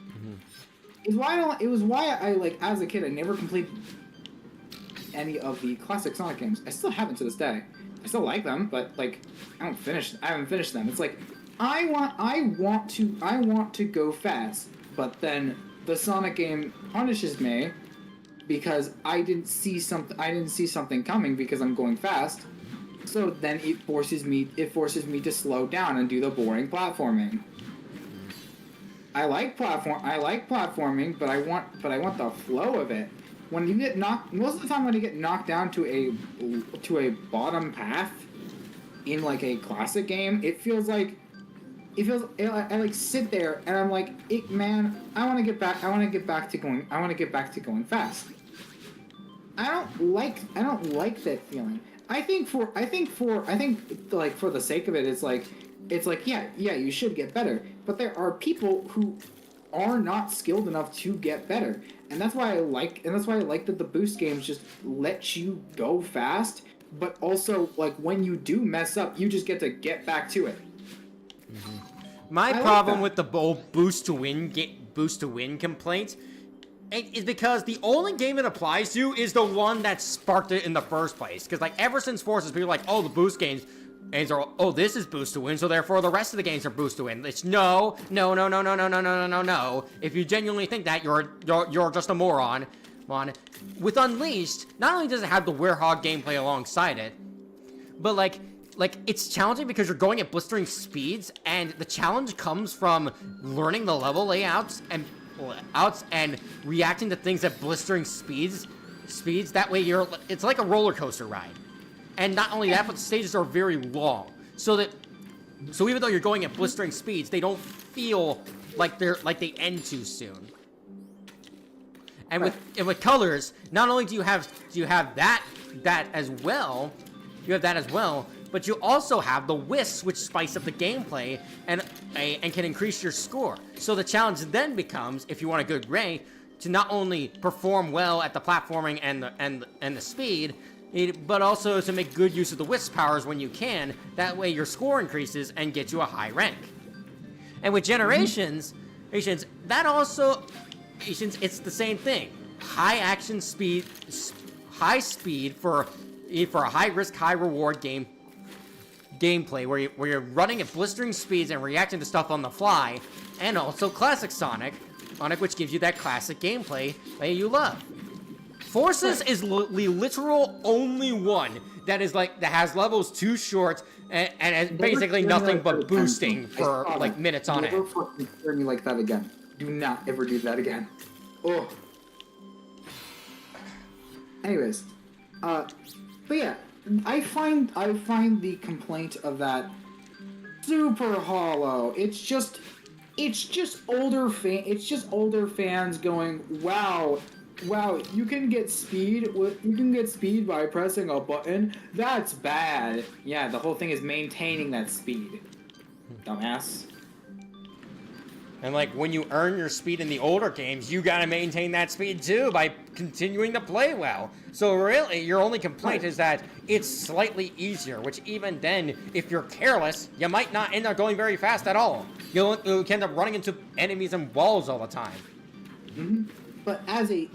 Mm-hmm. It was why I like, as a kid, I never completed any of the classic Sonic games. I still haven't to this day. I still like them, but like I haven't finished them. It's like I want to go fast, but then the Sonic game punishes me because I didn't see something coming because I'm going fast. So then it forces me to slow down and do the boring platforming. I like platforming, but I want the flow of it. When you get knocked, most of the time when you get knocked down to a bottom path, in like a classic game, it feels like I like sit there and I'm like, man, I want to get back to going fast. I don't like that feeling. I think like for the sake of it, it's like yeah, you should get better. But there are people who are not skilled enough to get better. And that's why I like that the boost games just let you go fast, but also like when you do mess up, you just get to get back to it. My problem with the old boost to win complaint is because the only game it applies to is the one that sparked it in the first place. Because like ever since Forces, people are like, oh, the boost games are, oh, this is boost to win, so therefore the rest of the games are boost to win. It's no. If you genuinely think that, you're just a moron. With Unleashed, not only does it have the Werehog gameplay alongside it, but like it's challenging because you're going at blistering speeds, and the challenge comes from learning the level layouts and reacting to things at blistering speeds. That way it's like a roller coaster ride. And not only that, but the stages are very long. So even though you're going at blistering speeds, they don't feel like they end too soon. And with colors, not only do you have that as well, but you also have the wisps, which spice up the gameplay and can increase your score. So the challenge then becomes, if you want a good ray, to not only perform well at the platforming and the speed, but also to make good use of the wisp powers when you can. That way your score increases and gets you a high rank. And with Generations, that also, it's the same thing. High action speed, high speed for a high risk, high reward gameplay where you're running at blistering speeds and reacting to stuff on the fly, and also classic Sonic, which gives you that classic gameplay that you love. Forces is the literal only one that has levels too short and has basically nothing but boosting for like minutes on end. Never fucking scare me like that again. Do not ever do that again. Oh. Anyways, but yeah, I find the complaint of that super hollow. It's just older fans going, wow, you can get speed by pressing a button. That's bad. Yeah, the whole thing is maintaining that speed. Dumbass. And like when you earn your speed in the older games, you gotta maintain that speed too by continuing to play well. So really, your only complaint is that it's slightly easier, which even then, if you're careless, you might not end up going very fast at all. You'll end up running into enemies and walls all the time. Mm-hmm. But as a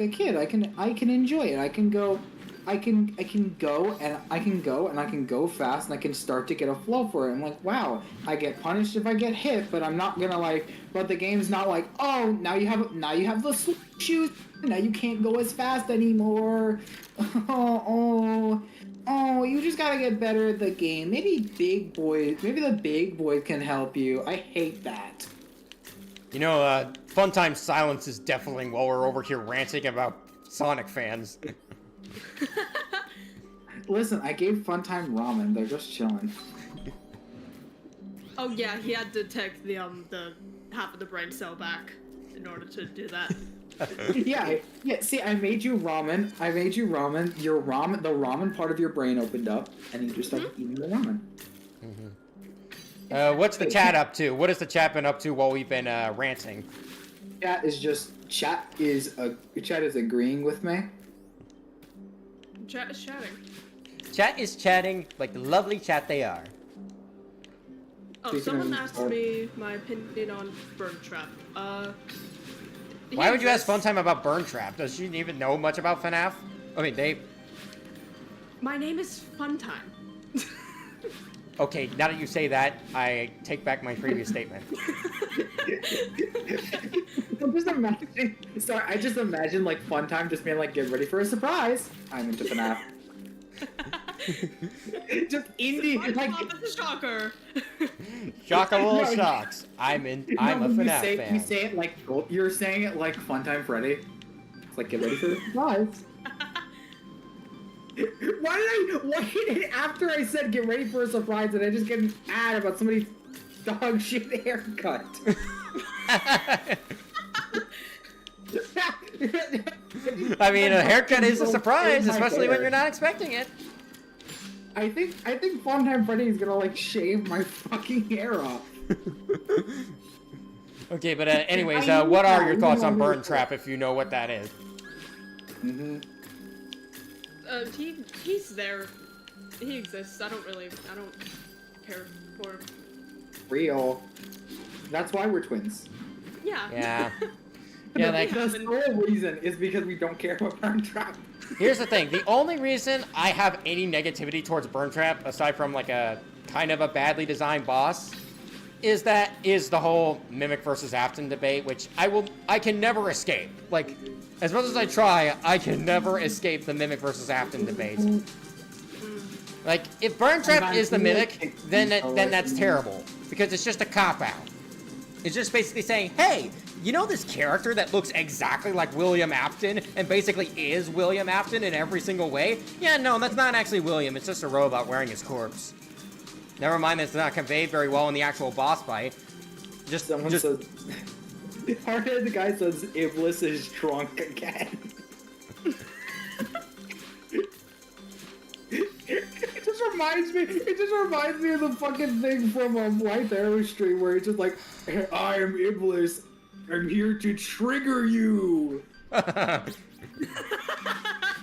kid, I can enjoy it. I can go and I can go fast and I can start to get a flow for it. I'm like, wow, I get punished if I get hit, but I'm not gonna but the game's not like, oh, now you have the shoes, now you can't go as fast anymore. Oh, you just gotta get better at the game. Maybe the big boys can help you. I hate that. You know, Funtime silence is deafening while we're over here ranting about Sonic fans. Listen, I gave Funtime ramen. They're just chilling. Oh yeah, he had to take the half of the brain cell back in order to do that. yeah. See, I made you ramen. The ramen part of your brain opened up, and you just started eating the ramen. What's the chat up to? What has the chat been up to while we've been ranting? Chat is agreeing with me. Chat is chatting. Chat is chatting like the lovely chat they are. Oh, someone asked me my opinion on Burn Trap. Why would you ask Funtime about Burn Trap? Does she even know much about FNAF? I mean, they... My name is Funtime. Okay, now that you say that, I take back my previous statement. I just imagine like Funtime just being like, get ready for a surprise. I'm into FNAF. Just indie, like the shocker. Shockable shocks. I'm a FNAF fan. You say it like you're saying it like Funtime Freddy. It's like, get ready for the surprise. Why did it, after I said get ready for a surprise, did I just get an ad about somebody's dog shit haircut? I mean, a haircut is a surprise, especially when you're not expecting it. I think Funtime Freddy is gonna like shave my fucking hair off. Okay, but anyways, what are your thoughts on Burn Trap if you know what that is? Mm-hmm. He's there. He exists. I don't care for him. Real. That's why we're twins. Yeah. Yeah. Yeah, like, The sole reason is because we don't care about Burn Trap. here's the thing. The only reason I have any negativity towards Burn Trap, aside from like a kind of a badly designed boss, is the whole Mimic versus Afton debate, which I can never escape. Like, as much as I try, I can never escape the Mimic versus Afton debate. Like, if Burn Trap is the Mimic, then that's terrible, because it's just a cop-out. It's just basically saying, hey, you know this character that looks exactly like William Afton and basically is William Afton in every single way? Yeah, no, that's not actually William. It's just a robot wearing his corpse. Never mind, that's not conveyed very well in the actual boss fight. Someone says... Hardhead, the guy says, Iblis is drunk again. It just reminds me of the fucking thing from White Arrow Stream where it's just like, hey, I am Iblis. I'm here to trigger you.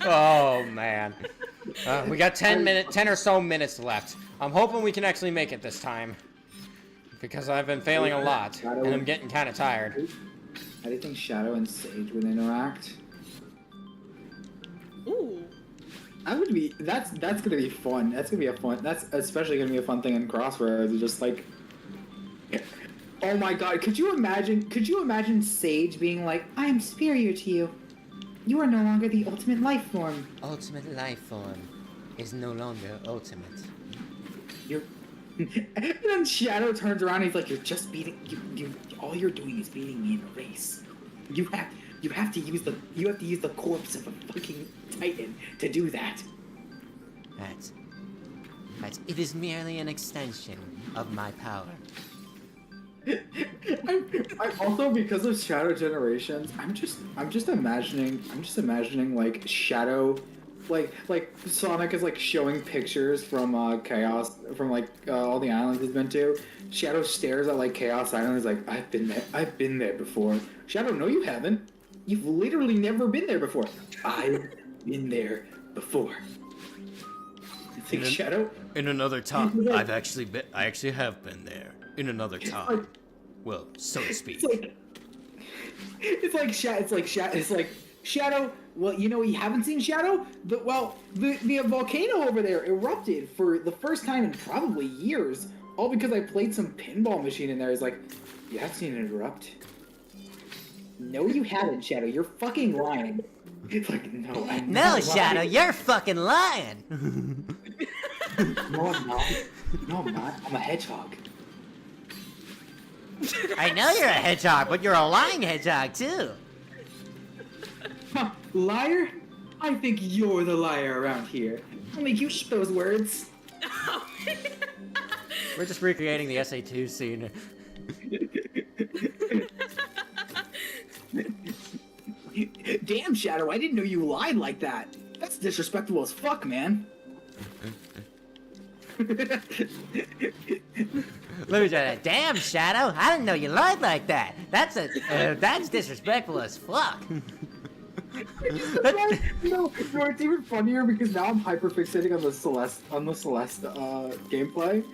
Oh, man. We got 10 or so minutes left. I'm hoping we can actually make it this time. Because I've been failing a lot, and I'm getting kind of tired. How do you think Shadow and Sage would interact? Ooh. That's gonna be fun. That's especially gonna be a fun thing in Crossroads. It's just like, oh my god, could you imagine Sage being like, I am superior to you. You are no longer the ultimate life form. Ultimate life form is no longer ultimate. And then Shadow turns around and he's like, you're just beating you all you're doing is beating me in a race. You have to use the corpse of a fucking Titan to do that. But it is merely an extension of my power. I also, because of Shadow Generations, I'm just imagining like Shadow, like Sonic is like showing pictures from Chaos, from like all the islands he's been to. Shadow stares at like Chaos Island and is like, I've been there before. Shadow, no you haven't. You've literally never been there before. I've been there before. It's like, Shadow? In another time, I actually have been there. In another time. Well, so to speak. It's like Shadow. Well, you know, you haven't seen Shadow. The volcano over there erupted for the first time in probably years, all because I played some pinball machine in there. It's like, you have seen it erupt. No, you haven't, Shadow. You're fucking lying. It's like, no, I'm not Shadow, lying. you're fucking lying. No, I'm not. No, I'm not. I'm a hedgehog. I know you're a hedgehog, but you're a lying hedgehog too. Huh, liar? I think you're the liar around here. I'll make you eat those words. We're just recreating the SA2 scene. Damn, Shadow, I didn't know you lied like that. That's disrespectful as fuck, man. Let me try that. Damn, Shadow, I didn't know you lied like that. That's disrespectful as fuck. No, it's even funnier because now I'm hyperfixating on the Celeste gameplay.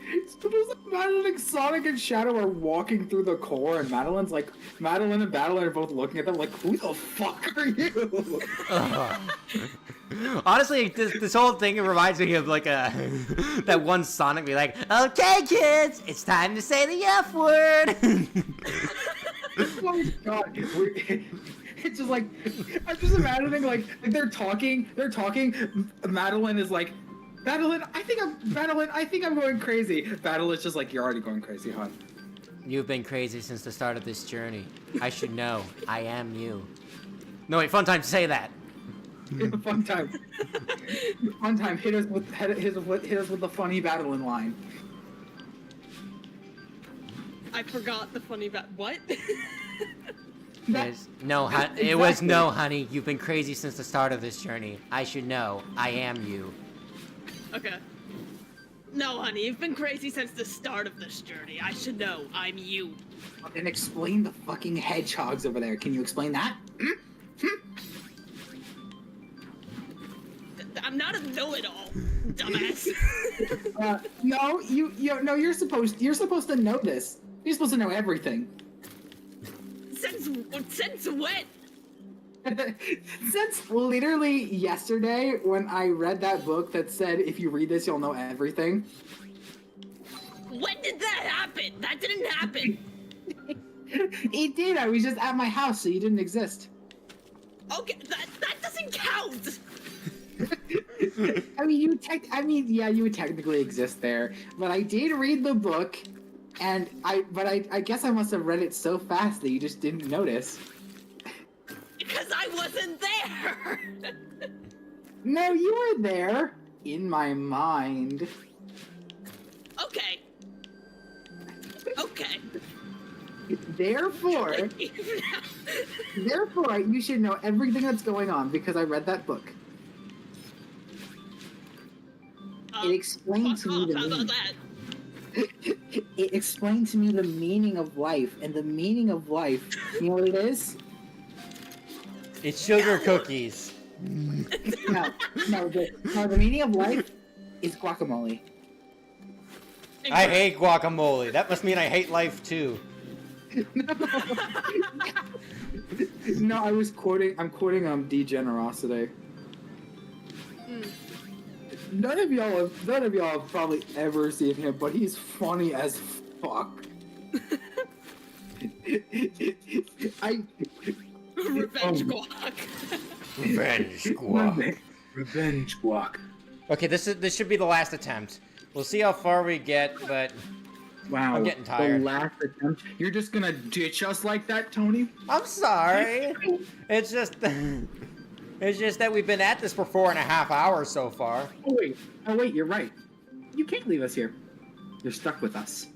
So just imagining Sonic and Shadow are walking through the core, and Madeline and Madeline are both looking at them like, who the fuck are you? Honestly, this whole thing reminds me of like that one Sonic be like, okay, kids, it's time to say the F word. Oh my god. It's just like, I'm just imagining like they're talking. Madeline is like, Madeline, I think I'm going crazy. Madeline's just like, you're already going crazy, hon. You've been crazy since the start of this journey. I should know. I am you. No, wait, fun time to say that. Fun time. One time, hit us with the funny battling line. I forgot the funny what? It was no, honey. You've been crazy since the start of this journey. I should know. I am you. Okay. No, honey, you've been crazy since the start of this journey. I should know. I'm you. And explain the fucking hedgehogs over there. Can you explain that? I'm not a know-it-all, dumbass. No, you're supposed to know this. You're supposed to know everything. Since when? Since literally yesterday when I read that book that said if you read this you'll know everything. When did that happen? That didn't happen. It did. I was just at my house, so you didn't exist. Okay, that doesn't count. Yeah, you would technically exist there, but I did read the book, and I guess I must have read it so fast that you just didn't notice. Because I wasn't there. No, you were there in my mind. Okay. Therefore, you should know everything that's going on because I read that book. It explained to me how about that? It explained to me the meaning of life, and the meaning of life, you know what it is? It's sugar cookies. No, the meaning of life is guacamole. I hate guacamole. That must mean I hate life too. No, I'm quoting Degenerosity. None of y'all have probably ever seen him, but he's funny as fuck. Revenge guac. Revenge guac. Revenge guac. Okay, this should be the last attempt. We'll see how far we get, but wow, I'm getting tired. The last attempt. You're just gonna ditch us like that, Tony? I'm sorry. It's just that we've been at this for 4.5 hours so far. Oh wait, you're right. You can't leave us here. You're stuck with us.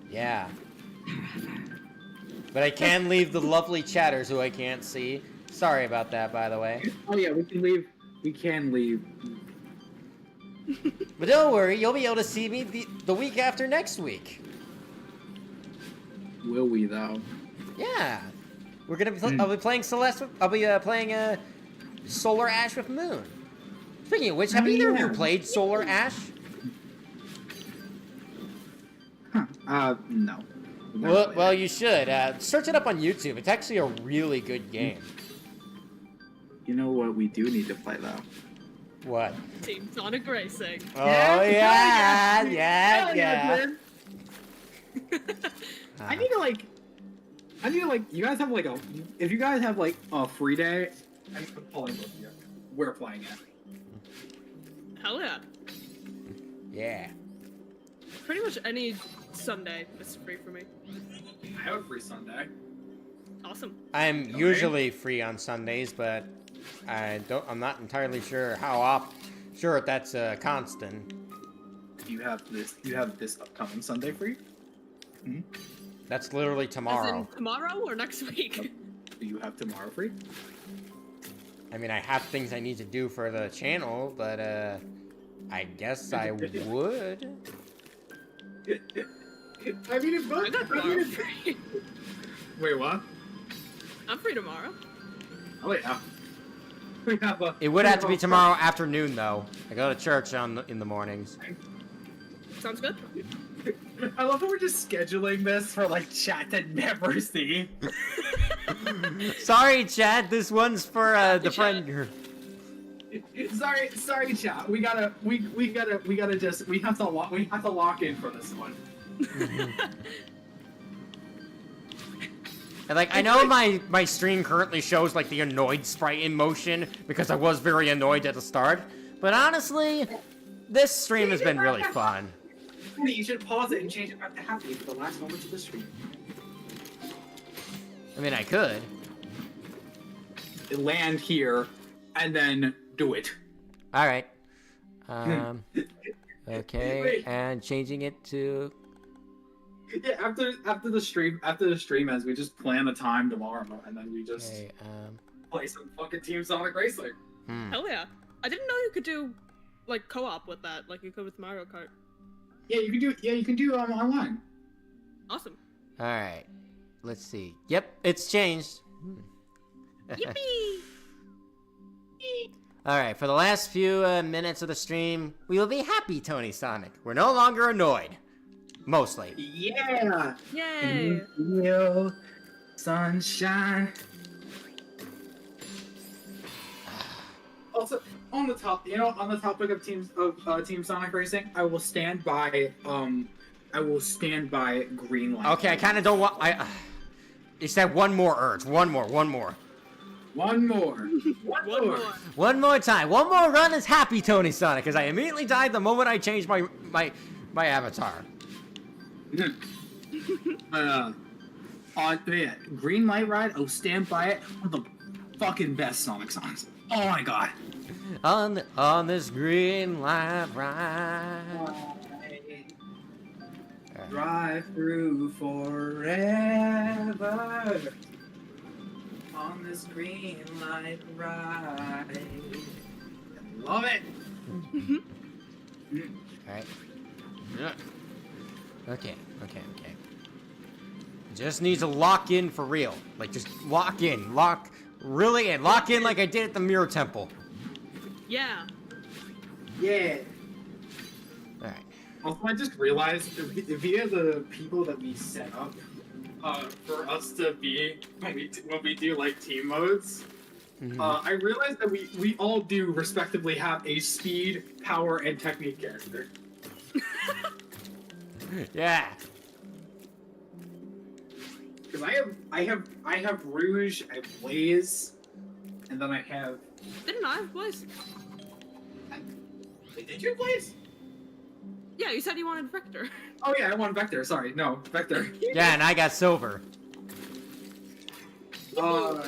Yeah. But I can leave the lovely chatters who I can't see. Sorry about that, by the way. Oh yeah, we can leave. We can leave. But don't worry, you'll be able to see me the week after next week. Will we though? Yeah. We're gonna be. I'll be playing Celeste. I'll be playing Solar Ash with Moon. Speaking of which, have either of you played Solar Ash? Huh. No. Well, you should. Search it up on YouTube. It's actually a really good game. You know what we do need to play though? What? Team Sonic Racing. Oh yeah. I need to like, you guys have like if you guys have like a free day, I'm calling both of you. We're playing it. Hell yeah. Yeah. Pretty much any Sunday is free for me. I have a free Sunday. Awesome. I'm usually free on Sundays, but I'm not entirely sure sure if that's constant. You have this upcoming Sunday free? Hmm? That's literally tomorrow. As in tomorrow or next week? Do you have tomorrow free? I mean, I have things I need to do for the channel, but I guess I would. I mean, if I got tomorrow free. Wait, what? I'm free tomorrow. Oh yeah. It would have to be tomorrow afternoon, though. I go to church in the mornings. Sounds good. I love how we're just scheduling this for like chat to never see. Sorry, chat. This one's for the friend. Sorry, chat. We have to lock in for this one. And like, I know my stream currently shows like the annoyed sprite in motion because I was very annoyed at the start. But honestly, this stream has been really fun. You should pause it and change it back to happy for the last moments of the stream. I mean, I could. Land here, and then do it. All right. Okay, Wait. and changing it to. Yeah, after the stream ends, we just plan a time tomorrow, and then we just Okay, play some fucking Team Sonic Racing. Hell yeah. I didn't know you could do, like, co-op with that, like you could with Mario Kart. Yeah, you can do. Yeah, you can do online. Awesome. All right. Let's see. Yep, it's changed. Yippee! All right, for the last few minutes of the stream, we will be happy, Tony Sonic. We're no longer annoyed. Mostly. Yeah. Yay! Feel sunshine. Also, on the topic of Team Sonic Racing, I will stand by green light. Okay, I kind of don't want. You said one more urge. One more. One more. One more. One more time. One more run is happy, Tony Sonic, because I immediately died the moment I changed my avatar. Yeah, green light ride. Oh, stand by it. One of the fucking best Sonic songs. Oh my god. On this green light ride. Drive through forever on this green light ride. Love it. All right. Yeah. Okay. Just need to lock in for real. Like, just lock in. Lock in like I did at the Mirror Temple. Yeah. Yeah. All right. Also, I just realized via the people that we set up for us to be when we do like team modes, I realized that we all do respectively have a speed, power, and technique character. Yeah. Because I have Rouge, I have Blaze, and then I have. Didn't I, Blaze? Wait, did you Blaze? Yeah, you said you wanted Vector. Oh yeah, I want Vector. Sorry, no Vector. Yeah, and I got silver. Oh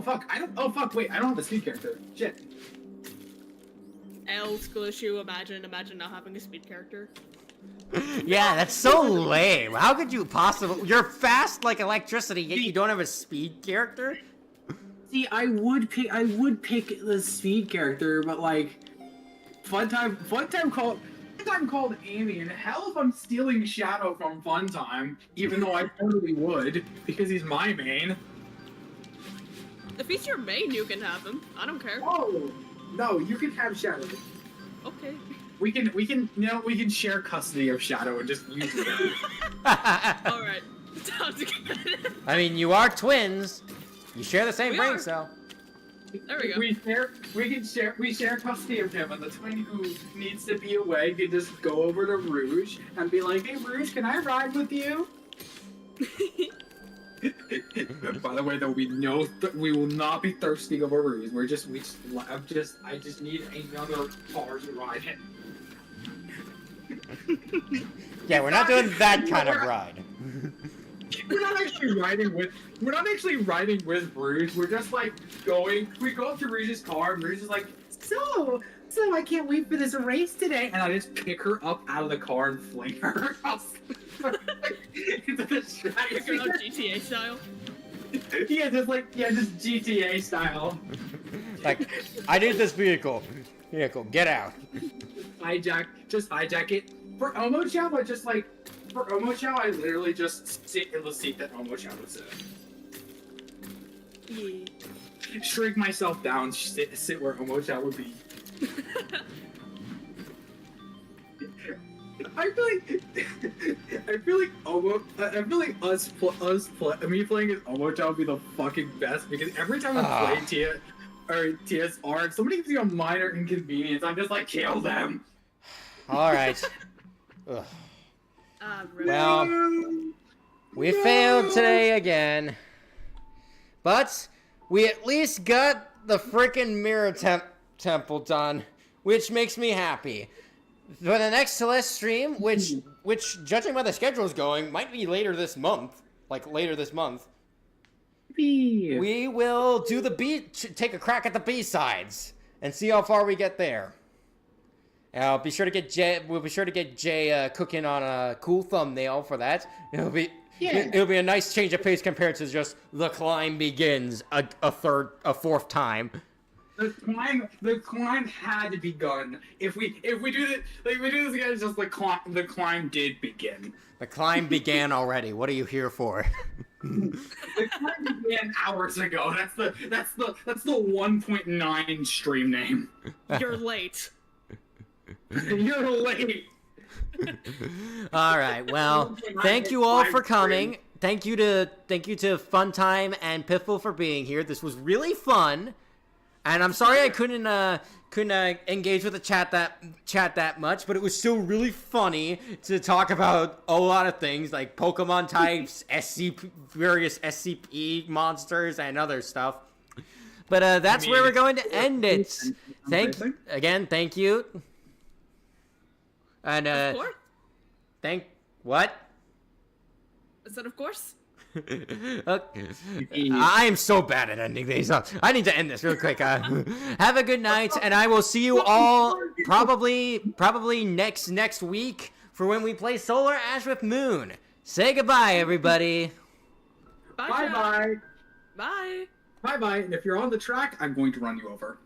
fuck! Oh fuck! Wait, I don't have a speed character. Shit. Squishy, imagine not having a speed character. Yeah, that's so lame. How could you possibly? You're fast like electricity, yet you don't have a speed character. See, I would pick the speed character, but like, Funtime called Amy, and hell if I'm stealing Shadow from Funtime, even though I totally would, because he's my main. If he's your main, you can have him. I don't care. Oh, no, you can have Shadow. Okay. We can share custody of Shadow and just use it. Alright. Sounds good. I mean, you are twins. You share the same We brain are. cell. There we go. We share custody of him, and the twin who needs to be away can just go over to Rouge and be like, "Hey Rouge, can I ride with you?" By the way, there will be we will not be thirsty over Rouge. I just need another car to ride in. Yeah, we're not doing that kind of ride. We're not actually riding with Rouge. We're just like we go up to Rouge's car, and Rouge is like, so I can't wait for this race today. And I just pick her up out of the car and fling her across into the track. Pick her up GTA style. Yeah, just GTA style. Like, I need this vehicle. Get out. Hijack it. For Omochao, I literally just sit in the seat that Omochao would sit in. Yeah. Shrink myself down, sit where Omochao would be. I feel like me playing as Omochao would be the fucking best, because every time I play TSR, if somebody gives you a minor inconvenience, I'm just like, kill them. All right. Ugh. Really? Well, we failed today again, but we at least got the frickin' mirror temple done, which makes me happy. For the next Celeste stream, which judging by the schedule is going, might be later this month. We will do take a crack at the B-sides. and see how far we get there. We'll be sure to get Jay cooking on a cool thumbnail for that. It'll be a nice change of pace compared to just the climb begins a fourth time. The climb had to be begun. If we do this, again, it's just the climb did begin. The climb began already. What are you here for? The climb began hours ago. That's the 1.9 stream name. You're late. You're late. All right. Well, thank you all for coming. Thank you to Funtime and Piffle for being here. This was really fun. And I'm sorry I couldn't engage with the chat that much, but it was still really funny to talk about a lot of things like Pokemon types, various SCP monsters, and other stuff. But that's where we're going to end it. Thank you. And Of course. What? I said, of course. Okay. I am so bad at ending these up. I need to end this real quick. Have a good night, and I will see you all probably next week for when we play Solar Ash with Moon. Say goodbye, everybody. Bye. Bye. Bye. Bye. And if you're on the track, I'm going to run you over.